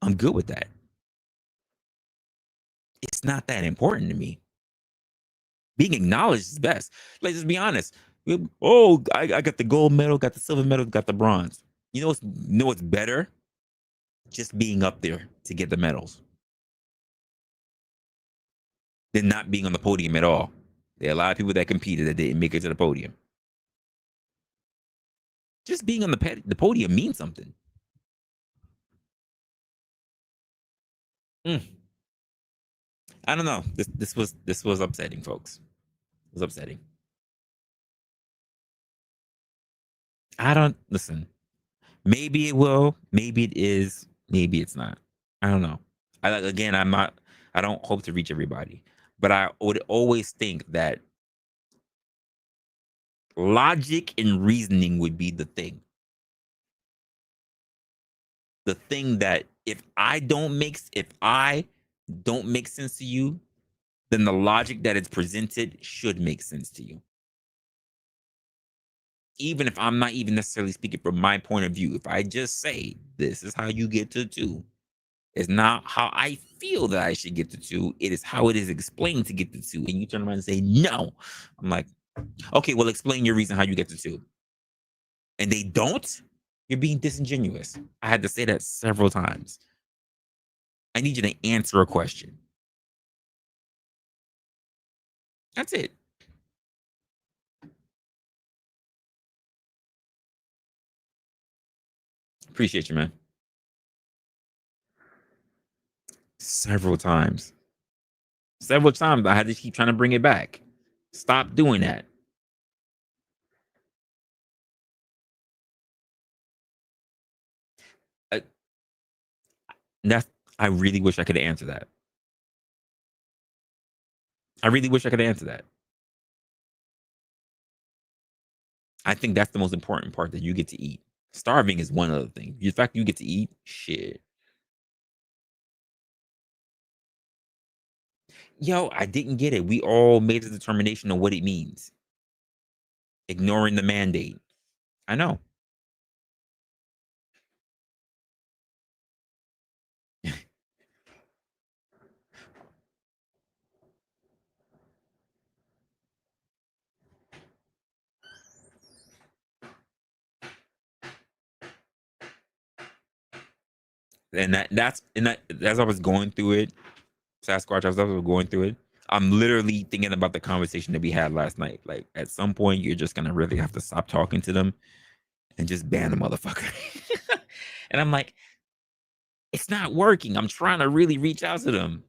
I'm good with that. It's not that important to me. Being acknowledged is best. Like, just be honest. Oh, I got the gold medal, got the silver medal, got the bronze. You know what's better? Just being up there to get the medals than not being on the podium at all. There are a lot of people that competed that didn't make it to the podium. Just being on the podium means something. I don't know. This was upsetting, folks. It was upsetting. I don't listen. Maybe it will. Maybe it is. Maybe it's not. I don't know. Again, I'm not. I don't hope to reach everybody, but I would always think that logic and reasoning would be the thing. The thing that if I don't make sense to you, then the logic that it's presented should make sense to you. Even if I'm not even necessarily speaking from my point of view, if I just say this is how you get to 2, it's not how I feel that I should get to 2. It is how it is explained to get to 2. And you turn around and say, no. I'm like, okay, well, explain your reason how you get to 2. And they don't, you're being disingenuous. I had to say that several times. I need you to answer a question. That's it. Appreciate you, man. Several times. Several times I had to keep trying to bring it back. Stop doing that. I, that's I really wish I could answer that. I really wish I could answer that. I think that's the most important part, that you get to eat. Starving is one other thing. The fact you get to eat, shit. Yo, I didn't get it. We all made a determination of what it means. Ignoring the mandate. I know. And that as I was going through it, Sasquatch, as I was going through it, I'm literally thinking about the conversation that we had last night. Like, at some point, you're just gonna really have to stop talking to them and just ban the motherfucker. And I'm like, it's not working. I'm trying to really reach out to them.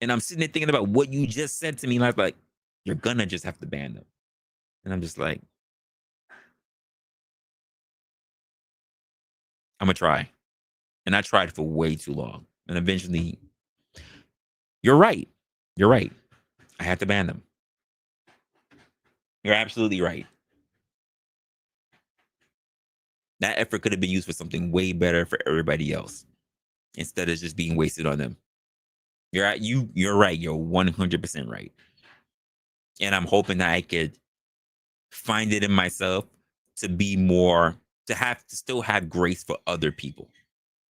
And I'm sitting there thinking about what you just said to me. And I was like, you're gonna just have to ban them. And I'm just like, I'm gonna try. And I tried for way too long. And eventually, you're right. You're right. I had to ban them. You're absolutely right. That effort could have been used for something way better for everybody else instead of just being wasted on them. You're right. You're right. You're 100% right. And I'm hoping that I could find it in myself to be more, to still have grace for other people,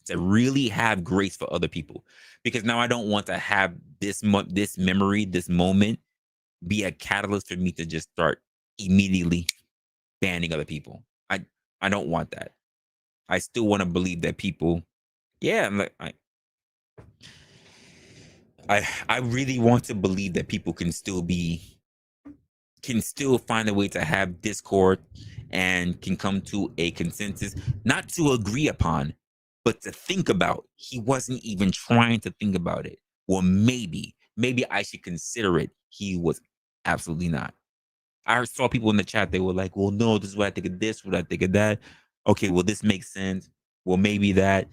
to really have grace for other people, because now I don't want to have this memory, this moment, be a catalyst for me to just start immediately banning other people. I don't want that. I still want to believe that people, yeah, I really want to believe that people can still find a way to have discord and can come to a consensus, not to agree upon, but to think about. He wasn't even trying to think about it. Well, maybe I should consider it. He was absolutely not. I saw people in the chat, they were like, well, no, this is what I think of this, what I think of that. Okay, well, this makes sense. Well, maybe that.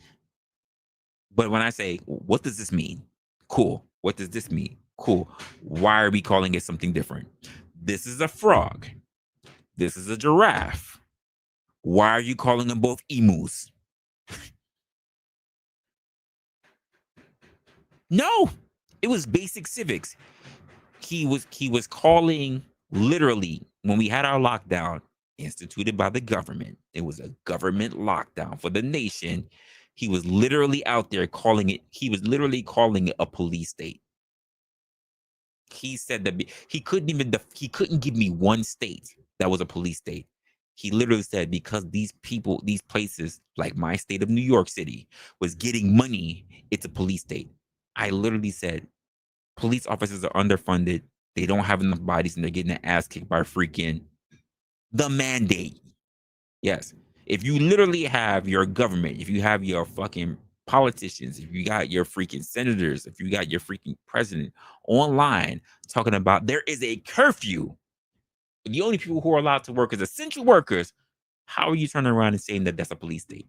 But when I say, what does this mean? Cool. What does this mean? Cool. Why are we calling it something different? This is a frog. This is a giraffe. Why are you calling them both emus? No, it was basic civics. He was calling, literally, when we had our lockdown instituted by the government. It was a government lockdown for the nation. He was literally out there calling it. He was literally calling it a police state. He said that he couldn't give me one state that was a police state. He literally said, because these people, these places, like my state of New York City, was getting money, it's a police state. I literally said, police officers are underfunded. They don't have enough bodies, and they're getting their ass kicked by freaking the mandate. Yes. If you literally have your government, if you have your fucking politicians, if you got your freaking senators, if you got your freaking president online talking about there is a curfew, the only people who are allowed to work is essential workers, how are you turning around and saying that that's a police state?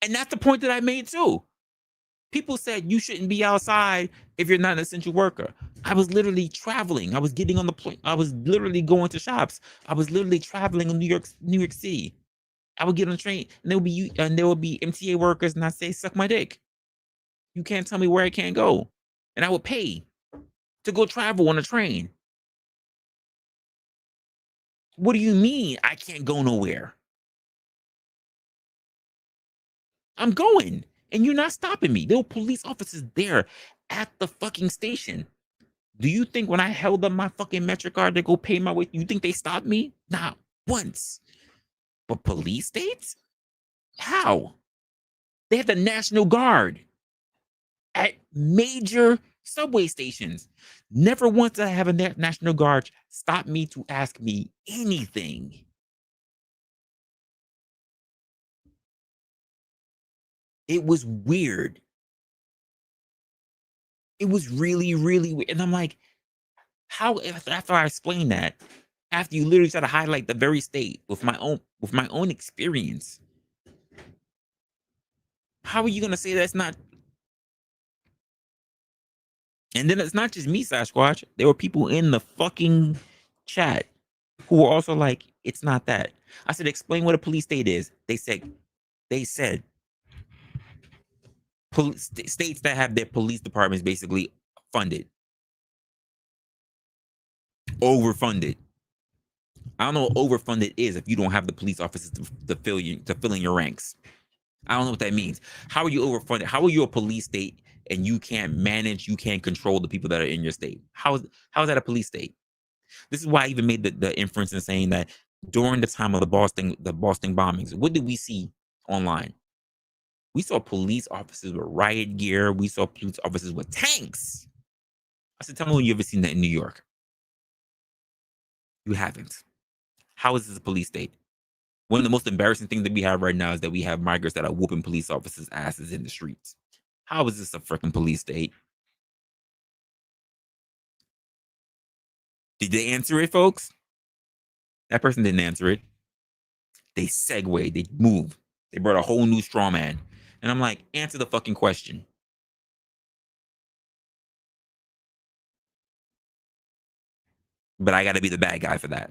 And that's the point that I made too. People said you shouldn't be outside if you're not an essential worker. I was literally traveling. I was getting on the plane. I was literally going to shops. I was literally traveling in New York City. I would get on the train, and there would be MTA workers, and I say, "Suck my dick. You can't tell me where I can't go," and I would pay to go travel on a train. What do you mean I can't go nowhere? I'm going, and you're not stopping me. There were police officers there at the fucking station. Do you think when I held up my fucking MetroCard to go pay my way, you think they stopped me? Not once. But police states? How? They had the National Guard at major subway stations. Never once did I have a National Guard stop me to ask me anything. It was weird. It was really, really weird. And I'm like, how, after I explained that, after you literally try to highlight the very state with my own experience, how are you gonna say that's not? And then it's not just me, Sasquatch. There were people in the fucking chat who were also like, it's not that. I said, explain what a police state is. They said states that have their police departments basically funded, overfunded. I don't know what overfunded is if you don't have the police officers to fill in your ranks. I don't know what that means. How are you overfunded? How are you a police state and you can't manage, you can't control the people that are in your state? How is that a police state? This is why I even made the inference in saying that during the time of the Boston bombings, what did we see online? We saw police officers with riot gear. We saw police officers with tanks. I said, tell me when you ever seen that in New York. You haven't. How is this a police state? One of the most embarrassing things that we have right now is that we have migrants that are whooping police officers' asses in the streets. How is this a freaking police state? Did they answer it, folks? That person didn't answer it. They segued, they moved. They brought a whole new straw man. And I'm like, answer the fucking question. But I got to be the bad guy for that.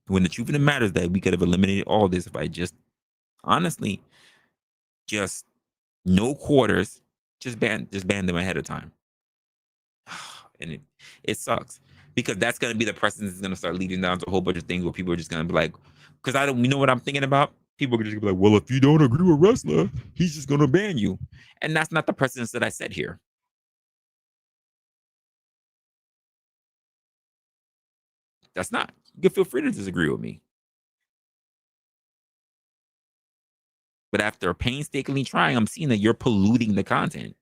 When the truth of the matter is that we could have eliminated all this if I just, honestly, just no quarters, just ban them ahead of time. And it sucks because that's going to be the precedent that's going to start leading down to a whole bunch of things where people are just going to be like, because I don't, you know what I'm thinking about? People are just going to be like, well, if you don't agree with Resla, he's just going to ban you. And that's not the precedence that I set here. That's not. You can feel free to disagree with me. But after painstakingly trying, I'm seeing that you're polluting the content.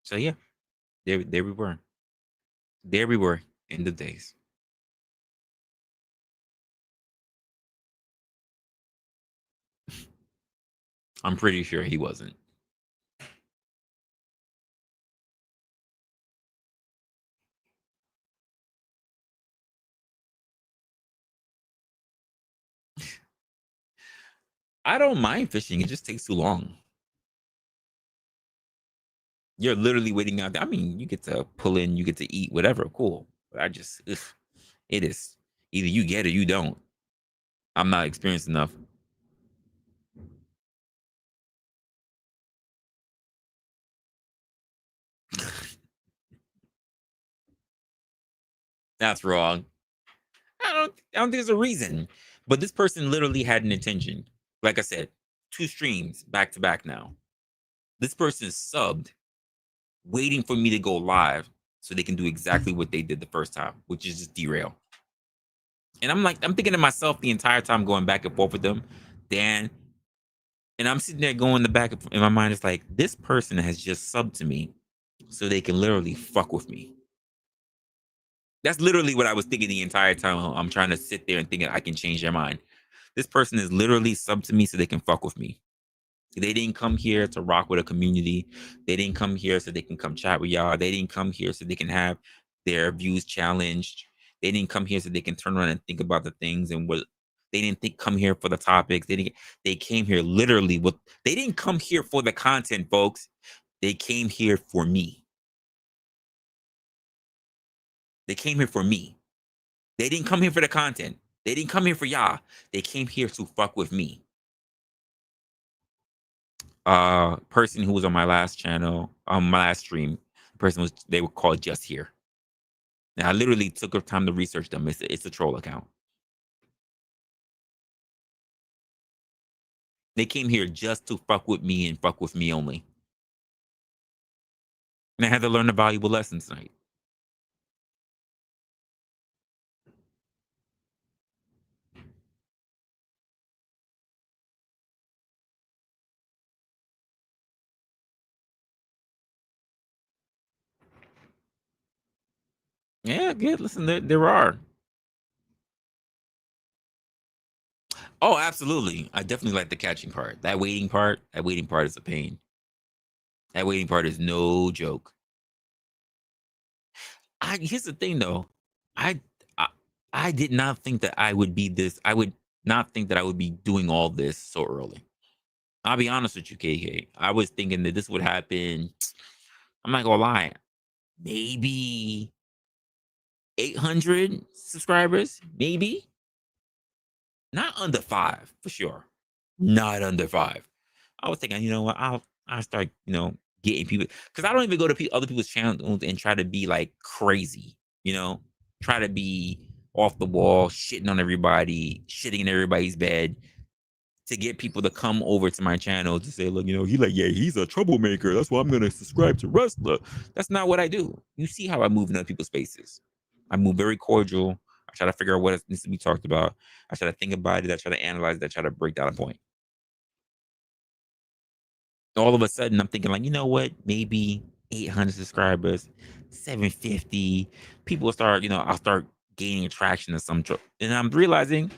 So yeah, there we were. There we were in the days. I'm pretty sure he wasn't. I don't mind fishing. It just takes too long. You're literally waiting out there. I mean, you get to pull in, you get to eat, whatever. Cool. But I just, it is either you get it or you don't. I'm not experienced enough. That's wrong. I don't think there's a reason. But this person literally had an intention. Like I said, 2 streams back to back now. This person subbed, waiting for me to go live so they can do exactly what they did the first time, which is just derail. And I'm thinking to myself the entire time going back and forth with them, Dan, and I'm sitting there going the back in my mind, it's like, this person has just subbed to me so they can literally fuck with me. That's literally what I was thinking the entire time. I'm trying to sit there and thinking I can change their mind. This person is literally subbed to me so they can fuck with me. They didn't come here to rock with a community. They didn't come here so they can come chat with y'all. They didn't come here so they can have their views challenged. They didn't come here so they can turn around and think about the things and what they didn't come here for the topics. They came here literally with, they didn't come here for the content, folks. They came here for me. They came here for me. They didn't come here for the content. They didn't come here for y'all. They came here to fuck with me. Person who was on my last channel, on my last stream, they were called Just Here. Now I literally took the time to research them. It's a troll account. They came here just to fuck with me and fuck with me only. And I had to learn a valuable lesson tonight. Yeah, good. Listen, there are. Oh, absolutely. I definitely like the catching part. That waiting part is a pain. That waiting part is no joke. Here's the thing though. I, I I did not think that I would be this. I would not think that I would be doing all this so early. I'll be honest with you, KK. I was thinking that this would happen. I'm not gonna lie. Maybe 800 subscribers, maybe. Not under 5 for sure. Not under 5. I was thinking, you know what? I'll start, getting people, because I don't even go to other people's channels and try to be like crazy, try to be off the wall, shitting on everybody, shitting in everybody's bed, to get people to come over to my channel to say, look, he's a troublemaker. That's why I'm gonna subscribe to Resla. That's not what I do. You see how I move in other people's spaces. I move very cordial. I try to figure out what needs to be talked about. I try to think about it. I try to analyze it. I try to break down a point. All of a sudden, I'm thinking like, you know what? Maybe 800 subscribers, 750. People will start, I'll start gaining attraction to some, and I'm realizing,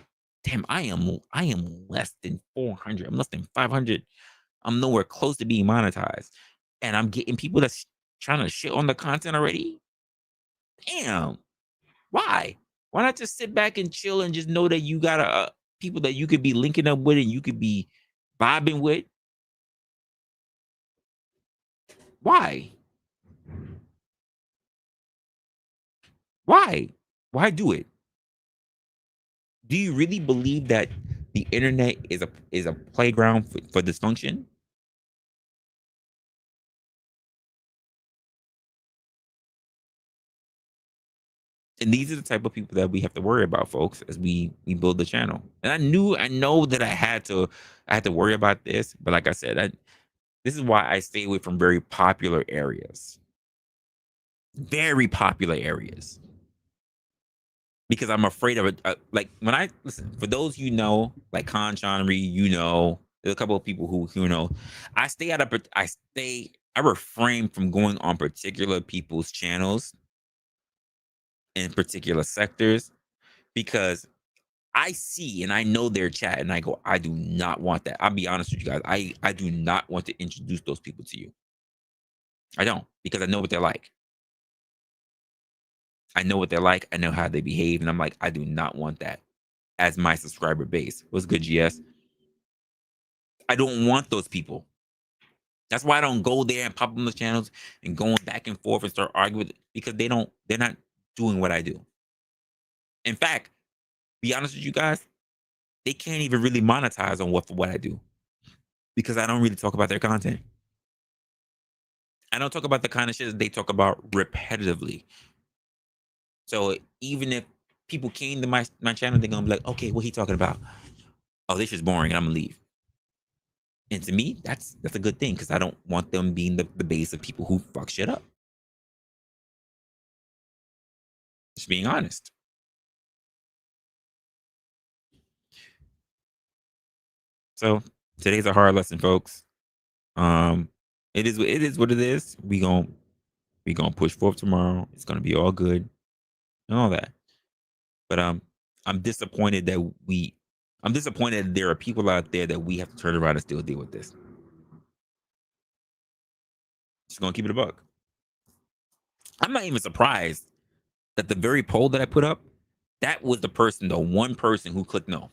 damn, I am less than 400. I'm less than 500. I'm nowhere close to being monetized, and I'm getting people that's trying to shit on the content already. Damn, why? Why not just sit back and chill and just know that you got people that you could be linking up with and you could be vibing with. Why? Why? Why do it? Do you really believe that the internet is a playground for dysfunction? And these are the type of people that we have to worry about, folks, as we build the channel. And I know that I had to worry about this, but like I said, this is why I stay away from very popular areas. Very popular areas. Because I'm afraid of it. Like when I listen, for those you know, like Khan Chanri, there's a couple of people who know. I refrain from going on particular people's channels in particular sectors because I see and I know their chat and I go, I do not want that. I'll be honest with you guys. I do not want to introduce those people to you. I don't, because I know what they're like. I know what they're like. I know how they behave. And I'm like, I do not want that as my subscriber base. What's good, GS? I don't want those people. That's why I don't go there and pop on the channels and going back and forth and start arguing because they're not doing what I do. In fact, be honest with you guys, they can't even really monetize on what I do because I don't really talk about their content. I don't talk about the kind of shit that they talk about repetitively. So even if people came to my channel, they're gonna be like, okay, what he talking about? Oh, this is boring, and I'm gonna leave. And to me, that's a good thing because I don't want them being the base of people who fuck shit up. Just being honest. So today's a hard lesson, folks. It is what it is. We gonna push forward tomorrow. It's gonna be all good and all that. But I'm disappointed that there are people out there that we have to turn around and still deal with this. Just gonna keep it a buck. I'm not even surprised that the very poll that I put up, that was the one person who clicked no.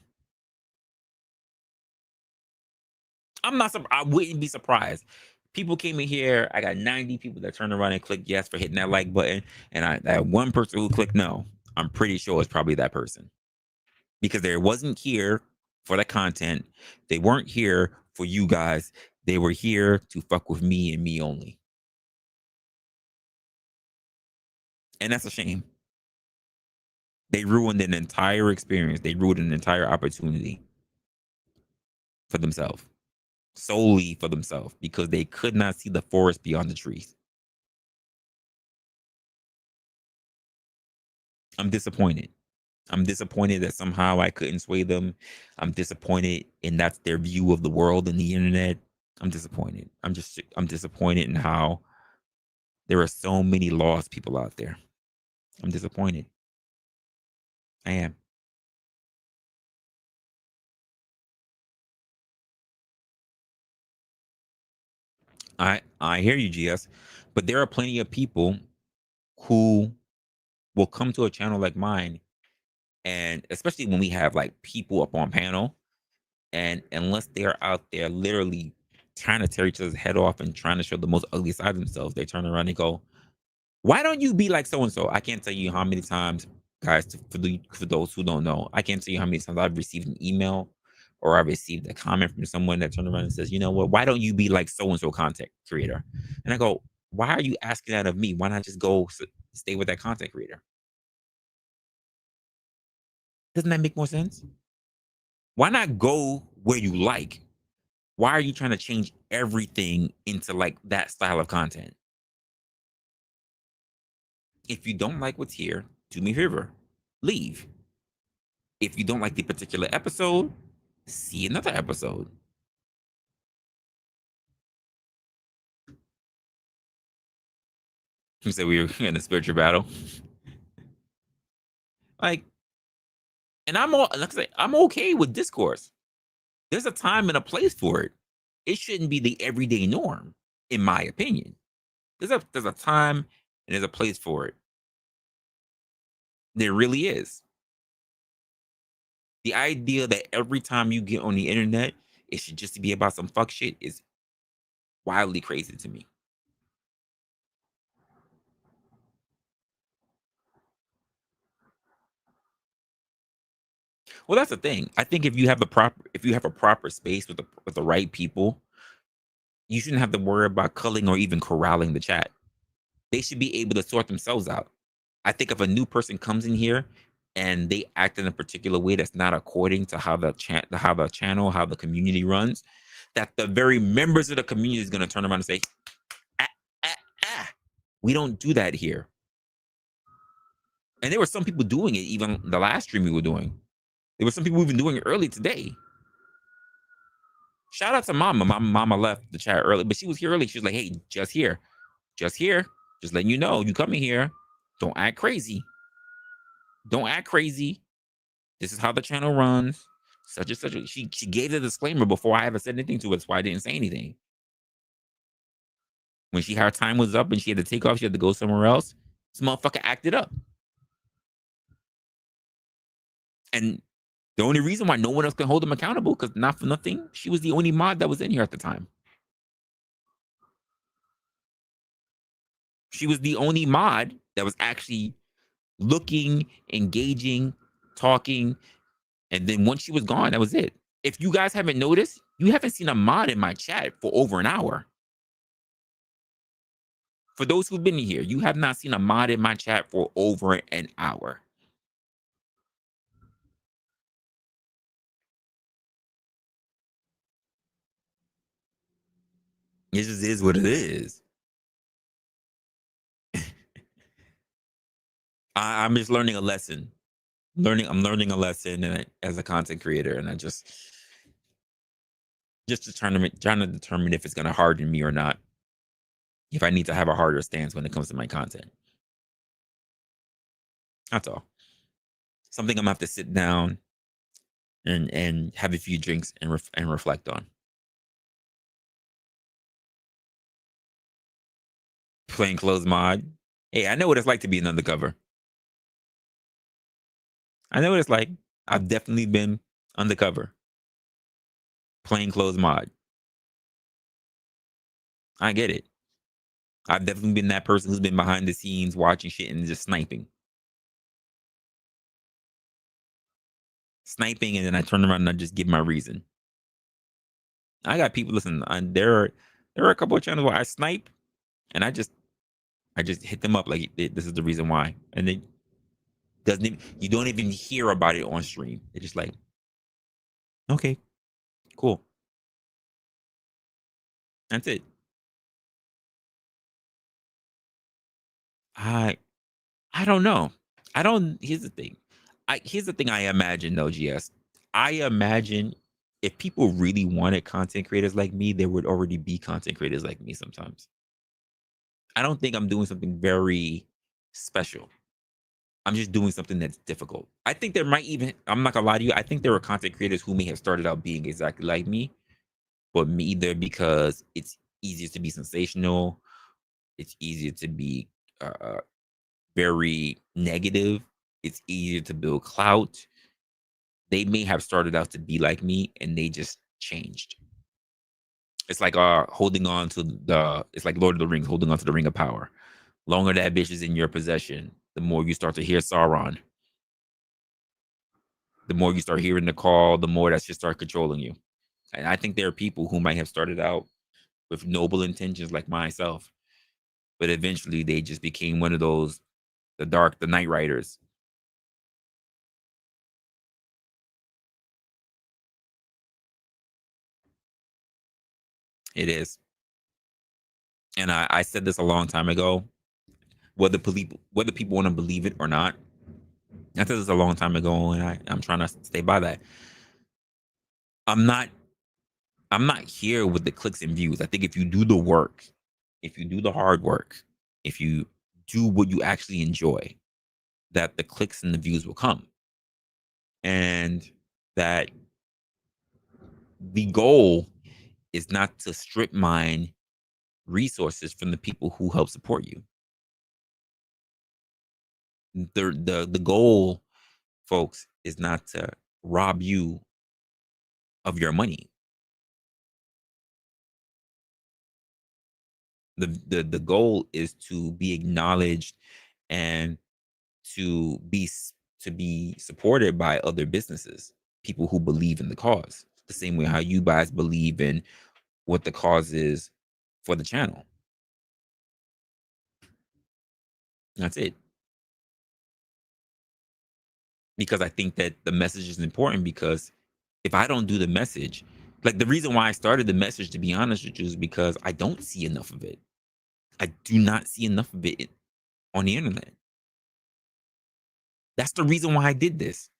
I wouldn't be surprised. People came in here. I got 90 people that turned around and clicked yes for hitting that like button, and that one person who clicked no, I'm pretty sure it's probably that person because they wasn't here for the content. They weren't here for you guys. They were here to fuck with me and me only, and that's a shame. They ruined an entire experience. They ruined an entire opportunity for themselves, solely for themselves, because they could not see the forest beyond the trees. I'm disappointed. I'm disappointed that somehow I couldn't sway them. I'm disappointed, and that's their view of the world and the internet. I'm disappointed. I'm disappointed in how there are so many lost people out there. I'm disappointed. I am. I hear you, GS, but there are plenty of people who will come to a channel like mine, and especially when we have like people up on panel, and unless they're out there literally trying to tear each other's head off and trying to show the most ugly side of themselves, they turn around and go, why don't you be like so and so? I can't tell you how many times, guys, for those who don't know, I can't tell you how many times I've received an email or I've received a comment from someone that turned around and says, you know what, why don't you be like so and so content creator? And I go, why are you asking that of me? Why not just go stay with that content creator? Doesn't that make more sense? Why not go where you like? Why are you trying to change everything into like that style of content? If you don't like what's here, do me a favor, leave. If you don't like the particular episode, see another episode. You said we were in a spiritual battle. Like, and I'm okay with discourse. There's a time and a place for it. It shouldn't be the everyday norm, in my opinion. There's a time and there's a place for it. There really is. The idea that every time you get on the internet, it should just be about some fuck shit is wildly crazy to me. Well, that's the thing. I think if you have a proper space with the right people, you shouldn't have to worry about culling or even corralling the chat. They should be able to sort themselves out. I think if a new person comes in here and they act in a particular way that's not according to how the channel, how the community runs, that the very members of the community is going to turn around and say, ah, ah, ah. We don't do that here. And there were some people doing it even the last stream we were doing. There were some people even doing it early today. Shout out to Mama. Mama left the chat early, but she was here early. She was like, hey, just here. Just letting you know, you coming here. Don't act crazy. Don't act crazy. This is how the channel runs. Such and such. She gave the disclaimer before I ever said anything to her. That's why I didn't say anything. When her time was up and she had to take off, she had to go somewhere else. This motherfucker acted up. And the only reason why no one else can hold him accountable, because not for nothing, she was the only mod that was in here at the time. She was the only mod that was actually looking, engaging, talking. And then once she was gone, that was it. If you guys haven't noticed, you haven't seen a mod in my chat for over an hour. For those who've been here, you have not seen a mod in my chat for over an hour. It just is what it is. I'm just learning a lesson. I'm learning a lesson as a content creator, and I just trying to determine if it's going to harden me or not. If I need to have a harder stance when it comes to my content. That's all. Something I'm gonna have to sit down and have a few drinks and reflect on. Plain clothes mod. Hey, I know what it's like to be an undercover. I know what it's like. I've definitely been undercover. Plain clothes mod. I get it. I've definitely been that person who's been behind the scenes watching shit and just sniping. Sniping, and then I turn around and I just give my reason. I got people listen. There are a couple of channels where I snipe, and I just hit them up like this is the reason why, and they doesn't even, you don't even hear about it on stream. They're just like, okay, cool. That's it. I don't know. Here's the thing. Here's the thing I imagine though, GS. I imagine if people really wanted content creators like me, there would already be content creators like me sometimes. I don't think I'm doing something very special. I'm just doing something that's difficult. I think there might even, I'm not gonna lie to you, I think there are content creators who may have started out being exactly like me, but me either because it's easier to be sensational, it's easier to be very negative, it's easier to build clout. They may have started out to be like me and they just changed. It's like holding on to it's like Lord of the Rings, holding on to the ring of power. Longer that bitch is in your possession, the more you start to hear Sauron. The more you start hearing the call, the more that shit start controlling you. And I think there are people who might have started out with noble intentions like myself, but eventually they just became one of those, the night riders. It is. And I said this a long time ago, whether people want to believe it or not. I said this a long time ago, and I'm trying to stay by that. I'm not here with the clicks and views. I think if you do the work, if you do the hard work, if you do what you actually enjoy, that the clicks and the views will come. And that the goal is not to strip mine resources from the people who help support you. The goal, folks, is not to rob you of your money. The goal is to be acknowledged and to be supported by other businesses, people who believe in the cause, the same way how you guys believe in what the cause is for the channel. That's it. Because I think that the message is important, because if I don't do the message, like the reason why I started the message, to be honest with you, is because I don't see enough of it. I do not see enough of it on the internet. That's the reason why I did this.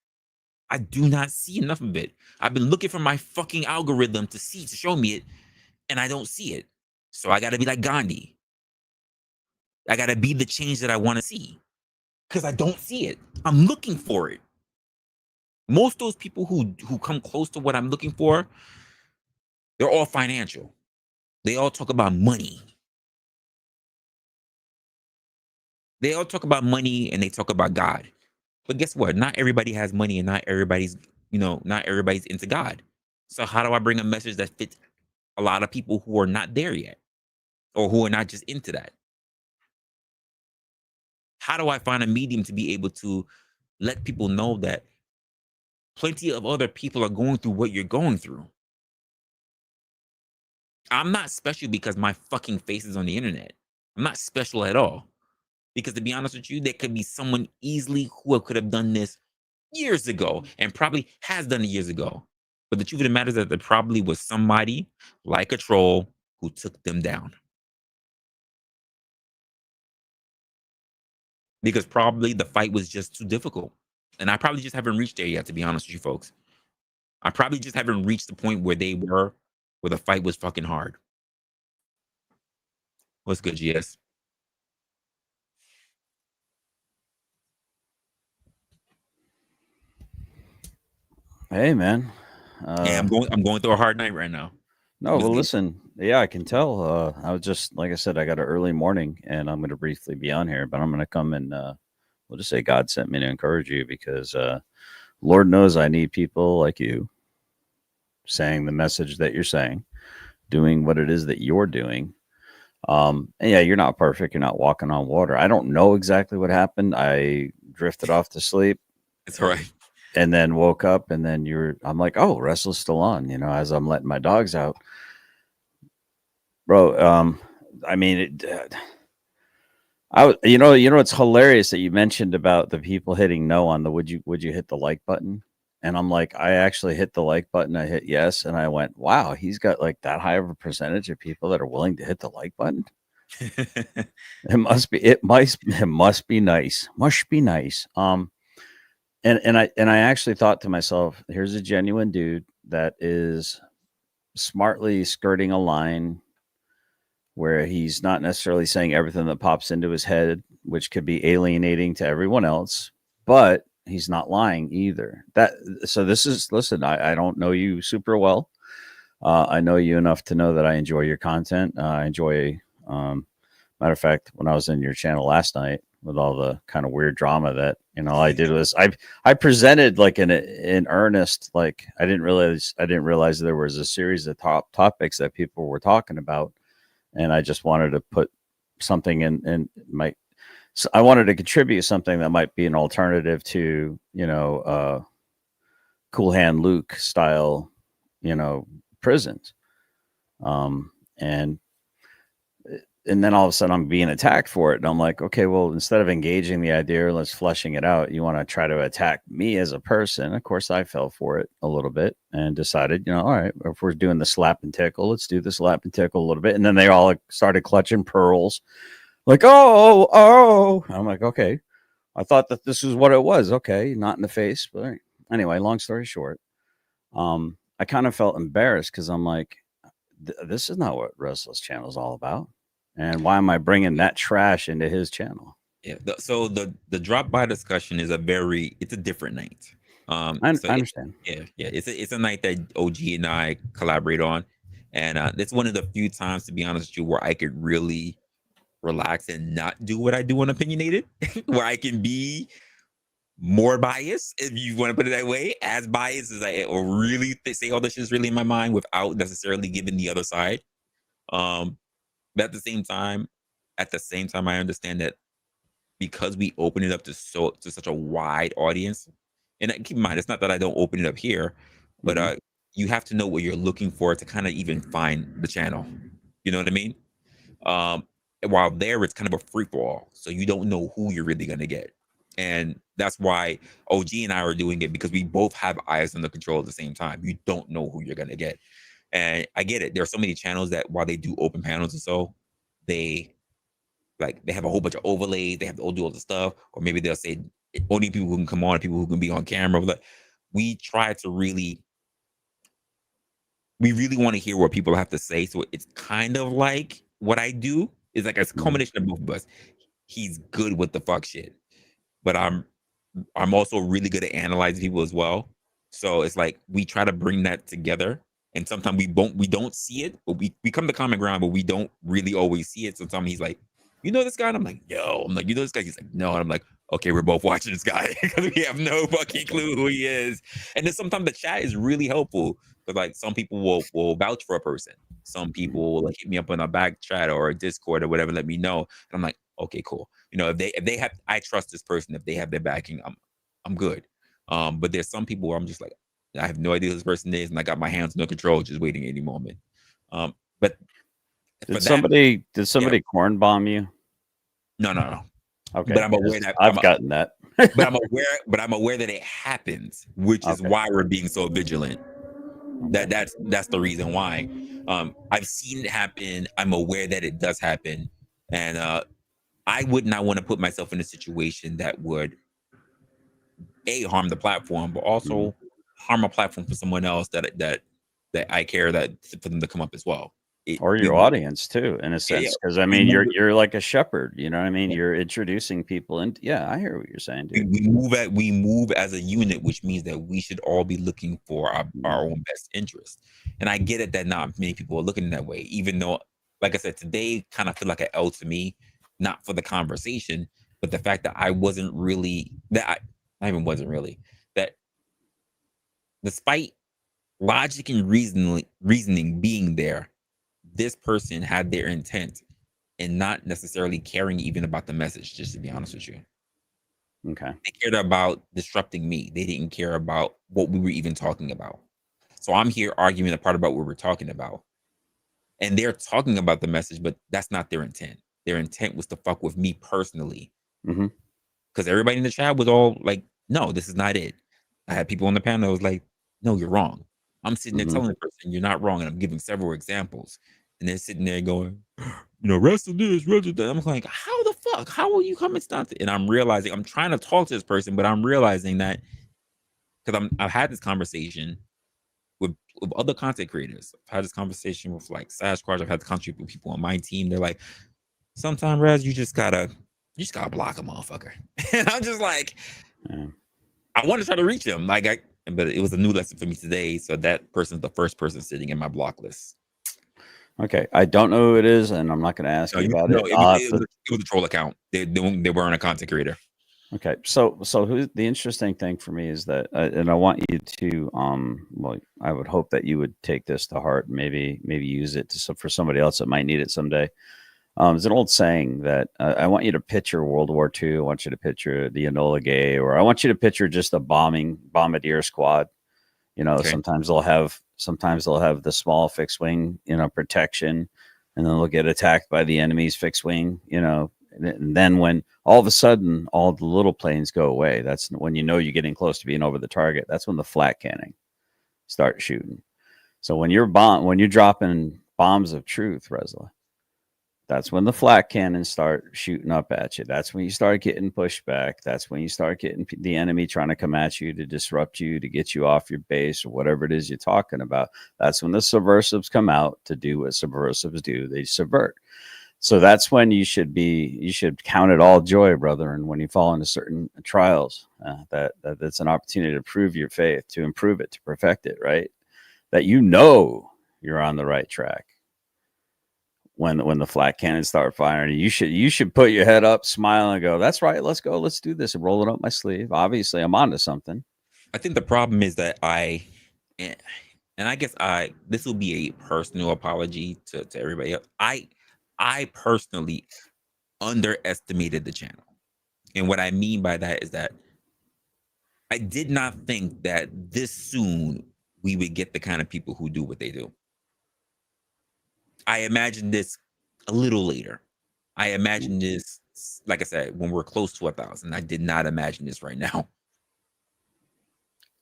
I do not see enough of it. I've been looking for my fucking algorithm to show me it, and I don't see it. So I gotta be like Gandhi. I gotta be the change that I want to see, because I don't see it. I'm looking for it. Most of those people who come close to what I'm looking for, they're all financial. They all talk about money. They all talk about money and they talk about God. But guess what? Not everybody has money, and not everybody's into God. So how do I bring a message that fits a lot of people who are not there yet, or who are not just into that? How do I find a medium to be able to let people know that plenty of other people are going through what you're going through? I'm not special because my fucking face is on the internet. I'm not special at all. Because to be honest with you, there could be someone easily who could have done this years ago, and probably has done it years ago. But the truth of the matter is that there probably was somebody like a troll who took them down. Because probably the fight was just too difficult. And I probably just haven't reached there yet, to be honest with you folks. I probably just haven't reached the point where they were, where the fight was fucking hard. What's good, GS? Hey, man. Yeah, I'm going through a hard night right now. No, What's well, good? listen. Yeah, I can tell. I was just, like I said, I got an early morning, and I'm going to briefly be on here, but I'm going to come and we'll just say God sent me to encourage you, because Lord knows I need people like you saying the message that you're saying, doing what it is that you're doing. And yeah, you're not perfect. You're not walking on water. I don't know exactly what happened. I drifted off to sleep. It's all right. And then woke up, and then I'm like, oh, Wrestle's still on, as I'm letting my dogs out. Bro, I mean, it's hilarious that you mentioned about the people hitting no on the would you hit the like button? And I'm like, I actually hit the like button. I hit yes, and I went, wow, he's got like that high of a percentage of people that are willing to hit the like button. It must be nice. Must be nice. And I actually thought to myself, here's a genuine dude that is smartly skirting a line where he's not necessarily saying everything that pops into his head, which could be alienating to everyone else, but he's not lying either. Listen, I don't know you super well. I know you enough to know that I enjoy your content. I enjoy, matter of fact, when I was in your channel last night with all the kind of weird drama that, I did was I presented like in earnest, like I didn't realize there was a series of topics that people were talking about. And I just wanted to put something in so I wanted to contribute something that might be an alternative to, Cool Hand Luke style, prisons. And then all of a sudden I'm being attacked for it. And I'm like, okay, well, instead of engaging the idea, let's fleshing it out. You want to try to attack me as a person. Of course, I fell for it a little bit and decided, all right, if we're doing the slap and tickle, let's do the slap and tickle a little bit. And then they all started clutching pearls like, oh. I'm like, okay, I thought that this was what it was. Okay, not in the face. But anyway, long story short, I kind of felt embarrassed because I'm like, this is not what Resla's channel is all about. And why am I bringing that trash into his channel? Yeah. So the drop by discussion is it's a different night. I understand. It's a night that OG and I collaborate on, and it's one of the few times, to be honest with you, where I could really relax and not do what I do on Opinionated, where I can be more biased, if you want to put it that way, as biased as or really say all this shit's really in my mind without necessarily giving the other side. But at the same time, I understand that because we open it up to such a wide audience, and keep in mind, it's not that I don't open it up here, but you have to know what you're looking for to kind of even find the channel. You know what I mean? While there, it's kind of a free for all, so you don't know who you're really gonna get, and that's why OG and I are doing it, because we both have eyes under control at the same time. You don't know who you're gonna get, and I get it. There are so many channels that while they do open panels and so, they have a whole bunch of overlays. They have to do all the stuff, or maybe they'll say only people who can come on, people who can be on camera. But we try to really want to hear what people have to say. So it's kind of like what I do is like a combination of both of us. He's good with the fuck shit, but I'm also really good at analyzing people as well. So it's like we try to bring that together. And sometimes we don't see it, but we come to common ground, but we don't really always see it. Sometimes he's like, you know this guy? And I'm like, yo. I'm like, you know this guy? He's like, no. And I'm like, okay, we're both watching this guy because we have no fucking clue who he is. And then sometimes the chat is really helpful, because like some people will vouch for a person. Some people will like hit me up on a back chat or a Discord or whatever, let me know. And I'm like, okay, cool. You know, if they have, I trust this person. If they have their backing, I'm good. But there's some people where I'm just like, I have no idea who this person is, and I got my hands no control, just waiting any moment. But did somebody corn bomb you? No. Okay, but I'm aware that I've gotten that. but I'm aware that it happens, which is why we're being so vigilant. That's the reason why. I've seen it happen. I'm aware that it does happen, and I would not want to put myself in a situation that would harm the platform, but also harm a platform for someone else that I care that for them to come up as well. Or your audience too, in a sense, because I mean, you're like a shepherd. You know what I mean? You're introducing people, and I hear what you're saying, dude. We move as a unit, which means that we should all be looking for our own best interest. And I get it that not many people are looking that way, even though, like I said, today kind of feel like an L to me, not for the conversation, but the fact that I wasn't really that despite logic and reasoning being there, this person had their intent and not necessarily caring even about the message, just to be honest with you. Okay. They cared about disrupting me. They didn't care about what we were even talking about. So I'm here arguing a part about what we're talking about. And they're talking about the message, but that's not their intent. Their intent was to fuck with me personally. Because everybody in the chat was all like, no, this is not it. I had people on the panel that was like, no, you're wrong. I'm sitting there telling the person you're not wrong, and I'm giving several examples. And they're sitting there going, you know, rest of this, rest of that. I'm like, how the fuck? How will you come and stop it? And I'm realizing, I'm trying to talk to this person, but I'm realizing that because I've had this conversation with other content creators. I've had this conversation with like Sasquatch. I've had the conversation with people on my team. They're like, sometimes, Raz, you just gotta block a motherfucker. And I'm just like, I want to try to reach him. But it was a new lesson for me today. So that person's the first person sitting in my block list. Okay, I don't know who it is, and I'm not going to ask you about it. It was a troll account. They weren't a content creator. Okay, so the interesting thing for me is that, and I want you to, well, I would hope that you would take this to heart, maybe use it for somebody else that might need it someday. There's an old saying that I want you to picture World War II. I want you to picture the Enola Gay, or I want you to picture just a bombardier squad. You know, sometimes they'll have the small fixed wing, protection, and then they'll get attacked by the enemy's fixed wing, and then when all of a sudden all the little planes go away, that's when you're getting close to being over the target. That's when the flat cannon start shooting. So when you're dropping bombs of truth, Resla, that's when the flat cannons start shooting up at you. That's when you start getting pushback. That's when you start getting the enemy trying to come at you to disrupt you, to get you off your base or whatever it is you're talking about. That's when the subversives come out to do what subversives do. They subvert. So that's when you should count it all joy, brother. And when you fall into certain trials, that's an opportunity to prove your faith, to improve it, to perfect it, right? That you're on the right track. When the flat cannons start firing, you should put your head up, smile, and go, that's right, let's go, let's do this, and roll it up my sleeve. Obviously, I'm onto something. I think the problem is that and I guess this will be a personal apology to everybody else. I personally underestimated the channel. And what I mean by that is that I did not think that this soon we would get the kind of people who do what they do. I imagined this a little later. I imagined this, like I said, when we're close to 1,000. I did not imagine this right now.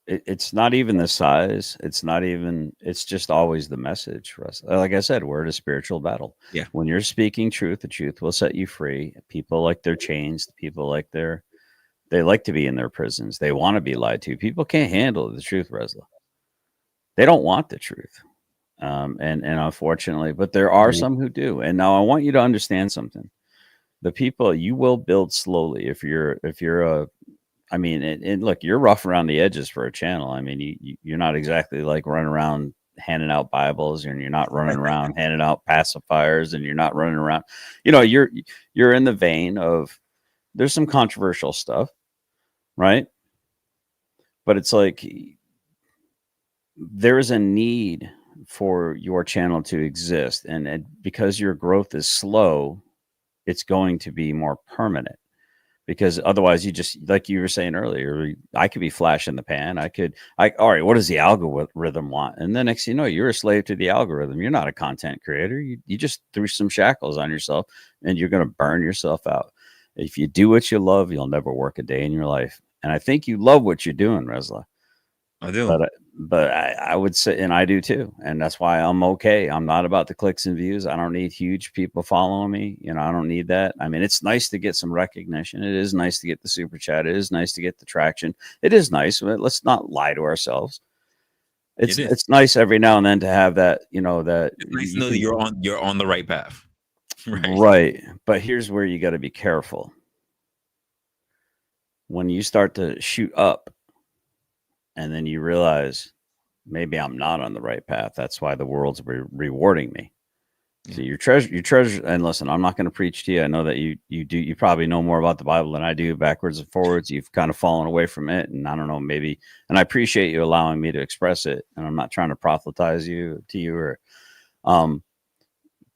It's not even the size. It's not even. It's just always the message for us. Like I said, we're at a spiritual battle. Yeah. When you're speaking truth, the truth will set you free. People like their chains. People like they like to be in their prisons. They want to be lied to. People can't handle the truth, Resla. They don't want the truth. And unfortunately, but there are some who do. And now I want you to understand something. The people you will build slowly if you're a I mean, and look, you're rough around the edges for a channel. I mean, you're not exactly like running around handing out Bibles, and you're not running around handing out pacifiers, and you're not running around. You're in the vein of there's some controversial stuff, right? But it's like there is a need for your channel to exist, and because your growth is slow, it's going to be more permanent. Because otherwise, you just like you were saying earlier, I could be flash in the pan. All right, what does the algorithm want? And the next thing you know, you're a slave to the algorithm. You're not a content creator. You just threw some shackles on yourself, and you're going to burn yourself out. If you do what you love, you'll never work a day in your life. And I think you love what you're doing, Resla. I do. But I would say, and I do too. And that's why I'm okay. I'm not about the clicks and views. I don't need huge people following me. I don't need that. I mean, it's nice to get some recognition. It is nice to get the super chat. It is nice to get the traction. It is nice. But let's not lie to ourselves. It's nice every now and then to have that, that it's nice to know that you're on the right path. Right. But here's where you got to be careful. When you start to shoot up, and then you realize maybe I'm not on the right path. That's why the world's rewarding me. Yeah. So your treasure. And listen, I'm not going to preach to you. I know that you probably know more about the Bible than I do, backwards and forwards. You've kind of fallen away from it, and I don't know, maybe. And I appreciate you allowing me to express it. And I'm not trying to proselytize to you, or,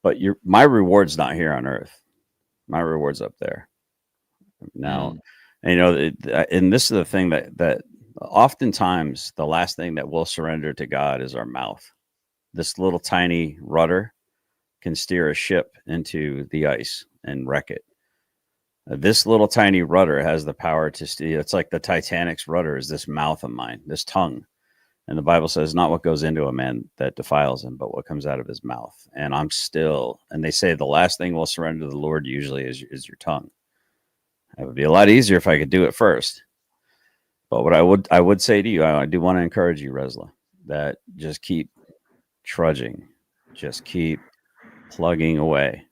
but my reward's not here on earth. My reward's up there. Now, and this is the thing that. Oftentimes, the last thing that we'll surrender to God is our mouth. This little tiny rudder can steer a ship into the ice and wreck it. This little tiny rudder has the power to steer. It's like the Titanic's rudder is this mouth of mine, this tongue. And the Bible says, not what goes into a man that defiles him, but what comes out of his mouth. And and they say the last thing we'll surrender to the Lord usually is your tongue. It would be a lot easier if I could do it first. But what I would say to you, I do want to encourage you, Resla, that just keep trudging, just keep plugging away.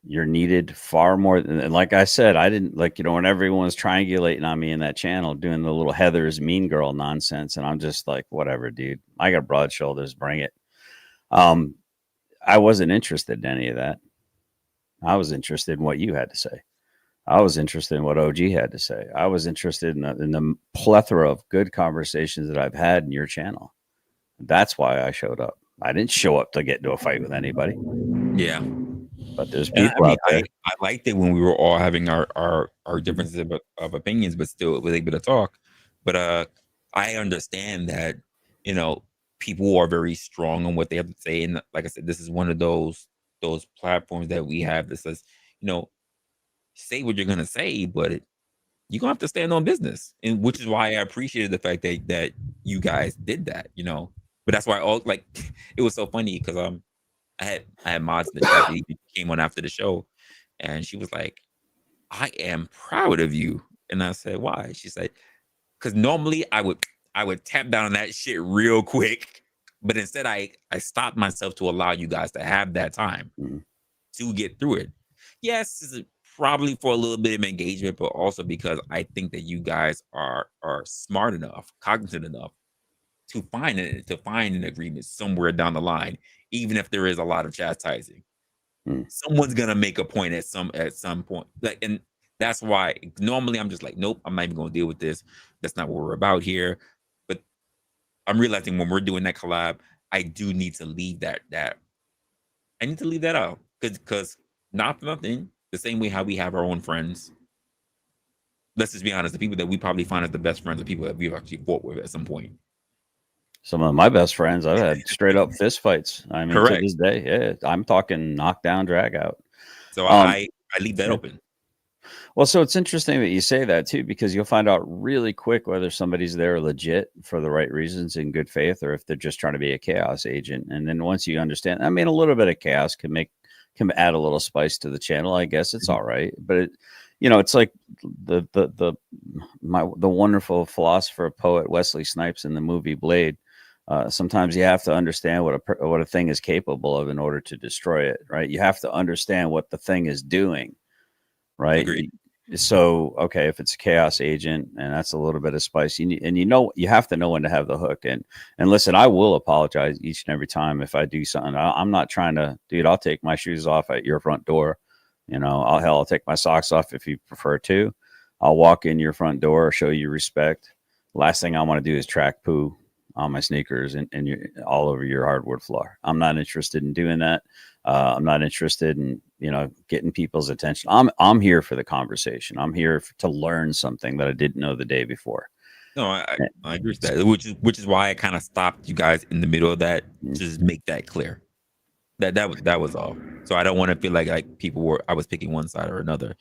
You're needed far more than, like I said, I didn't when everyone was triangulating on me in that channel, doing the little Heather's mean girl nonsense. And I'm just like, whatever, dude, I got broad shoulders, bring it. I wasn't interested in any of that. I was interested in what you had to say. I was interested in what OG had to say. I was interested in the plethora of good conversations that I've had in your channel. That's why I showed up. I didn't show up to get into a fight with anybody. Yeah. But there's people out there. I liked it when we were all having our differences of opinions, but still was able to talk. But I understand that, people are very strong on what they have to say. And like I said, this is one of those platforms that we have that says, say what you're gonna say, but you're gonna have to stand on business, and which is why I appreciated the fact that you guys did that, But that's why it was so funny because I had mods in the chat that came on after the show, and she was like, "I am proud of you," and I said, "Why?" She said, "Because normally I would tap down on that shit real quick, but instead I stopped myself to allow you guys to have that time to get through it. Yes, this is probably for a little bit of engagement, but also because I think that you guys are smart enough, cognizant enough to find an agreement somewhere down the line, even if there is a lot of chastising. Someone's gonna make a point at some point, and that's why normally I'm just like, nope, I'm not even gonna deal with this. That's not what we're about here. But I'm realizing when we're doing that collab, I do need to leave that. I need to leave that out. Because not for nothing, the same way how we have our own friends. Let's just be honest, the people that we probably find as the best friends are people that we've actually fought with at some point. Some of my best friends, I've had straight up fist fights. I mean, to Correct. this day, yeah, I'm talking knockdown, drag out. So I leave that yeah. open. Well, so it's interesting that you say that too, because you'll find out really quick whether somebody's there legit for the right reasons in good faith, or if they're just trying to be a chaos agent. And then once you understand, I mean, a little bit of chaos can add a little spice to the channel. I guess it's all right, but it's like the wonderful philosopher poet Wesley Snipes in the movie Blade. Sometimes you have to understand what a thing is capable of in order to destroy it, right? You have to understand what the thing is doing, right? Agreed. So, okay, if it's a chaos agent and that's a little bit of spice, you have to know when to have the hook. And listen, I will apologize each and every time if I do something. I'm not trying to, dude, I'll take my shoes off at your front door. I'll take my socks off if you prefer to. I'll walk in your front door, show you respect. Last thing I want to do is track poo on my sneakers and all over your hardwood floor. I'm not interested in doing that. I'm not interested in, getting people's attention. I'm here for the conversation. I'm here to learn something that I didn't know the day before. No, I agree with that, which is why I kind of stopped you guys in the middle of that, just make that clear. That was all. So I don't want to feel like I was picking one side or another.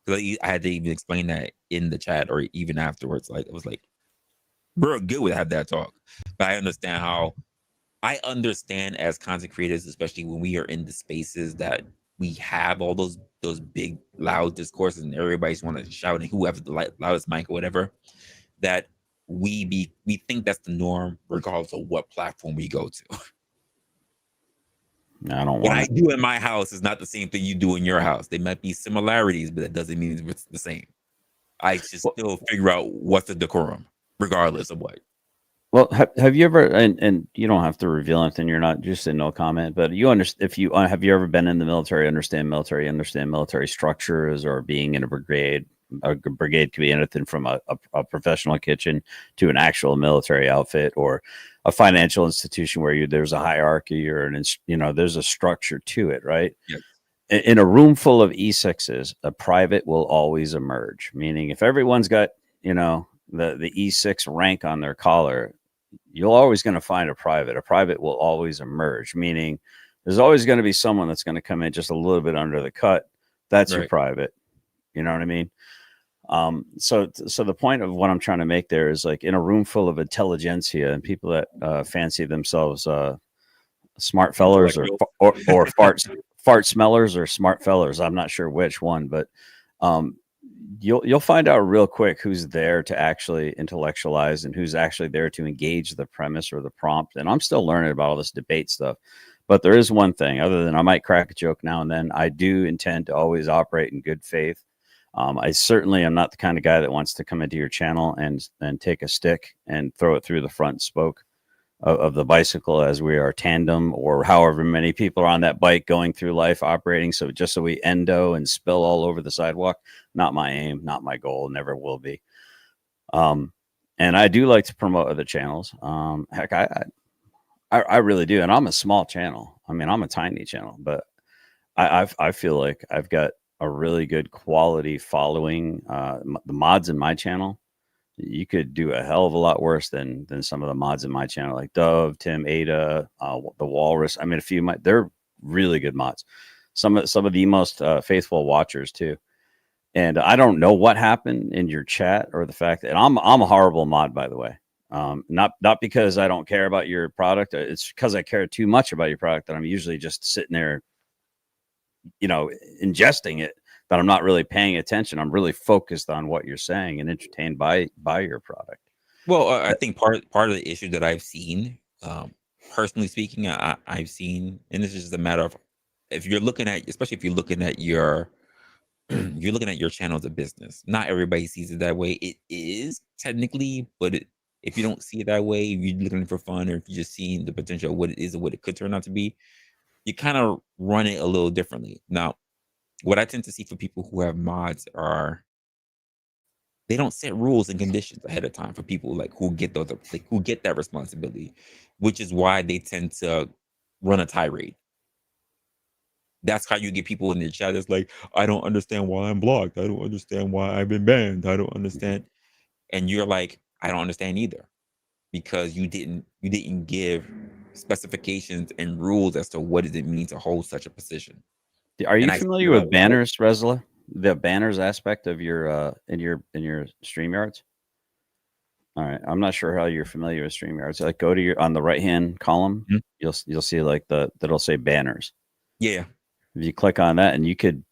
Because I had to even explain that in the chat or even afterwards. Like, it was like, we're good with have that talk. But I understand as content creators, especially when we are in the spaces that we have all those big loud discourses and everybody's want to shout and whoever the loudest mic or whatever, that we think that's the norm regardless of what platform we go to. I don't what want I do in my house is not the same thing you do in your house. They might be similarities, but that doesn't mean it's the same. I should still figure out what's the decorum, regardless of what. Well, have you ever, and you don't have to reveal anything, you're not just in no comment, but you understand, if you have you ever been in the military, understand military structures, or being in a brigade? A brigade could be anything from a professional kitchen to an actual military outfit, or a financial institution where there's a hierarchy or there's a structure to it, right? Yes. In a room full of E6s, a private will always emerge. Meaning, if everyone's got the E6 rank on their collar, you're always going to find a private. A private will always emerge, meaning there's always going to be someone that's going to come in just a little bit under the cut. That's right. Your private. You know what I mean? So the point of what I'm trying to make there is, like, in a room full of intelligentsia and people that fancy themselves smart fellers or fart smellers or smart fellers. I'm not sure which one, but you'll find out real quick who's there to actually intellectualize and who's actually there to engage the premise or the prompt. And I'm still learning about all this debate stuff, but there is one thing, other than I might crack a joke now and then, I do intend to always operate in good faith. I certainly am not the kind of guy that wants to come into your channel and take a stick and throw it through the front spoke of the bicycle as we are tandem, or however many people are on that bike going through life operating. So just so we endo and spill all over the sidewalk, not my aim, not my goal, never will be. And I do like to promote other channels. Heck, I really do. And I'm a small channel. I mean, I'm a tiny channel, but I feel like I've got a really good quality following. The mods in my channel, you could do a hell of a lot worse than some of the mods in my channel, like Dove, Tim, Ada, the Walrus. I mean, a few of they're really good mods. Some of the most faithful watchers too. And I don't know what happened in your chat, or the fact that I'm a horrible mod, by the way. Not because I don't care about your product. It's because I care too much about your product that I'm usually just sitting there, ingesting it, but I'm not really paying attention. I'm really focused on what you're saying and entertained by your product. Well, I think part of the issue that I've seen, personally speaking, I've seen, and this is just a matter of, if you're looking at, especially if you're looking at your channel as a business, not everybody sees it that way. It is technically, but if you don't see it that way, if you're looking for fun, or if you're just seeing the potential of what it is and what it could turn out to be, you kind of run it a little differently. Now, what I tend to see for people who have mods are, they don't set rules and conditions ahead of time for people who get that responsibility, which is why they tend to run a tirade. That's how you get people in the chat that's like, I don't understand why I'm blocked. I don't understand why I've been banned. I don't understand. And you're like, I don't understand either. Because you didn't give specifications and rules as to what does it mean to hold such a position. Are you And I see familiar a with lot. banners, Resla? The banners aspect of your in your StreamYards? All right. I'm not sure how you're familiar with StreamYards. Like go to your on the right hand column, Mhm. you'll see like that'll say banners. Yeah. If you click on that, and you could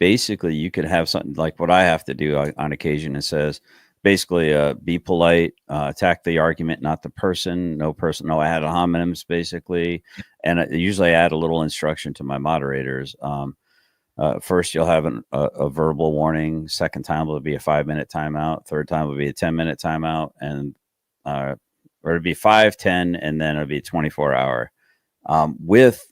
have something like what I have to do on occasion. It says basically be polite, attack the argument, not the person, no ad hominems, basically. And usually I add a little instruction to my moderators. First, you'll have a verbal warning. Second time will be a 5-minute timeout. Third time will be a 10-minute timeout, and or it'd be 5, 10, and then it'll be a 24-hour. With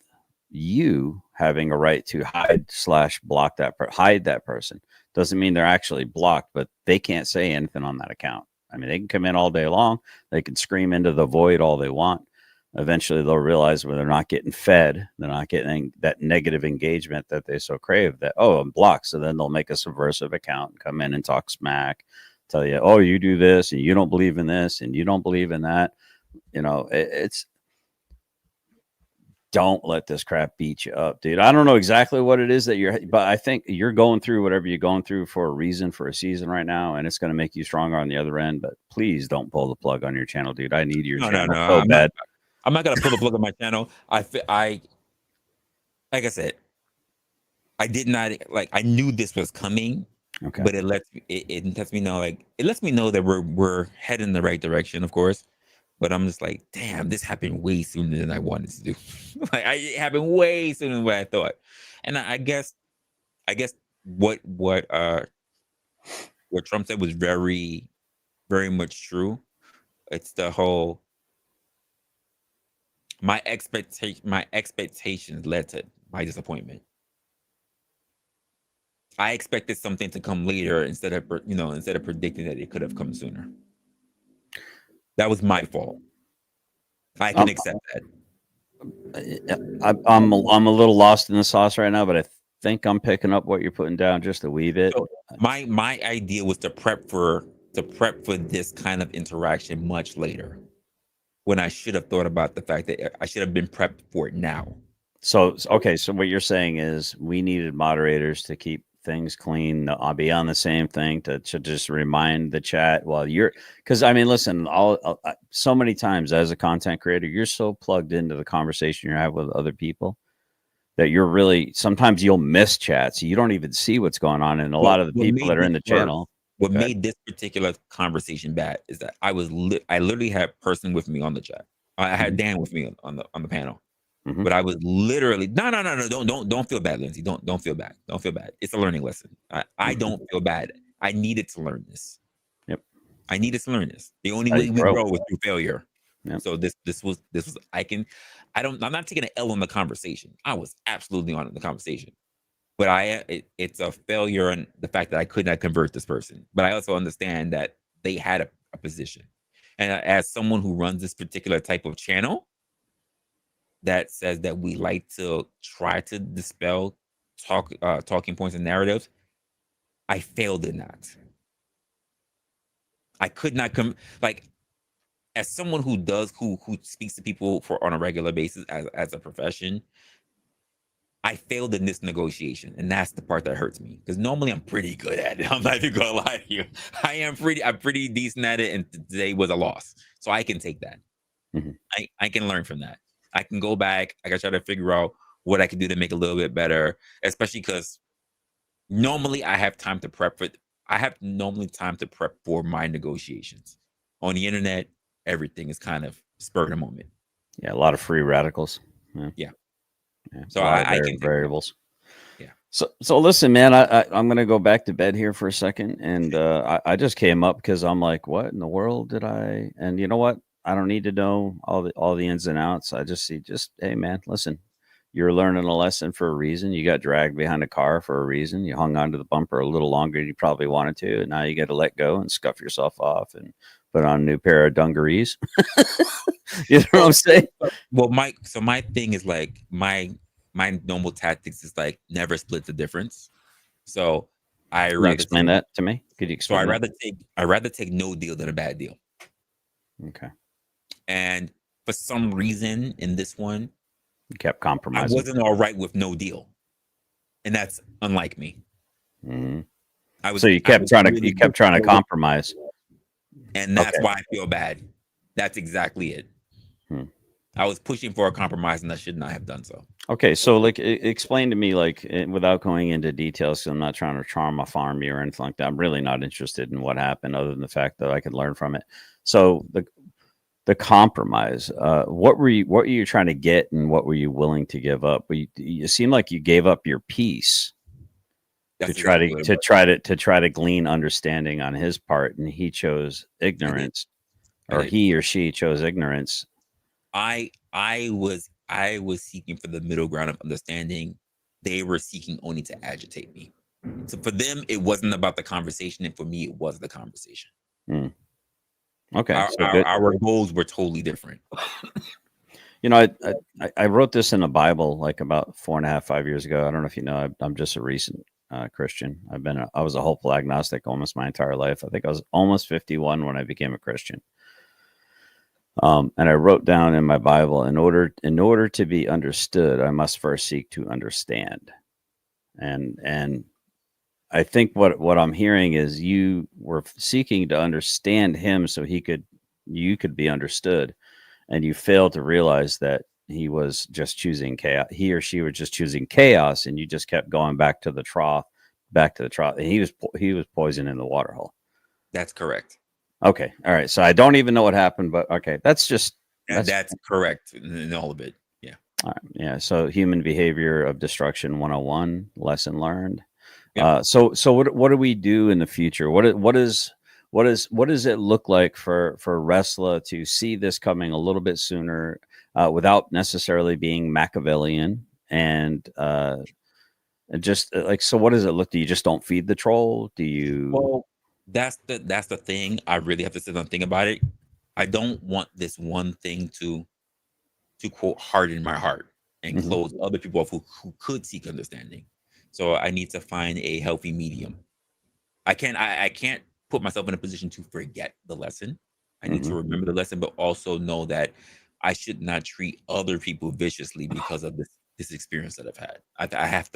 you having a right to hide/block hide that person doesn't mean they're actually blocked, but they can't say anything on that account. I mean, they can come in all day long. They can scream into the void all they want. Eventually, they'll realize when they're not getting fed, they're not getting that negative engagement that they so crave. That I'm blocked, so then they'll make a subversive account and come in and talk smack, tell you, oh, you do this and you don't believe in this and you don't believe in that. It's don't let this crap beat you up, dude. I don't know exactly what it is but I think you're going through whatever you're going through for a reason, for a season right now, and it's going to make you stronger on the other end. But please don't pull the plug on your channel, dude. I need your channel so bad. I'm not gonna pull the plug on my channel. I like I said, I did not I knew this was coming. Okay. But it lets me know it lets me know that we're heading in the right direction, of course. But I'm just like, damn, this happened way sooner than I wanted to do. It happened way sooner than what I thought. And I guess what Trump said was very, very much true. It's the whole my expectations led to my disappointment. I expected something to come later instead of predicting that it could have come sooner. That was my fault. I can accept that. I'm a little lost in the sauce right now, but I think I'm picking up what you're putting down just a wee bit. So my idea was to prep for this kind of interaction much later, when I should have thought about the fact that I should have been prepped for it now. So what you're saying is we needed moderators to keep things clean. I'll be on the same thing to just remind the chat while because I mean, listen, so many times as a content creator, you're so plugged into the conversation you're having with other people that you're really, sometimes you'll miss chats. You don't even see what's going on. And a lot of the people that are in the channel. What made this particular conversation bad is that I literally had a person with me on the chat. I had Dan with me on the panel. Mm-hmm. But I was literally no, don't feel bad, Lindsay. Don't feel bad. Don't feel bad. It's a learning lesson. I don't feel bad. I needed to learn this. Yep. I needed to learn this. The only way we grow is through failure. Yep. So this was I'm not taking an L on the conversation. I was absolutely on the conversation. But it's a failure in the fact that I could not convert this person. But I also understand that they had a position. And as someone who runs this particular type of channel that says that we like to try to dispel talking points and narratives, I failed in that. I could not as someone who speaks to people on a regular basis as a profession, I failed in this negotiation, and that's the part that hurts me, because normally I'm pretty good at it. I'm not even gonna lie to you. I'm pretty decent at it, and today was a loss, so I can take that. Mm-hmm. I can learn from that. I can go back. I can try to figure out what I can do to make it a little bit better, especially because normally I have time to prep for. I have normally time to prep for my negotiations. On the internet, everything is kind of spur of the moment. Yeah, a lot of free radicals. Yeah. So I can variables. Yeah. So listen, man, I'm gonna go back to bed here for a second, and I just came up because I'm like, what in the world did I? And you know what? I don't need to know all the ins and outs. I just see, hey, man, listen, you're learning a lesson for a reason. You got dragged behind a car for a reason. You hung onto the bumper a little longer than you probably wanted to, and now you got to let go and scuff yourself off and put on a new pair of dungarees. You know what I'm saying? Well, Mike. So my thing is like my my normal tactics is like never split the difference. So I Can you rather explain take that to me? Could you so explain that? I rather take no deal than a bad deal. Okay. And for some reason in this one, You kept I compromising. wasn't all right with no deal. And that's unlike me. Mhm. I was So you I kept was trying to really compromise. and that's Okay. why I feel bad. That's exactly it. Hmm. I was pushing for a compromise and I should not have done so. Okay, so like explain to me like without going into details, 'cause I'm not trying to trauma farm you or anything like that. I'm really not interested in what happened other than the fact that I could learn from it. So the compromise, what were you trying to get and what were you willing to give up? You seem like you gave up your peace That's exactly what it was. try to glean understanding on his part, and he chose ignorance, I or did. he or she chose ignorance. I was seeking for the middle ground of understanding. They were seeking only to agitate me. So for them, it wasn't about the conversation, and for me, it was the conversation. Hmm. Okay, Our, so our, good. our goals were totally different. You know, I wrote this in a Bible like about 4.5, 5 years ago. I don't know if you know, I'm just a recent Christian. I was a hopeful agnostic almost my entire life. I think I was almost 51 when I became a Christian. And I wrote down in my Bible, in order to be understood, I must first seek to understand. And I think what I'm hearing is you were seeking to understand him so you could be understood, and you failed to realize that he was just choosing chaos. He or she was just choosing chaos, and you just kept going back to the trough, And he was poison in the water hole. That's correct. Okay, all right. So I don't even know what happened, but okay, That's correct in all of it. Yeah. all right, yeah. So human behavior of destruction 101, lesson learned. Yep. So what do we do in the future? What does it look like for Resla to see this coming a little bit sooner, without necessarily being Machiavellian, and just like, so what does it look? Do you just don't feed the troll? Do you? Well, that's the thing. I really have to sit down and think about it. I don't want this one thing to quote harden my heart and Mhm. close other people off who could seek understanding. So I need to find a healthy medium. I can't put myself in a position to forget the lesson. I need to Mhm. remember the lesson, but also know that I should not treat other people viciously because of this experience that I've had. I have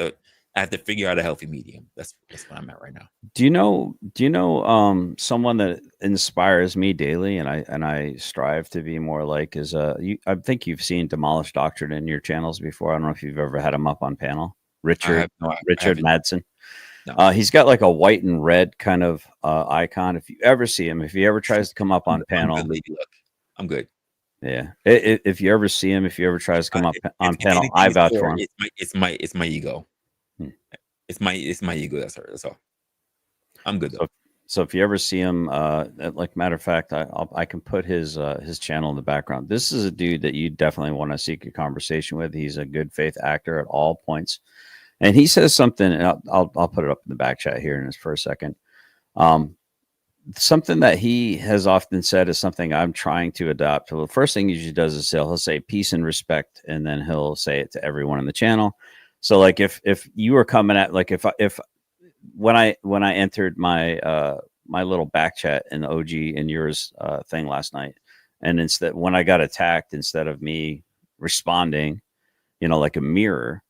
to figure out a healthy medium. That's what I'm at right now. Do you know someone that inspires me daily, and I strive to be more like, is I think you've seen Demolished Doctrine in your channels before. I don't know if you've ever had him up on panel. I Richard haven't. Madsen. No. He's got like a white and red kind of icon. If you ever see him, if he ever tries to come up on I'm panel, good, lady luck. I'm good. yeah. If you ever see him, if he ever tries to come up on If panel, anything I is vouch for for him. it's my ego. Hmm. It's my ego that's hurt. That's all. I'm good though. So if you ever see him, like matter of fact, I can put his channel in the background. This is a dude that you definitely want to seek a conversation with. He's a good faith actor at all points, and he says something. And I'll put it up in the back chat here in just for a second. Something that he has often said is something I'm trying to adopt. Well, the first thing he usually does is he'll say peace and respect, and then he'll say it to everyone in the channel. So like if you were coming at, like, if when I entered my my little back chat in the OG and yours thing last night, and instead, when I got attacked, instead of me responding, like a mirror,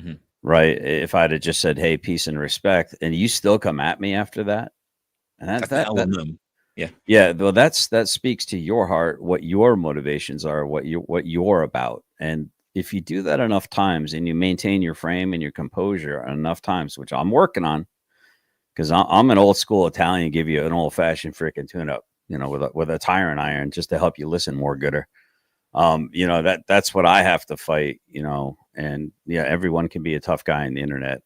Mhm. right? If I'd have just said, "Hey, peace and respect," and you still come at me after that, and That's the LMM. Yeah. yeah, well, that speaks to your heart, what your motivations are, what you're about. And if you do that enough times, and you maintain your frame and your composure enough times, which I'm working on, because I'm an old school Italian, give you an old fashioned freaking tune up, with a tyrant iron, just to help you listen more gooder. That's what I have to fight, and yeah, everyone can be a tough guy on the internet.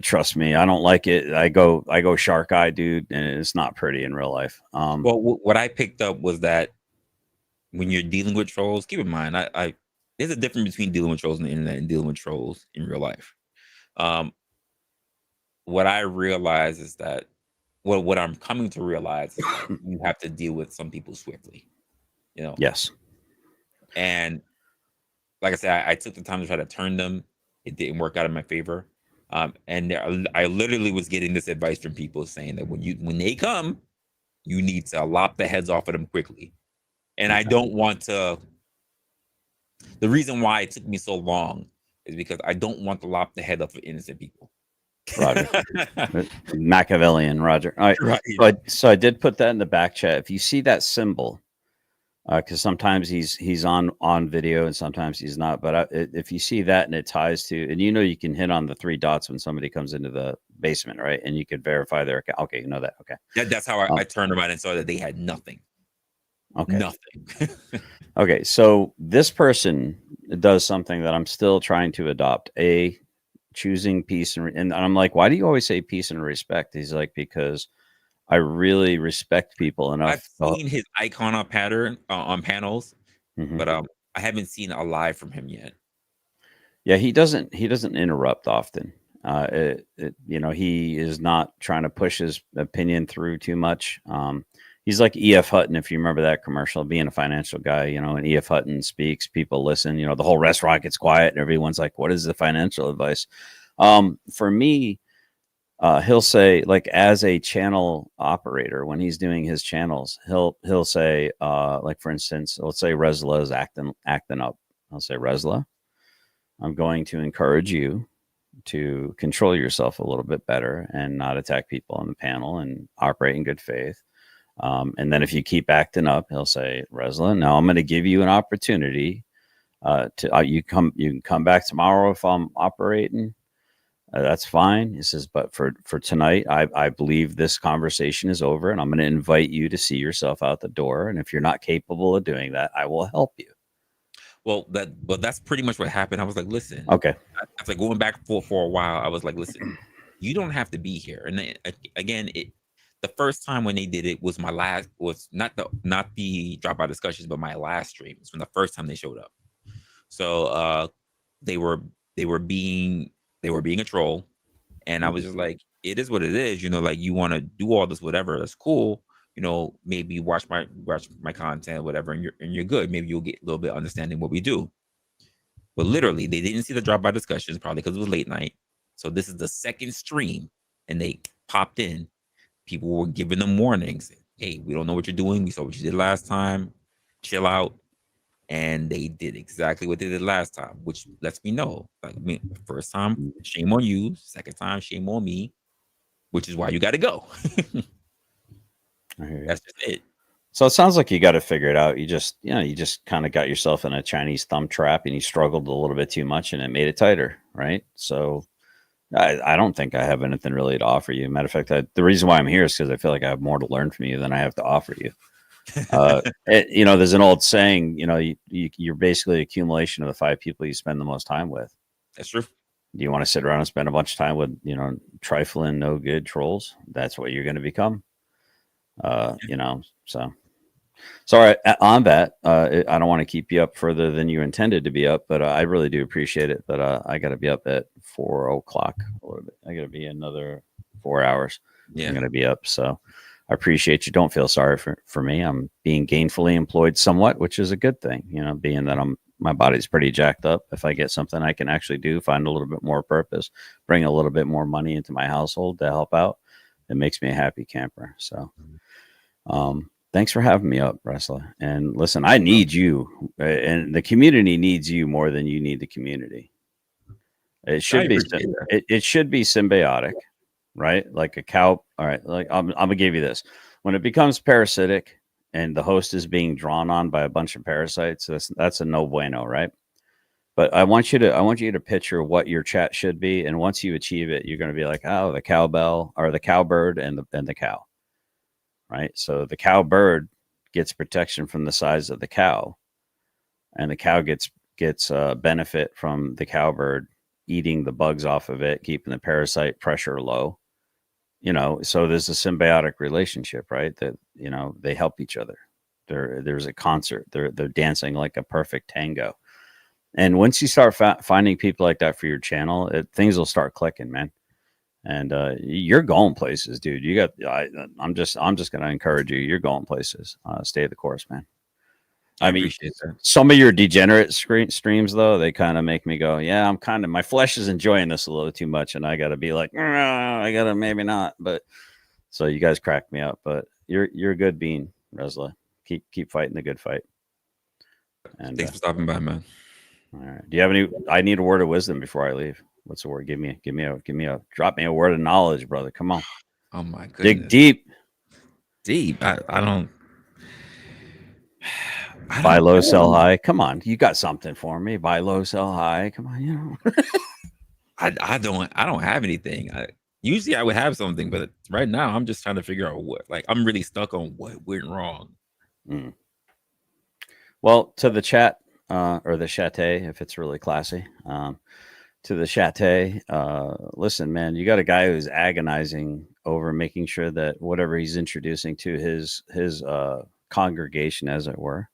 Trust me, I don't like it. I go shark eye, dude, and it's not pretty in real life. Well, what I picked up was that when you're dealing with trolls, keep in mind, I there's a difference between dealing with trolls on the internet and dealing with trolls in real life. Um, what I realize is that, well, what I'm coming to realize is that you have to deal with some people swiftly, Yes. and like I said, I took the time to try to turn them. It didn't work out in my favor. And I literally was getting this advice from people saying that when they come, you need to lop the heads off of them quickly. And I don't want to. The reason why it took me so long is because I don't want to lop the head off of innocent people. Roger. Machiavellian, Roger. All right. Right. So I did put that in the back chat. If you see that symbol, because sometimes he's on video and sometimes he's not. But if you see that and it ties to, and you can hit on the 3 dots when somebody comes into the basement, right? And you could verify their account. Okay, you know that. Okay. That's how I turned around and saw that they had nothing. Okay. Nothing. Okay. So this person does something that I'm still trying to adopt. Choosing peace and I'm like, why do you always say peace and respect? He's like, because I really respect people enough. I've seen his icon on panels, but I haven't seen a live from him yet. Yeah, he doesn't interrupt often. He is not trying to push his opinion through too much. He's like E.F. Hutton, if you remember that commercial, being a financial guy, and E.F. Hutton speaks, people listen, the whole restaurant gets quiet and everyone's like, what is the financial advice? For me, he'll say, like, as a channel operator, when he's doing his channels, he'll say, like, for instance, let's say Resla is acting up. I'll say, Resla, I'm going to encourage you to control yourself a little bit better and not attack people on the panel and operate in good faith. And then if you keep acting up, he'll say, Resla, now I'm going to give you an opportunity you can come back tomorrow if I'm operating. That's fine. He says, but for tonight, I believe this conversation is over and I'm going to invite you to see yourself out the door. And if you're not capable of doing that, I will help you. Well, that's pretty much what happened. I was like, listen, okay. After going back for a while, I was like, listen, you don't have to be here. And then, again, the first time when they did it was not the dropout discussions, but my last stream. It's when the first time they showed up. So they were being a troll, and I was just like, it is what it is. Like, you want to do all this, whatever, that's cool. Maybe watch my content, whatever, and you're good. Maybe you'll get a little bit understanding what we do. But literally, they didn't see the dropout discussions, probably because it was late night. So this is the second stream, and they popped in. People were giving them warnings. Hey, we don't know what you're doing. We saw what you did last time. Chill out. And they did exactly what they did last time, which lets me know, like, first time, shame on you. Second time, shame on me, which is why you got to go. That's just it. So it sounds like you got to figure it out. You just kind of got yourself in a Chinese thumb trap and you struggled a little bit too much and it made it tighter. Right. So I don't think I have anything really to offer you. Matter of fact, the reason why I'm here is because I feel like I have more to learn from you than I have to offer you. There's an old saying, you're basically accumulation of the 5 people you spend the most time with. That's true. Do you want to sit around and spend a bunch of time with, trifling, no good trolls? That's what you're going to become. So sorry on that. I don't want to keep you up further than you intended to be up, but I really do appreciate it. But I got to be up at 4 o'clock a little bit. I got to be another 4 hours. Yeah. I'm going to be up. So I appreciate you. Don't feel sorry for me. I'm being gainfully employed somewhat, which is a good thing, being that my body's pretty jacked up. If I get something I can actually do, find a little bit more purpose, bring a little bit more money into my household to help out, it makes me a happy camper. So, thanks for having me up, Resla. And listen, I need you, and the community needs you more than you need the community. It should be symbiotic, right? Like a cow. All right, like I'm gonna give you this. When it becomes parasitic and the host is being drawn on by a bunch of parasites, that's a no bueno, right? But I want you to picture what your chat should be, and once you achieve it, you're going to be like, oh, the cowbell or the cowbird and the cow, right? So the cowbird gets protection from the size of the cow, and the cow gets benefit from the cowbird eating the bugs off of it, keeping the parasite pressure low. So there's a symbiotic relationship, right? That they help each other. There's a concert. They're dancing like a perfect tango. And once you start finding people like that for your channel, things will start clicking, man. And you're going places, dude. I'm just going to encourage you. You're going places. Stay the course, man. I mean, some of your degenerate streams, though, they kind of make me go, yeah, I'm kind of, my flesh is enjoying this a little too much. And I got to be like, I got to maybe not. But so you guys crack me up. But you're a good bean, Resla. Keep fighting the good fight. And thanks for stopping by, man. All right. Do you have any? I need a word of wisdom before I leave. What's the word? Drop me a word of knowledge, brother. Come on. Oh my goodness. Dig deep. Deep. I don't. Buy low, sell high. Come on, you got something for me. Buy low, sell high. Come on, you know. I don't have anything. Usually I would have something, but right now I'm just trying to figure out what. Like I'm really stuck on what went wrong. Well, to the chat or the chaté, if it's really classy, to the chaté. Listen, man, you got a guy who's agonizing over making sure that whatever he's introducing to his congregation, as it were,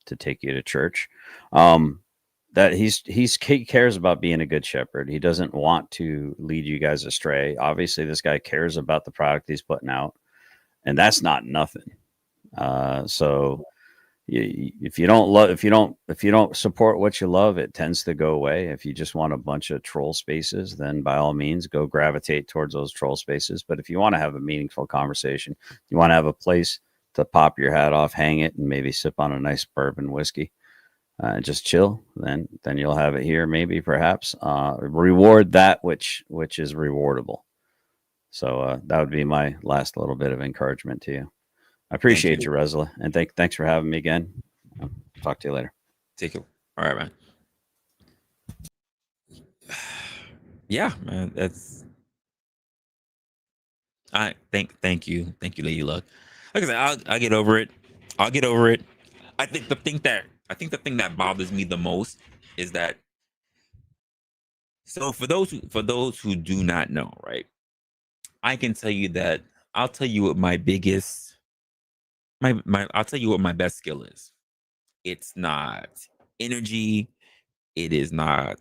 to take you to church, that he cares about being a good shepherd. He doesn't want to lead you guys astray. Obviously, this guy cares about the product he's putting out, and that's not nothing. So if you don't support what you love, it tends to go away. If you just want a bunch of troll spaces, then by all means go gravitate towards those troll spaces. But if you want to have a meaningful conversation, you want to have a place to pop your hat off, hang it, and maybe sip on a nice bourbon whiskey, just chill, then you'll have it here. Maybe perhaps reward that which is rewardable. So that would be my last little bit of encouragement to you. I appreciate you, Resla, and thanks for having me again. Talk to you later. Take it. All right, man. Yeah, man. That's. I thank you, Lady Luck. Like I said, I'll get over it. I think the thing that bothers me the most is that. So for those who do not know, right? I can tell you that I'll tell you what my biggest. I'll tell you what my best skill is. It's not energy. It is not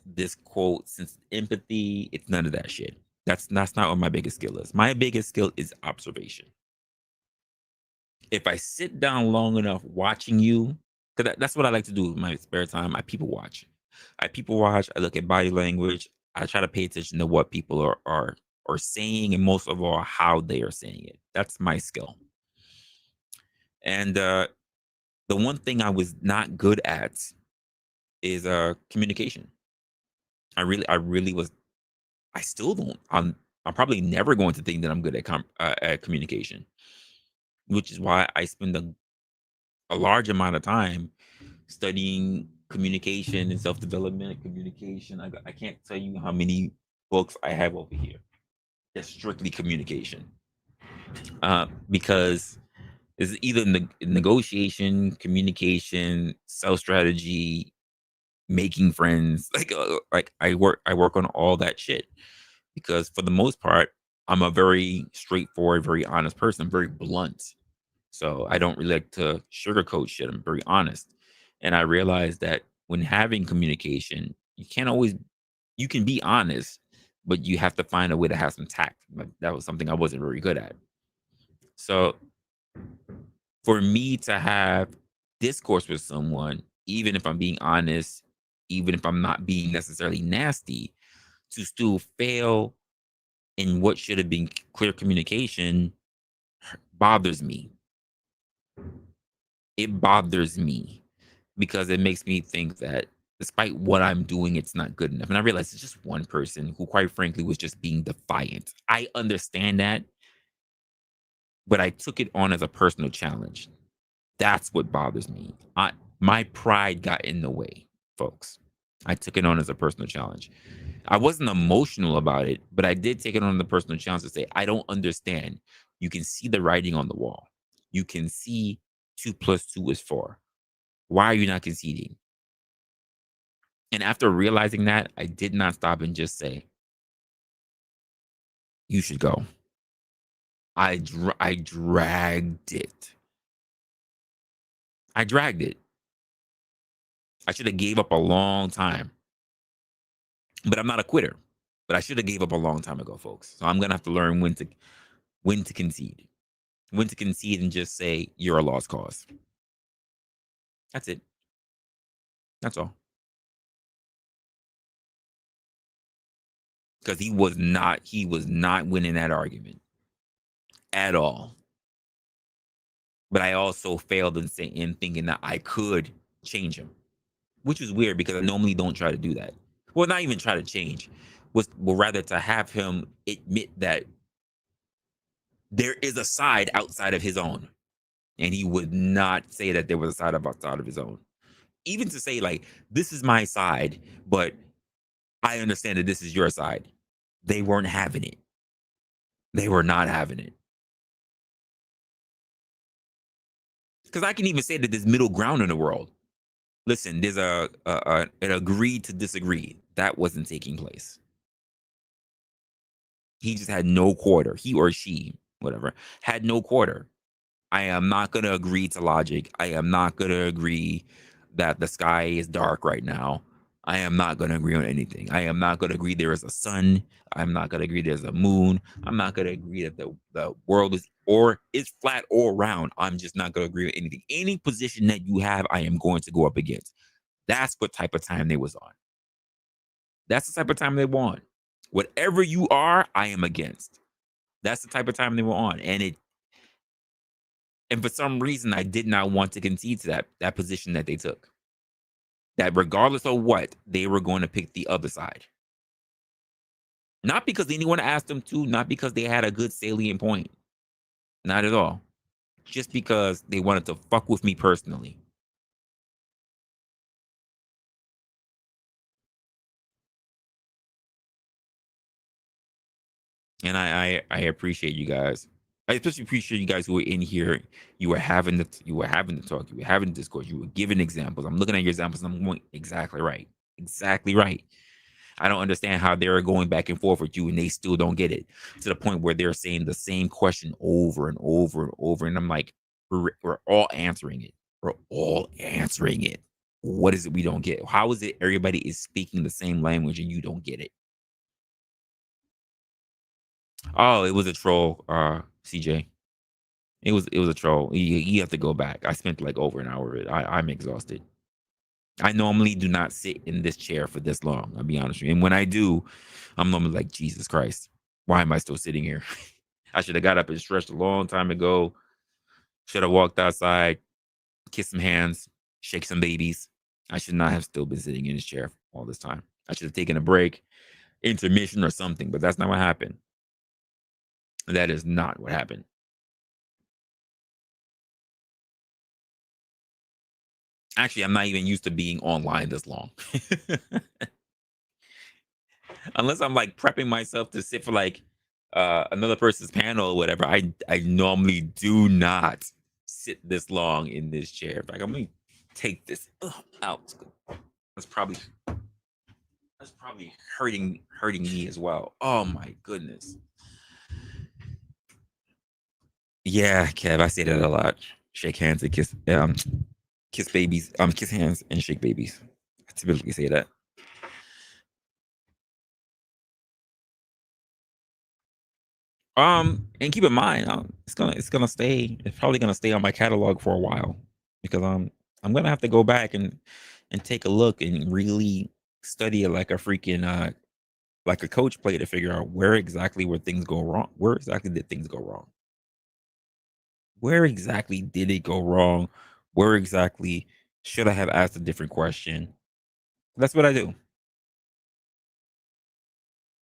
this quote since empathy. It's none of that shit. That's not what my biggest skill is. My biggest skill is observation. If I sit down long enough watching you, because that's what I like to do in my spare time. I people watch. I look at body language. I try to pay attention to what people are saying, and most of all, how they are saying it. That's my skill. And the one thing I was not good at is communication. I really was. I still don't. I'm probably never going to think that I'm good at communication, which is why I spend a large amount of time studying communication and self-development. Communication. I can't tell you how many books I have over here. That's strictly communication, because it's either negotiation, communication, sales strategy, making friends. Like I work on all that shit, because for the most part, I'm a very straightforward, very honest person, very blunt. So I don't really like to sugarcoat shit. I'm very honest, and I realize that when having communication, you can be honest, but you have to find a way to have some tact. Like, that was something I wasn't very good at. So for me to have discourse with someone, even if I'm being honest, even if I'm not being necessarily nasty, to still fail in what should have been clear communication bothers me. It bothers me because it makes me think that despite what I'm doing, it's not good enough. And I realize it's just one person who, quite frankly, was just being defiant. I understand that, but I took it on as a personal challenge. That's what bothers me. My pride got in the way, folks. I took it on as a personal challenge. I wasn't emotional about it, but I did take it on the personal challenge to say, I don't understand. You can see the writing on the wall. You can see 2 + 2 is 4. Why are you not conceding? And after realizing that, I did not stop and just say, you should go. I dragged it. I should have gave up a long time. But I'm not a quitter. But I should have gave up a long time ago, folks. So I'm gonna have to learn when to concede. when to concede and just say you're a lost cause. That's it. That's all. Because he was not winning that argument at all. But I also failed in thinking that I could change him, which was weird because I normally don't try to do that. Well, not even try to change, well, rather to have him admit that there is a side outside of his own. And he would not say that there was a side outside of his own. Even to say, like, this is my side, but I understand that this is your side. They weren't having it. They were not having it. Because I can even say that there's middle ground in the world. Listen, there's an agree to disagree. That wasn't taking place. He just had no quarter. He or she, whatever, had no quarter. I am not going to agree to logic. I am not going to agree that the sky is dark right now. I am not going to agree on anything. I am not going to agree there is a sun. I'm not going to agree there's a moon. I'm not going to agree that the world is flat or round. I'm just not going to agree with anything. Any position that you have, I am going to go up against. That's what type of time they was on. That's the type of time they were on. Whatever you are, I am against. That's the type of time they were on. And for some reason, I did not want to concede to that position that they took. That regardless of what, they were going to pick the other side. Not because anyone asked them to, not because they had a good salient point. Not at all. Just because they wanted to fuck with me personally. And I appreciate you guys. I especially appreciate you guys who were in here. You were having the talk. You were having the discourse. You were giving examples. I'm looking at your examples and I'm going, exactly right. Exactly right. I don't understand how they're going back and forth with you and they still don't get it, to the point where they're saying the same question over and over and over. And I'm like, we're all answering it. We're all answering it. What is it we don't get? How is it everybody is speaking the same language and you don't get it? Oh, it was a troll, CJ. It was a troll. You have to go back. I spent like over an hour of it. I'm exhausted. I normally do not sit in this chair for this long. I'll be honest with you. And when I do, I'm normally like, Jesus Christ, why am I still sitting here? I should have got up and stretched a long time ago. Should have walked outside, kissed some hands, shake some babies. I should not have still been sitting in this chair all this time. I should have taken a break, intermission or something, but that's not what happened. That is not what happened. Actually, I'm not even used to being online this long. Unless I'm like prepping myself to sit for like another person's panel or whatever, I normally do not sit this long in this chair. In fact, I'm gonna take this out. That's probably hurting me as well. Oh my goodness. Yeah, Kev, I say that a lot. Shake hands and kiss babies. Kiss hands and shake babies. I typically say that. And keep in mind, it's probably gonna stay on my catalog for a while, because I'm gonna have to go back and take a look and really study it like a freaking like a coach play, to figure out where exactly where things go wrong. Where exactly did things go wrong? Where exactly did it go wrong? Where exactly should I have asked a different question? That's what I do.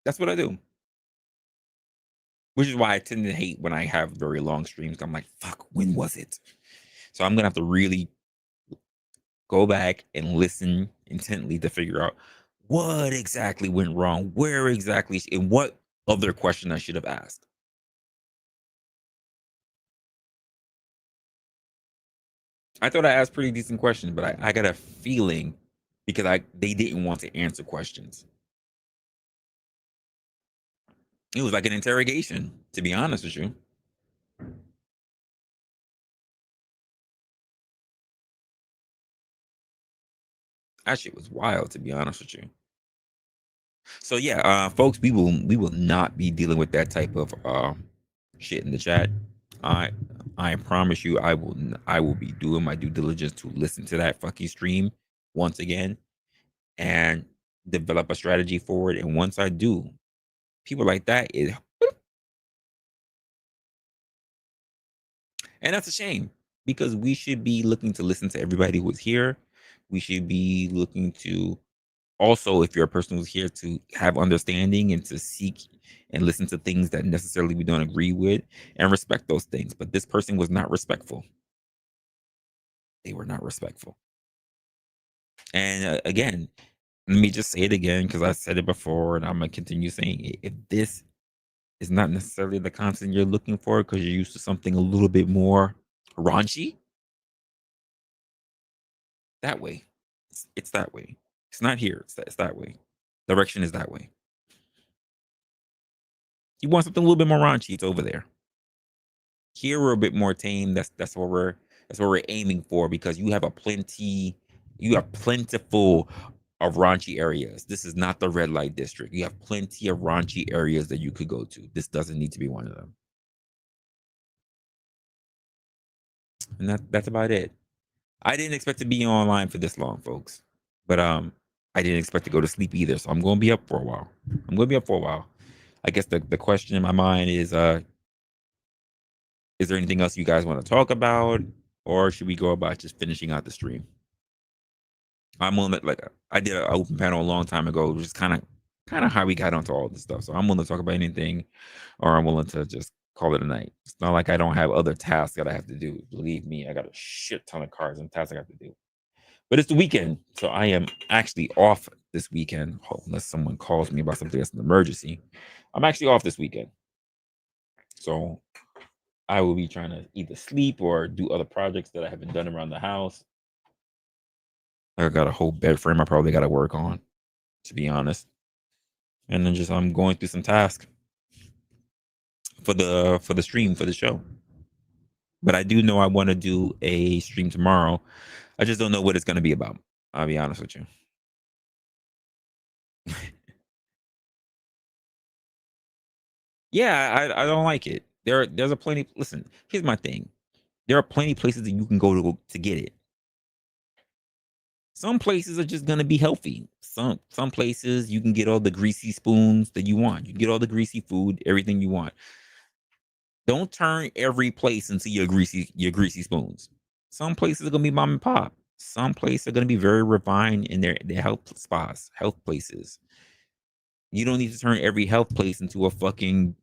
That's what I do. Which is why I tend to hate when I have very long streams. I'm like, fuck, when was it? So I'm gonna have to really go back and listen intently to figure out what exactly went wrong, where exactly, and what other question I should have asked. I thought I asked pretty decent questions, but I got a feeling, because they didn't want to answer questions. It was like an interrogation, to be honest with you. That shit was wild, to be honest with you. So yeah, folks, we will not be dealing with that type of shit in the chat. I promise you, I will be doing my due diligence to listen to that fucking stream once again and develop a strategy for it. And once I do, people like that is, and that's a shame because we should be looking to listen to everybody who's here. We should be looking to also, if you're a person who's here, to have understanding and to seek and listen to things that necessarily we don't agree with and respect those things. But this person was not respectful. They were not respectful. And again, let me just say it again because I said it before and I'm going to continue saying it. If this is not necessarily the content you're looking for because you're used to something a little bit more raunchy, that way. It's that way. It's not here. It's that way. Direction is that way. You want something a little bit more raunchy, it's over there. Here we're a bit more tame. That's what we're aiming for because you have plentiful of raunchy areas. This is not the red light district. You have plenty of raunchy areas that you could go to. This doesn't need to be one of them. And that's about it. I didn't expect to be online for this long, folks. But I didn't expect to go to sleep either. So I'm gonna be up for a while. I guess the question in my mind is there anything else you guys want to talk about? Or should we go about just finishing out the stream? I'm willing to, like, I did an open panel a long time ago, which is kind of how we got onto all this stuff. So I'm willing to talk about anything, or I'm willing to just call it a night. It's not like I don't have other tasks that I have to do. Believe me, I got a shit ton of cards and tasks I have to do. But it's the weekend, so I am actually off this weekend, unless someone calls me about something that's an emergency. I'm actually off this weekend. So I will be trying to either sleep or do other projects that I haven't done around the house. I got a whole bed frame I probably got to work on, to be honest. And then I'm going through some tasks for the stream for the show. But I do know I want to do a stream tomorrow. I just don't know what it's going to be about. I'll be honest with you. Yeah, I don't like it. There's a plenty. Listen, here's my thing. There are plenty places that you can go to get it. Some places are just gonna be healthy. Some places you can get all the greasy spoons that you want. You can get all the greasy food, everything you want. Don't turn every place into your greasy spoons. Some places are gonna be mom and pop. Some places are gonna be very refined in their health spas, health places. You don't need to turn every health place into a fucking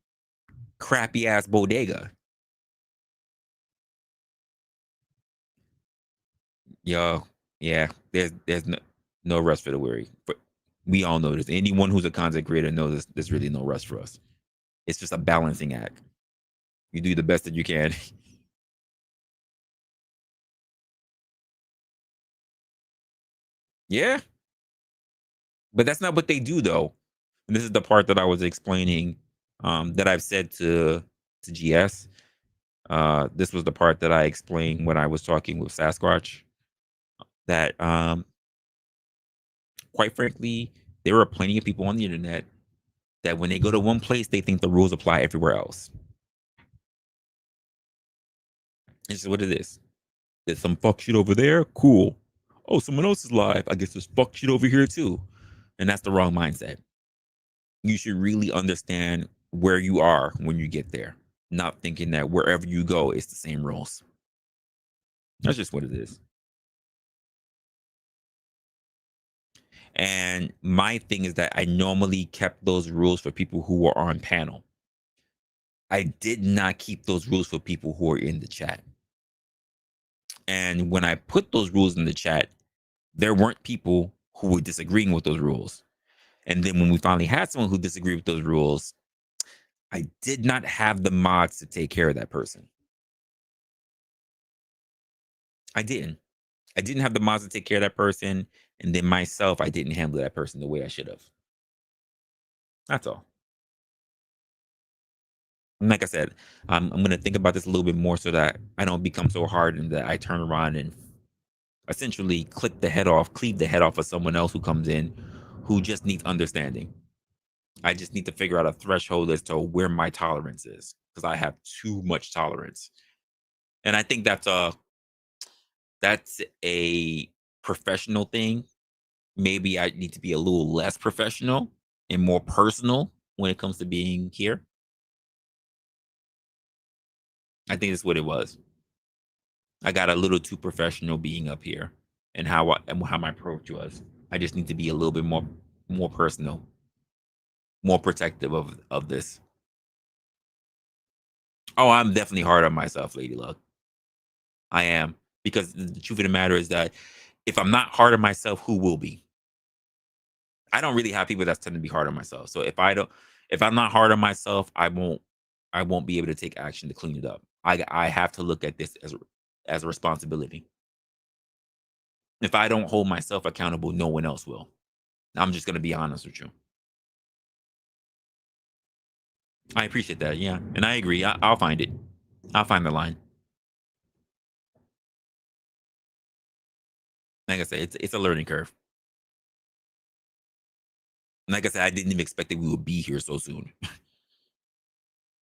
crappy ass bodega. Yo, yeah, there's no rest for the weary. But we all know this. Anyone who's a content creator knows there's really no rest for us. It's just a balancing act. You do the best that you can. Yeah, but that's not what they do though. And this is the part that I was explaining that I've said to GS. This was the part that I explained when I was talking with Sasquatch. That quite frankly, there are plenty of people on the internet that when they go to one place, they think the rules apply everywhere else. It's just what it is. There's some fuck shit over there. Cool. Oh, someone else is live. I guess there's fuck shit over here too. And that's the wrong mindset. You should really understand where you are when you get there, not thinking that wherever you go, it's the same rules. That's just what it is. And my thing is that I normally kept those rules for people who were on panel. I did not keep those rules for people who are in the chat. And when I put those rules in the chat, there weren't people who were disagreeing with those rules. And then when we finally had someone who disagreed with those rules, I did not have the mods to take care of that person. I didn't. I didn't have the mods to take care of that person. And then myself, I didn't handle that person the way I should have. That's all. And like I said, I'm going to think about this a little bit more so that I don't become so hardened that I turn around and essentially cleave the head off of someone else who comes in who just needs understanding. I just need to figure out a threshold as to where my tolerance is. because I have too much tolerance. And I think that's a professional thing. Maybe I need to be a little less professional and more personal when it comes to being here. I think that's what it was. I got a little too professional being up here, and how my approach was. I just need to be a little bit more personal, more protective of this. Oh, I'm definitely hard on myself, Lady Luck. I am, because the truth of the matter is that if I'm not hard on myself, who will be? I don't really have people that tend to be hard on myself. So if I'm not hard on myself, I won't be able to take action to clean it up. I have to look at this as a responsibility. If I don't hold myself accountable, no one else will. I'm just gonna be honest with you. I appreciate that, yeah, and I agree. I'll find it. I'll find the line. Like I said, it's a learning curve. Like I said, I didn't even expect that we would be here so soon.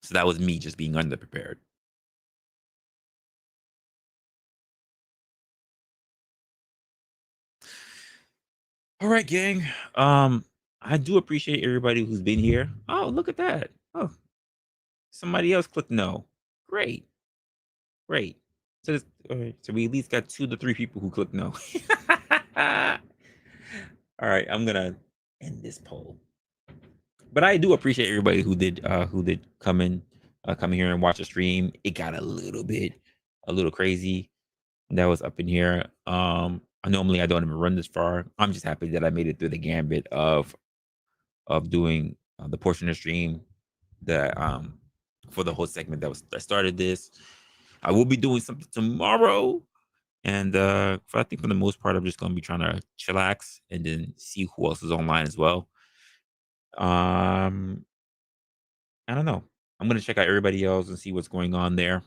So that was me just being underprepared. All right, gang. I do appreciate everybody who's been here. Oh, look at that. Oh, somebody else clicked no. Great. Great. So, all right, so we at least got 2 to 3 people who clicked no. All right, I'm gonna end this poll. But I do appreciate everybody who did come here and watch the stream. It got a little crazy. That was up in here. Normally I don't even run this far. I'm just happy that I made it through the gambit of doing the portion of the stream that for the whole segment that started this. I will be doing something tomorrow, and I think for the most part, I'm just gonna be trying to chillax and then see who else is online as well. Um, I don't know. I'm gonna check out everybody else and see what's going on there,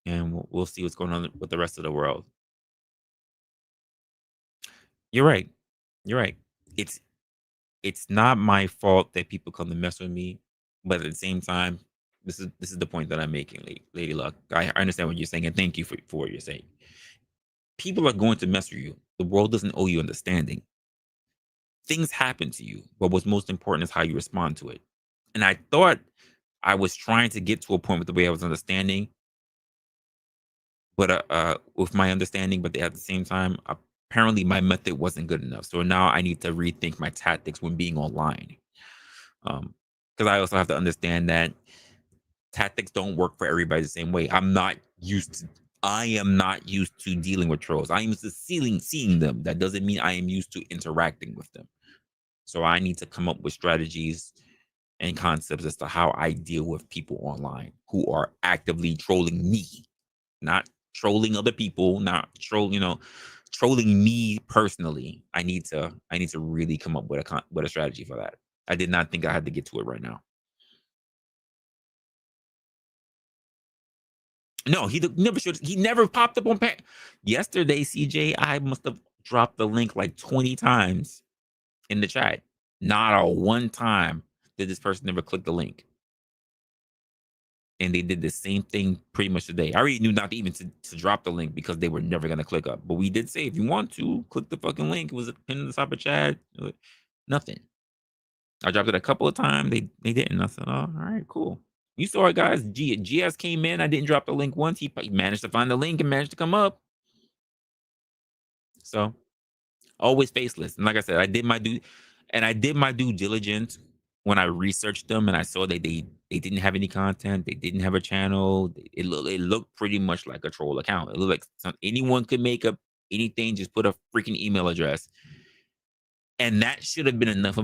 and we'll see what's going on with the rest of the world. You're right. You're right. It's it's not my fault that people come to mess with me, but at the same time, this is the point that I'm making, Lady Luck. I understand what you're saying, and thank you for what you're saying. People are going to mess with you. The world doesn't owe you understanding. Things happen to you, but what's most important is how you respond to it. And I thought I was trying to get to a point with the way I was understanding, but with my understanding, but at the same time, apparently my method wasn't good enough. So now I need to rethink my tactics when being online. Because I also have to understand that tactics don't work for everybody the same way. I am not used to dealing with trolls. I am used to seeing them. That doesn't mean I am used to interacting with them. So I need to come up with strategies and concepts as to how I deal with people online who are actively trolling me, not trolling other people, not trolling me personally. I need to really come up with a strategy for that. I did not think I had to get to it right now. No, he never popped up on yesterday, CJ. I must have dropped the link like 20 times in the chat. Not a one time did this person ever click the link. And they did the same thing pretty much today. I already knew not even to drop the link because they were never gonna click up. But we did say if you want to click the fucking link, it was pinned in the top of chat. Nothing. I dropped it a couple of times. They didn't. I said, oh, all right, cool. You saw it, guys. GS came in. I didn't drop the link once. He managed to find the link and managed to come up. So always faceless. And like I said, I did my due diligence when I researched them, and I saw that they didn't have any content. They didn't have a channel. It looked pretty much like a troll account. It looked like anyone could make up anything. Just put a freaking email address. And that should have been enough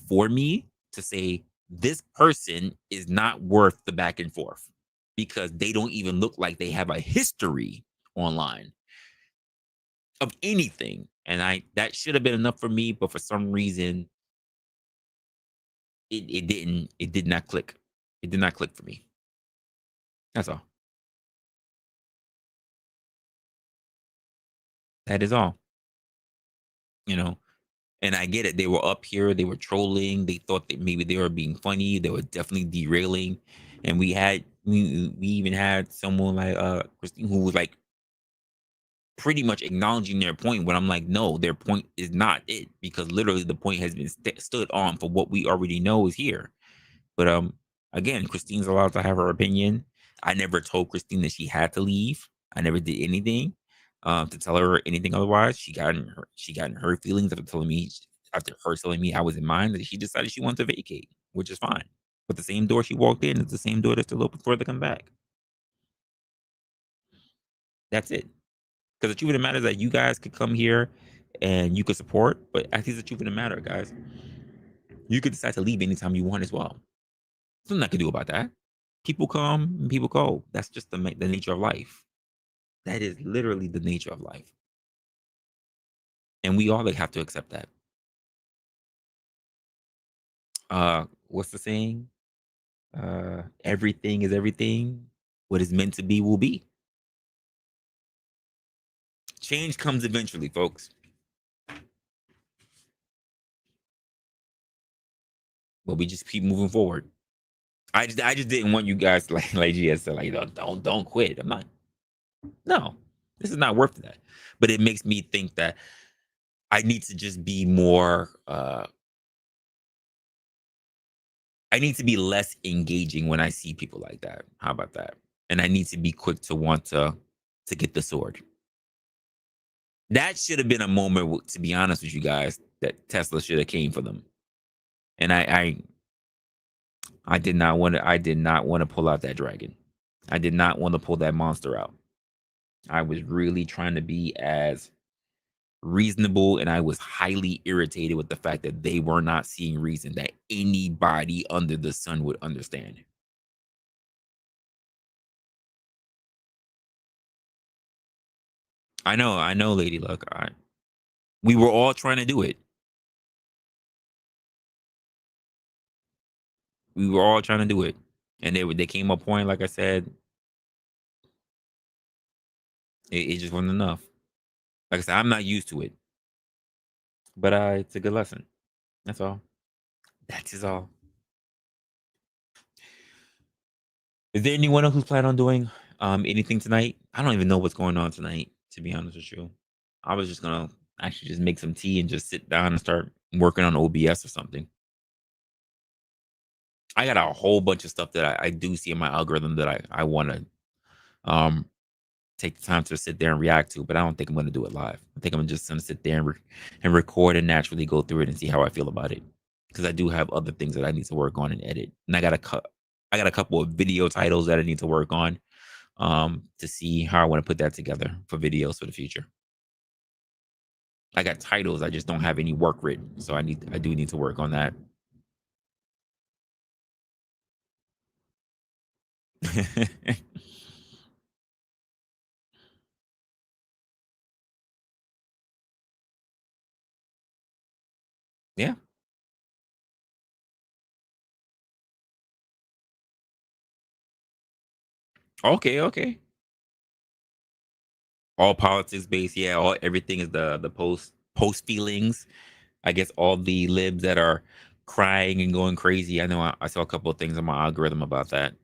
for me to say this person is not worth the back and forth, because they don't even look like they have a history online of anything. And that should have been enough for me, but for some reason it did not click. It did not click for me. That's all. That is all. And I get it. They were up here. They were trolling. They thought that maybe they were being funny. They were definitely derailing. And we even had someone like Christine who was like pretty much acknowledging their point when I'm like, no, their point is not it, because literally the point has been stood on for what we already know is here. But again, Christine's allowed to have her opinion. I never told Christine that she had to leave. I never did anything to tell her anything otherwise. She got in her feelings after her telling me I was in mine, that she decided she wanted to vacate, which is fine. But the same door she walked in is the same door that's still open for her to come back. That's it. Because the truth of the matter is that you guys could come here and you could support, but I think the truth of the matter, guys, you could decide to leave anytime you want as well. There's nothing I can do about that. People come and people go. That's just the nature of life. That is literally the nature of life. And we all have to accept that. What's the saying? Everything is everything. What is meant to be will be. Change comes eventually, folks. But we just keep moving forward. I just didn't want you guys like GS said, like, don't quit. I'm not. No, this is not worth that. But it makes me think that I need to just be more. I need to be less engaging when I see people like that. How about that? And I need to be quick to want to get the sword. That should have been a moment, to be honest with you guys, that Tesla should have came for them. And I did not want to pull out that dragon. I did not want to pull that monster out. I was really trying to be as reasonable, and I was highly irritated with the fact that they were not seeing reason that anybody under the sun would understand. I know, Lady Luck. We were all trying to do it. We were all trying to do it, and they came a point, like I said, it just wasn't enough. Like I said, I'm not used to it, but it's a good lesson. That's all. That is all. Is there anyone else who's planning on doing anything tonight? I don't even know what's going on tonight, to be honest with you. I was just gonna actually just make some tea and just sit down and start working on OBS or something. I got a whole bunch of stuff that I do see in my algorithm that I want to take the time to sit there and react to, but I don't think I'm going to do it live. I think I'm just going to sit there and record and naturally go through it and see how I feel about it, because I do have other things that I need to work on and edit, and I got a couple of video titles that I need to work on to see how I want to put that together for videos for the future. I got titles, I just don't have any work written, so I do need to work on that. Yeah. Okay. All politics based. Yeah. Everything is the post feelings. I guess all the libs that are crying and going crazy. I know I saw a couple of things on my algorithm about that.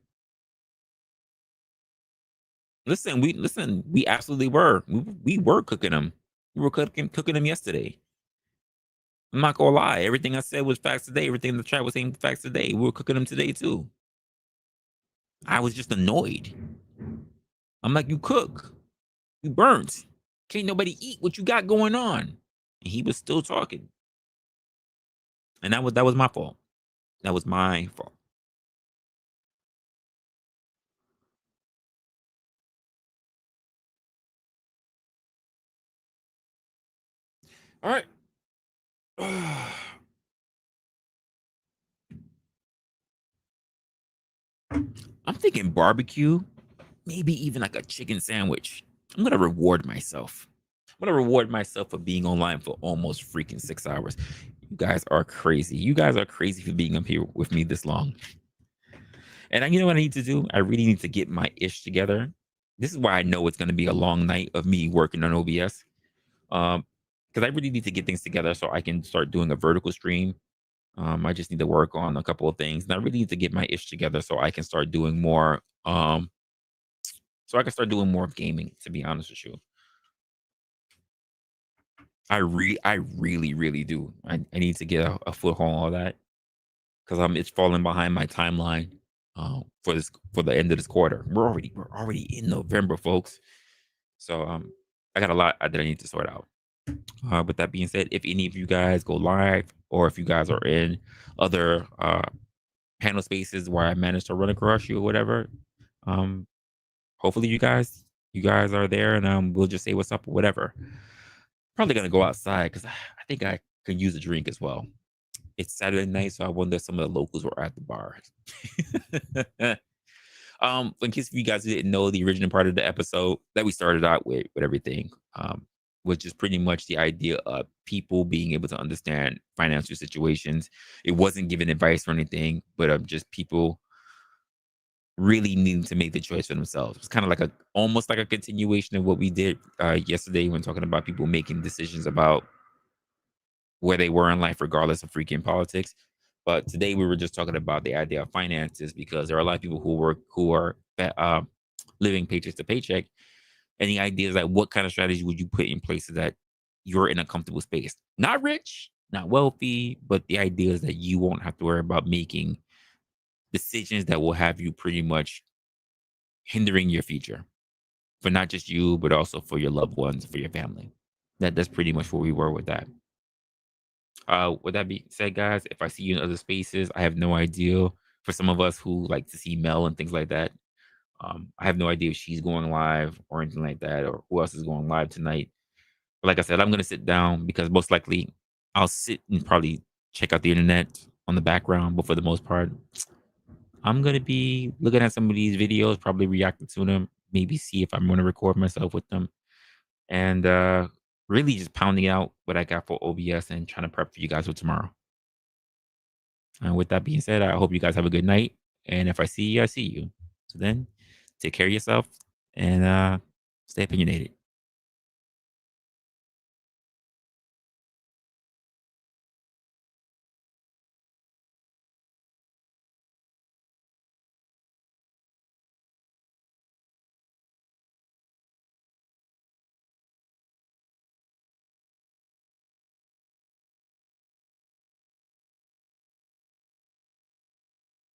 Listen, we absolutely were. We were cooking them. We were cooking them yesterday. I'm not gonna lie. Everything I said was facts today. Everything in the chat was saying facts today. We were cooking them today too. I was just annoyed. I'm like, you cook, you burnt. Can't nobody eat what you got going on. And he was still talking. And that was my fault. That was my fault. All right. I'm thinking barbecue, maybe even like a chicken sandwich. I'm gonna reward myself. I'm gonna reward myself for being online for almost freaking 6 hours. You guys are crazy. You guys are crazy for being up here with me this long. And you know what I need to do? I really need to get my ish together. This is why I know it's gonna be a long night of me working on OBS. because I really need to get things together so I can start doing a vertical stream. I just need to work on a couple of things, and I really need to get my ish together so I can start doing more. So I can start doing more of gaming. To be honest with you, I really, really do. I need to get a foothold on all that because it's falling behind my timeline. For the end of this quarter, we're already in November, folks. So I got a lot that I need to sort out. With that being said, if any of you guys go live or if you guys are in other panel spaces where I managed to run across you or whatever, hopefully you guys are there and we'll just say what's up or whatever. Probably gonna go outside because I think I could use a drink as well. It's Saturday night, so I wonder if some of the locals were at the bar. In case you guys didn't know, the original part of the episode that we started out with everything, which is pretty much the idea of people being able to understand financial situations. It wasn't giving advice or anything, but just people really needing to make the choice for themselves. It's kind of like almost like a continuation of what we did yesterday when talking about people making decisions about where they were in life, regardless of freaking politics. But today we were just talking about the idea of finances because there are a lot of people who are living paycheck to paycheck. And the idea is like, what kind of strategy would you put in place so that you're in a comfortable space? Not rich, not wealthy, but the idea is that you won't have to worry about making decisions that will have you pretty much hindering your future for not just you, but also for your loved ones, for your family. That's pretty much where we were with that. With that being said, guys, if I see you in other spaces, I have no idea. For some of us who like to see Mel and things like that, I have no idea if she's going live or anything like that, or who else is going live tonight. But like I said, I'm gonna sit down because most likely I'll sit and probably check out the internet on the background. But for the most part, I'm gonna be looking at some of these videos, probably reacting to them, maybe see if I'm gonna record myself with them, and really just pounding out what I got for OBS and trying to prep for you guys for tomorrow. And with that being said, I hope you guys have a good night. And if I see you, I see you. So then, take care of yourself and stay opinionated.